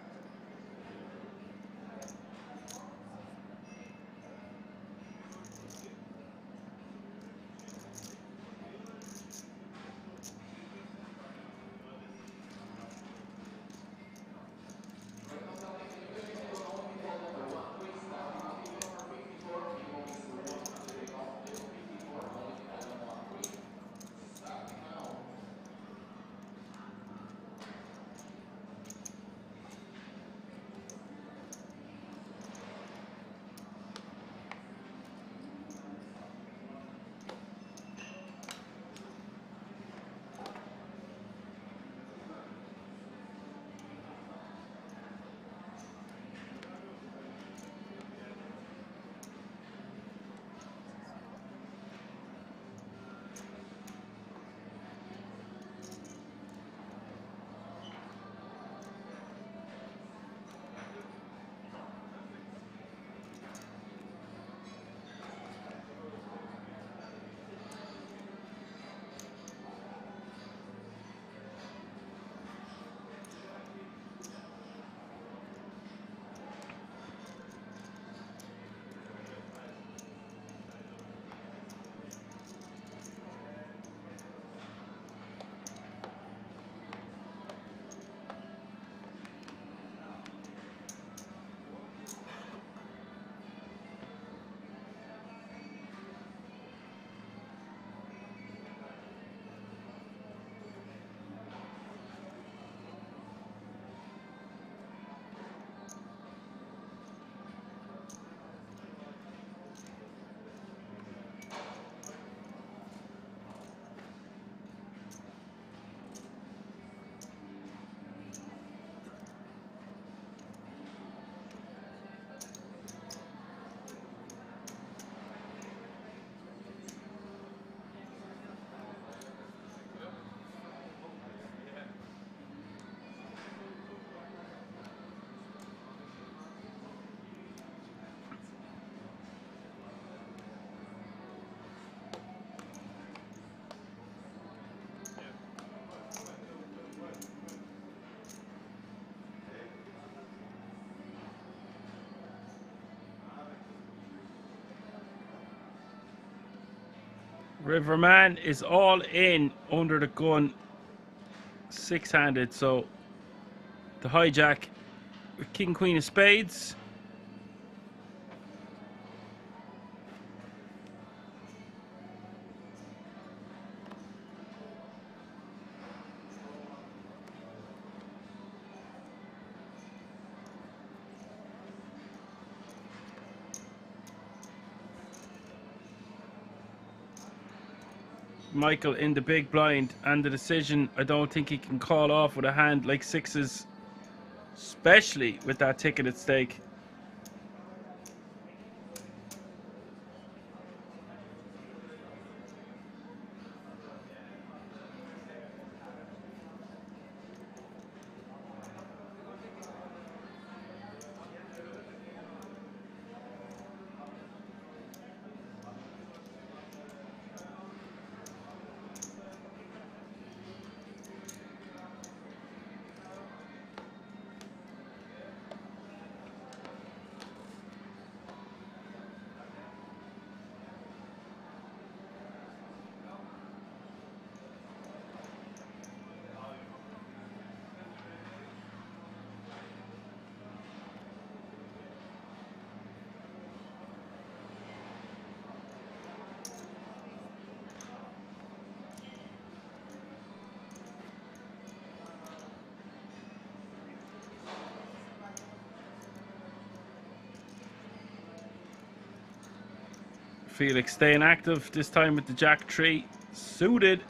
Riverman is all in under the gun, six-handed. So the hijack with King Queen of Spades. Michael in the big blind, and the decision I don't think he can call off with a hand like sixes, especially with that ticket at stake. Felix staying active, this time with the Jack 3 suited.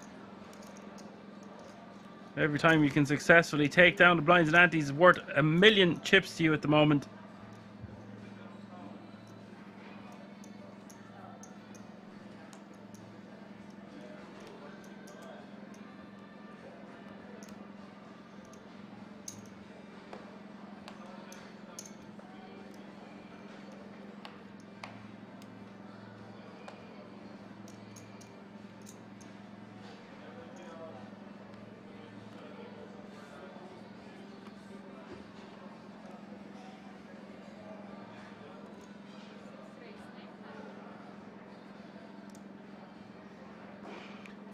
Every time you can successfully take down the blinds and antes is worth 1,000,000 chips to you at the moment.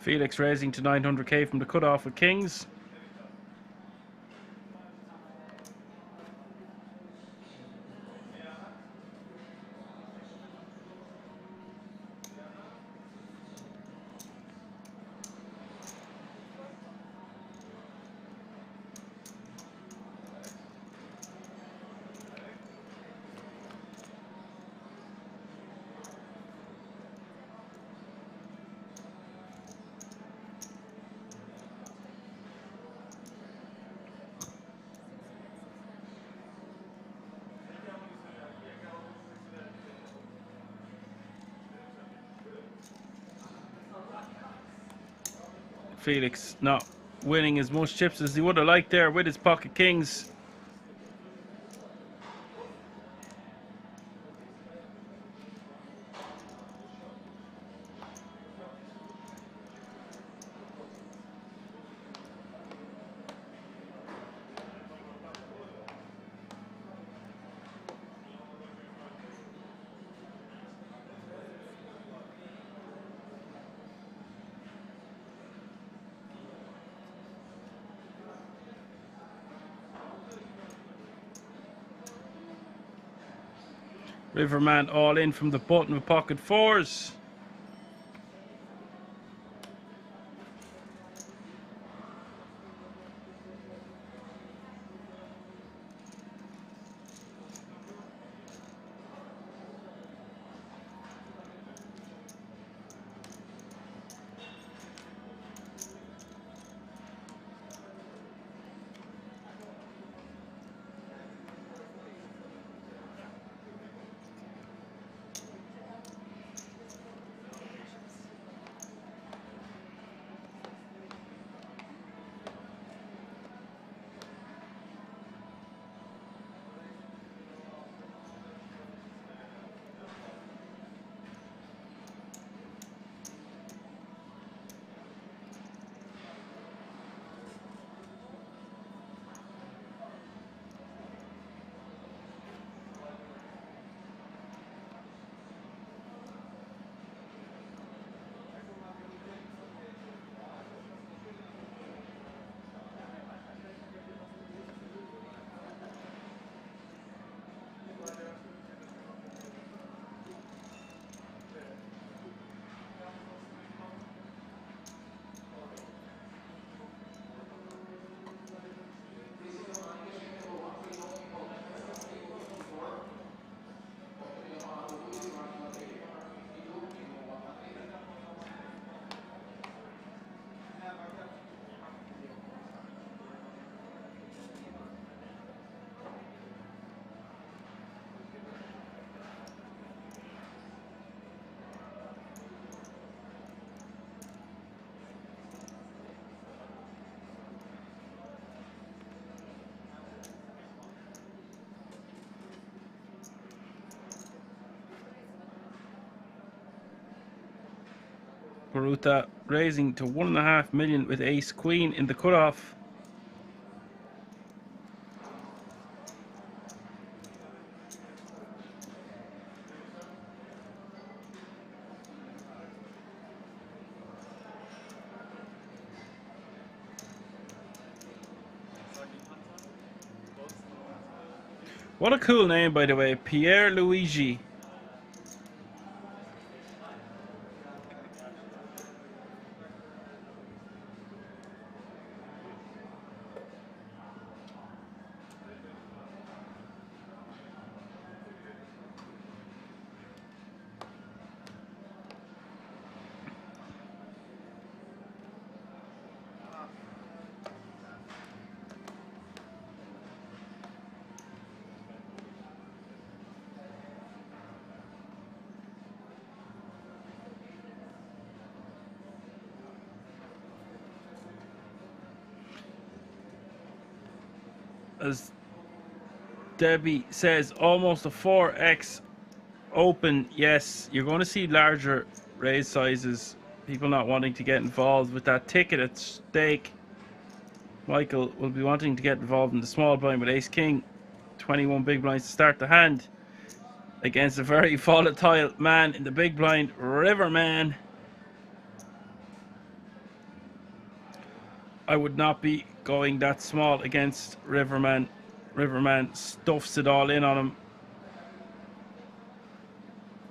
Felix raising to 900k from the cutoff with kings. Felix not winning as much chips as he would have liked there with his pocket kings. Riverman all in from the button with pocket fours. Baruta raising to 1.5 million with ace queen in the cutoff. What a cool name, by the way, Pierre Luigi. as Debbie says, almost a 4x open. Yes, you're going to see larger raise sizes. People not wanting to get involved with that ticket at stake. Michael will be wanting to get involved in the small blind with ace king. 21 big blinds to start the hand against a very volatile man in the big blind, Riverman. I would not be going that small against Riverman. Riverman stuffs it all in on him.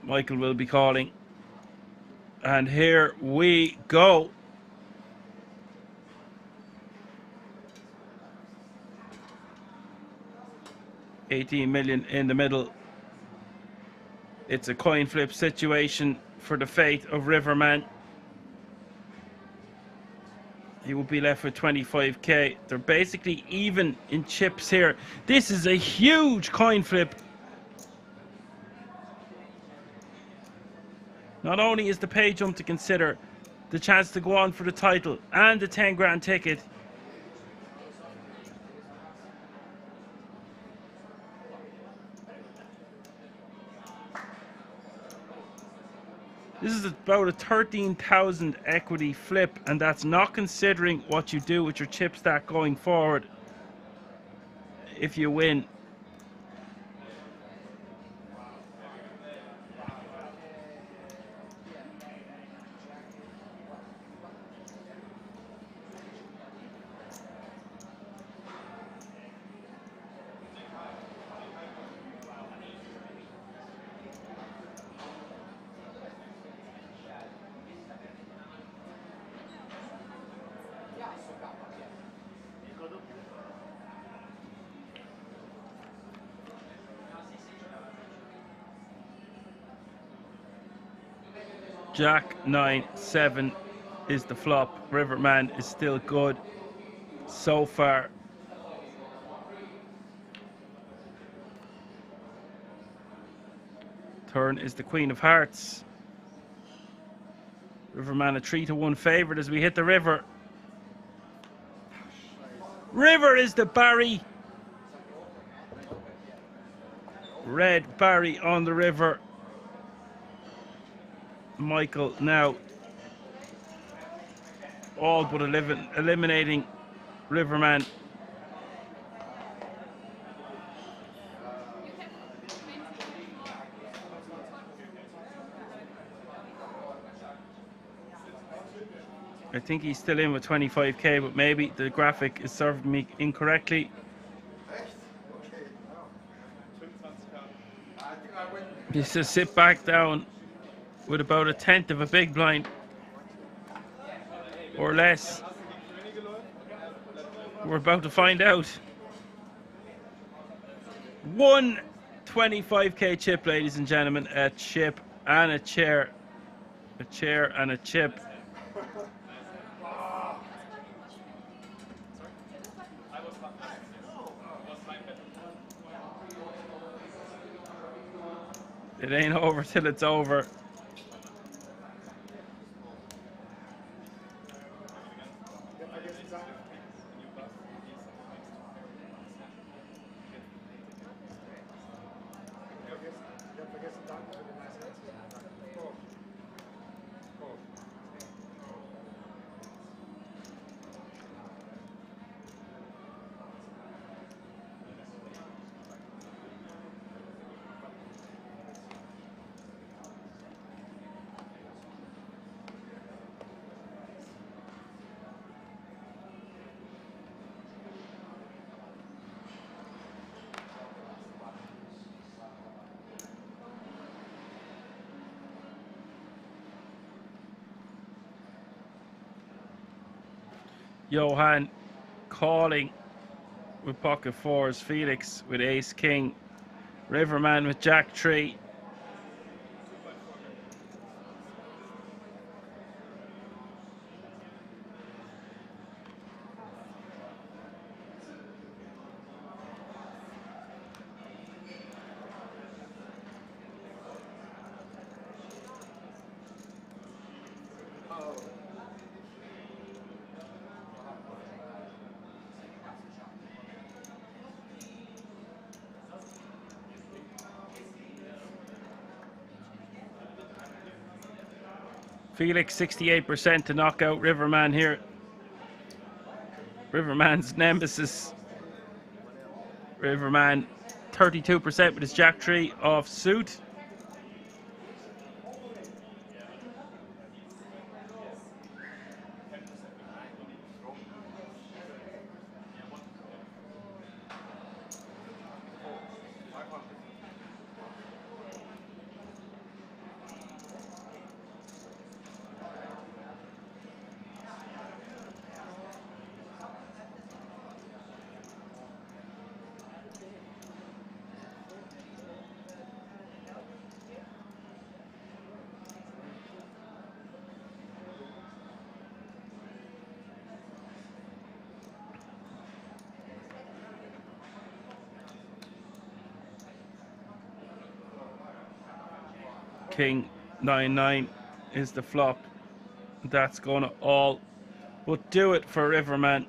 Michael will be calling. And here we go. $18 million in the middle. It's a coin flip situation for the fate of Riverman. He will be left with 25k. They're basically even in chips here. This is a huge coin flip. Not only is the pay jump to consider, the chance to go on for the title and the 10 grand ticket. This is about a 13,000 equity flip, and that's not considering what you do with your chip stack going forward if you win. Jack 9-7 is the flop. Riverman is still good so far. Turn is the Queen of Hearts. Riverman a 3-1 favourite as we hit the river. River is the Barry. Red Barry on the river. Michael now all but eliminating Riverman. I think he's still in with 25k, but maybe the graphic is serving me incorrectly. He says sit back down with about a tenth of a big blind or less. We're about to find out. One 25k chip, ladies and gentlemen. A chip and a chair. A chair and a chip. It ain't over till it's over. Johan calling with pocket fours. Felix with ace king. Riverman with jack 3. Felix 68% to knock out Riverman here. Riverman's nemesis. Riverman 32% with his Jack 3 off suit. King 9-9 is the flop. That's gonna all but do it for Riverman.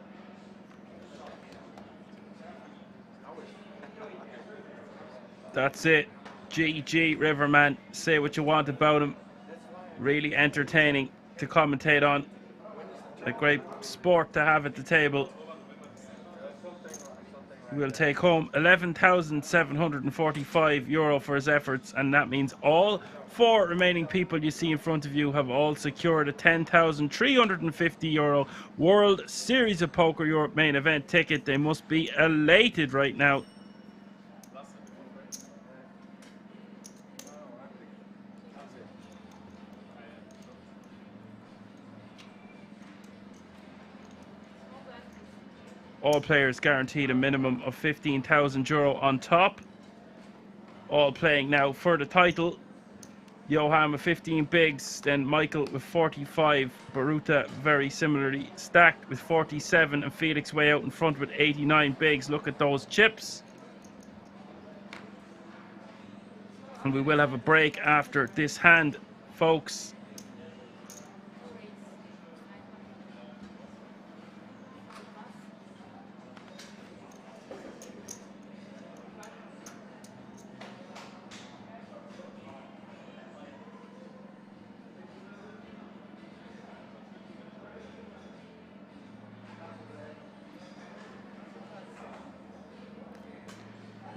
That's it. GG Riverman. Say what you want about him. Really entertaining to commentate on. A great sport to have at the table. We'll take home €11,745 for his efforts, and that means all 4 remaining people you see in front of you have all secured a €10,350 World Series of Poker Europe main event ticket. They must be elated right now. All players guaranteed a minimum of €15,000 on top. All playing now for the title. Johan with 15 bigs, then Michael with 45, Baruta very similarly stacked with 47, and Felix way out in front with 89 bigs. Look at those chips. And we will have a break after this hand, folks.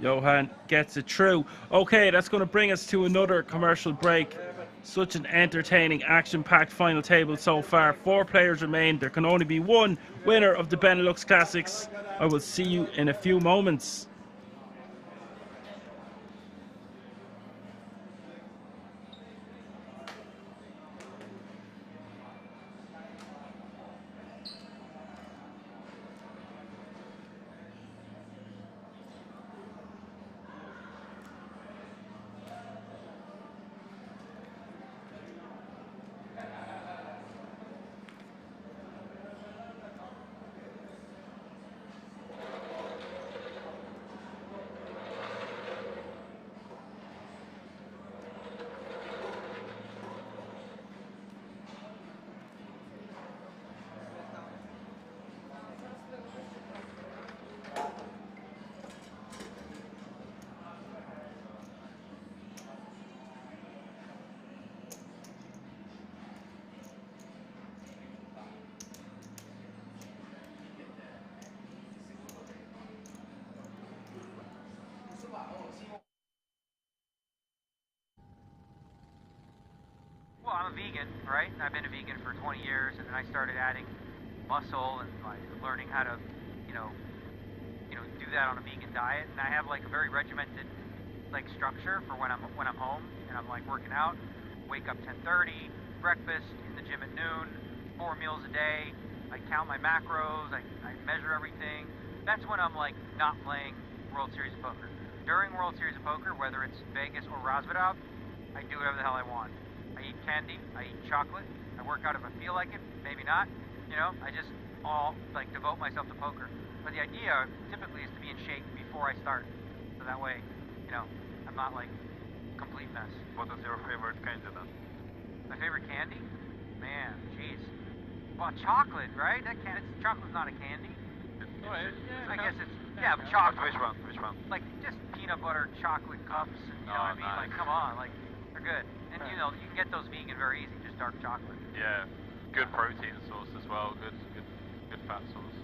Johan gets it through. Okay, that's going to bring us to another commercial break. Such an entertaining, action-packed final table so far. 4 players remain. There can only be one winner of the Benelux Classics. I will see you in a few moments. Well, I'm a vegan, right? I've been a vegan for 20 years, and then I started adding muscle and like learning how to, do that on a vegan diet. And I have like a very regimented like structure for when I'm home and I'm like working out. Wake up 10:30, breakfast in the gym at noon, 4 meals a day. I count my macros. I measure everything. That's when I'm like not playing World Series of Poker. During World Series of Poker, whether it's Vegas or Razvedov, I do whatever the hell I want. I eat candy, I eat chocolate, I work out if I feel like it, maybe not. I just all like devote myself to poker. But the idea typically is to be in shape before I start. So that way, I'm not like complete mess. What is your favorite candy then? My favorite candy? Man, jeez. Well, chocolate, right? Chocolate's not a candy. I guess it's Yeah, but chocolate. Which one? Which one? Like just peanut butter chocolate cups, and you know what I mean? Nice. Like, come on, like they're good. And you know, you can get those vegan very easy, just dark chocolate. Yeah, good protein source as well. Good fat source.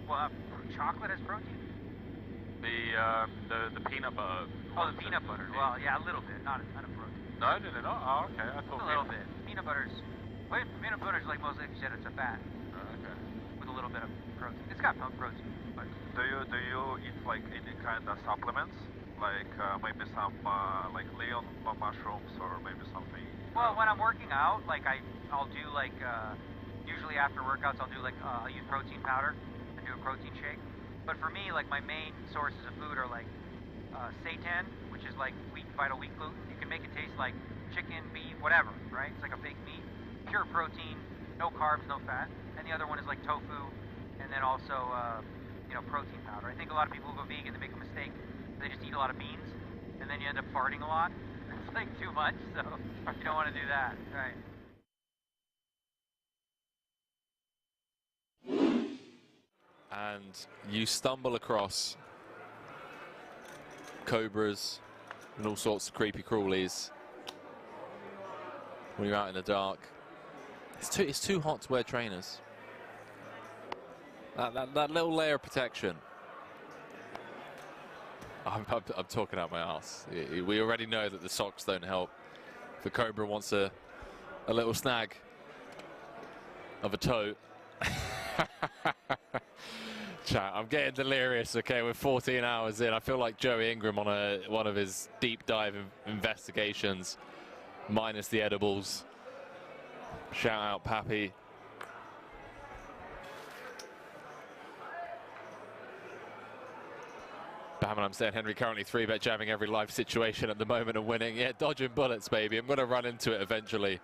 Well, chocolate has protein. The peanut butter. Oh, the peanut butter. Well, yeah, a little bit, not a protein. No, did it not? Oh, okay. I thought a little bit. Peanut butter's like most, like you said, it's a fat. Oh, okay. With a little bit of protein. It's got protein. Like, do you eat like any kind of supplements, like maybe some like leon mushrooms or maybe something? Well, when I'm working out, like I'll do like usually after workouts I'll do like I'll use protein powder and do a protein shake. But for me, like my main sources of food are like seitan, which is like vital wheat gluten. You can make it taste like chicken, beef, whatever, right? It's like a fake meat, pure protein, no carbs, no fat. And the other one is like tofu, and then also you know, protein powder. I think a lot of people who go vegan, they make a mistake. They just eat a lot of beans, and then you end up farting a lot. It's like too much, so you don't want to do that, right? And you stumble across cobras and all sorts of creepy crawlies when you're out in the dark. It's too hot to wear trainers. That little layer of protection. I'm talking out my ass. We already know that the socks don't help. If a cobra wants a little snag of a toe. Chat, I'm getting delirious. Okay, we're 14 hours in. I feel like Joey Ingram on one of his deep dive investigations, minus the edibles. Shout out Pappy. I'm saying Henry currently 3-bet jamming every live situation at the moment and winning. Yeah, dodging bullets, baby. I'm going to run into it eventually.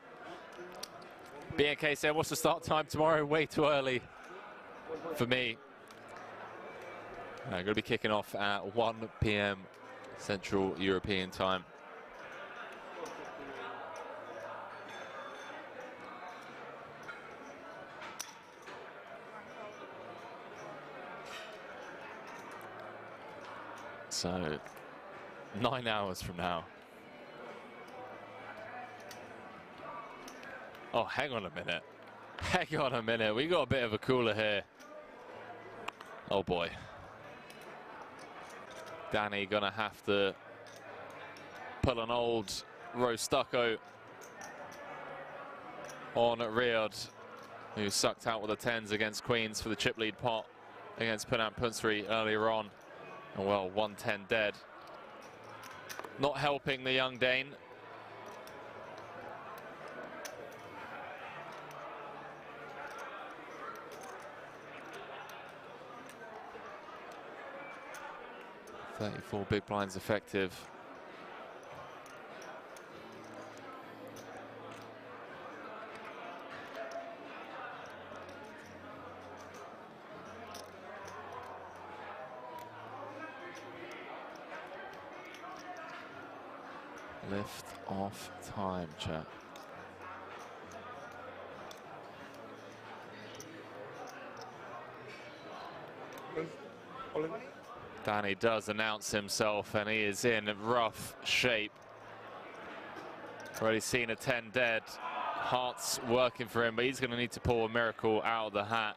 BNK saying, what's the start time tomorrow? Way too early for me. I'm going to be kicking off at 1 p.m. Central European time. So, 9 hours from now. Oh, hang on a minute. Hang on a minute. We got a bit of a cooler here. Oh boy. Danny gonna have to pull an old Rose Stucco on Riyadh, who sucked out with the 10s against Queens for the chip lead pot against Punam Punsri earlier on. And well, 110 dead. Not helping the young Dane. .34 big blinds effective. Lift off time, chat. Danny does announce himself, and he is in rough shape. Already seen a 10 dead. Heart's working for him, but he's going to need to pull a miracle out of the hat.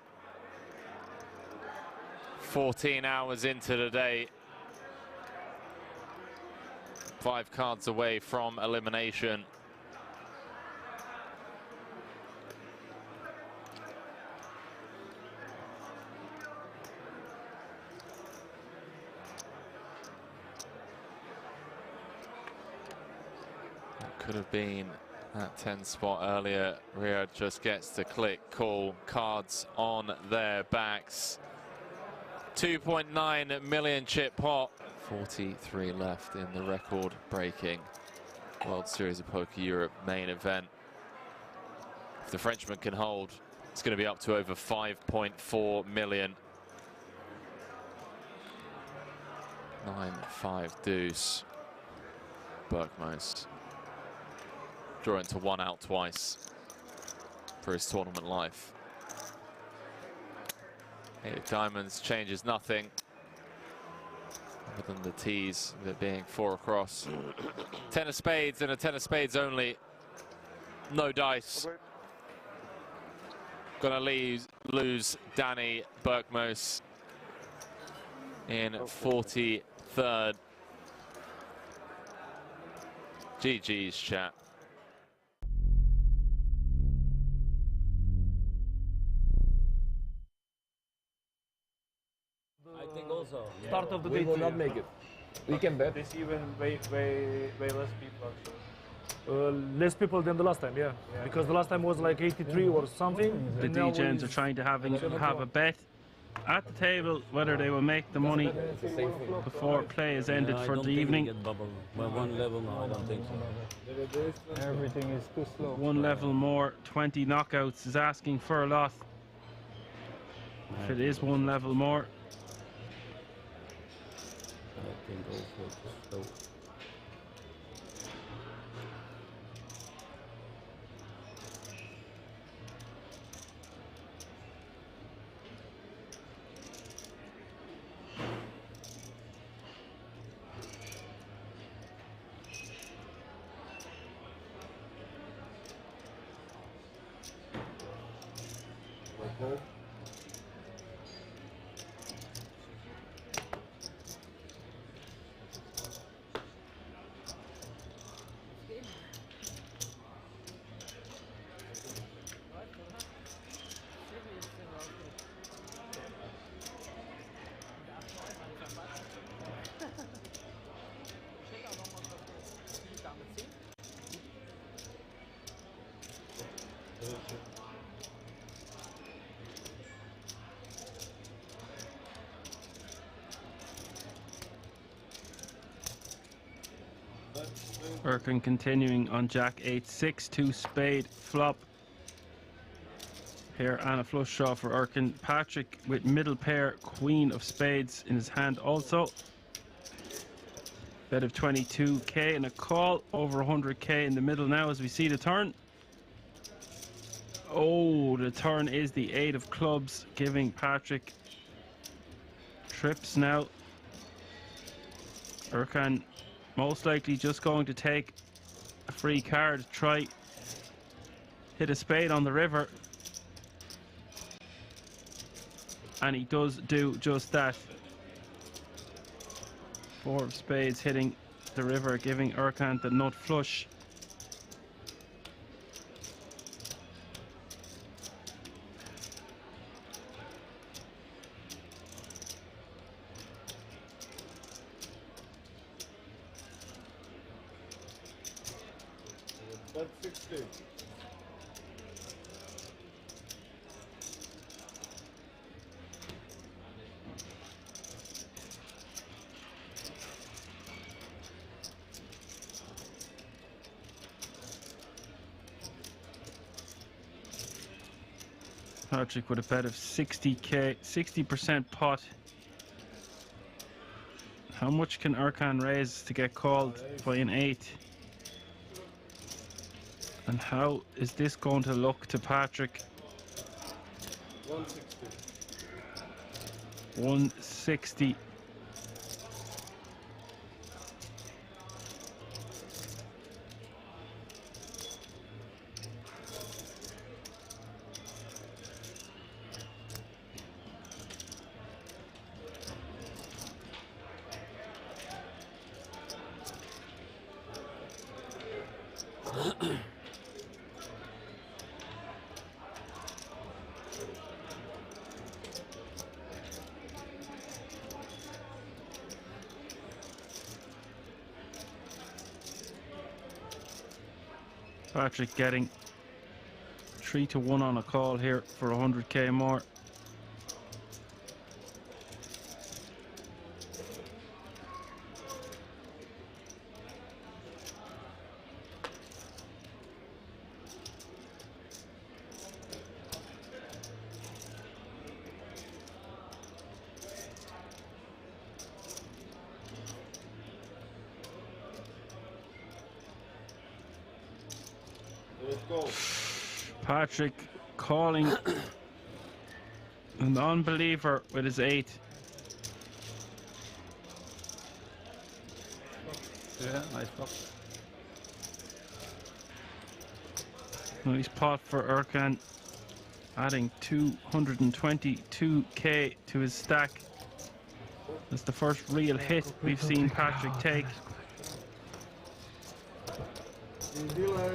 14 hours into the day. 5 cards away from elimination. That could have been that 10 spot earlier. Riyadh just gets to click, call, cards on their backs. 2.9 million chip pot. 43 left in the record-breaking World Series of Poker Europe main event. If the Frenchman can hold, it's going to be up to over 5.4 million. 9-5 deuce. Bergmost drawing to 1 out twice for his tournament life. 8 of diamonds changes nothing. other than the tees, of it being 4 across. 10 of spades and a 10 of spades only. No dice. Gonna lose Danny Berkmos in 43rd. GG's, chat. I think also. Start of the we day will too, not yeah. make it. We can bet. This even way less people actually. Less people than the last time, yeah. Because the last time was like 83 or something. The and now DJs are it's trying to have a bet at the table whether they will make the money before play is ended for the evening. Well, one level, no, I don't think so. Everything is too slow. One level more, 20 knockouts is asking for a lot. If it is one level more. I think also too slow. Erkin continuing on Jack 8-6, 2 spade flop. Here and a flush draw for Erkin. Patrick with middle pair, queen of spades in his hand also. Bet of 22k and a call, over 100k in the middle now as we see the turn. Oh, the turn is the 8 of clubs, giving Patrick trips now. Erkan most likely just going to take a free card, try hit a spade on the river. And he does do just that. 4 of spades hitting the river, giving Erkan the nut flush. That's 60. Patrick with a bet of 60k, 60% pot. How much can Erkan raise to get called by an 8? And how is this going to look to Patrick? 160. 160. Patrick getting 3-1 on a call here for 100k more. Patrick calling an unbeliever with his 8. Yeah, nice block. Nice pot for Erkan, adding 222k to his stack. That's the first real hit we've seen Patrick take.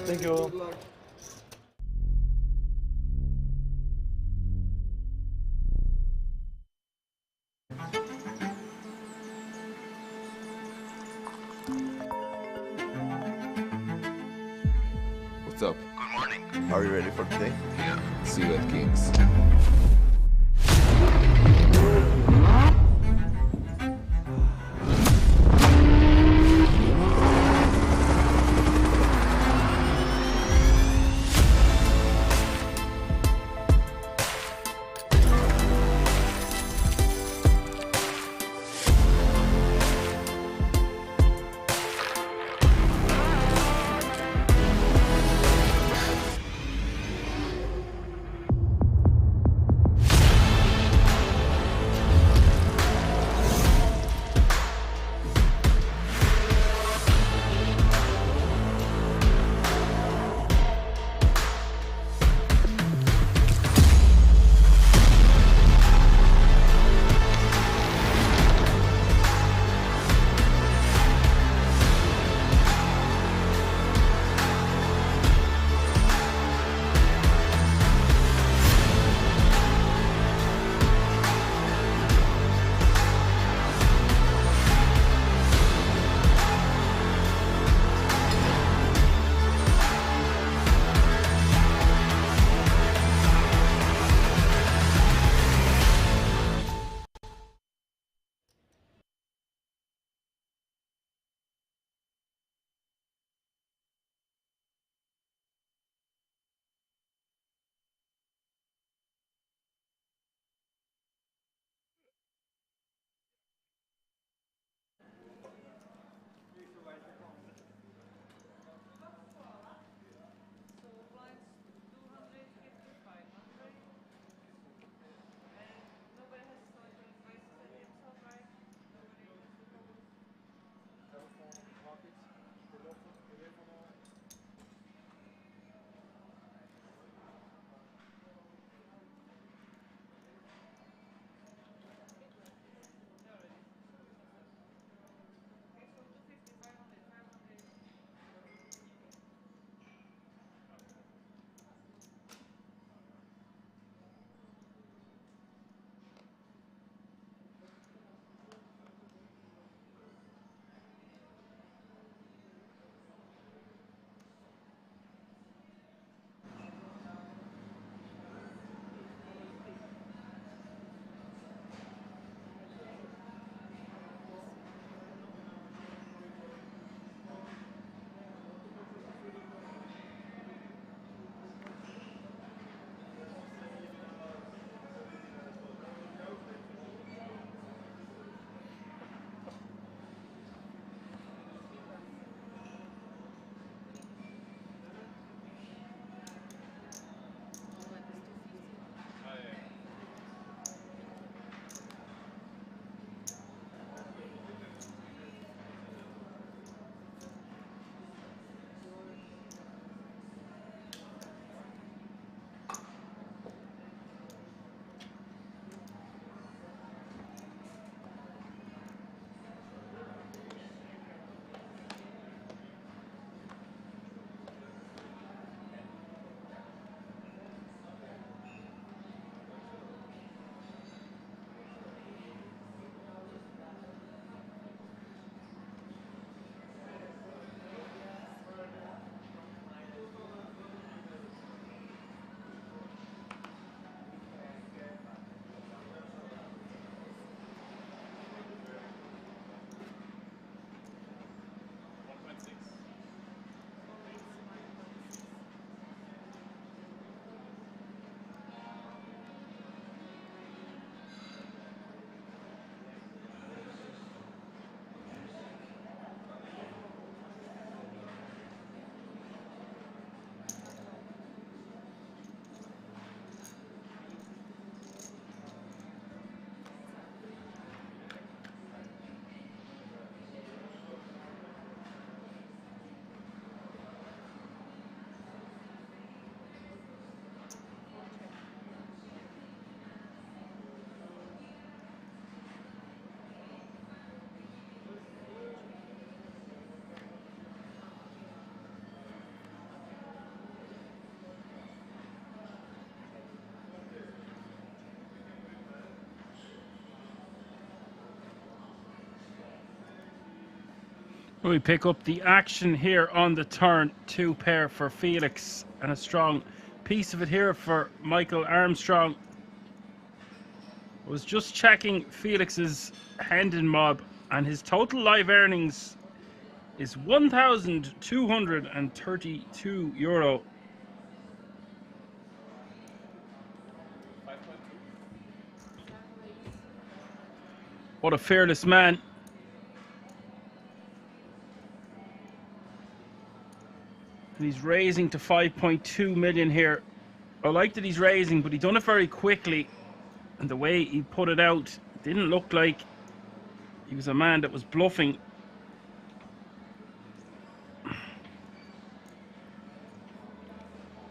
Thank you. What's up? Good morning. Are you ready for today? Yeah. See you at Kings. We pick up the action here on the turn. 2 pair for Felix and a strong piece of it here for Michael Armstrong. I was just checking Felix's Hendon mob and his total live earnings is €1,232. What a fearless man. And he's raising to 5.2 million here. I like that he's raising, but he done it very quickly. And the way he put it out didn't look like he was a man that was bluffing.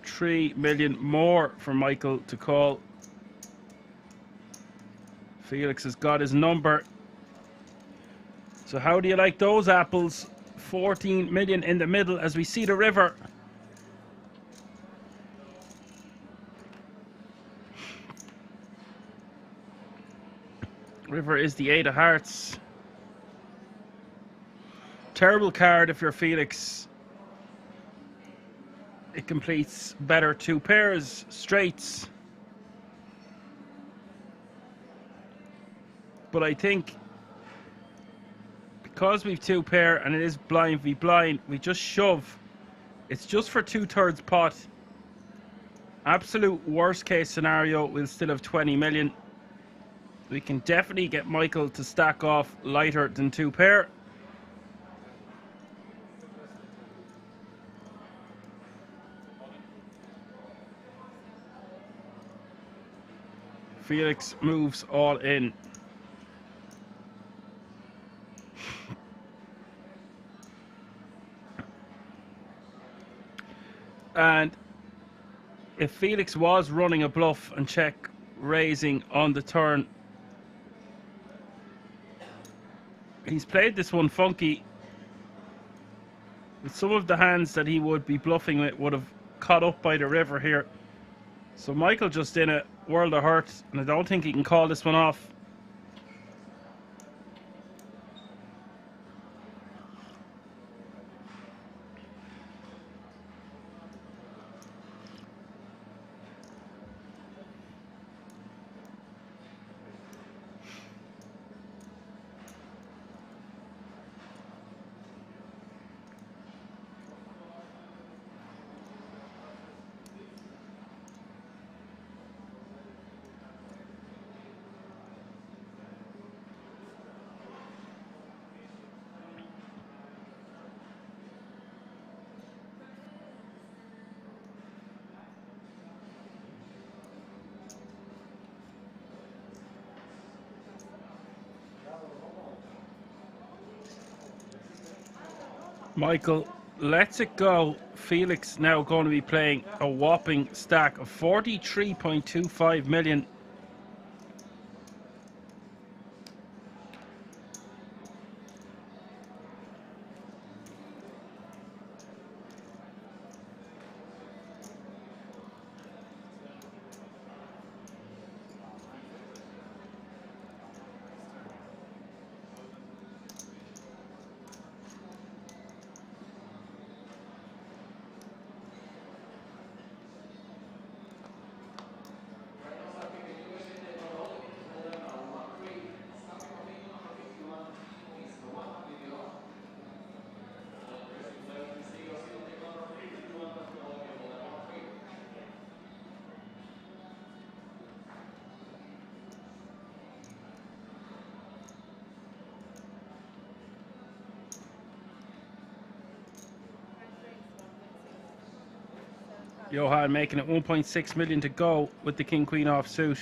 $3 million more for Michael to call. Felix has got his number. So how do you like those apples? 14 million in the middle as we see the river. River is the 8 of hearts. Terrible card if you're Felix. It completes better 2 pairs, straights. But I think because we've 2 pair and it is blind v blind, we just shove. It's just for 2/3 pot. Absolute worst case scenario, we'll still have 20 million. We can definitely get Michael to stack off lighter than 2 pair. Felix moves all in. And if Felix was running a bluff and check raising on the turn, he's played this one funky. With some of the hands that he would be bluffing with would have caught up by the river here. So Michael just in a world of hurt, and I don't think he can call this one off. Michael lets it go. Felix now going to be playing a whopping stack of 43.25 million. Johan making it 1.6 million to go with the King Queen off suit.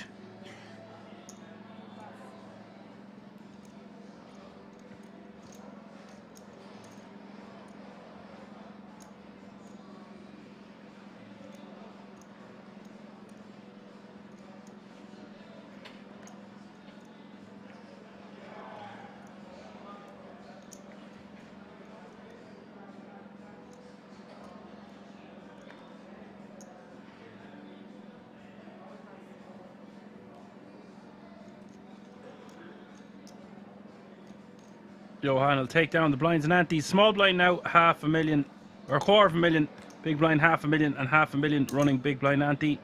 Johan will take down the blinds and antes. Small blind now, $500,000 or $250,000. Big blind $500,000 and $500,000 running big blind ante.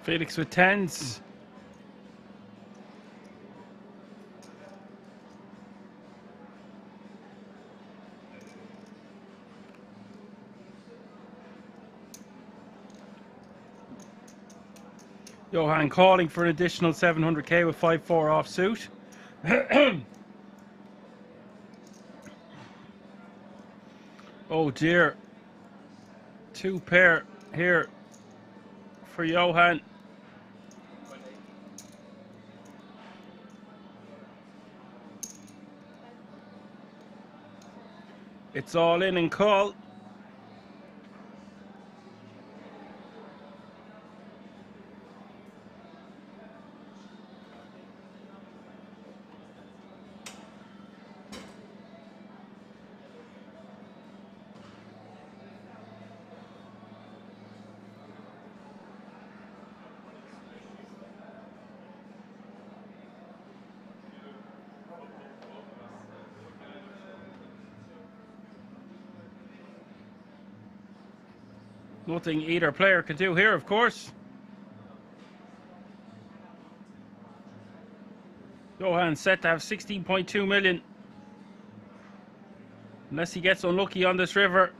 Felix with tens. Johan calling for an additional 700k with 5-4 offsuit. Oh dear. 2 pair here for Johan. It's all in and call. Nothing either player can do here, of course. Johan set to have 16.2 million. Unless he gets unlucky on this river.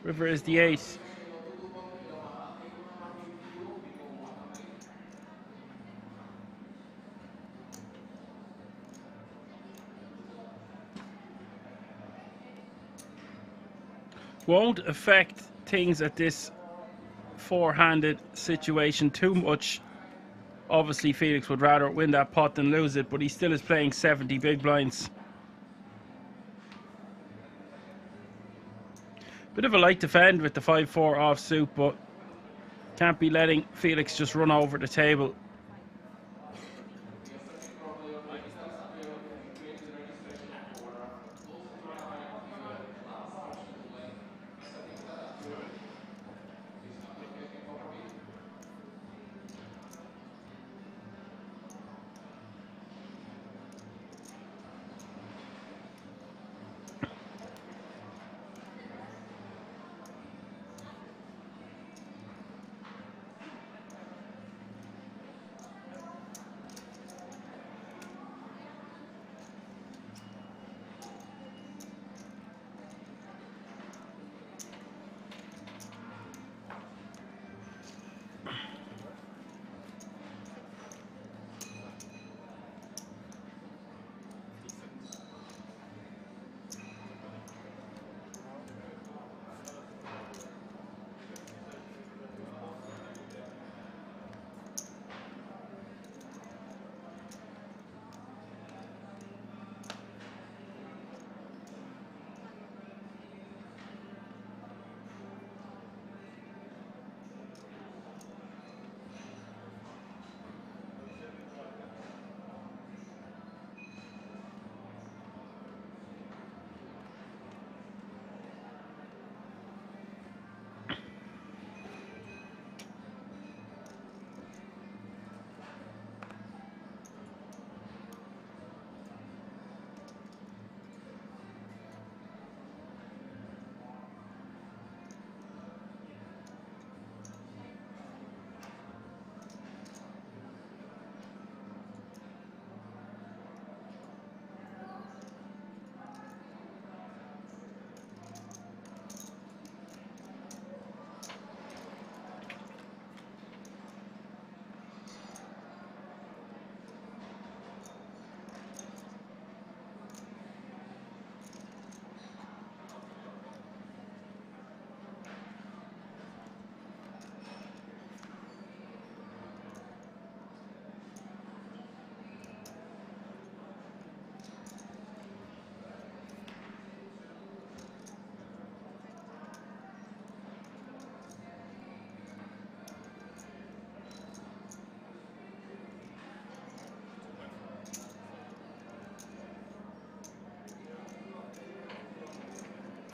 River is the 8. Won't affect things at this four-handed situation too much. Obviously Felix would rather win that pot than lose it, but he still is playing 70 big blinds. Bit of a light defend with the 5-4 offsuit, but can't be letting Felix just run over the table.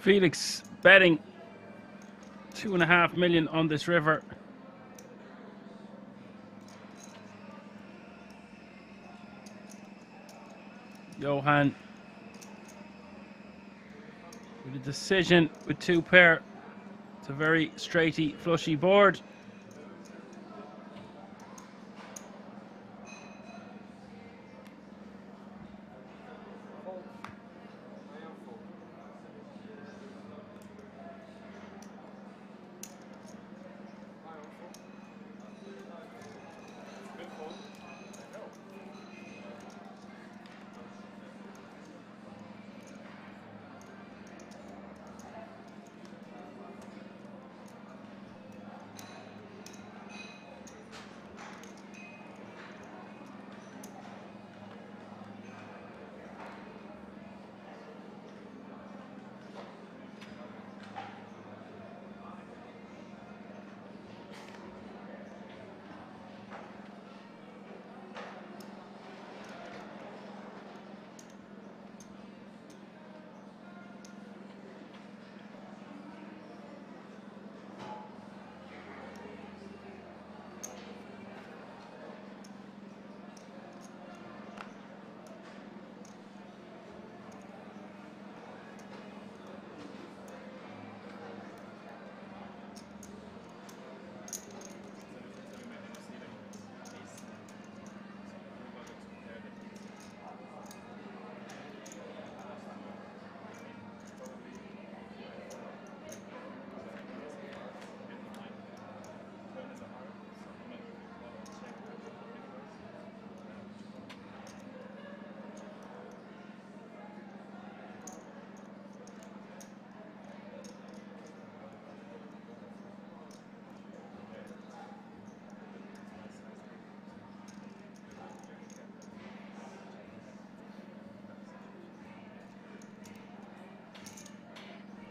Felix betting 2.5 million on this river. Johan with a decision with 2 pair. It's a very straighty, flushy board.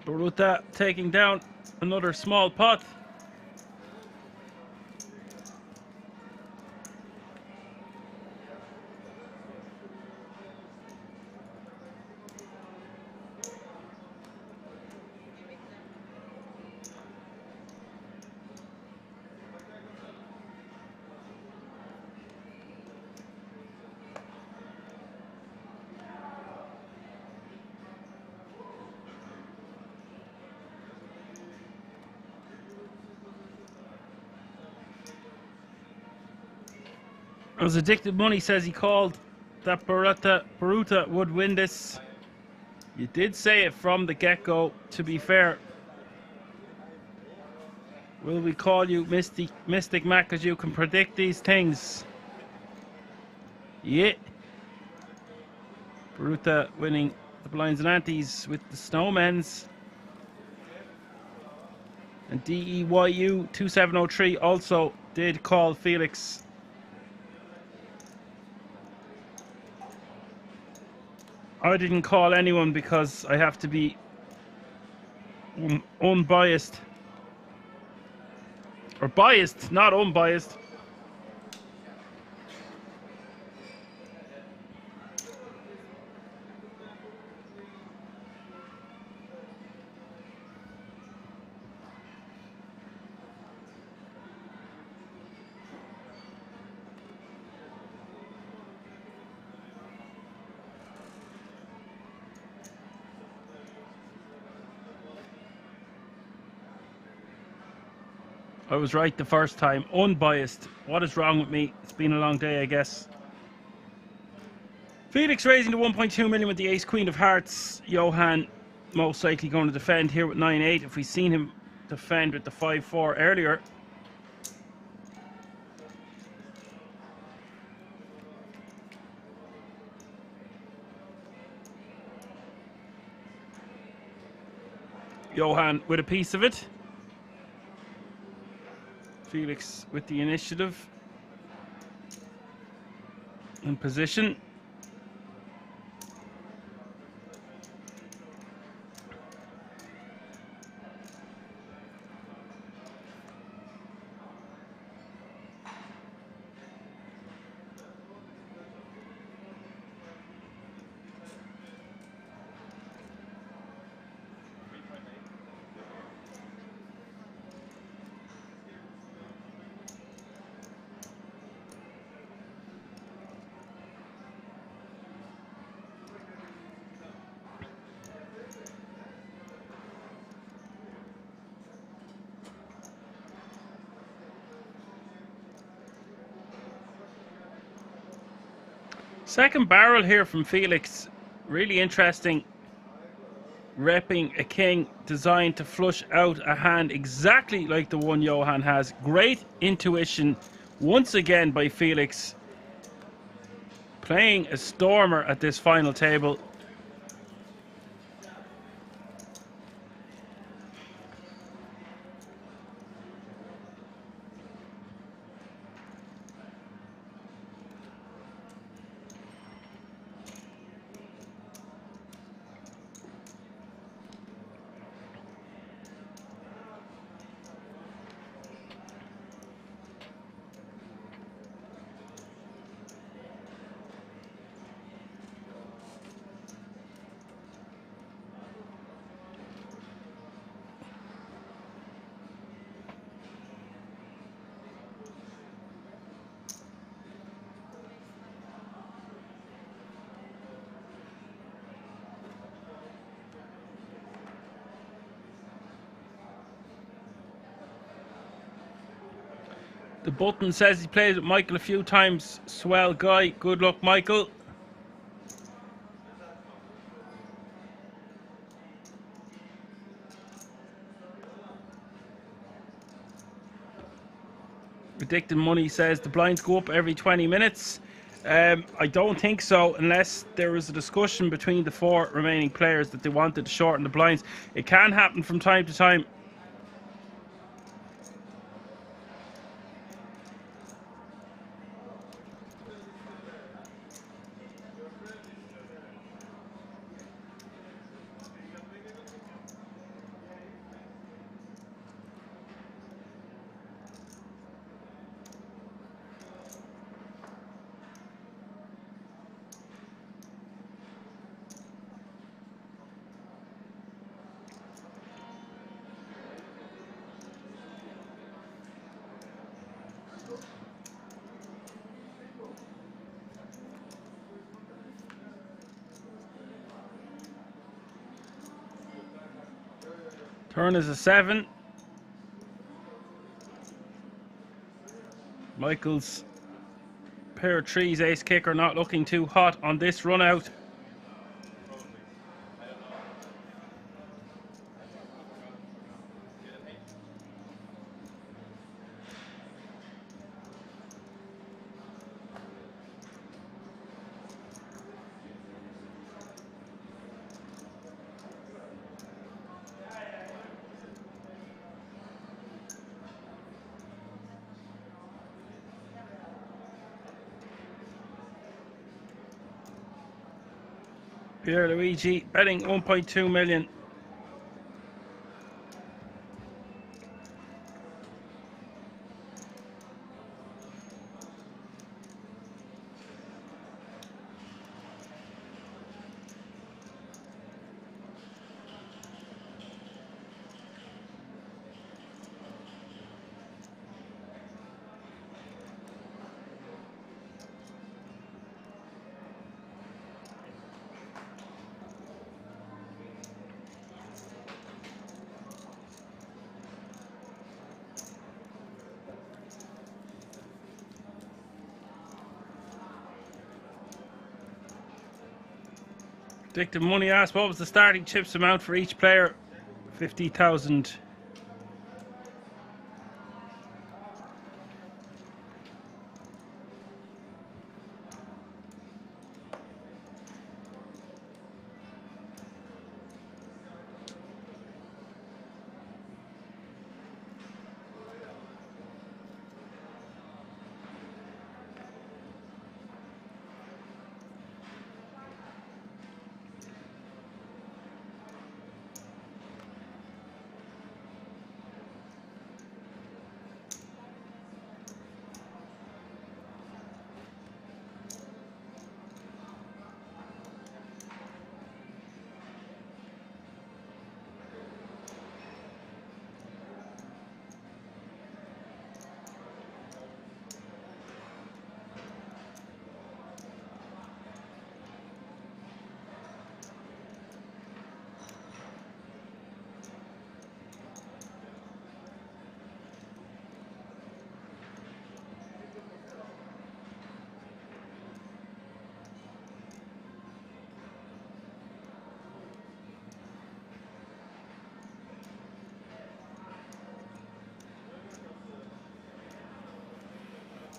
Baruta taking down another small pot. As Addicted Money says, he called that Baruta would win this. You did say it from the get-go, to be fair. Will we call you Mystic Mac because you can predict these things? Yeah. Baruta winning the blinds and antes with the snowmen's. And DEYU 2703 also did call Felix. I didn't call anyone because I have to be unbiased. Or biased, not unbiased. I was right the first time. Unbiased. What is wrong with me? It's been a long day, I guess. Felix raising to 1.2 million with the ace queen of hearts. Johan most likely going to defend here with 9-8. If we've seen him defend with the 5-4 earlier. Johan with a piece of it. Felix with the initiative in position. Second barrel here from Felix. Really interesting. Repping a king designed to flush out a hand exactly like the one Johan has. Great intuition once again by Felix. Playing a stormer at this final table. The button says he played with Michael a few times. Swell guy. Good luck, Michael. Predicting Money says the blinds go up every 20 minutes. I don't think so, unless there was a discussion between the 4 remaining players that they wanted to shorten the blinds. It can happen from time to time. Turn is a 7. Michael's pair of threes ace kicker not looking too hot on this run out. Pierre Luigi betting 1.2 million. Predictive Money asked what was the starting chips amount for each player? 50,000.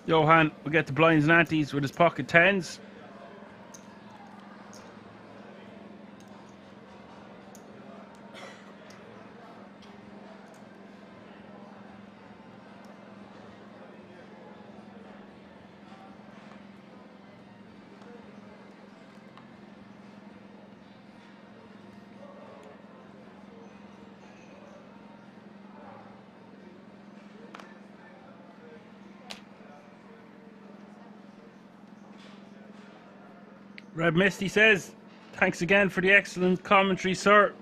Johan will get the blinds and antes with his pocket tens. Red Misty says, thanks again for the excellent commentary, sir.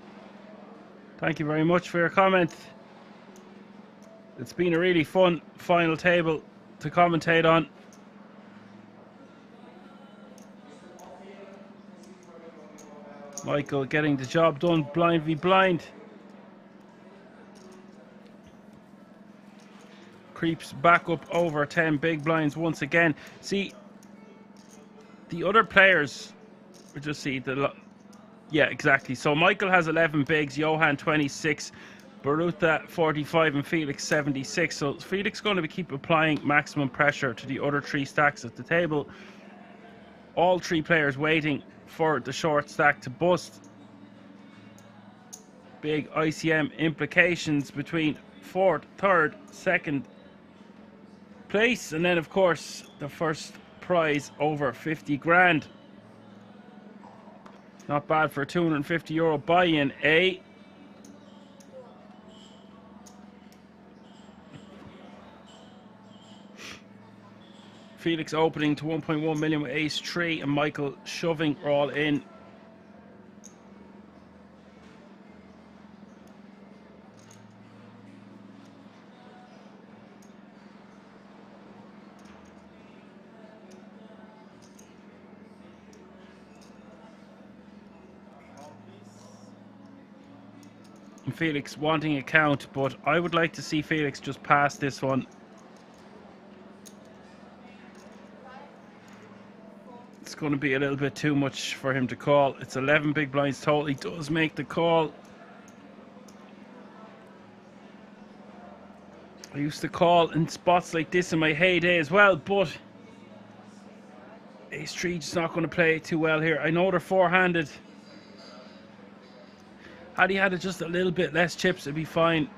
Thank you very much for your comment. It's been a really fun final table to commentate on. Michael getting the job done, blind v blind. Creeps back up over 10 big blinds once again. See, the other players, we just see the, yeah, exactly. So Michael has 11 bigs, Johan 26, Baruta 45, and Felix 76. So Felix going to keep applying maximum pressure to the other three stacks at the table. All three players waiting for the short stack to bust. Big ICM implications between 4th, 3rd, 2nd place, and then of course the first prize over 50 grand. Not bad for a €250 buy-in, eh? Felix opening to 1.1 million with ace 3, and Michael shoving all in. Felix wanting a count, but I would like to see Felix just pass this one. It's going to be a little bit too much for him to call. It's 11 big blinds total. He does make the call. I used to call in spots like this in my heyday as well, but ace 3 just not going to play too well here. I know they're four-handed. Had he had just a little bit less chips, it'd be fine.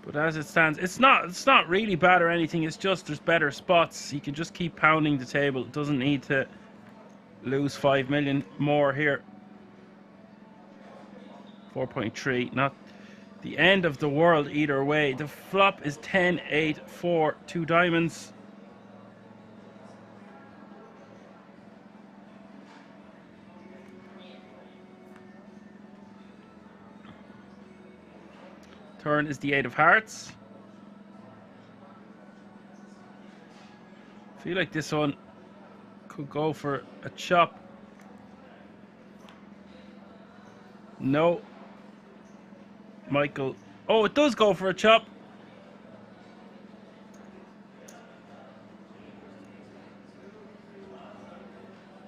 But as it stands, it's not really bad or anything. It's just there's better spots. He can just keep pounding the table. Doesn't need to lose 5 million more here. 4.3, not the end of the world either way. The flop is 10, 8, 4, 2 diamonds. Turn is the 8 of hearts. I feel like this one could go for a chop. No. Michael. Oh, it does go for a chop.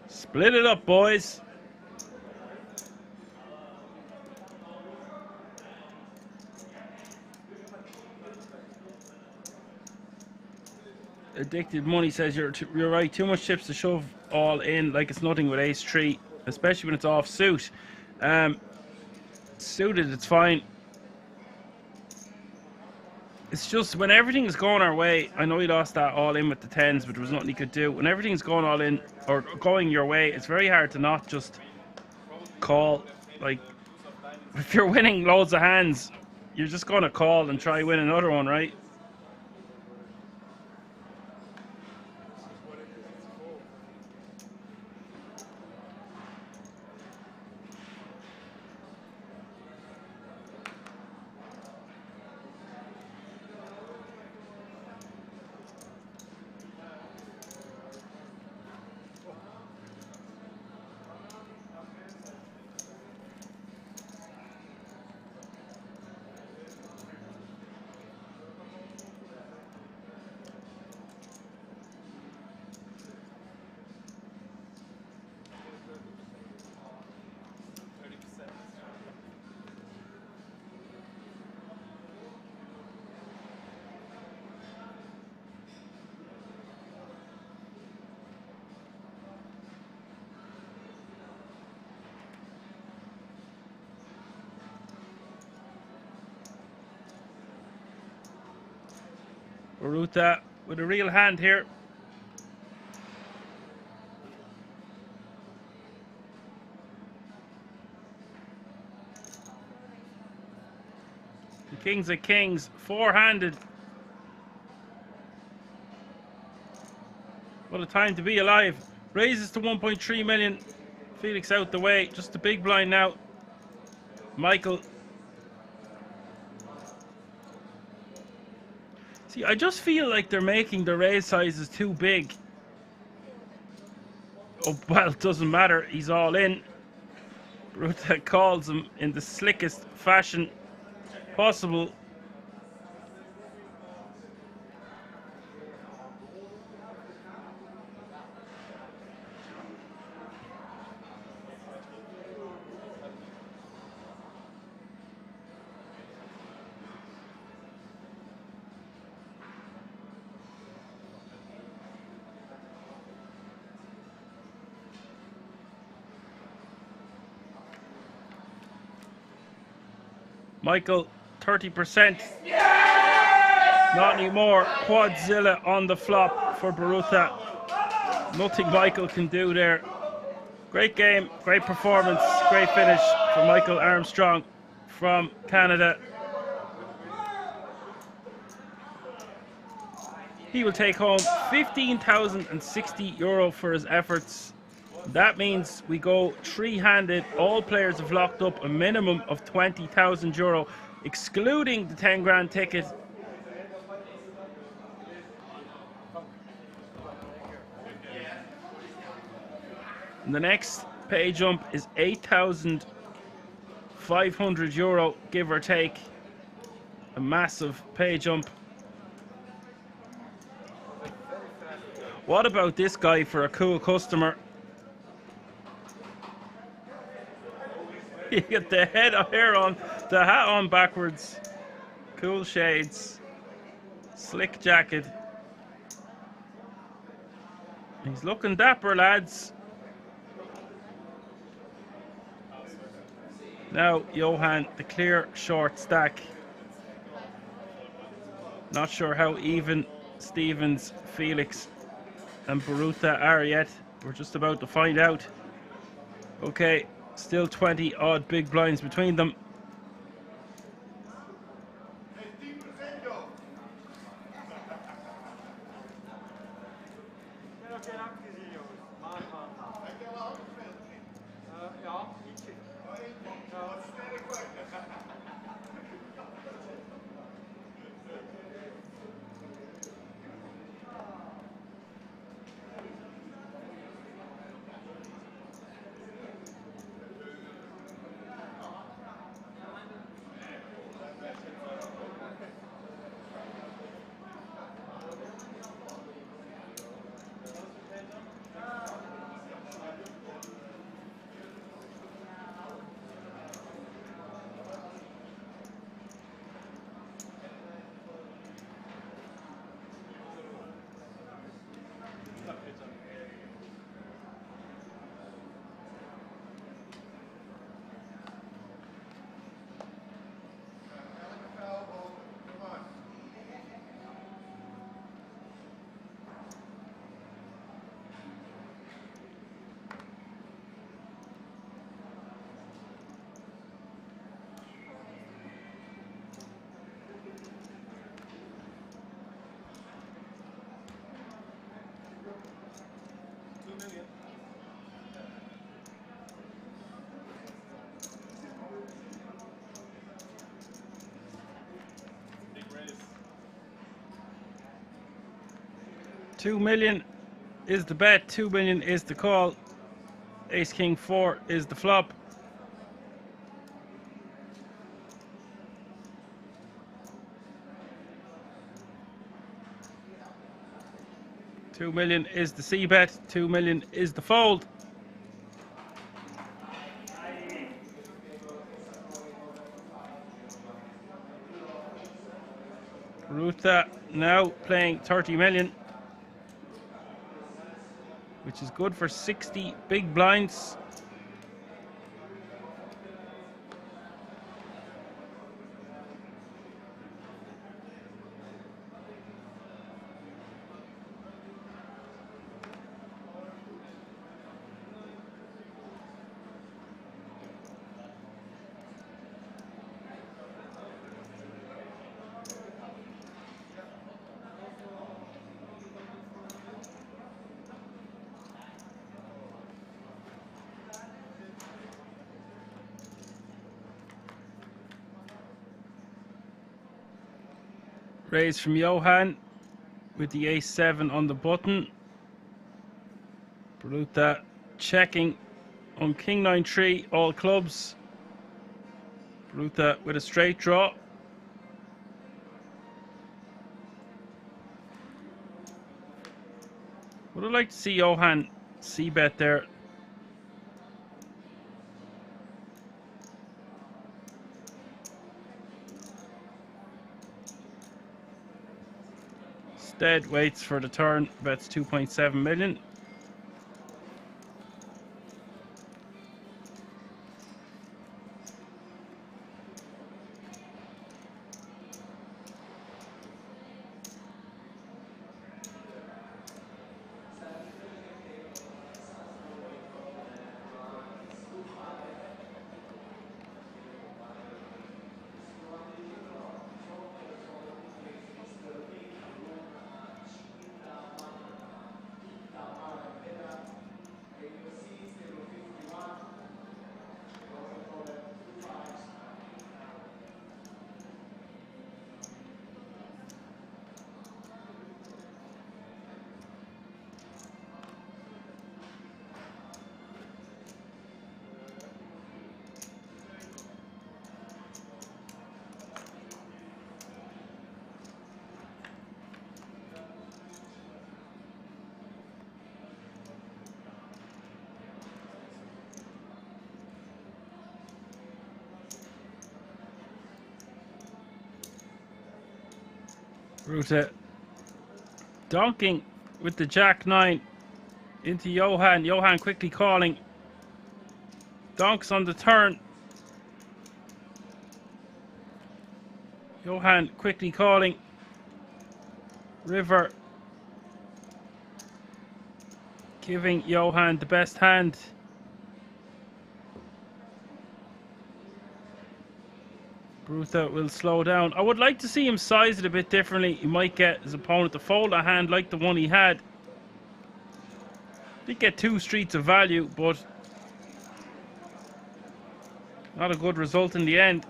Split it up, boys. Addicted Money says you're right. Too much chips to shove all in like it's nothing with ace 3, especially when it's off suit. Suited, it's fine. It's just when everything is going our way. I know he lost that all in with the 10s, but there was nothing he could do. When everything's going all in or going your way, it's very hard to not just call. Like, if you're winning loads of hands, you're just going to call and try win another one, right? Baruta with a real hand here. The kings of kings, four-handed. What a time to be alive. Raises to 1.3 million. Felix out the way. Just the big blind now. Michael. See, I just feel like they're making the raise sizes too big. Oh, well, it doesn't matter. He's all in. Ruta calls him in the slickest fashion possible. Michael, 30%. Not anymore. Quadzilla on the flop for Baruta. Nothing Michael can do there. Great game, great performance, great finish for Michael Armstrong from Canada. He will take home €15,060 for his efforts. That means we go three-handed. All players have locked up a minimum of €20,000, excluding the 10 grand ticket. And the next pay jump is €8,500, give or take. A massive pay jump. What about this guy for a cool customer? You get the head of hair on, the hat on backwards. Cool shades. Slick jacket. He's looking dapper, lads. Now, Johan, the clear short stack. Not sure how even Stevens, Felix and Baruta are yet. We're just about to find out. Okay, still 20 odd big blinds between them. $2 million is the bet, $2 million is the call. Ace King 4 is the flop. $2 million is the C bet, $2 million is the fold. Ruta now playing 30 million. Which is good for 60 big blinds. Raise from Johan with the ace-7 on the button. Bruta checking on king 9-3, all clubs. Bruta with a straight draw. Would I like to see Johan c-bet there? Instead waits for the turn, bets 2.7 million. Bruta donking with the jack-9 into Johan. Johan quickly calling. Donks on the turn. Johan quickly calling. River giving Johan the best hand. Bruta will slow down. I would like to see him size it a bit differently. He might get his opponent to fold a hand like the one he had. Did get 2 streets of value, but not a good result in the end.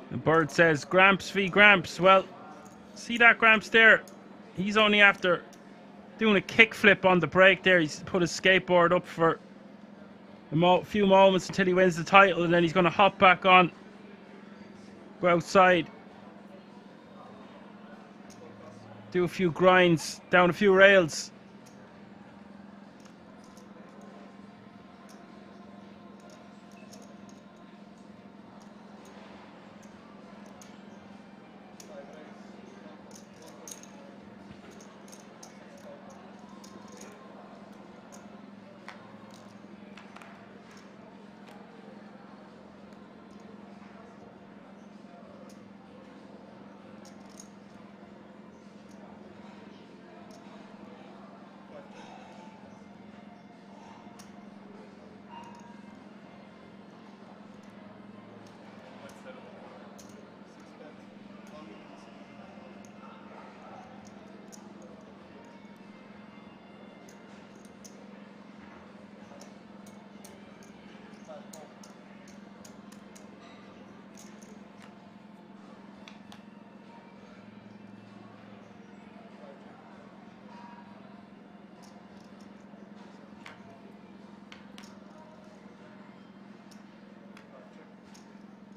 The bird says, Gramps v Gramps. Well, see that Gramps there? He's only after doing a kickflip on the break there. He's put his skateboard up for a few moments until he wins the title, and then he's going to hop back on, go outside, do a few grinds down a few rails.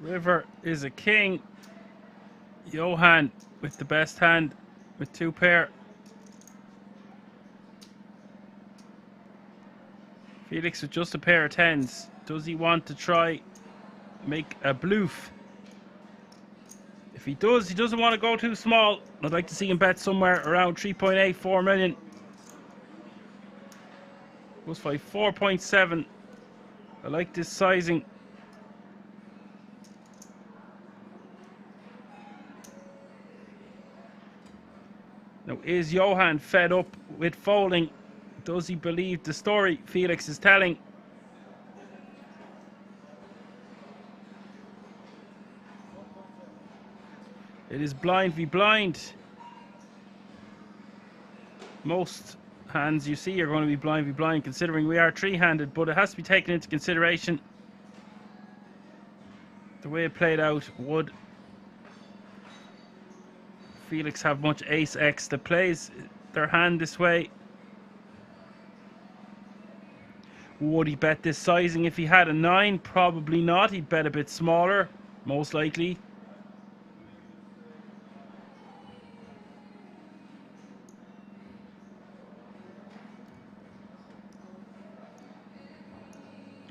River is a king. Johan with the best hand with 2 pair. Felix with just a pair of 10s. Does he want to try make a bluff? If he does, he doesn't want to go too small. I'd like to see him bet somewhere around 3.8, 4 million. Plus 5, 4.7. I like this sizing. Now, is Johan fed up with folding? Does he believe the story Felix is telling? It is blind v blind. Most hands you see are going to be blind v blind, considering we are three-handed, but it has to be taken into consideration. The way it played out, would Felix have much ace-x that plays their hand this way? Would he bet this sizing if he had a 9? Probably not. He'd bet a bit smaller, most likely.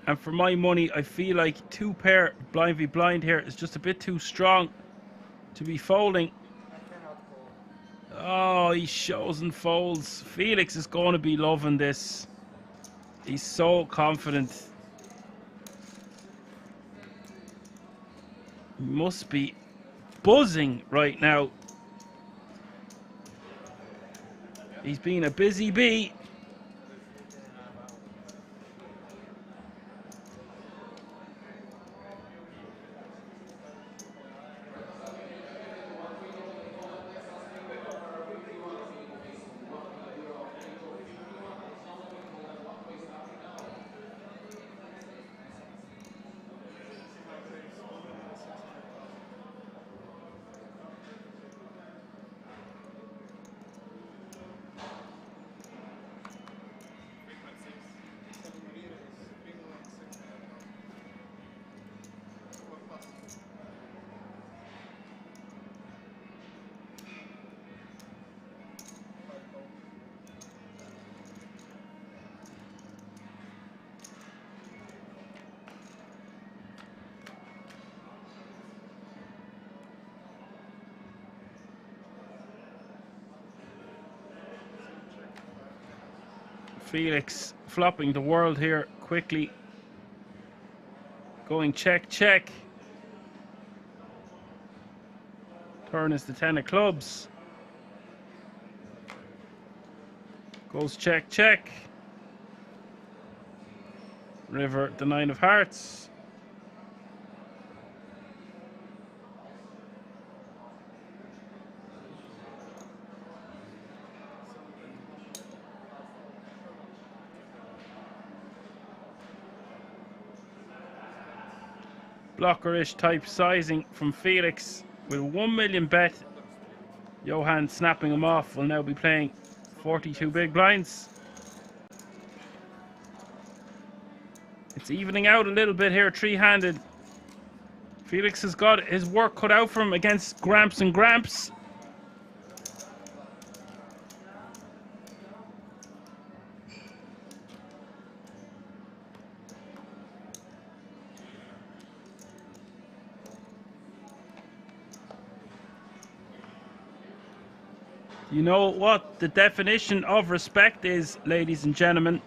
And for my money, I feel like 2 pair blind v blind here is just a bit too strong to be folding. Oh, he shows and folds. Felix is going to be loving this. He's so confident. He must be buzzing right now. He's been a busy bee. Felix flopping the world here quickly. Going check, check. Turn is the 10 of clubs. Goes check, check. River, the 9 of hearts. Blockerish type sizing from Felix with a 1 million bet. Johan snapping him off will now be playing 42 big blinds. It's evening out a little bit here, three-handed. Felix has got his work cut out for him against Gramps and Gramps. You know what the definition of respect is, ladies and gentlemen?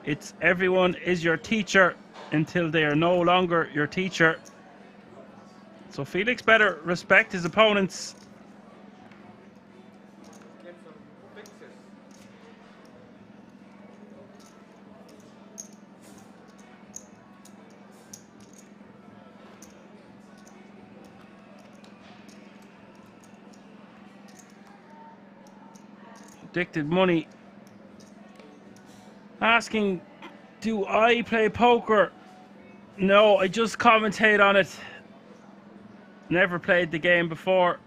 It's everyone is your teacher until they are no longer your teacher. So Felix better respect his opponents. Addicted Money asking, do I play poker? No, I just commentate on it. Never played the game before.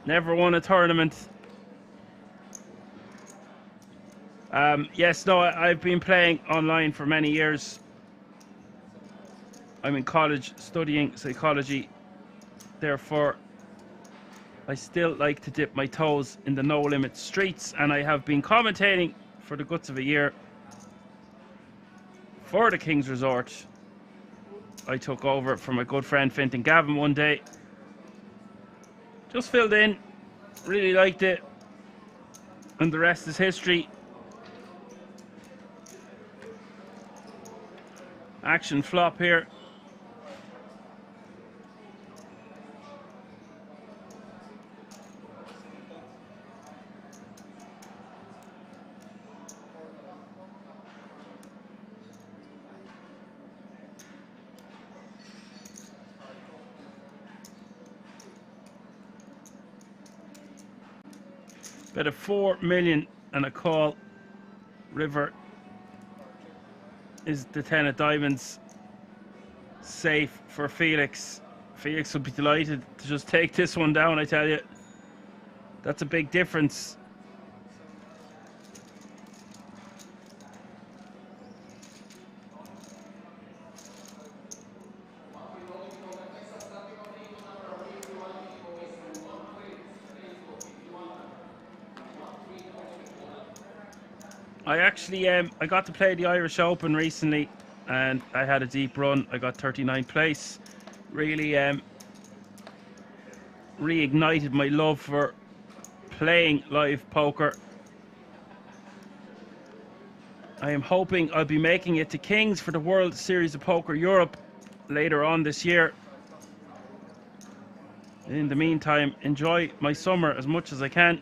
Never won a tournament. Yes, no, I've been playing online for many years. I'm in college studying psychology. Therefore, I still like to dip my toes in the no-limit streets, and I have been commentating for the guts of a year for the King's Resort. I took over from my good friend Fintan Gavin one day. Just filled in, really liked it, and the rest is history. Action flop here. Bet of 4 million and a call. River is the 10 of diamonds. Safe for Felix. Felix will be delighted to just take this one down, I tell you. That's a big difference. I actually I got to play the Irish Open recently, and I had a deep run. I got 39th place. Really reignited my love for playing live poker. I am hoping I'll be making it to Kings for the World Series of Poker Europe later on this year. In the meantime, enjoy my summer as much as I can.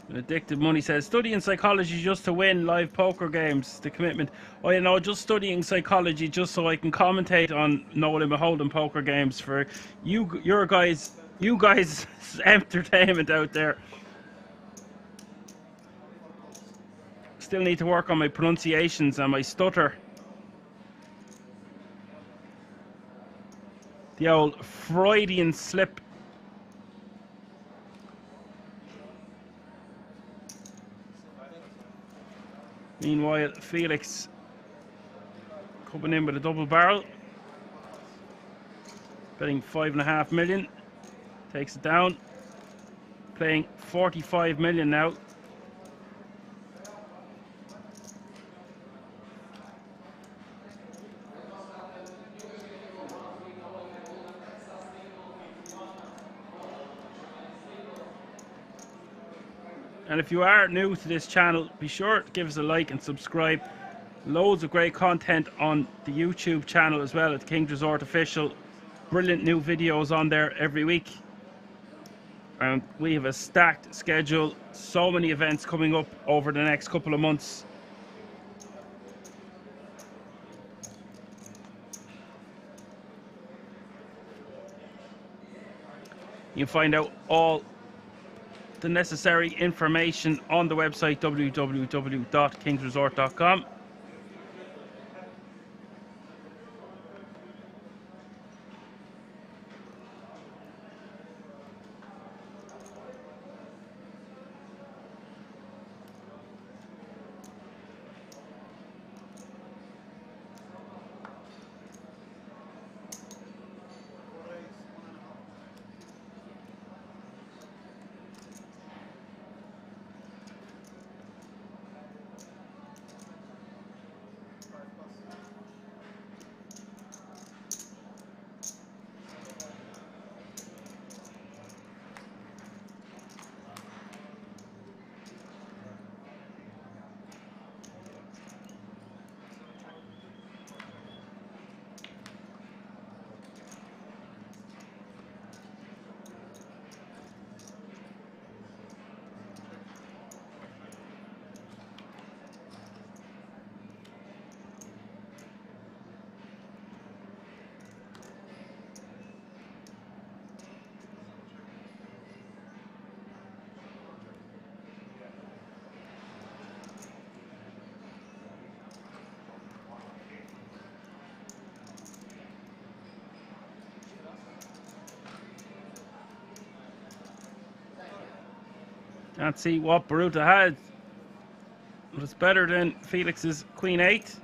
Addicted Money says, studying psychology just to win live poker games, the commitment. Oh, you know, just studying psychology just so I can commentate on no limit hold'em poker games for you guys' entertainment out there. Still need to work on my pronunciations and my stutter. The old Freudian slip. Meanwhile, Felix coming in with a double barrel, betting 5.5 million, takes it down, playing 45 million now. And if you are new to this channel, be sure to give us a like and subscribe. Loads of great content on the YouTube channel as well at Kings Resort Official. Brilliant new videos on there every week. And we have a stacked schedule. So many events coming up over the next couple of months. You can find out all the necessary information on the website www.kingsresort.com. Can't see what Baruta had, but it's better than Felix's Queen 8.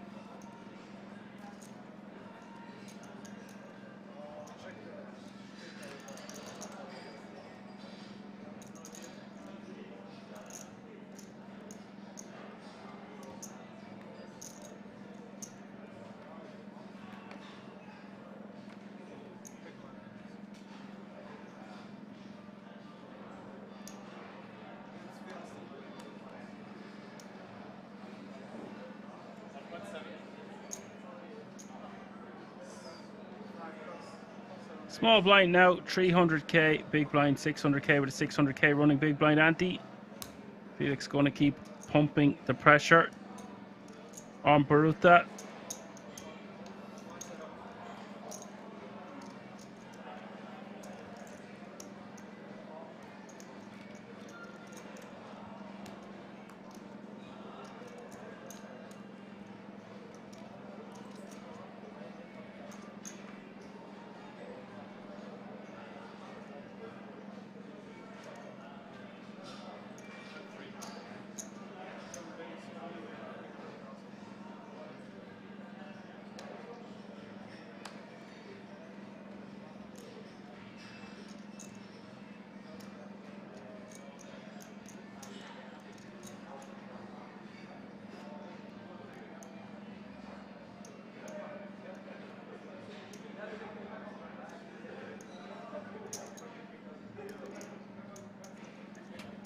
Small blind now, 300k. Big blind, 600k with a 600k running big blind ante. Felix going to keep pumping the pressure on Baruta.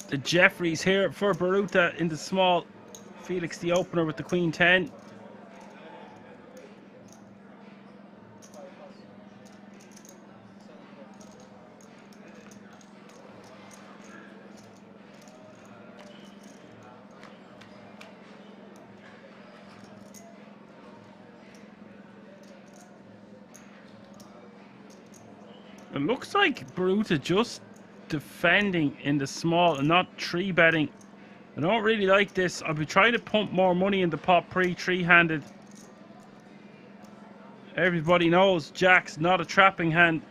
The Jeffries here for Baruta in the small. Felix the opener with the Queen 10. It looks like Baruta just defending in the small and not three betting. I don't really like this. I'll be trying to pump more money in the pot pre-three-handed. Everybody knows Jack's not a trapping hand.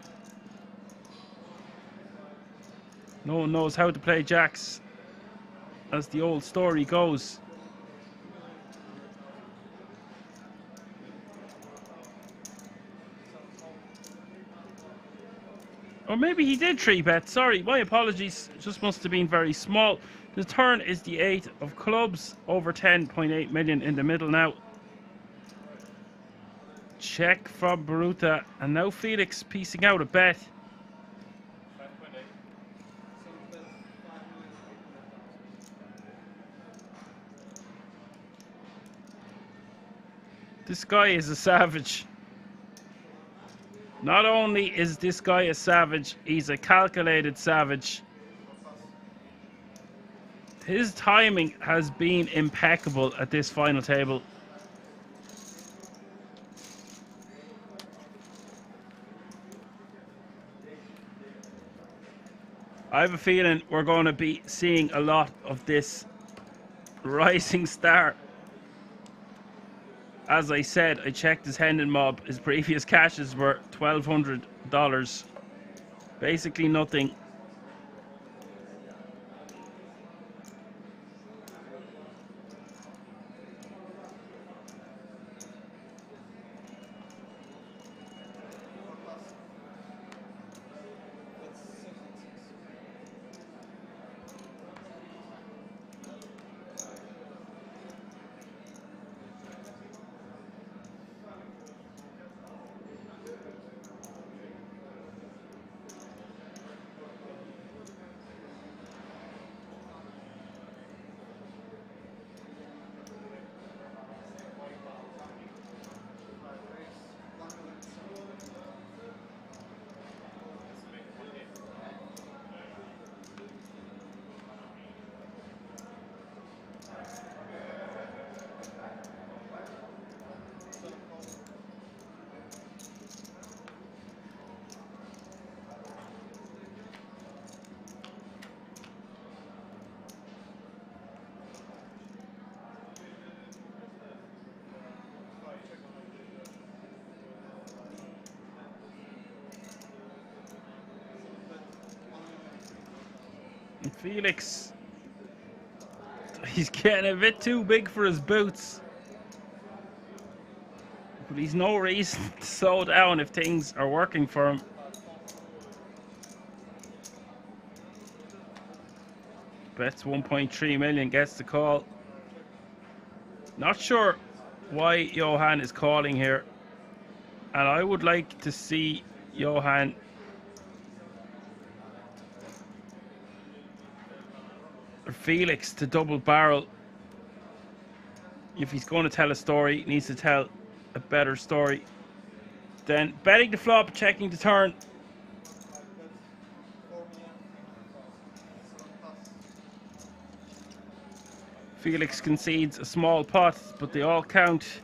No one knows how to play Jacks, as the old story goes. Or maybe he did three bet. Sorry, my apologies. Just must have been very small. The turn is the 8 of clubs, over 10.8 million in the middle now. Check from Baruta, and now Felix piecing out a bet. This guy is a savage. Not only is this guy a savage, he's a calculated savage. His timing has been impeccable at this final table. I have a feeling we're going to be seeing a lot of this rising star. As I said, I checked his Hendon mob. His previous cashes were $1,200. Basically nothing. Felix, he's getting a bit too big for his boots. But he's no reason to slow down if things are working for him. Bets 1.3 million, gets the call. Not sure why Johan is calling here. And I would like to see Johan or Felix to double barrel. If he's going to tell a story, he needs to tell a better story. Then betting the flop, checking the turn. Felix concedes a small pot, but they all count.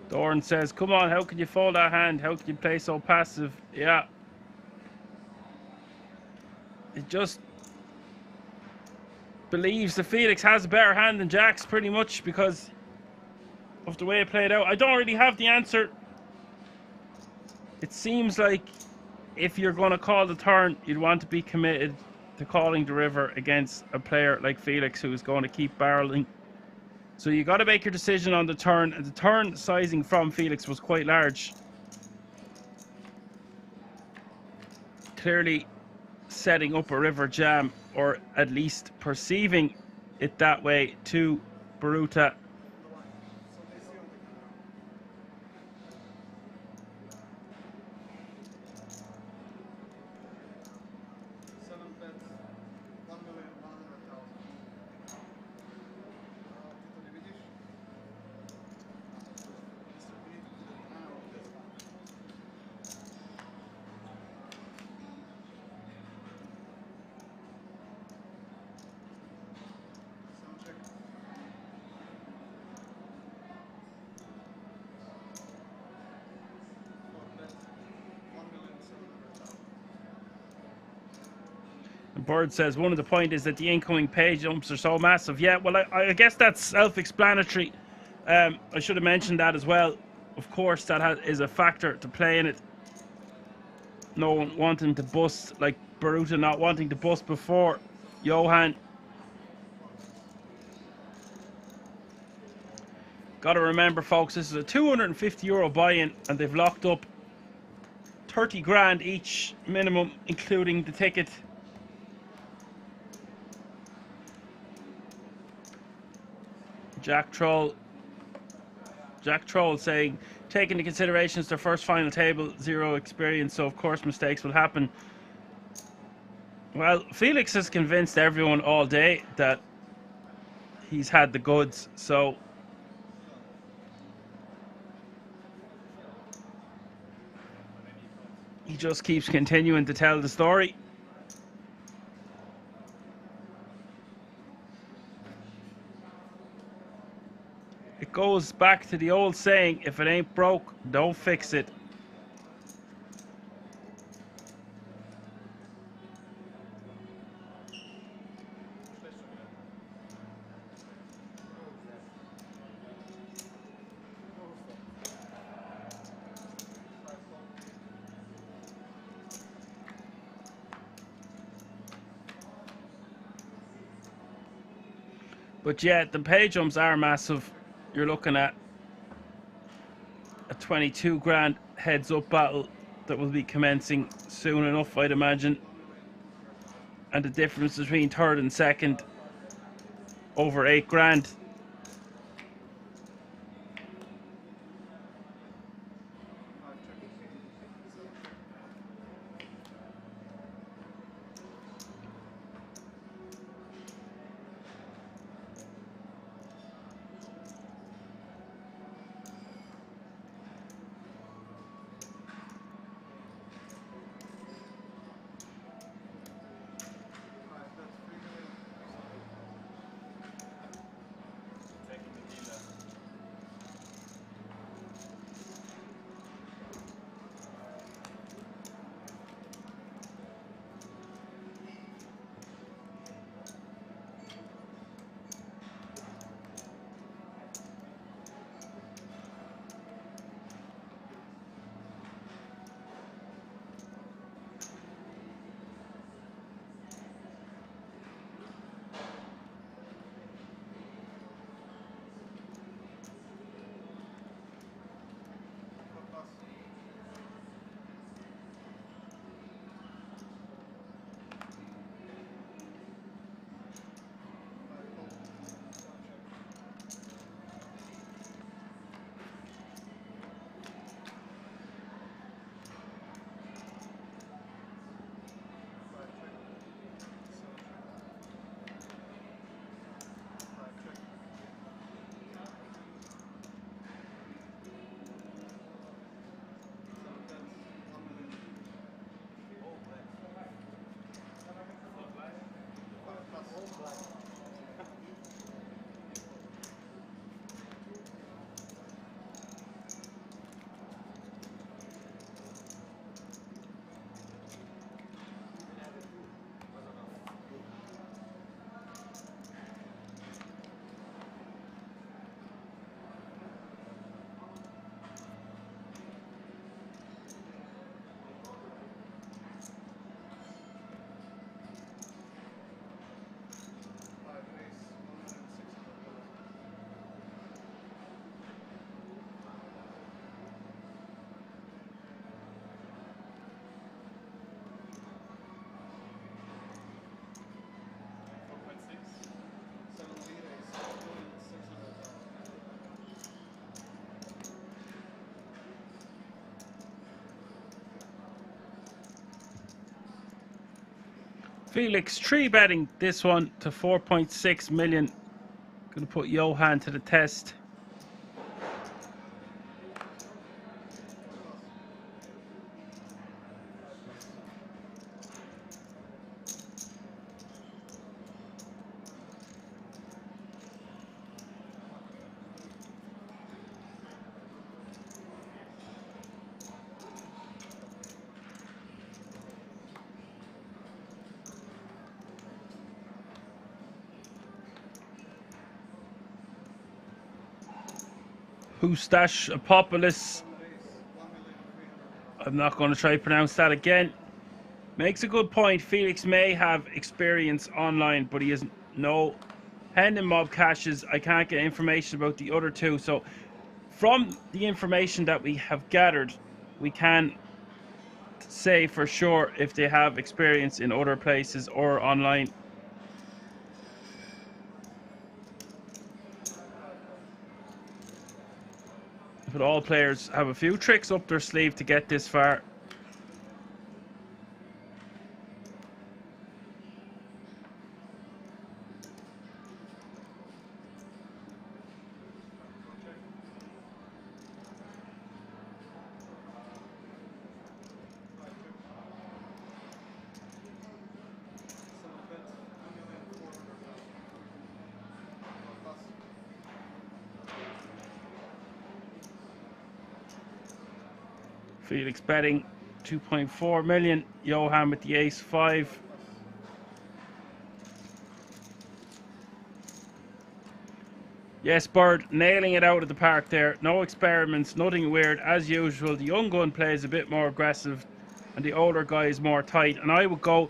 Doran says, come on, how can you fold that hand? How can you play so passive? Yeah. It just believes that Felix has a better hand than Jack's pretty much because of the way it played out. I don't really have the answer. It seems like if you're going to call the turn, you'd want to be committed to calling the river against a player like Felix who is going to keep barreling. So you got to make your decision on the turn, and the turn sizing from Felix was quite large. Clearly setting up a river jam, or at least perceiving it that way to Baruta. Bird says one of the point is that the incoming page jumps are so massive. Yeah, well, I guess that's self-explanatory. I should have mentioned that as well. Of course, that is a factor to play in it. No one wanting to bust, like Baruta not wanting to bust before Johan. Got to remember, folks, this is a €250 buy-in, and they've locked up 30 grand each minimum, including the ticket. Jack Troll saying, take into consideration it's their first final table, zero experience, so of course mistakes will happen. Well, Felix has convinced everyone all day that he's had the goods, so he just keeps continuing to tell the story. It goes back to the old saying, if it ain't broke, don't fix it. But yeah, the pay jumps are massive. You're looking at a 22 grand heads up battle that will be commencing soon enough, I'd imagine. And the difference between third and second over 8 grand. Felix 3-betting this one to 4.6 million. Gonna put Johan to the test. Hustash Apopoulos. I'm not going to try to pronounce that again. Makes a good point. Felix may have experience online, but he has no hand in mob caches. I can't get information about the other two. So from the information that we have gathered, we can say for sure if they have experience in other places or online. But all players have a few tricks up their sleeve to get this far. Felix betting 2.4 million. Johan with the ace-5. Yes, Bird, nailing it out of the park there. No experiments, nothing weird. As usual, the young gun plays a bit more aggressive and the older guy is more tight. And I would go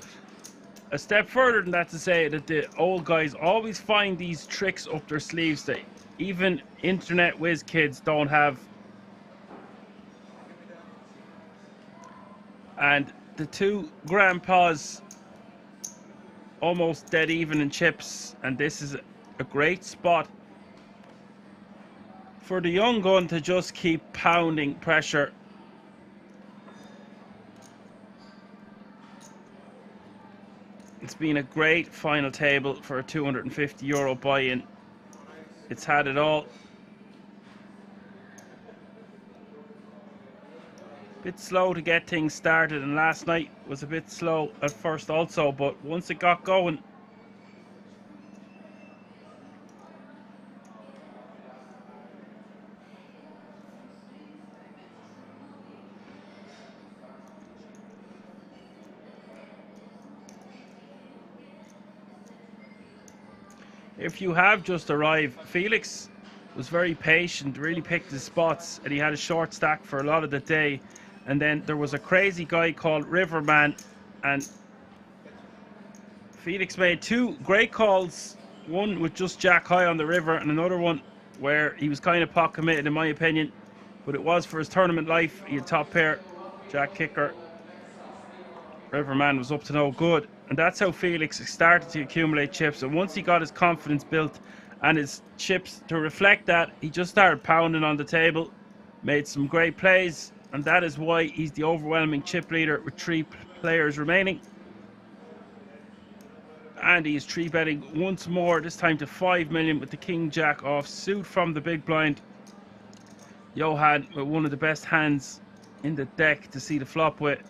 a step further than that to say that the old guys always find these tricks up their sleeves that even internet whiz kids don't have. And the two grandpas almost dead even in chips, and this is a great spot for the young gun to just keep pounding pressure. It's been a great final table for a €250 buy-in. It's had it all. Bit slow to get things started, and last night was a bit slow at first also, but once it got going, if you have just arrived, Felix was very patient, really picked his spots, and he had a short stack for a lot of the day. And then there was a crazy guy called Riverman, and Felix made two great calls. One with just jack high on the river, and another one where he was kind of pot committed in my opinion, but it was for his tournament life. He had top pair, jack kicker. Riverman was up to no good, and that's how Felix started to accumulate chips. And once he got his confidence built and his chips to reflect that, he just started pounding on the table, made some great plays. And that is why he's the overwhelming chip leader with 3 players remaining. And he is 3-betting once more, this time to 5 million with the King Jack off suit from the big blind. Johan with one of the best hands in the deck to see the flop with.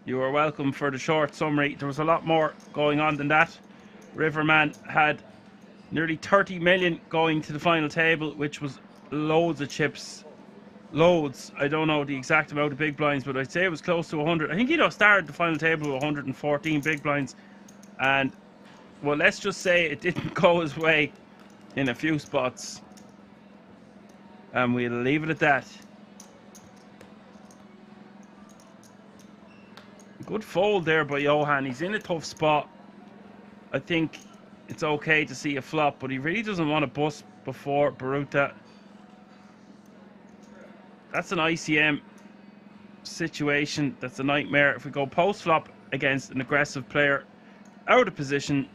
You are welcome for the short summary. There was a lot more going on than that. Riverman had nearly 30 million going to the final table, which was loads of chips. Loads. I don't know the exact amount of big blinds, but I'd say it was close to 100. I think he started the final table with 114 big blinds. And, well, let's just say it didn't go his way in a few spots. And we'll leave it at that. Good fold there by Johan. He's in a tough spot. I think it's okay to see a flop, but he really doesn't want to bust before Baruta. That's an ICM. situation that's a nightmare. If we go post flop against an aggressive player out of position,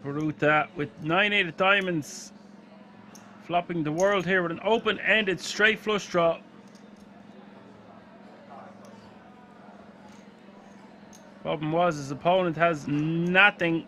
Baruta with 9-8 of diamonds, flopping the world here with an open-ended straight flush draw. Problem was his opponent has nothing.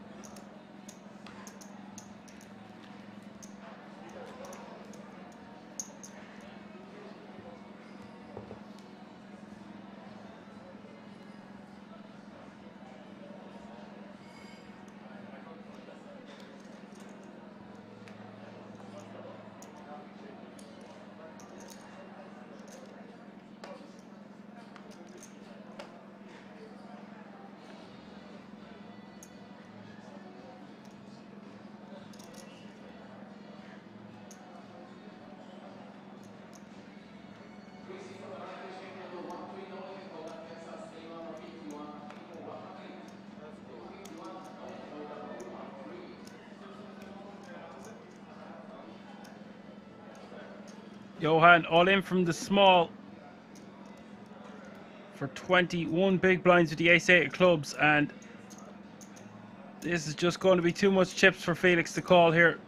Johan all in from the small for 21 big blinds with the ace-8 of clubs, and this is just going to be too much chips for Felix to call here.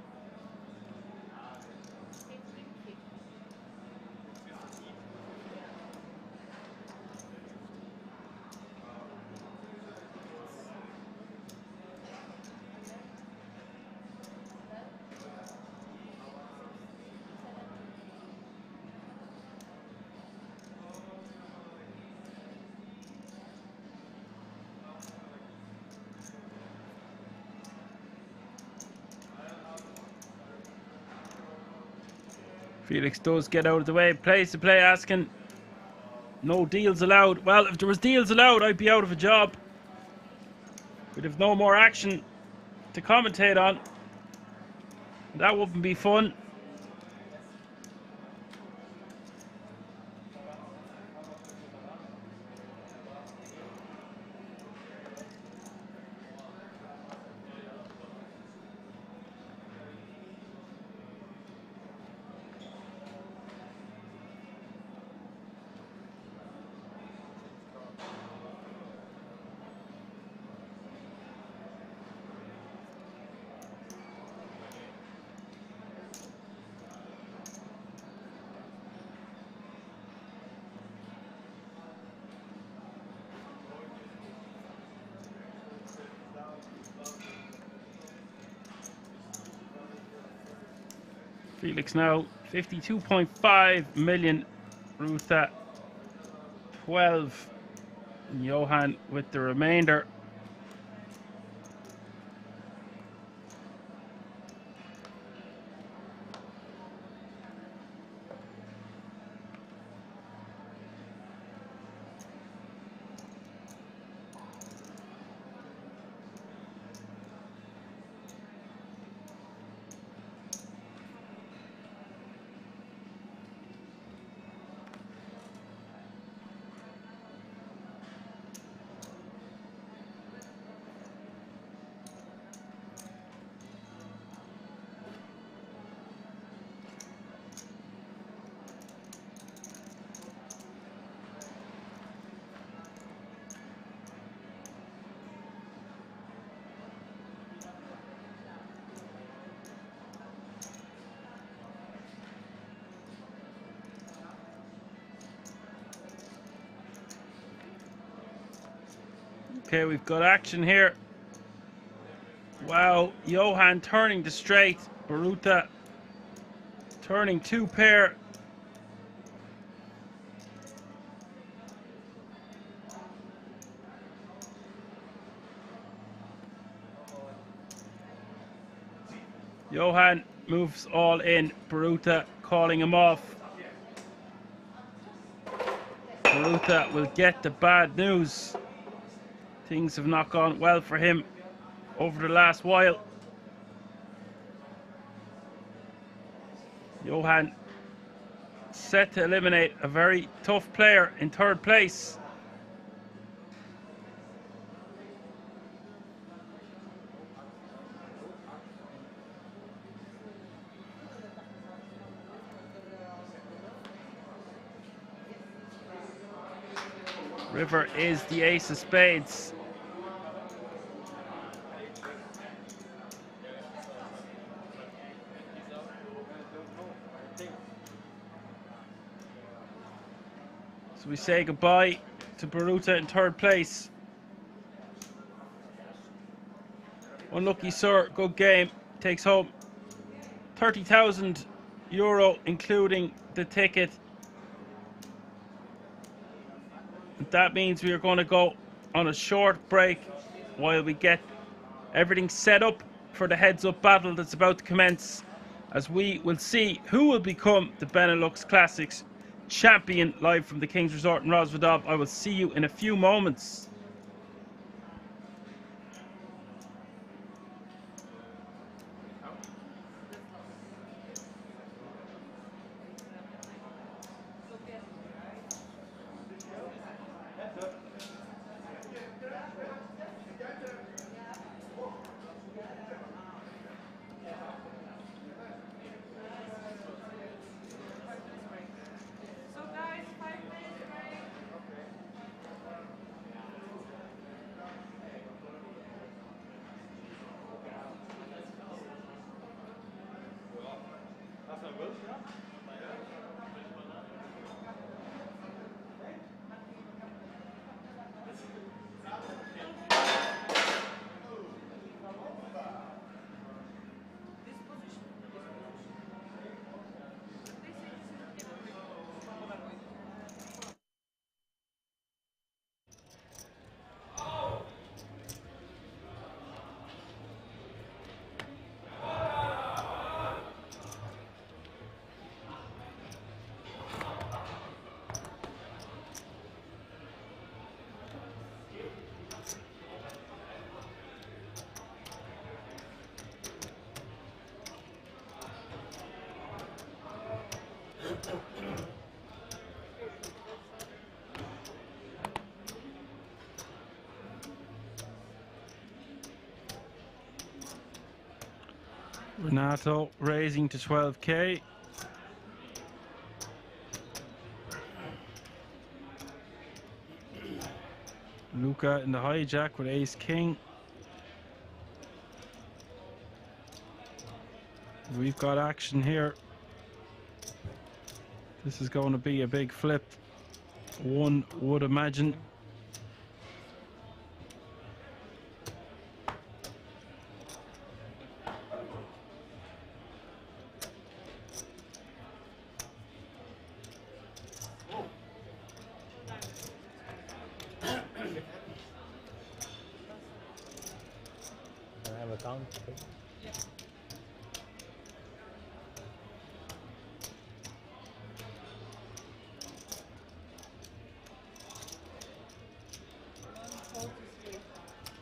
Felix does get out of the way, plays the play, asking no deals allowed. Well, if there was deals allowed, I'd be out of a job. We'd have no more action to commentate on. That wouldn't be fun. Felix now 52.5 million. Ruth at 12. And Johan with the remainder. Okay, we've got action here. Wow, Johan turning the straight. Baruta turning 2 pair. Johan moves all in. Baruta calling him off. Baruta will get the bad news. Things have not gone well for him over the last while. Johan set to eliminate a very tough player in 3rd place. River is the ace of spades. So we say goodbye to Baruta in 3rd place. Unlucky sir, good game. Takes home €30,000 including the ticket. That means we are going to go on a short break while we get everything set up for the heads-up battle that's about to commence, as we will see who will become the Benelux Classics champion live from the King's Resort in Rosvadov. I will see you in a few moments. Renato raising to 12k. Luca in the hijack with ace king. We've got action here. This is going to be a big flip, one would imagine.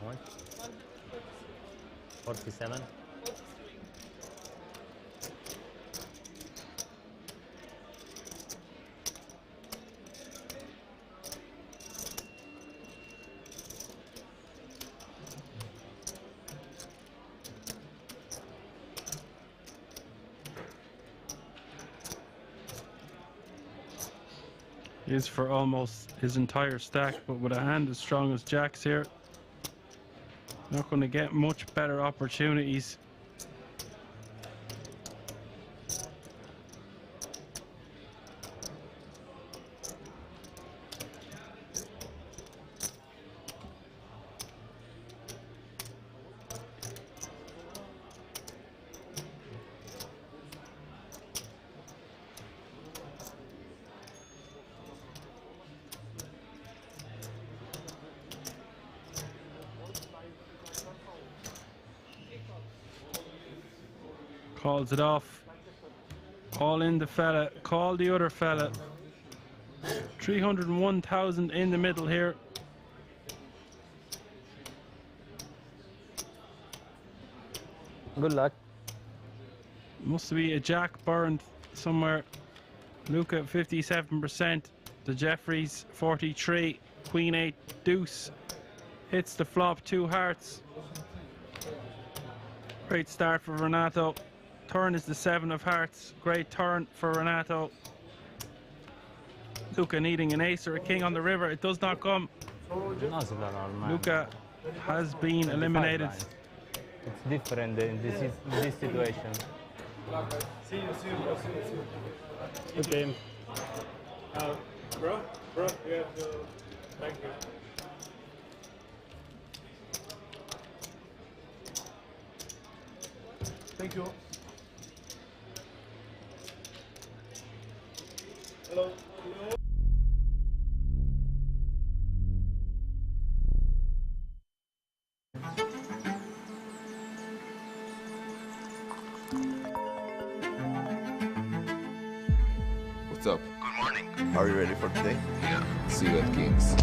What? 47. Is for almost his entire stack, but with a hand as strong as Jack's here, not going to get much better opportunities. Calls it off. All in the fella. Call the other fella. 301,000 in the middle here. Good luck. Must be a jack burned somewhere. Luca 57%. The Jeffries 43. Queen 8 deuce. Hits the flop, 2 hearts. Great start for Renato. Turn is the 7 of hearts. Great turn for Renato. Luca needing an ace or a king on the river. It does not come. Luca has been eliminated. It's different in this situation. See you, bro. Good game. Bro, you have to... Thank you. Thank you. Hello. What's up? Good morning. Are you ready for today? Yeah. See you at Kings.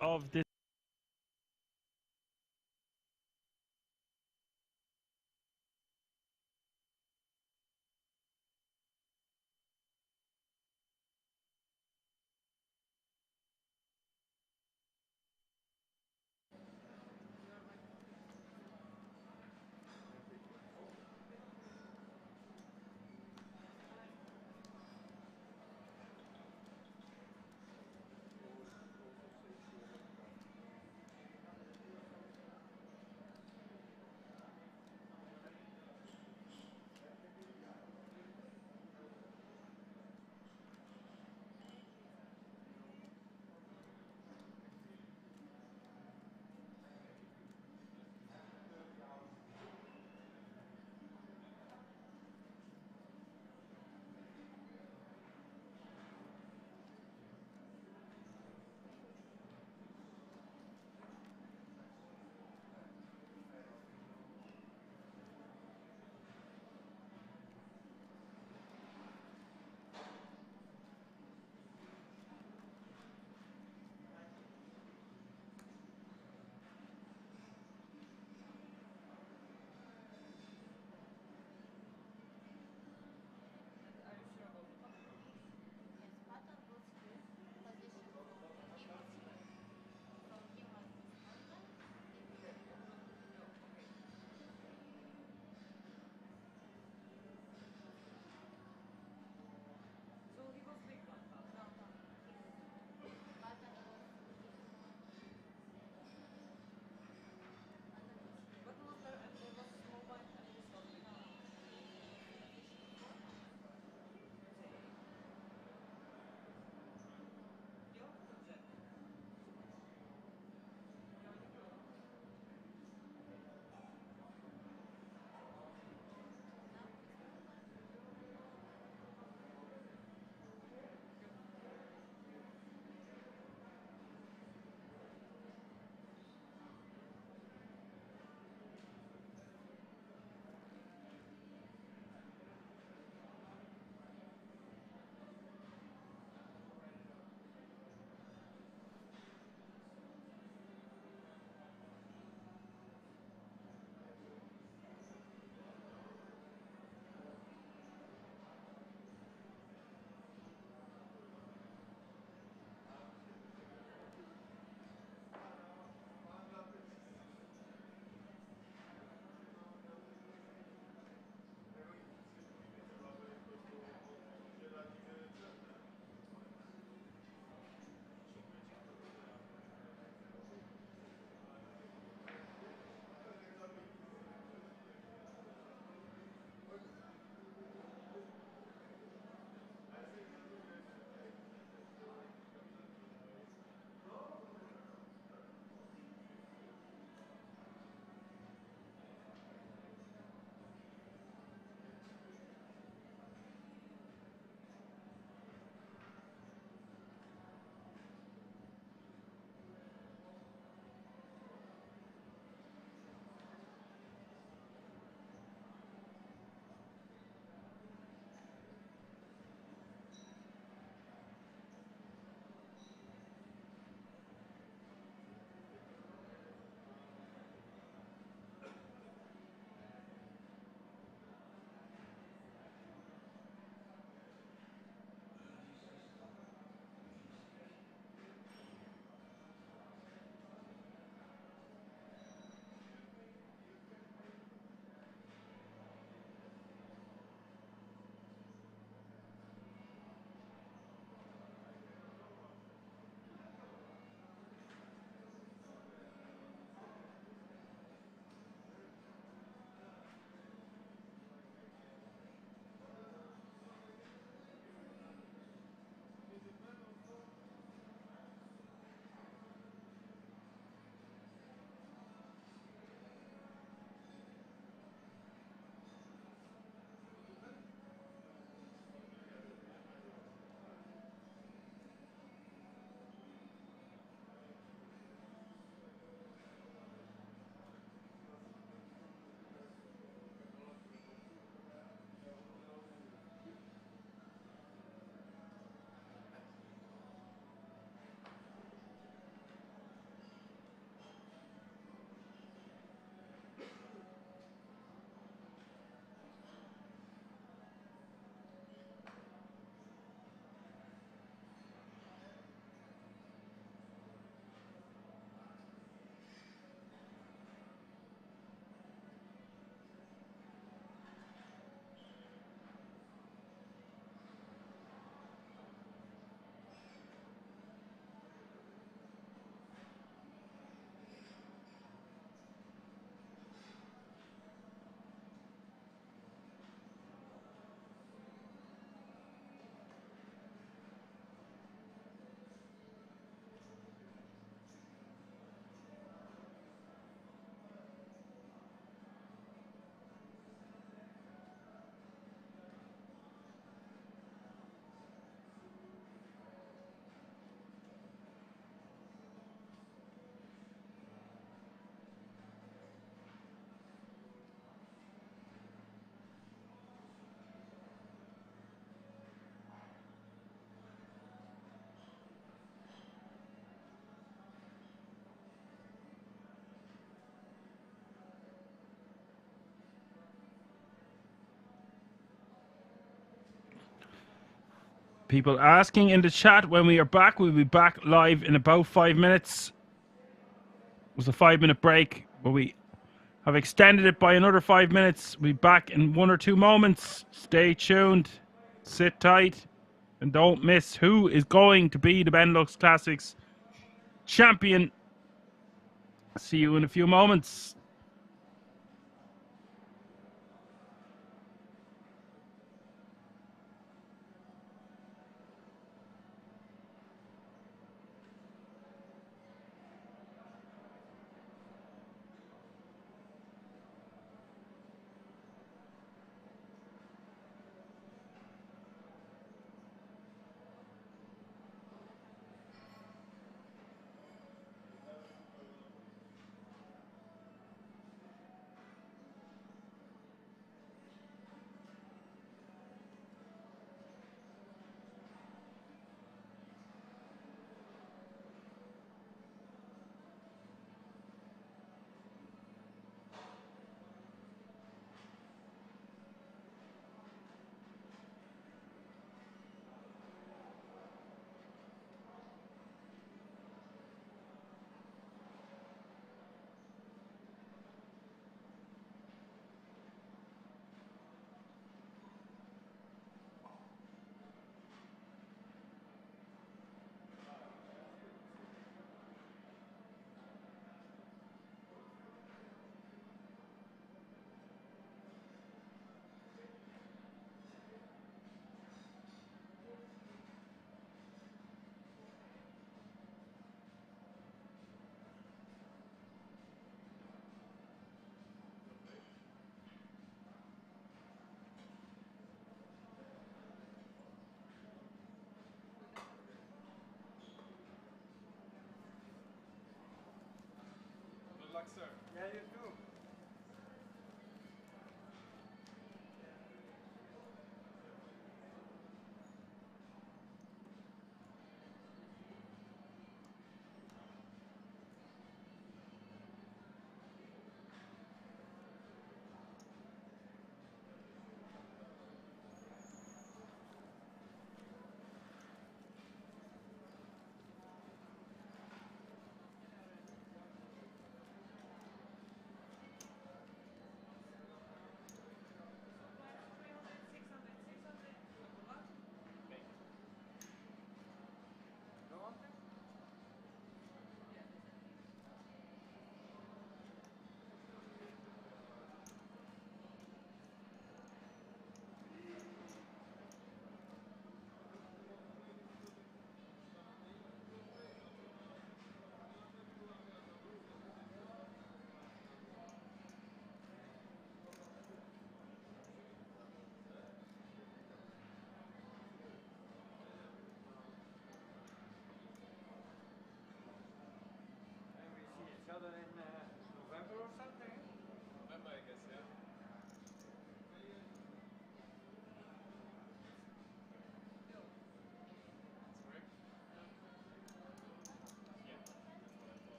Of this People asking in the chat when we are back. We'll be back live in about 5 minutes. It was a 5-minute break, but we have extended it by another 5 minutes. We'll be back in 1 or 2 moments. Stay tuned, sit tight, and don't miss who is going to be the Benelux Classics champion. See you in a few moments.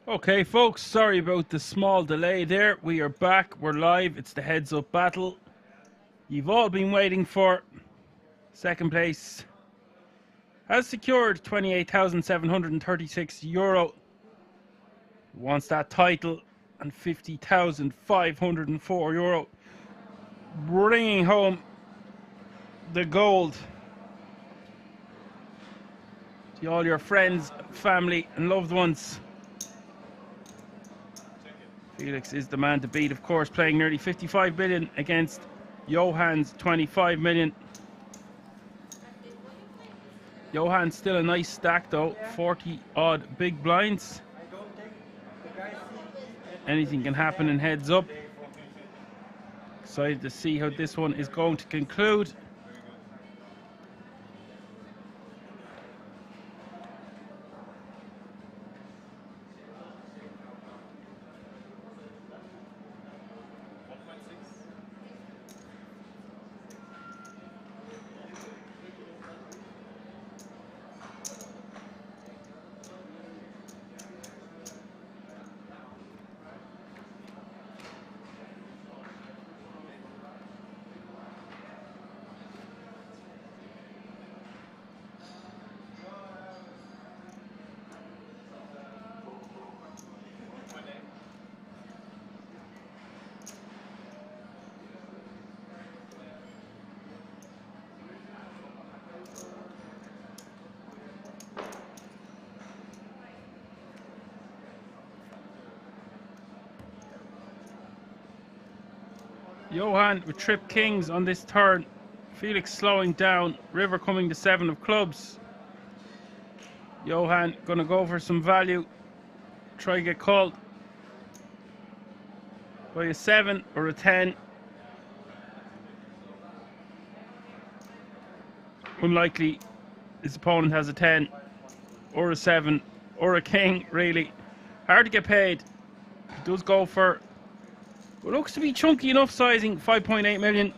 Okay, folks, sorry about the small delay there. We are back. We're live. It's the heads up battle you've all been waiting for. Second place has secured €28,736. Wants that title, and €50,504. Bringing home the gold to all your friends, family, and loved ones. Felix is the man to beat, of course, playing nearly 55 million against Johan's 25 million. Johan's still a nice stack though, 40 odd big blinds. Anything can happen in heads up. Excited to see how this one is going to conclude. Johan with trip kings on this turn. Felix slowing down. River coming to 7 of clubs. Johan gonna go for some value. Try and get called by a 7 or a 10. Unlikely his opponent has a 10 or a 7 or a king, really. Hard to get paid. He does go for what looks to be chunky enough sizing, 5.8 million.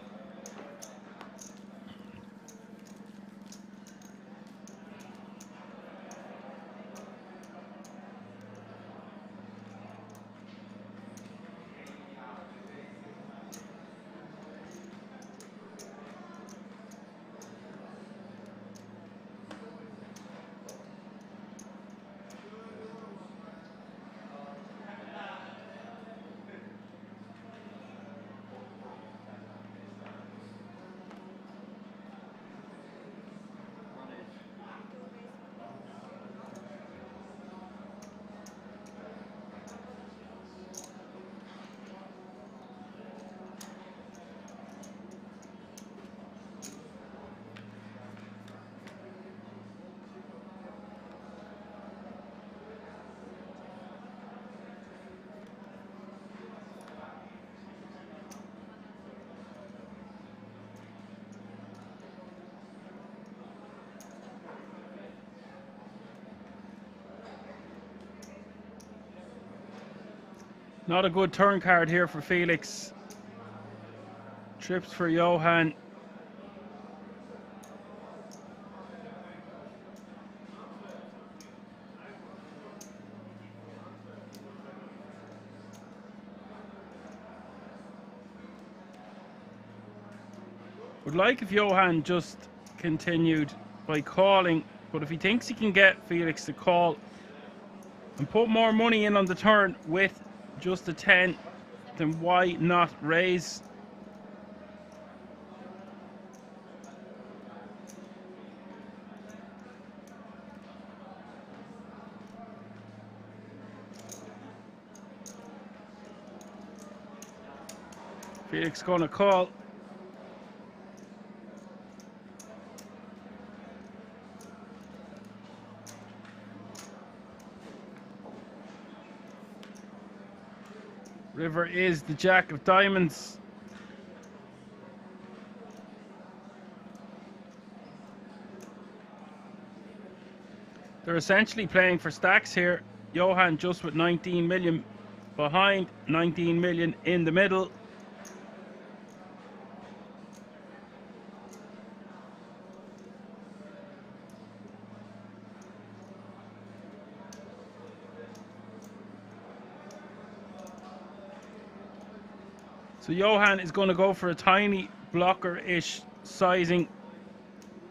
Not a good turn card here for Felix. Trips for Johan. Would like if Johan just continued by calling, but if he thinks he can get Felix to call and put more money in on the turn with just a 10, then why not raise? Felix gonna call. River is the jack of diamonds. They're essentially playing for stacks here. Johan just with 19 million behind, 19 million in the middle. So Johan is going to go for a tiny blocker-ish sizing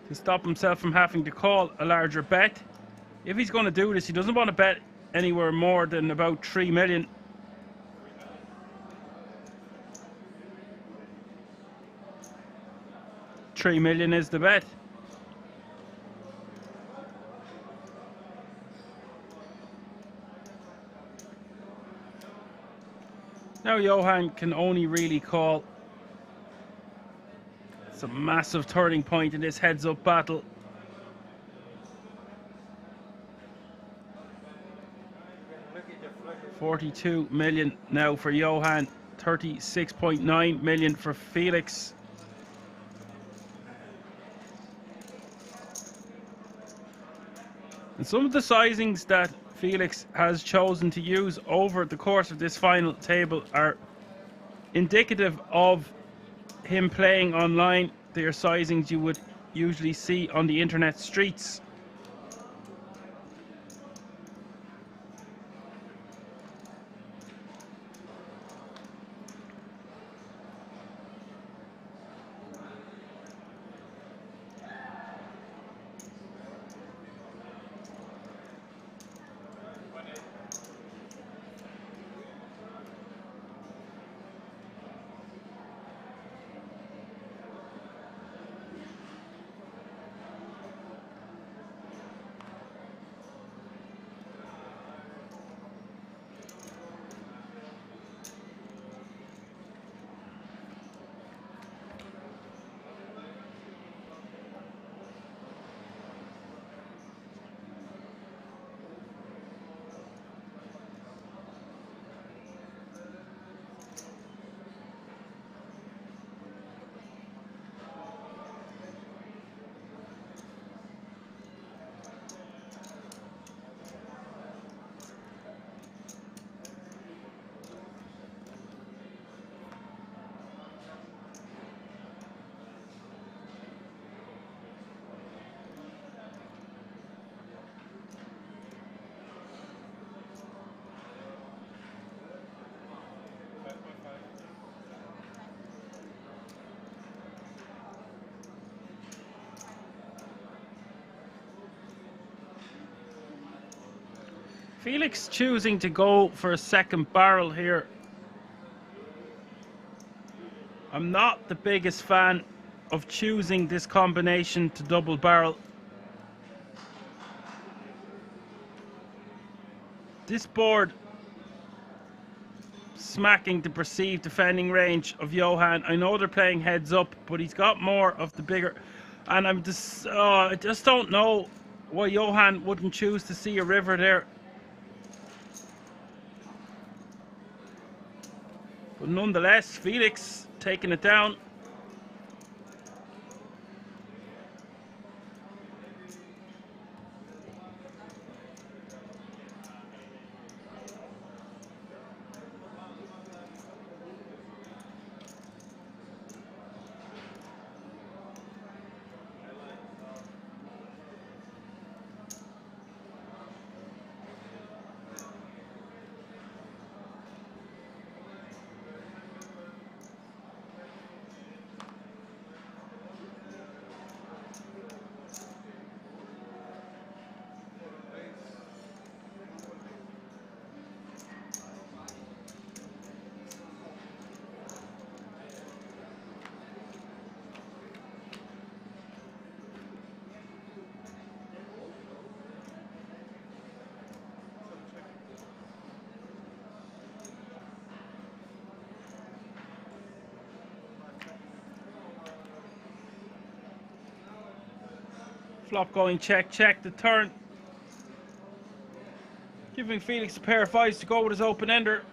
to stop himself from having to call a larger bet. If he's going to do this, he doesn't want to bet anywhere more than about 3 million. $3 million is the bet. Now Johan can only really call. It's a massive turning point in this heads-up battle. $42 million now for Johan, 36.9 million for Felix. And some of the sizings that Felix has chosen to use over the course of this final table are indicative of him playing online. They are sizings you would usually see on the internet streets. Felix choosing to go for a second barrel here. I'm not the biggest fan of choosing this combination to double barrel. This board smacking the perceived defending range of Johan. I know they're playing heads up, but he's got more of the bigger. And I just don't know why Johan wouldn't choose to see a river there. But nonetheless, Felix taking it down. Flop going check, check the turn. Giving Felix a pair of fives to go with his open ender.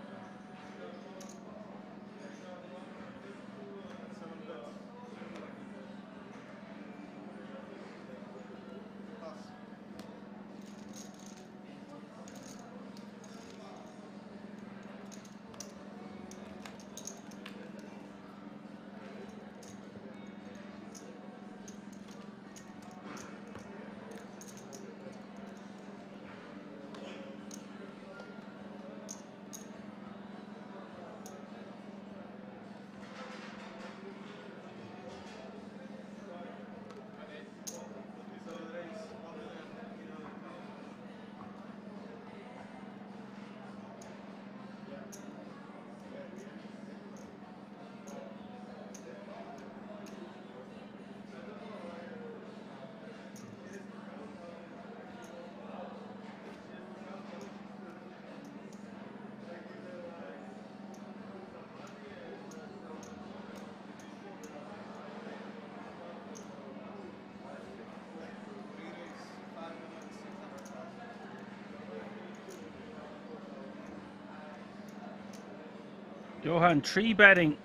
Johan 3-betting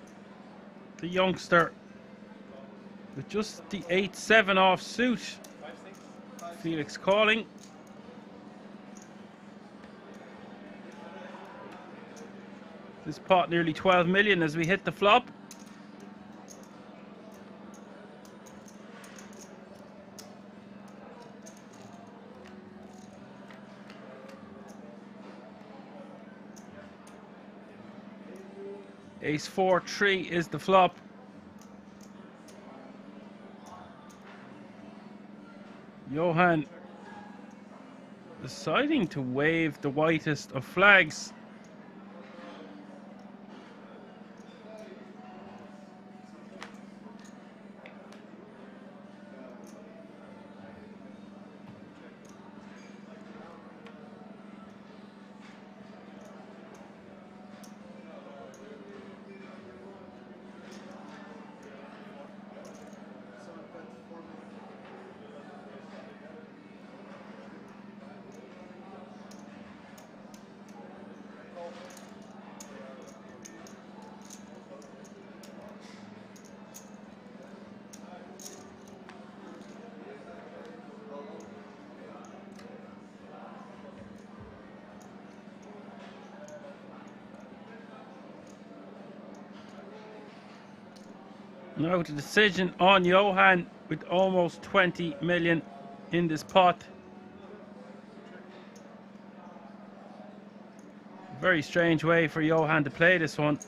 the youngster with just the 8-7 off suit. Felix calling. This pot nearly 12 million as we hit the flop. Ace 4-3 is the flop. Johan deciding to wave the whitest of flags. Now the decision on Johan with almost 20 million in this pot. Very strange way for Johan to play this one.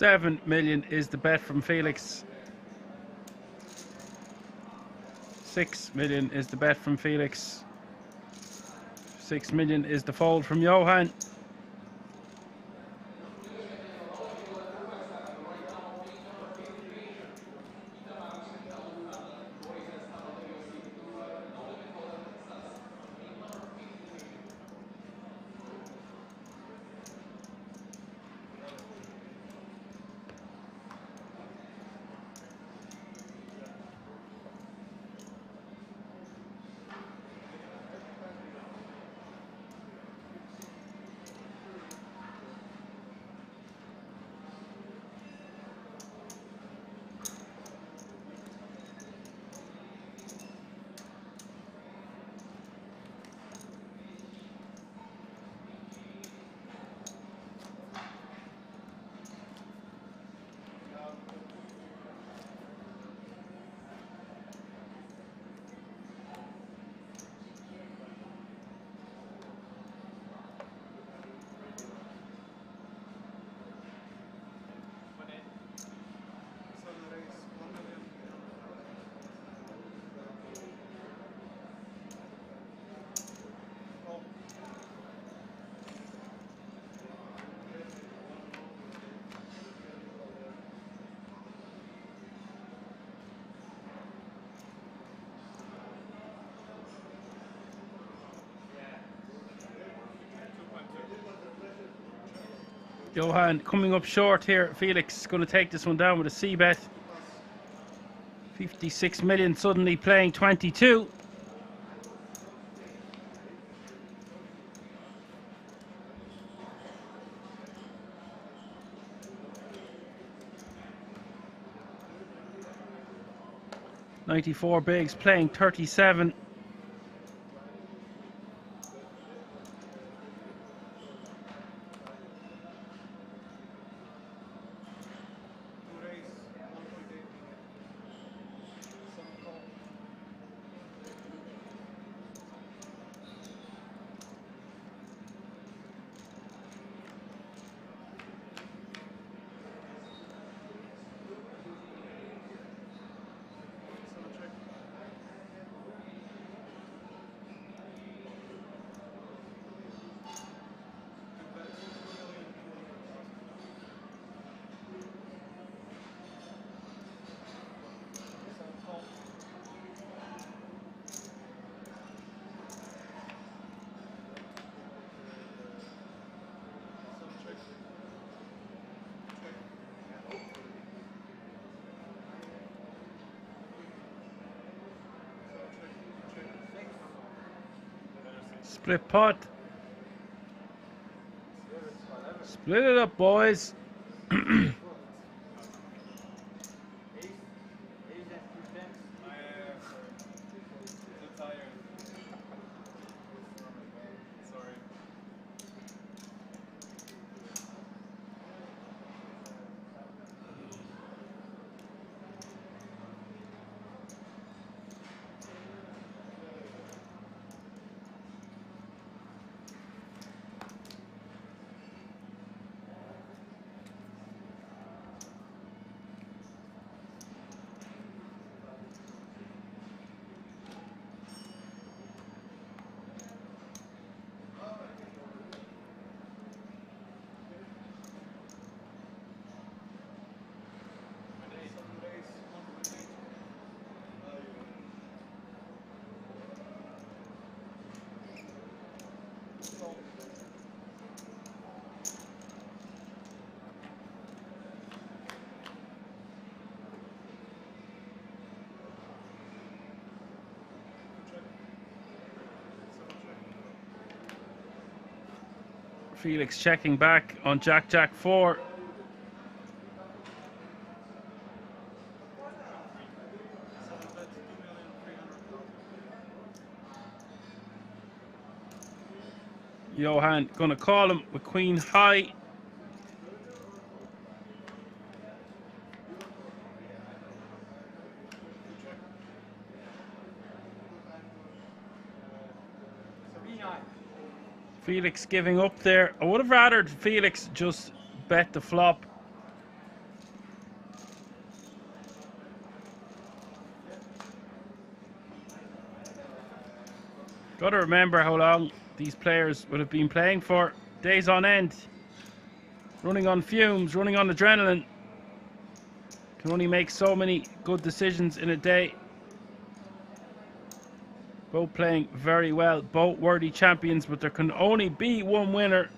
7 million is the bet from Felix. 6 million is the bet from Felix. 6 million is the fold from Johan. Johan coming up short here. Felix going to take this one down with a C bet. 56 million suddenly playing 22. $94 bigs playing 37. Split pot. Split it up, boys. Felix checking back on Jack 4. Johan gonna call him with Queen high. Felix giving up there. I would have rather Felix just bet the flop Got to remember how long these players would have been playing for. Days on end. Running on fumes, running on adrenaline. Can only make so many good decisions in a day. Both playing very well. Both worthy champions, but there can only be one winner.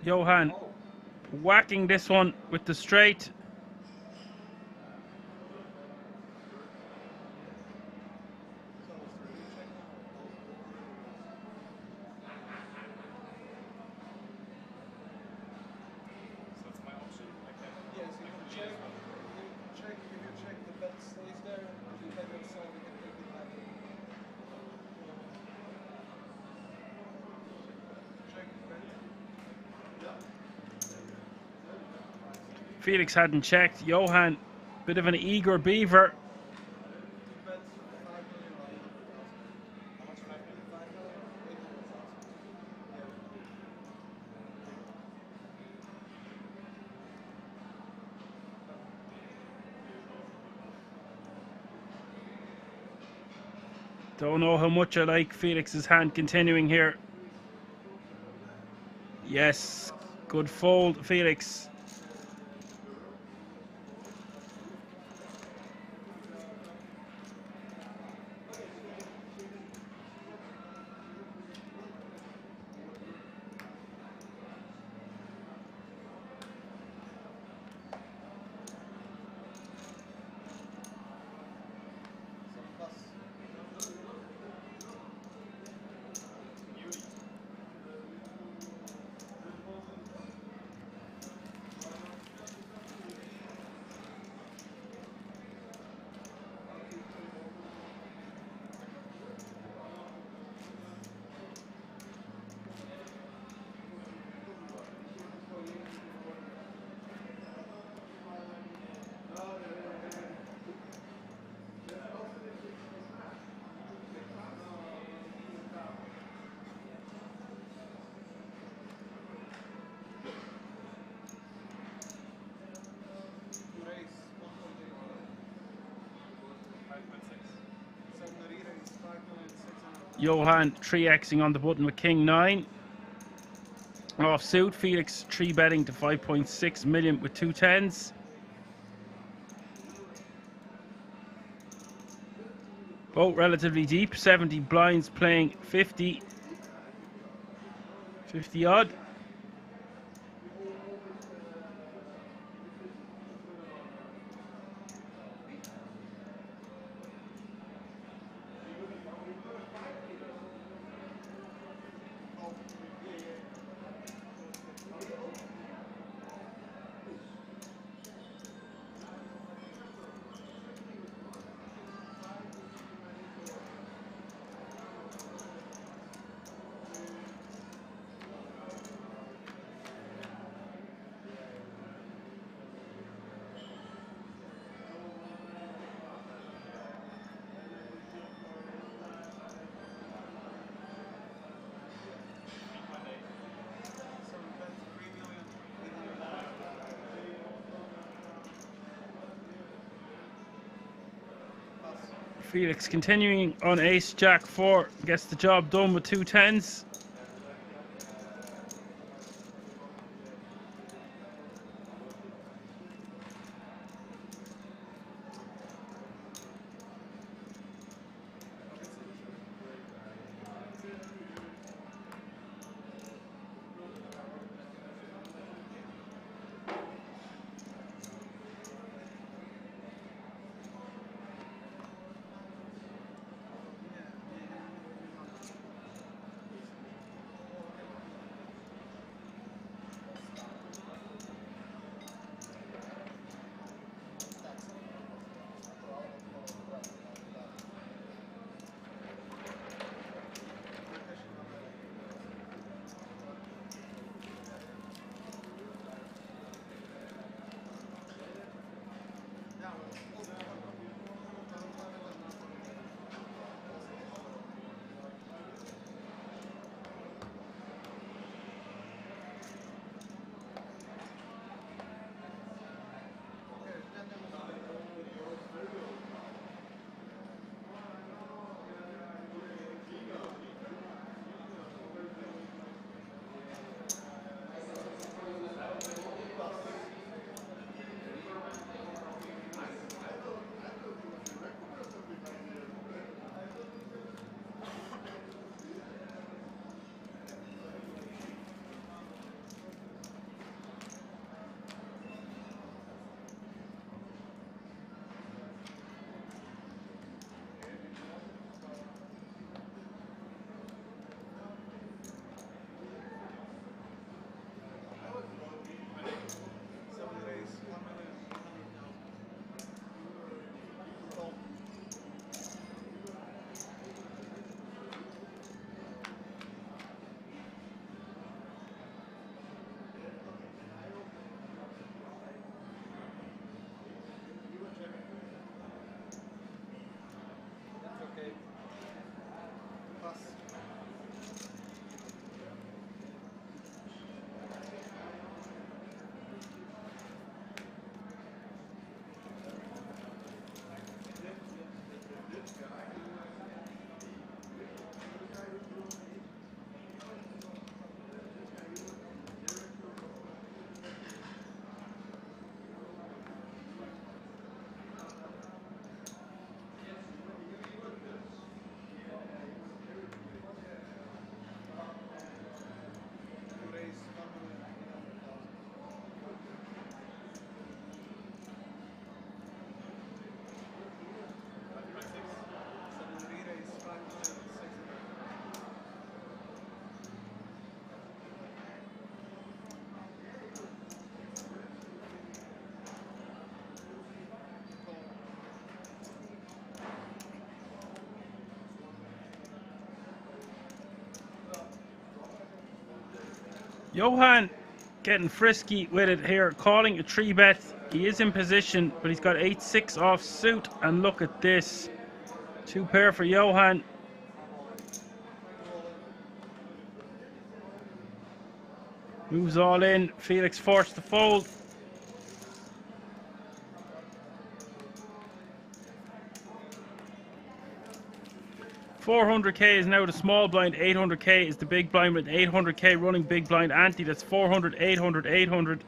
Johan whacking this one with the straight. Felix hadn't checked. Johan, bit of an eager beaver. Don't know how much I like Felix's hand continuing here. Yes, good fold, Felix. Johan 3xing on the button with King 9. Off suit, Felix 3 betting to 5.6 million with 2 10s. Both relatively deep, 70 blinds playing 50 odd. Felix continuing on ace jack 4, gets the job done with 2 10s. Johan getting frisky with it here, calling a 3-bet. He is in position, but he's got 8-6 off suit. And look at this. 2 pair for Johan. Moves all in. Felix forced to fold. $400k is now the small blind, 800k is the big blind with 800k running big blind ante. That's 400, 800, 800.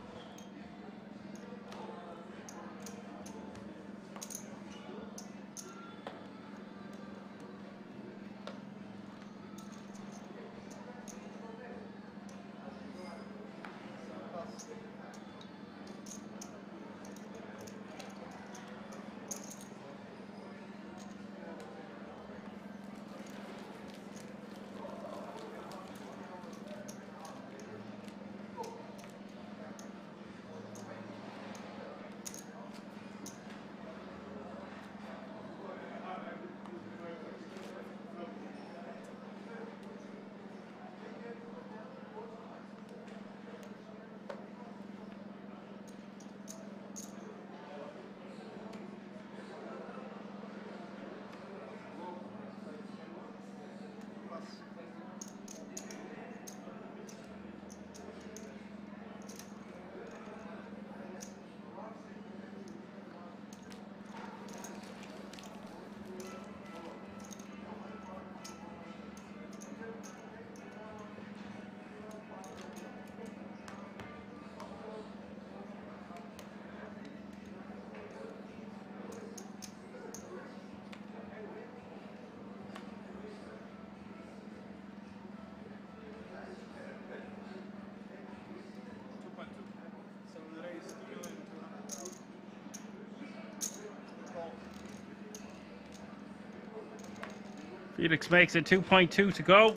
Felix makes it 2.2 to go.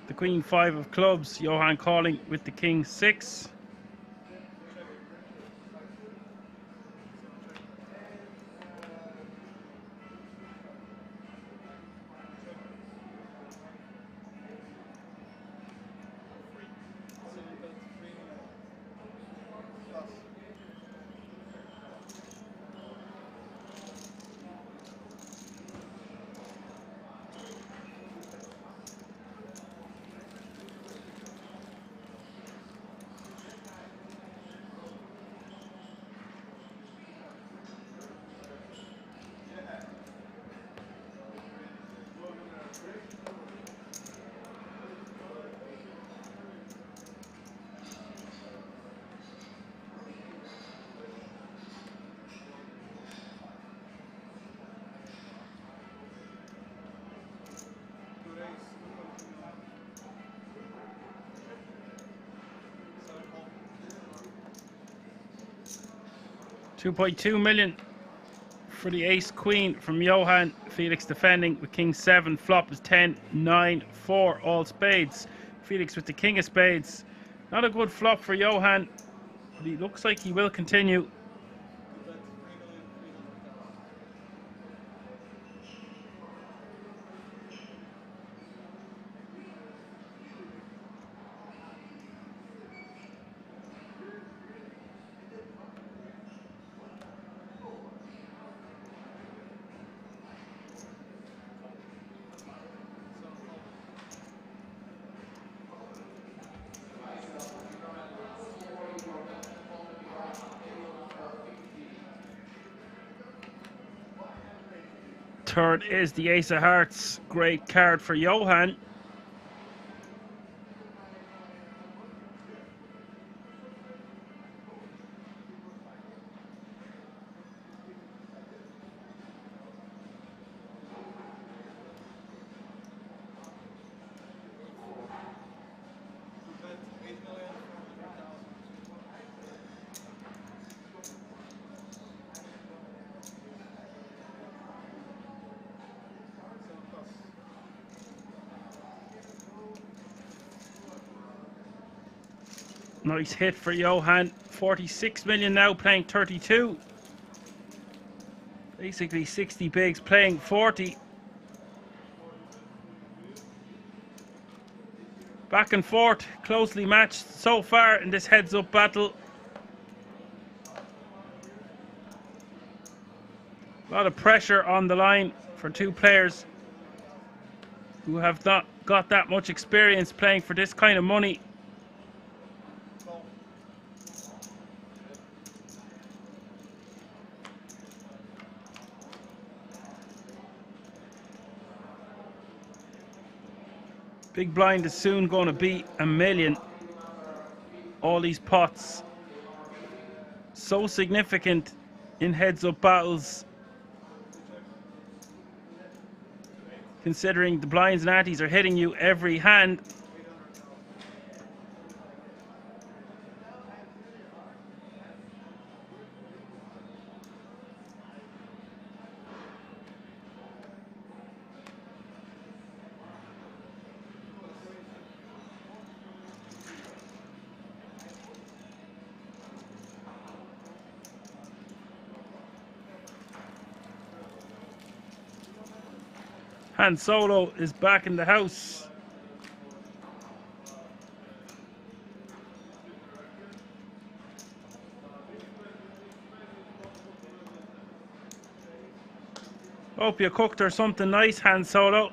The Queen 5 of clubs. Johan calling with the King 6. $2.2 million for the ace queen from Johan. Felix defending with king 7. Flop is 10, 9, 4, all spades. Felix with the king of spades. Not a good flop for Johan, but he looks like he will continue. Third is the ace of hearts. Great card for Johan. Nice hit for Johan. 46 million now, playing 32. Basically 60 bigs, playing 40. Back and forth, closely matched so far in this heads-up battle. A lot of pressure on the line for two players who have not got that much experience playing for this kind of money. Big blind is soon going to be $1 million. All these pots so significant in heads-up battles, considering the blinds and antes are hitting you every hand. Han Solo is back in the house. Hope you cooked her something nice, Han Solo.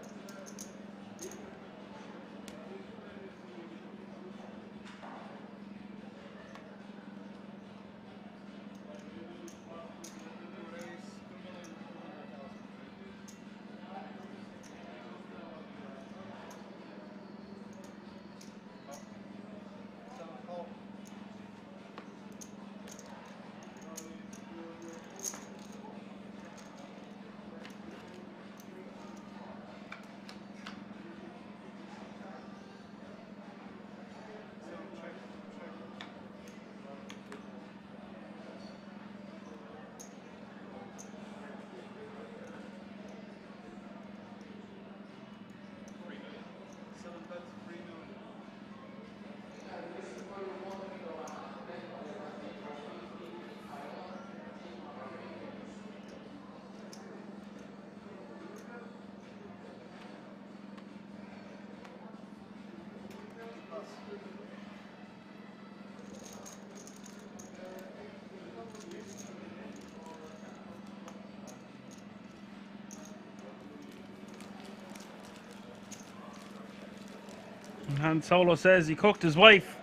Han Solo says he cooked his wife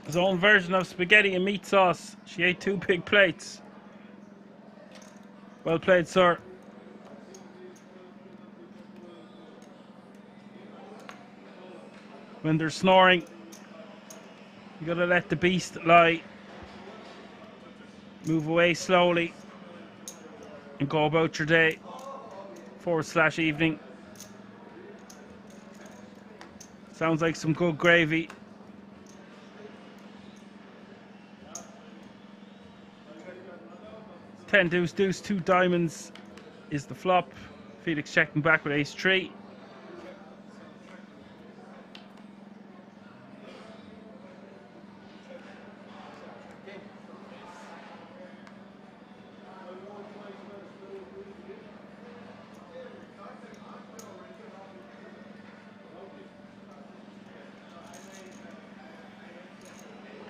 his own version of spaghetti and meat sauce. She ate 2 big plates. Well played, sir. When they're snoring, you gotta let the beast lie. Move away slowly and go about your day / evening. Sounds like some good gravy. Ten deuce deuce, 2 diamonds is the flop. Felix checking back with ace 3.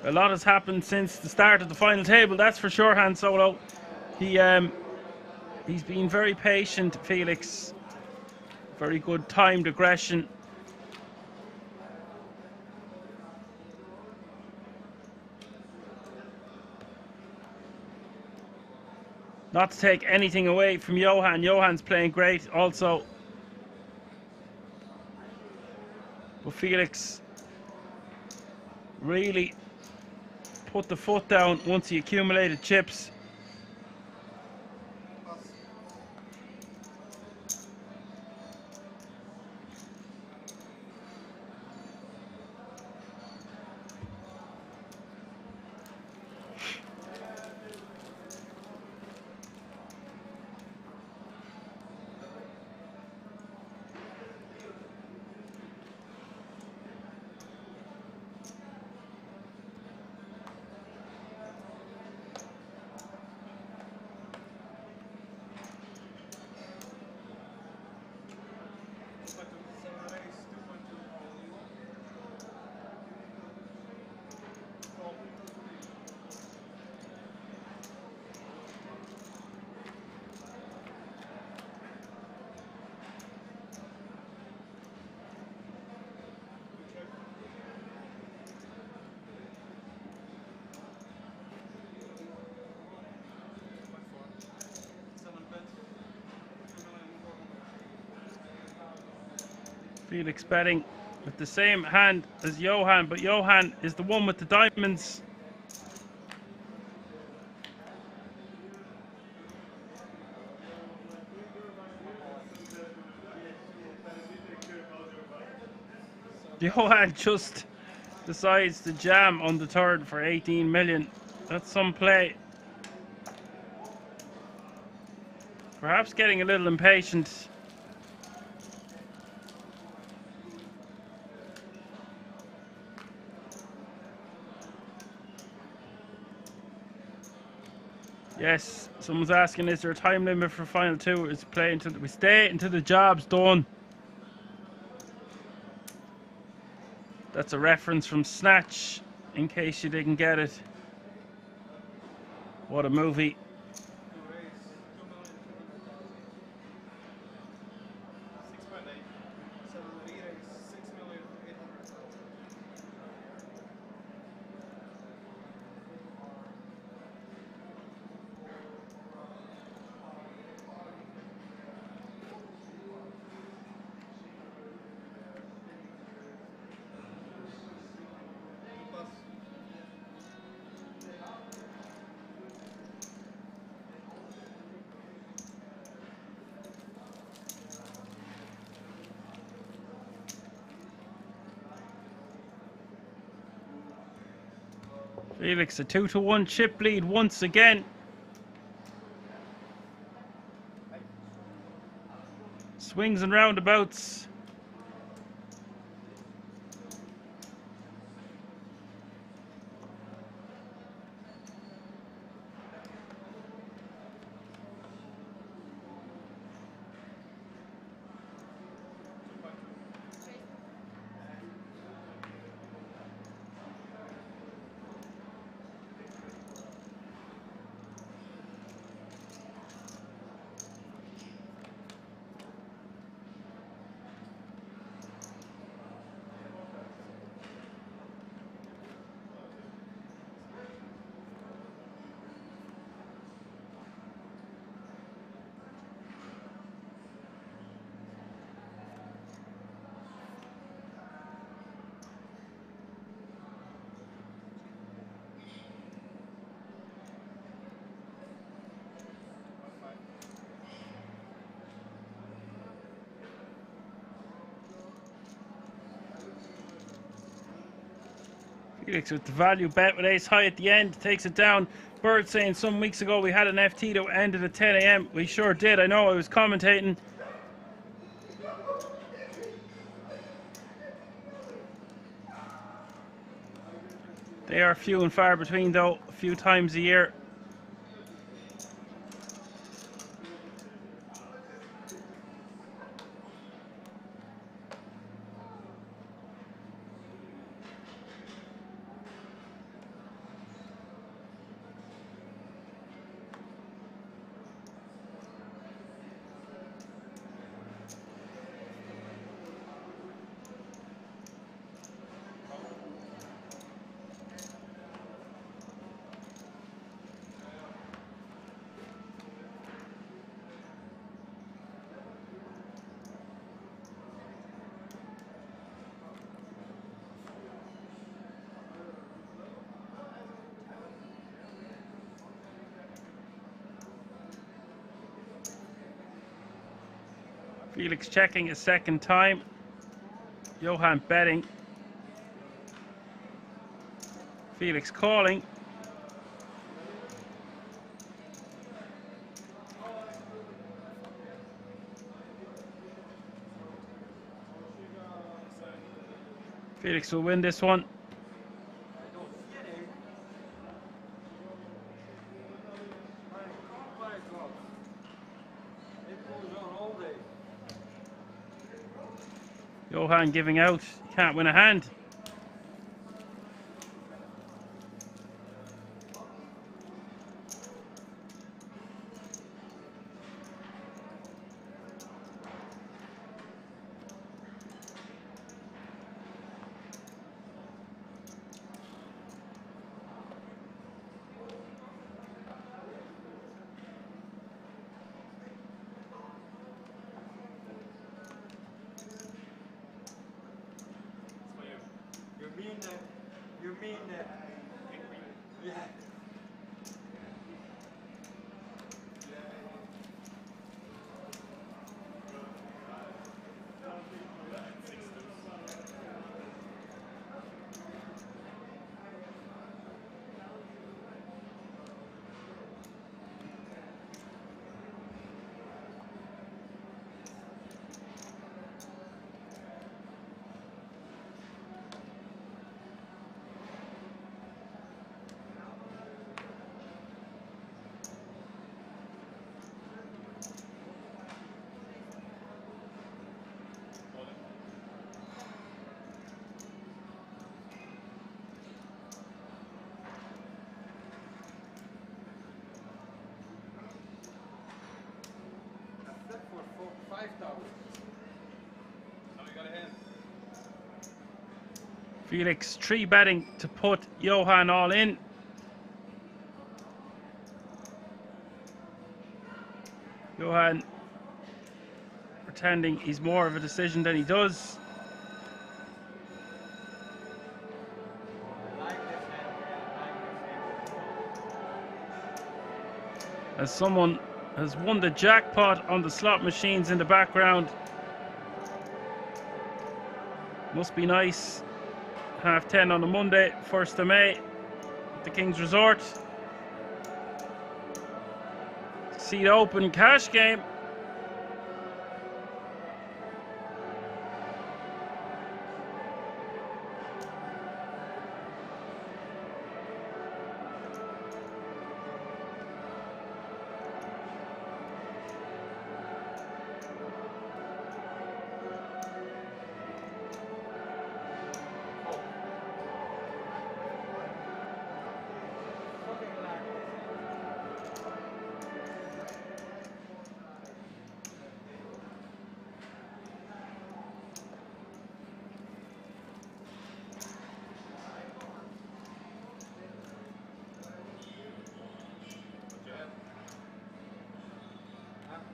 A lot has happened since the start of the final table, that's for sure, Han Solo. He's been very patient, Felix. Very good timed aggression. Not to take anything away from Johan. Johan's playing great also. But Felix really put the foot down once he accumulated chips. Felix betting with the same hand as Johan, but Johan is the one with the diamonds. Johan just decides to jam on the third for 18 million. That's some play. Perhaps getting a little impatient. Yes, someone's asking, is there a time limit for final two? Is play until we stay until the job's done? That's a reference from Snatch, in case you didn't get it. What a movie. Felix, a 2-1 chip lead once again. Swings and roundabouts. Felix with the value bet with ace high at the end, takes it down. Bird saying some weeks ago we had an FT that ended at 10 AM. We sure did. I know, I was commentating. They are few and far between though, a few times a year. Felix checking a second time. Johan betting. Felix calling. Felix will win this one. Johan giving out, can't win a hand. there. Yeah. For 5,000. Now we got a hand. Felix 3-betting to put Johan all in. Johan pretending he's more of a decision than he does. As someone has won the jackpot on the slot machines in the background. Must be nice. 10:30 on a Monday, 1st of May, at the King's Resort. See the open cash game.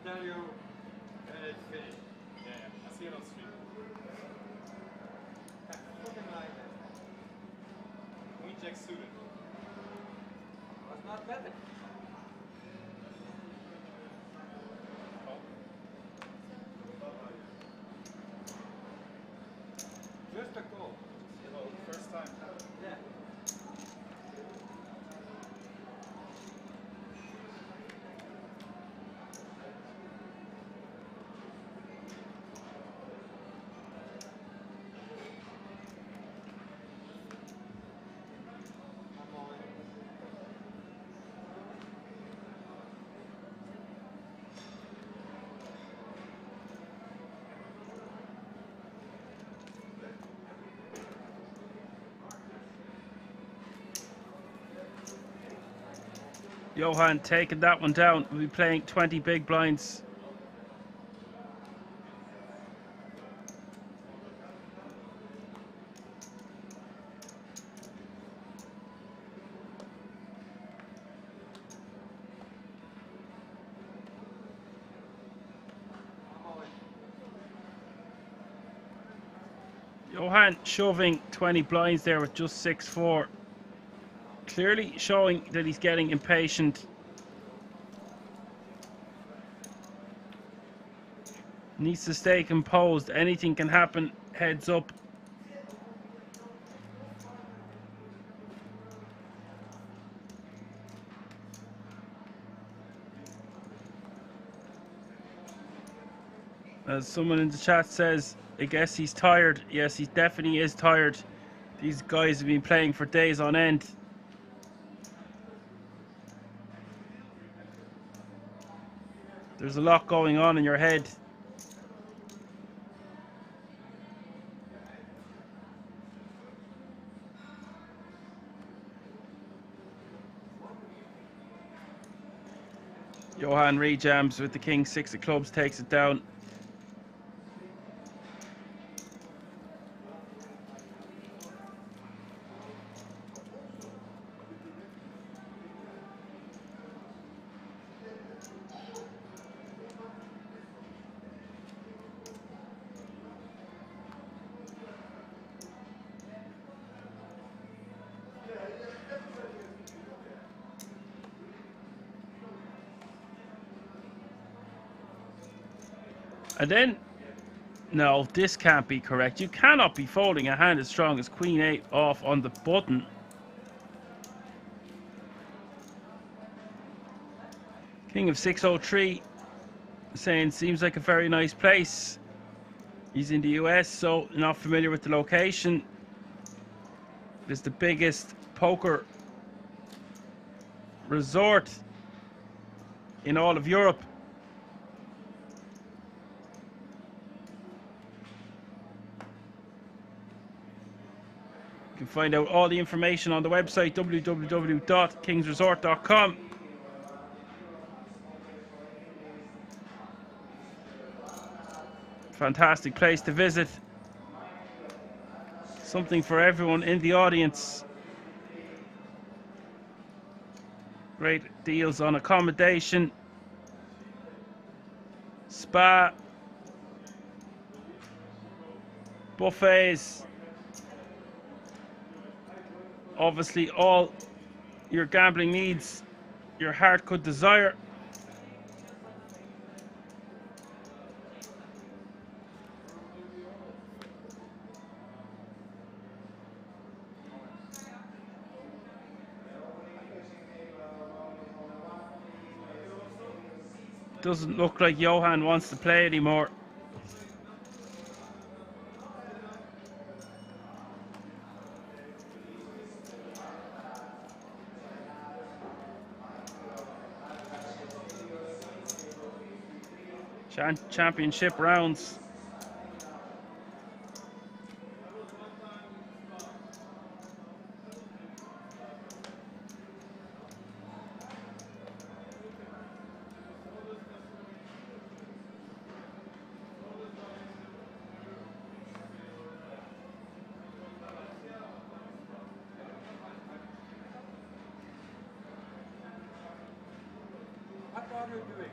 Tell you when it's finished. Yeah, I see it on stream. Something like that. Queen Jack suited. Was not better. Just a call. Oh, first time. Yeah. Johan taking that one down. We'll be playing 20 big blinds. Johan shoving 20 blinds there with just 6-4. Clearly showing that he's getting impatient. Needs to stay composed. Anything can happen. Heads up. As someone in the chat says, I guess he's tired. Yes, he definitely is tired. These guys have been playing for days on end. There's a lot going on in your head. Johan rejams with the king, 6 of clubs, takes it down. And then, no, this can't be correct. You cannot be folding a hand as strong as Queen 8 off on the button. King of 603 saying seems like a very nice place. He's in the US, so not familiar with the location. It's the biggest poker resort in all of Europe. You can find out all the information on the website www.kingsresort.com. Fantastic place to visit. Something for everyone in the audience. Great deals on accommodation, spa, buffets. Obviously, all your gambling needs your heart could desire. Doesn't look like Johan wants to play anymore. Championship rounds. What are you doing?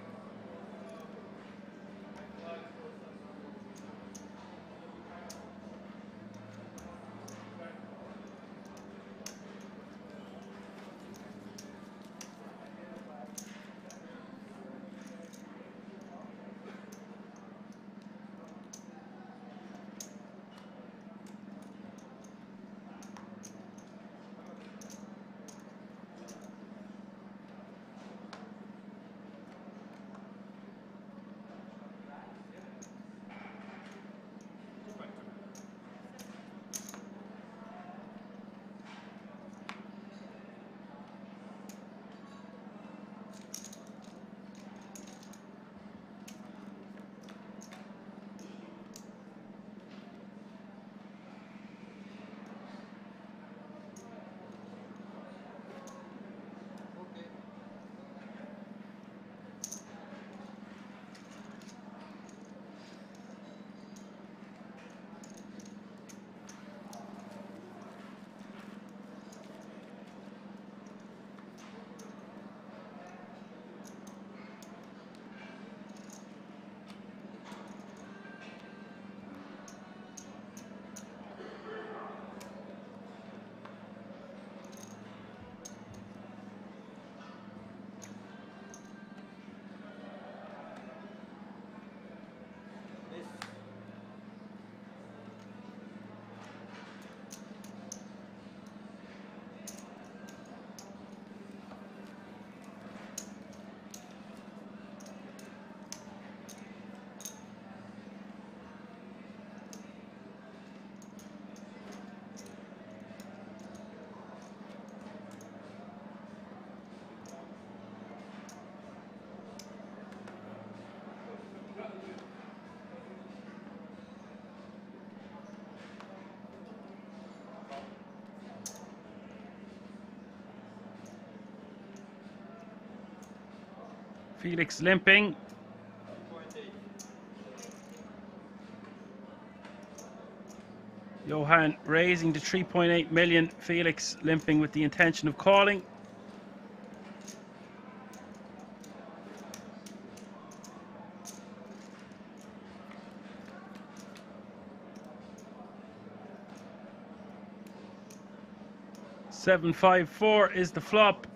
Felix limping. Johan raising to 3.8 million. Felix limping with the intention of calling. $7.54 is the flop.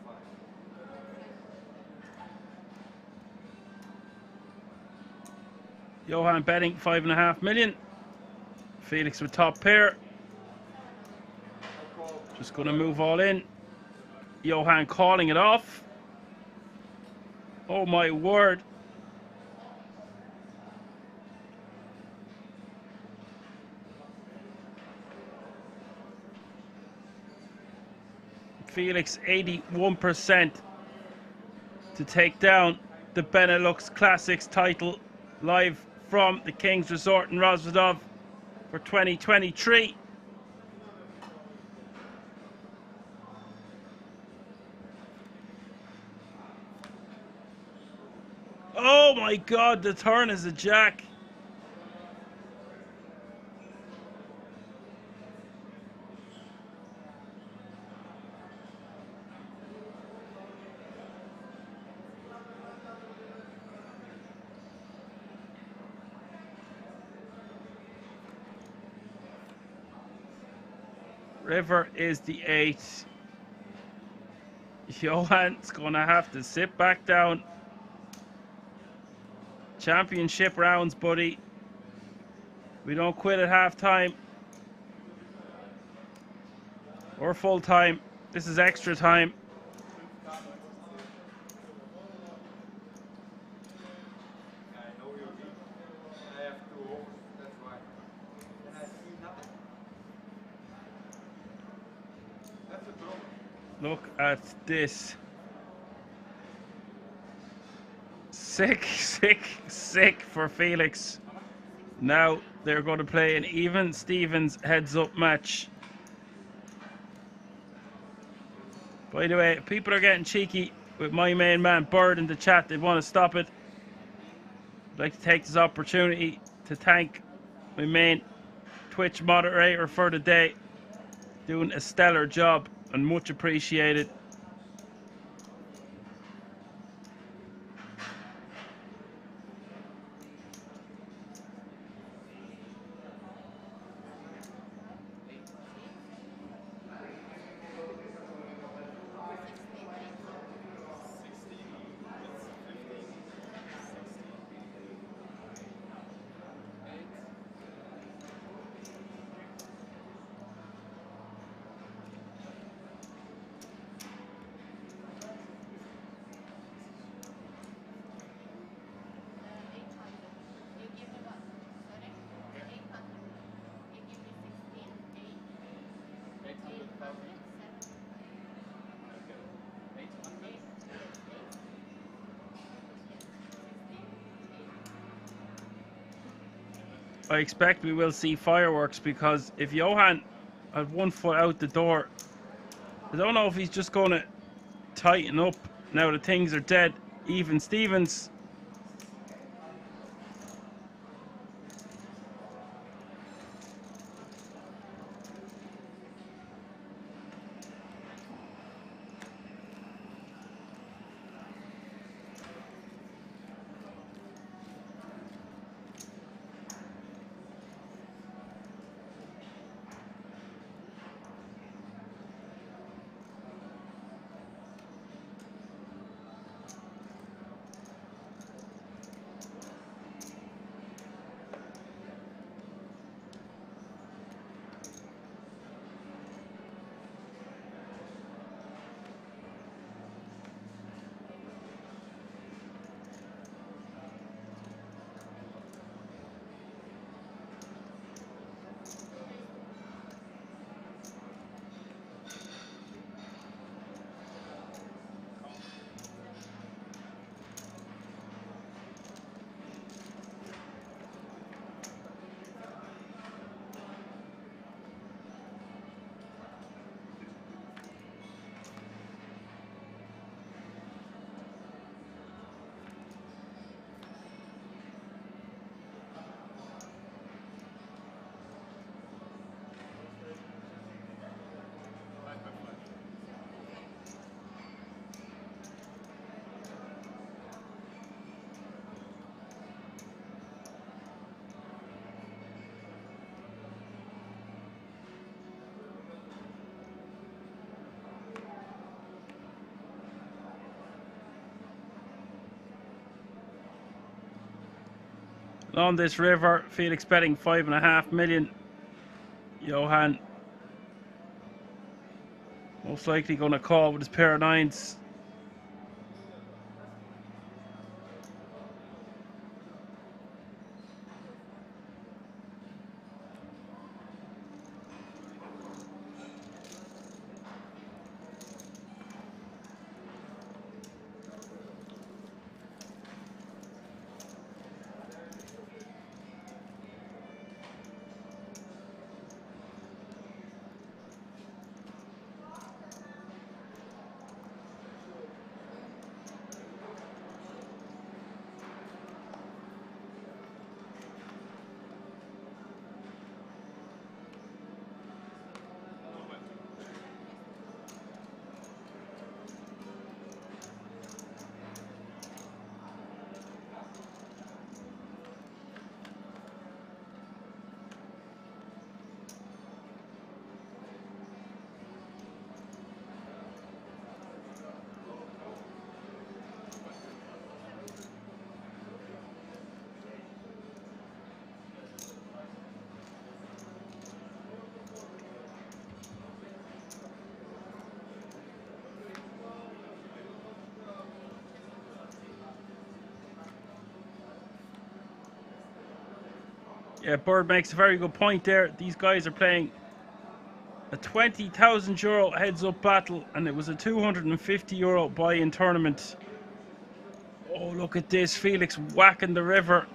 Johan betting 5.5 million. Felix with top pair. Just going to move all in. Johan calling it off. Oh my word. Felix 81% to take down the Benelux Classics title live from the King's Resort in Rozvadov for 2023. Oh my God, the turn is a jack. River is the 8. Johan's gonna have to sit back down. Championship rounds, buddy. We don't quit at half time or full time. This is extra time. Look at this. Sick, sick, sick for Felix. Now they're going to play an even Stevens heads-up match. By the way, people are getting cheeky with my main man Bird in the chat. They want to stop it. I'd like to take this opportunity to thank my main Twitch moderator for the day. Doing a stellar job and much appreciated. I expect we will see fireworks because if Johan had 1 foot out the door, I don't know if he's just going to tighten up now that things are dead. Even Stevens. On this river, Felix betting 5.5 million. Johan most likely going to call with his pair of nines. Yeah, Bird makes a very good point there. These guys are playing a €20,000 heads-up battle, and it was a €250 buy-in tournament. Oh, look at this. Felix whacking the river.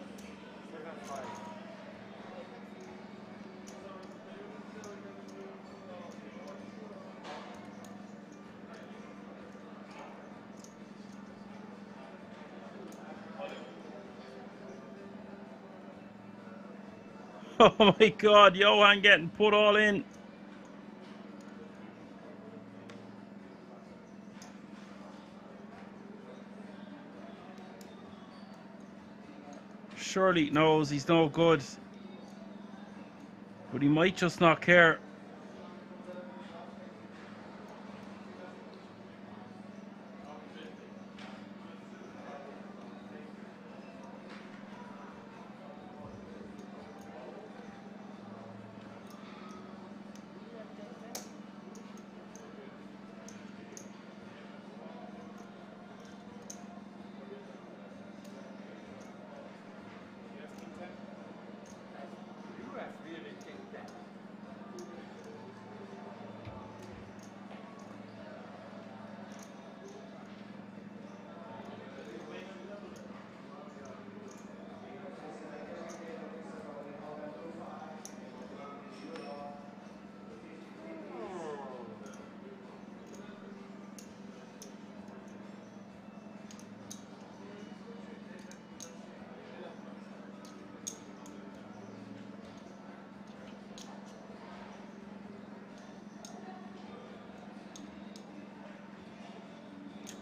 Oh my God, Johan getting put all in. Surely knows he's no good, but he might just not care.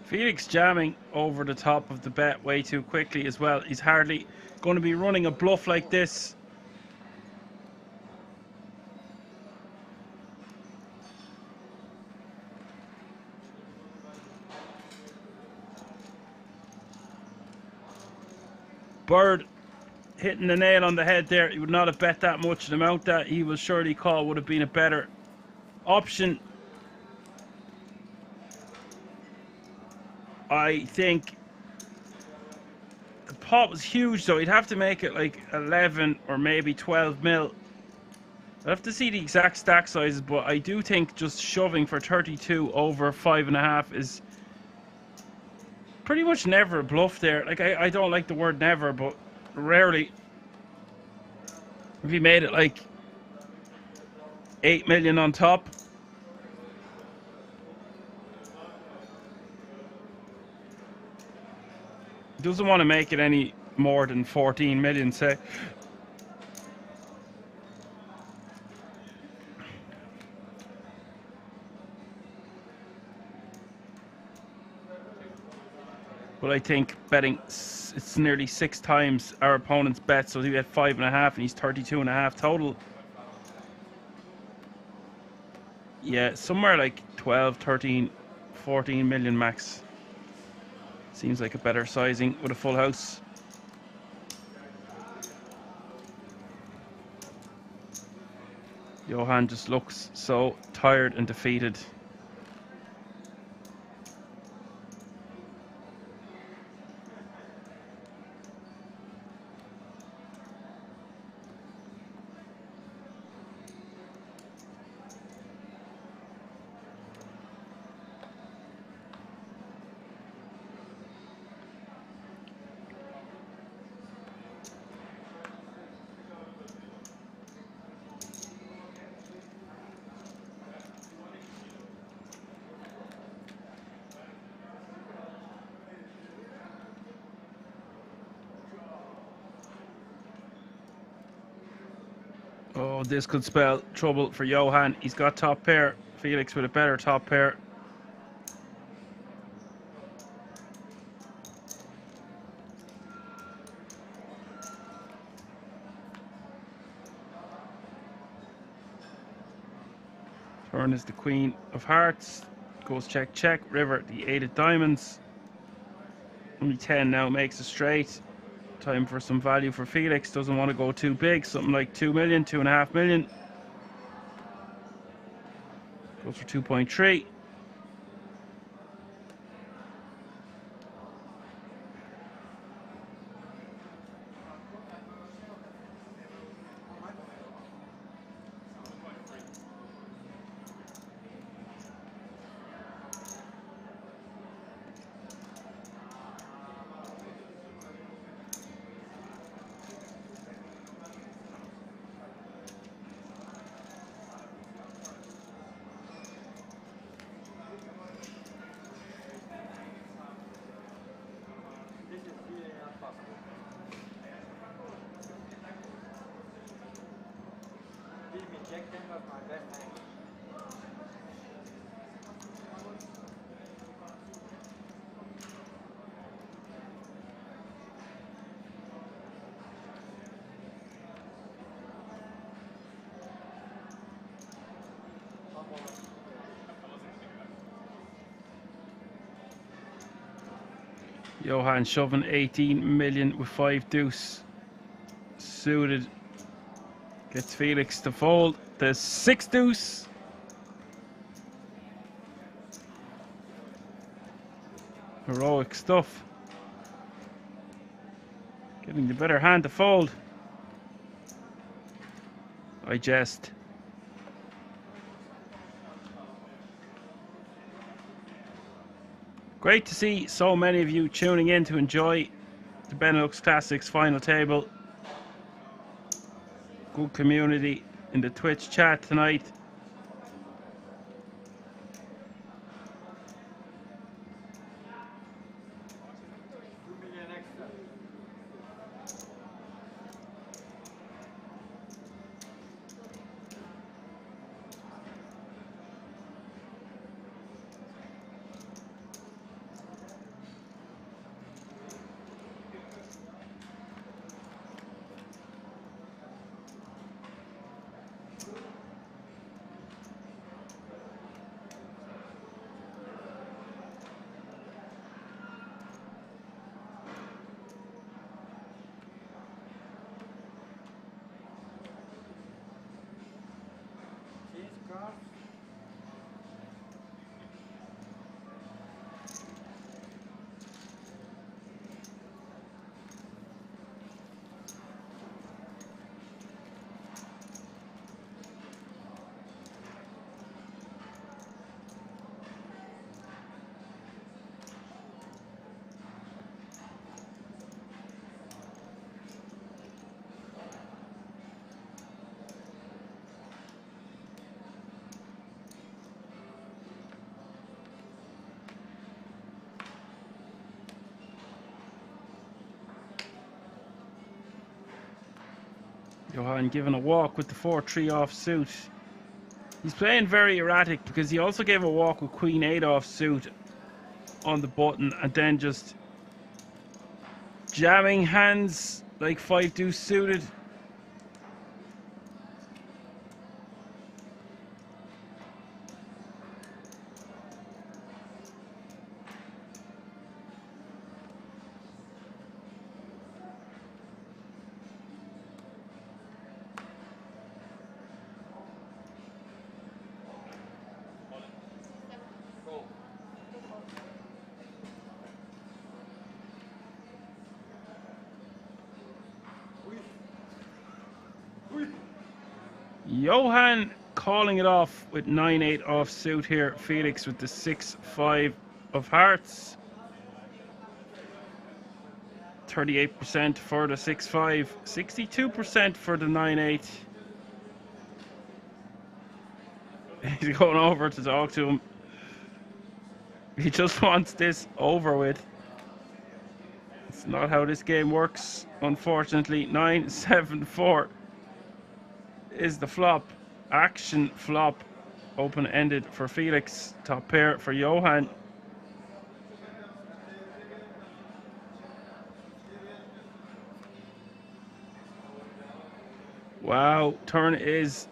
Felix jamming over the top of the bet way too quickly as well. He's hardly going to be running a bluff like this. Bird hitting the nail on the head there. He would not have bet that much. The amount that he will surely call would have been a better option. I think the pot was huge though. He'd have to make it like 11 or maybe 12 mil. I'd have to see the exact stack sizes, but I do think just shoving for 32 over 5.5 is pretty much never a bluff there. Like, I don't like the word never, but rarely. If he made it like 8 million on top, doesn't want to make it any more than 14 million, say. But I think betting, it's nearly 6 times our opponent's bet, so he had 5.5 and he's 32.5 total. Yeah, somewhere like 12, 13, 14 million max. Seems like a better sizing with a full house. Johan just looks so tired and defeated. Oh, this could spell trouble for Johan. He's got top pair. Felix with a better top pair. Turn is the queen of hearts. Goes check, check. River, the 8 of diamonds. Only 10 now, makes a straight. Time for some value for Felix. Doesn't want to go too big. Something like 2 million, 2.5 million. Goes for 2.3. Johan shoving 18 million with 5 deuce. Suited. Gets Felix to fold. There's 6 deuce. Heroic stuff. Getting the better hand to fold. I jest. Great to see so many of you tuning in to enjoy the Benelux Classics final table. Good community in the Twitch chat tonight. Johan given a walk with the 4-3 off suit. He's playing very erratic because he also gave a walk with Queen 8 off suit on the button and then just jamming hands like 5 deuce suited. Johan calling it off with 9-8 offsuit here. Felix with the 6-5 of hearts. 38% for the 6-5, 62% for the 9-8. He's going over to talk to him. He just wants this over with. It's not how this game works, unfortunately. 9-7-4 is the flop. Action flop. Open-ended for Felix. Top pair for Johan. Wow, turn is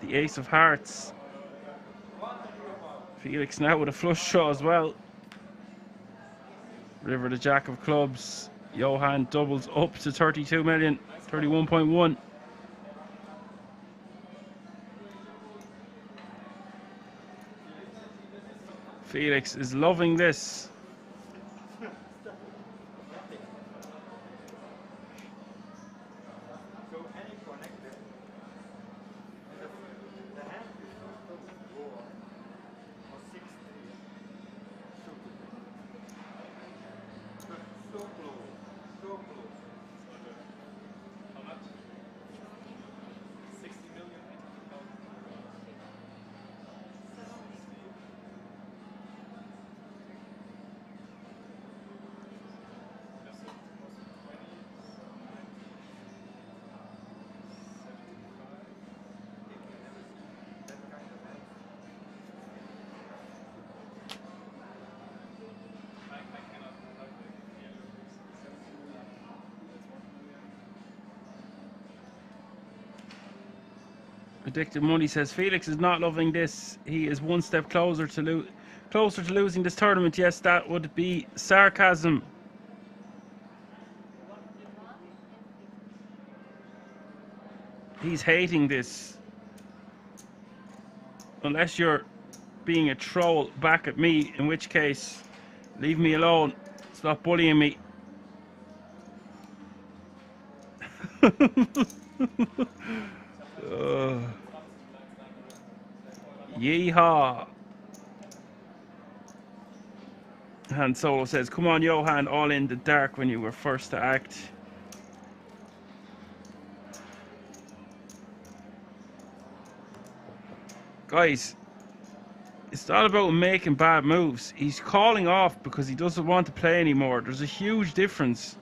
the ace of hearts. Felix now with a flush draw as well. River the jack of clubs. Johan doubles up to 32 million, 31.1. Felix is loving this. Addicted Money says Felix is not loving this. He is one step closer to losing this tournament. Yes, that would be sarcasm. He's hating this. Unless you're being a troll back at me, in which case, leave me alone. Stop bullying me. Yeehaw. Han Solo says, come on, Johan, all in the dark when you were first to act. Guys, it's not about making bad moves. He's calling off because he doesn't want to play anymore. There's a huge difference.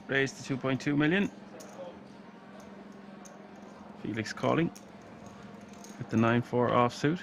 Raised to 2.2 million. Felix calling with the 9-4 offsuit.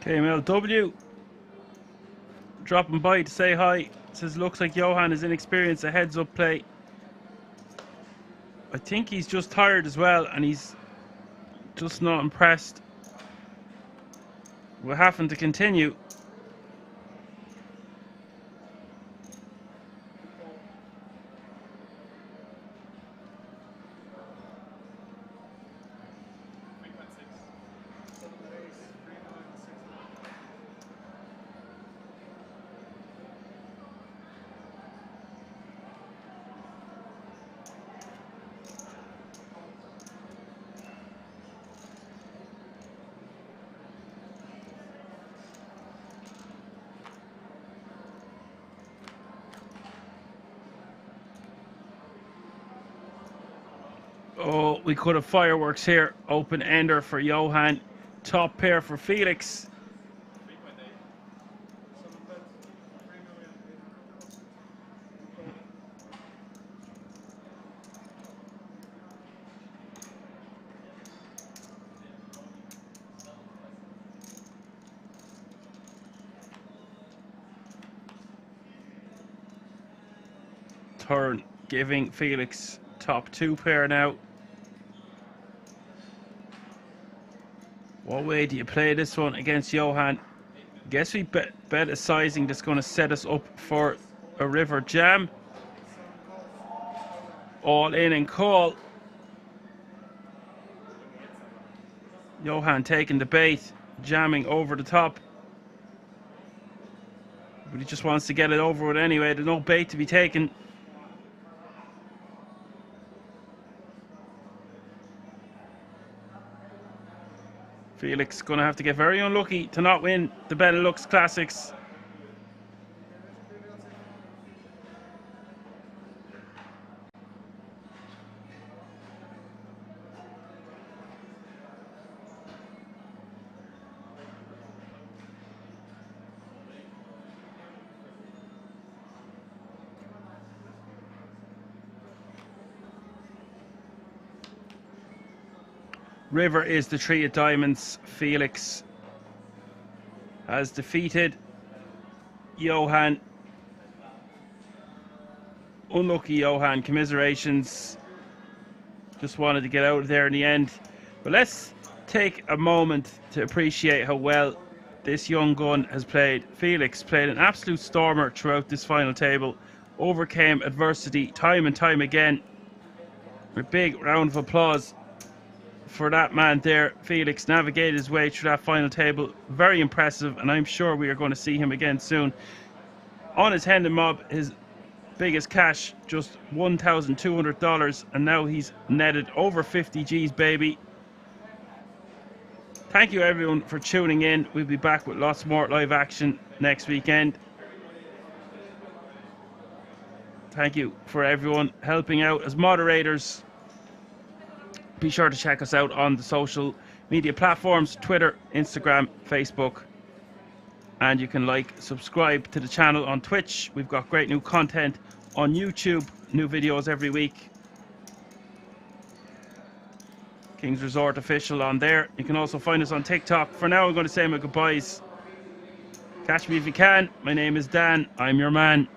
KMLW dropping by to say hi. Says looks like Johan is inexperienced. A heads up play. I think he's just tired as well, and he's just not impressed we're having to continue. Oh, we could have fireworks here. Open ender for Johan. Top pair for Felix. Turn giving Felix top 2 pair now. What way do you play this one against Johan? Guess we bet a sizing that's going to set us up for a river jam. All in and call. Johan taking the bait, jamming over the top. But he just wants to get it over with anyway. There's no bait to be taken. Felix going to have to get very unlucky to not win the Benelux Classics. River is the 3 of diamonds. Felix has defeated Johan. Unlucky Johan, commiserations. Just wanted to get out of there in the end. But let's take a moment to appreciate how well this young gun has played. Felix played an absolute stormer throughout this final table. Overcame adversity time and time again. A big round of applause for that man there. Felix navigated his way through that final table. Very impressive, and I'm sure we are going to see him again soon. On his Hendon Mob, his biggest cash, just $1,200, and now he's netted over 50 G's, baby. Thank you everyone for tuning in. We'll be back with lots more live action next weekend. Thank you for everyone helping out as moderators. Be sure to check us out on the social media platforms, Twitter, Instagram, Facebook. And you can subscribe to the channel on Twitch. We've got great new content on YouTube, new videos every week. King's Resort Official on there. You can also find us on TikTok. For now, I'm going to say my goodbyes. Catch me if you can. My name is Dan. I'm your man.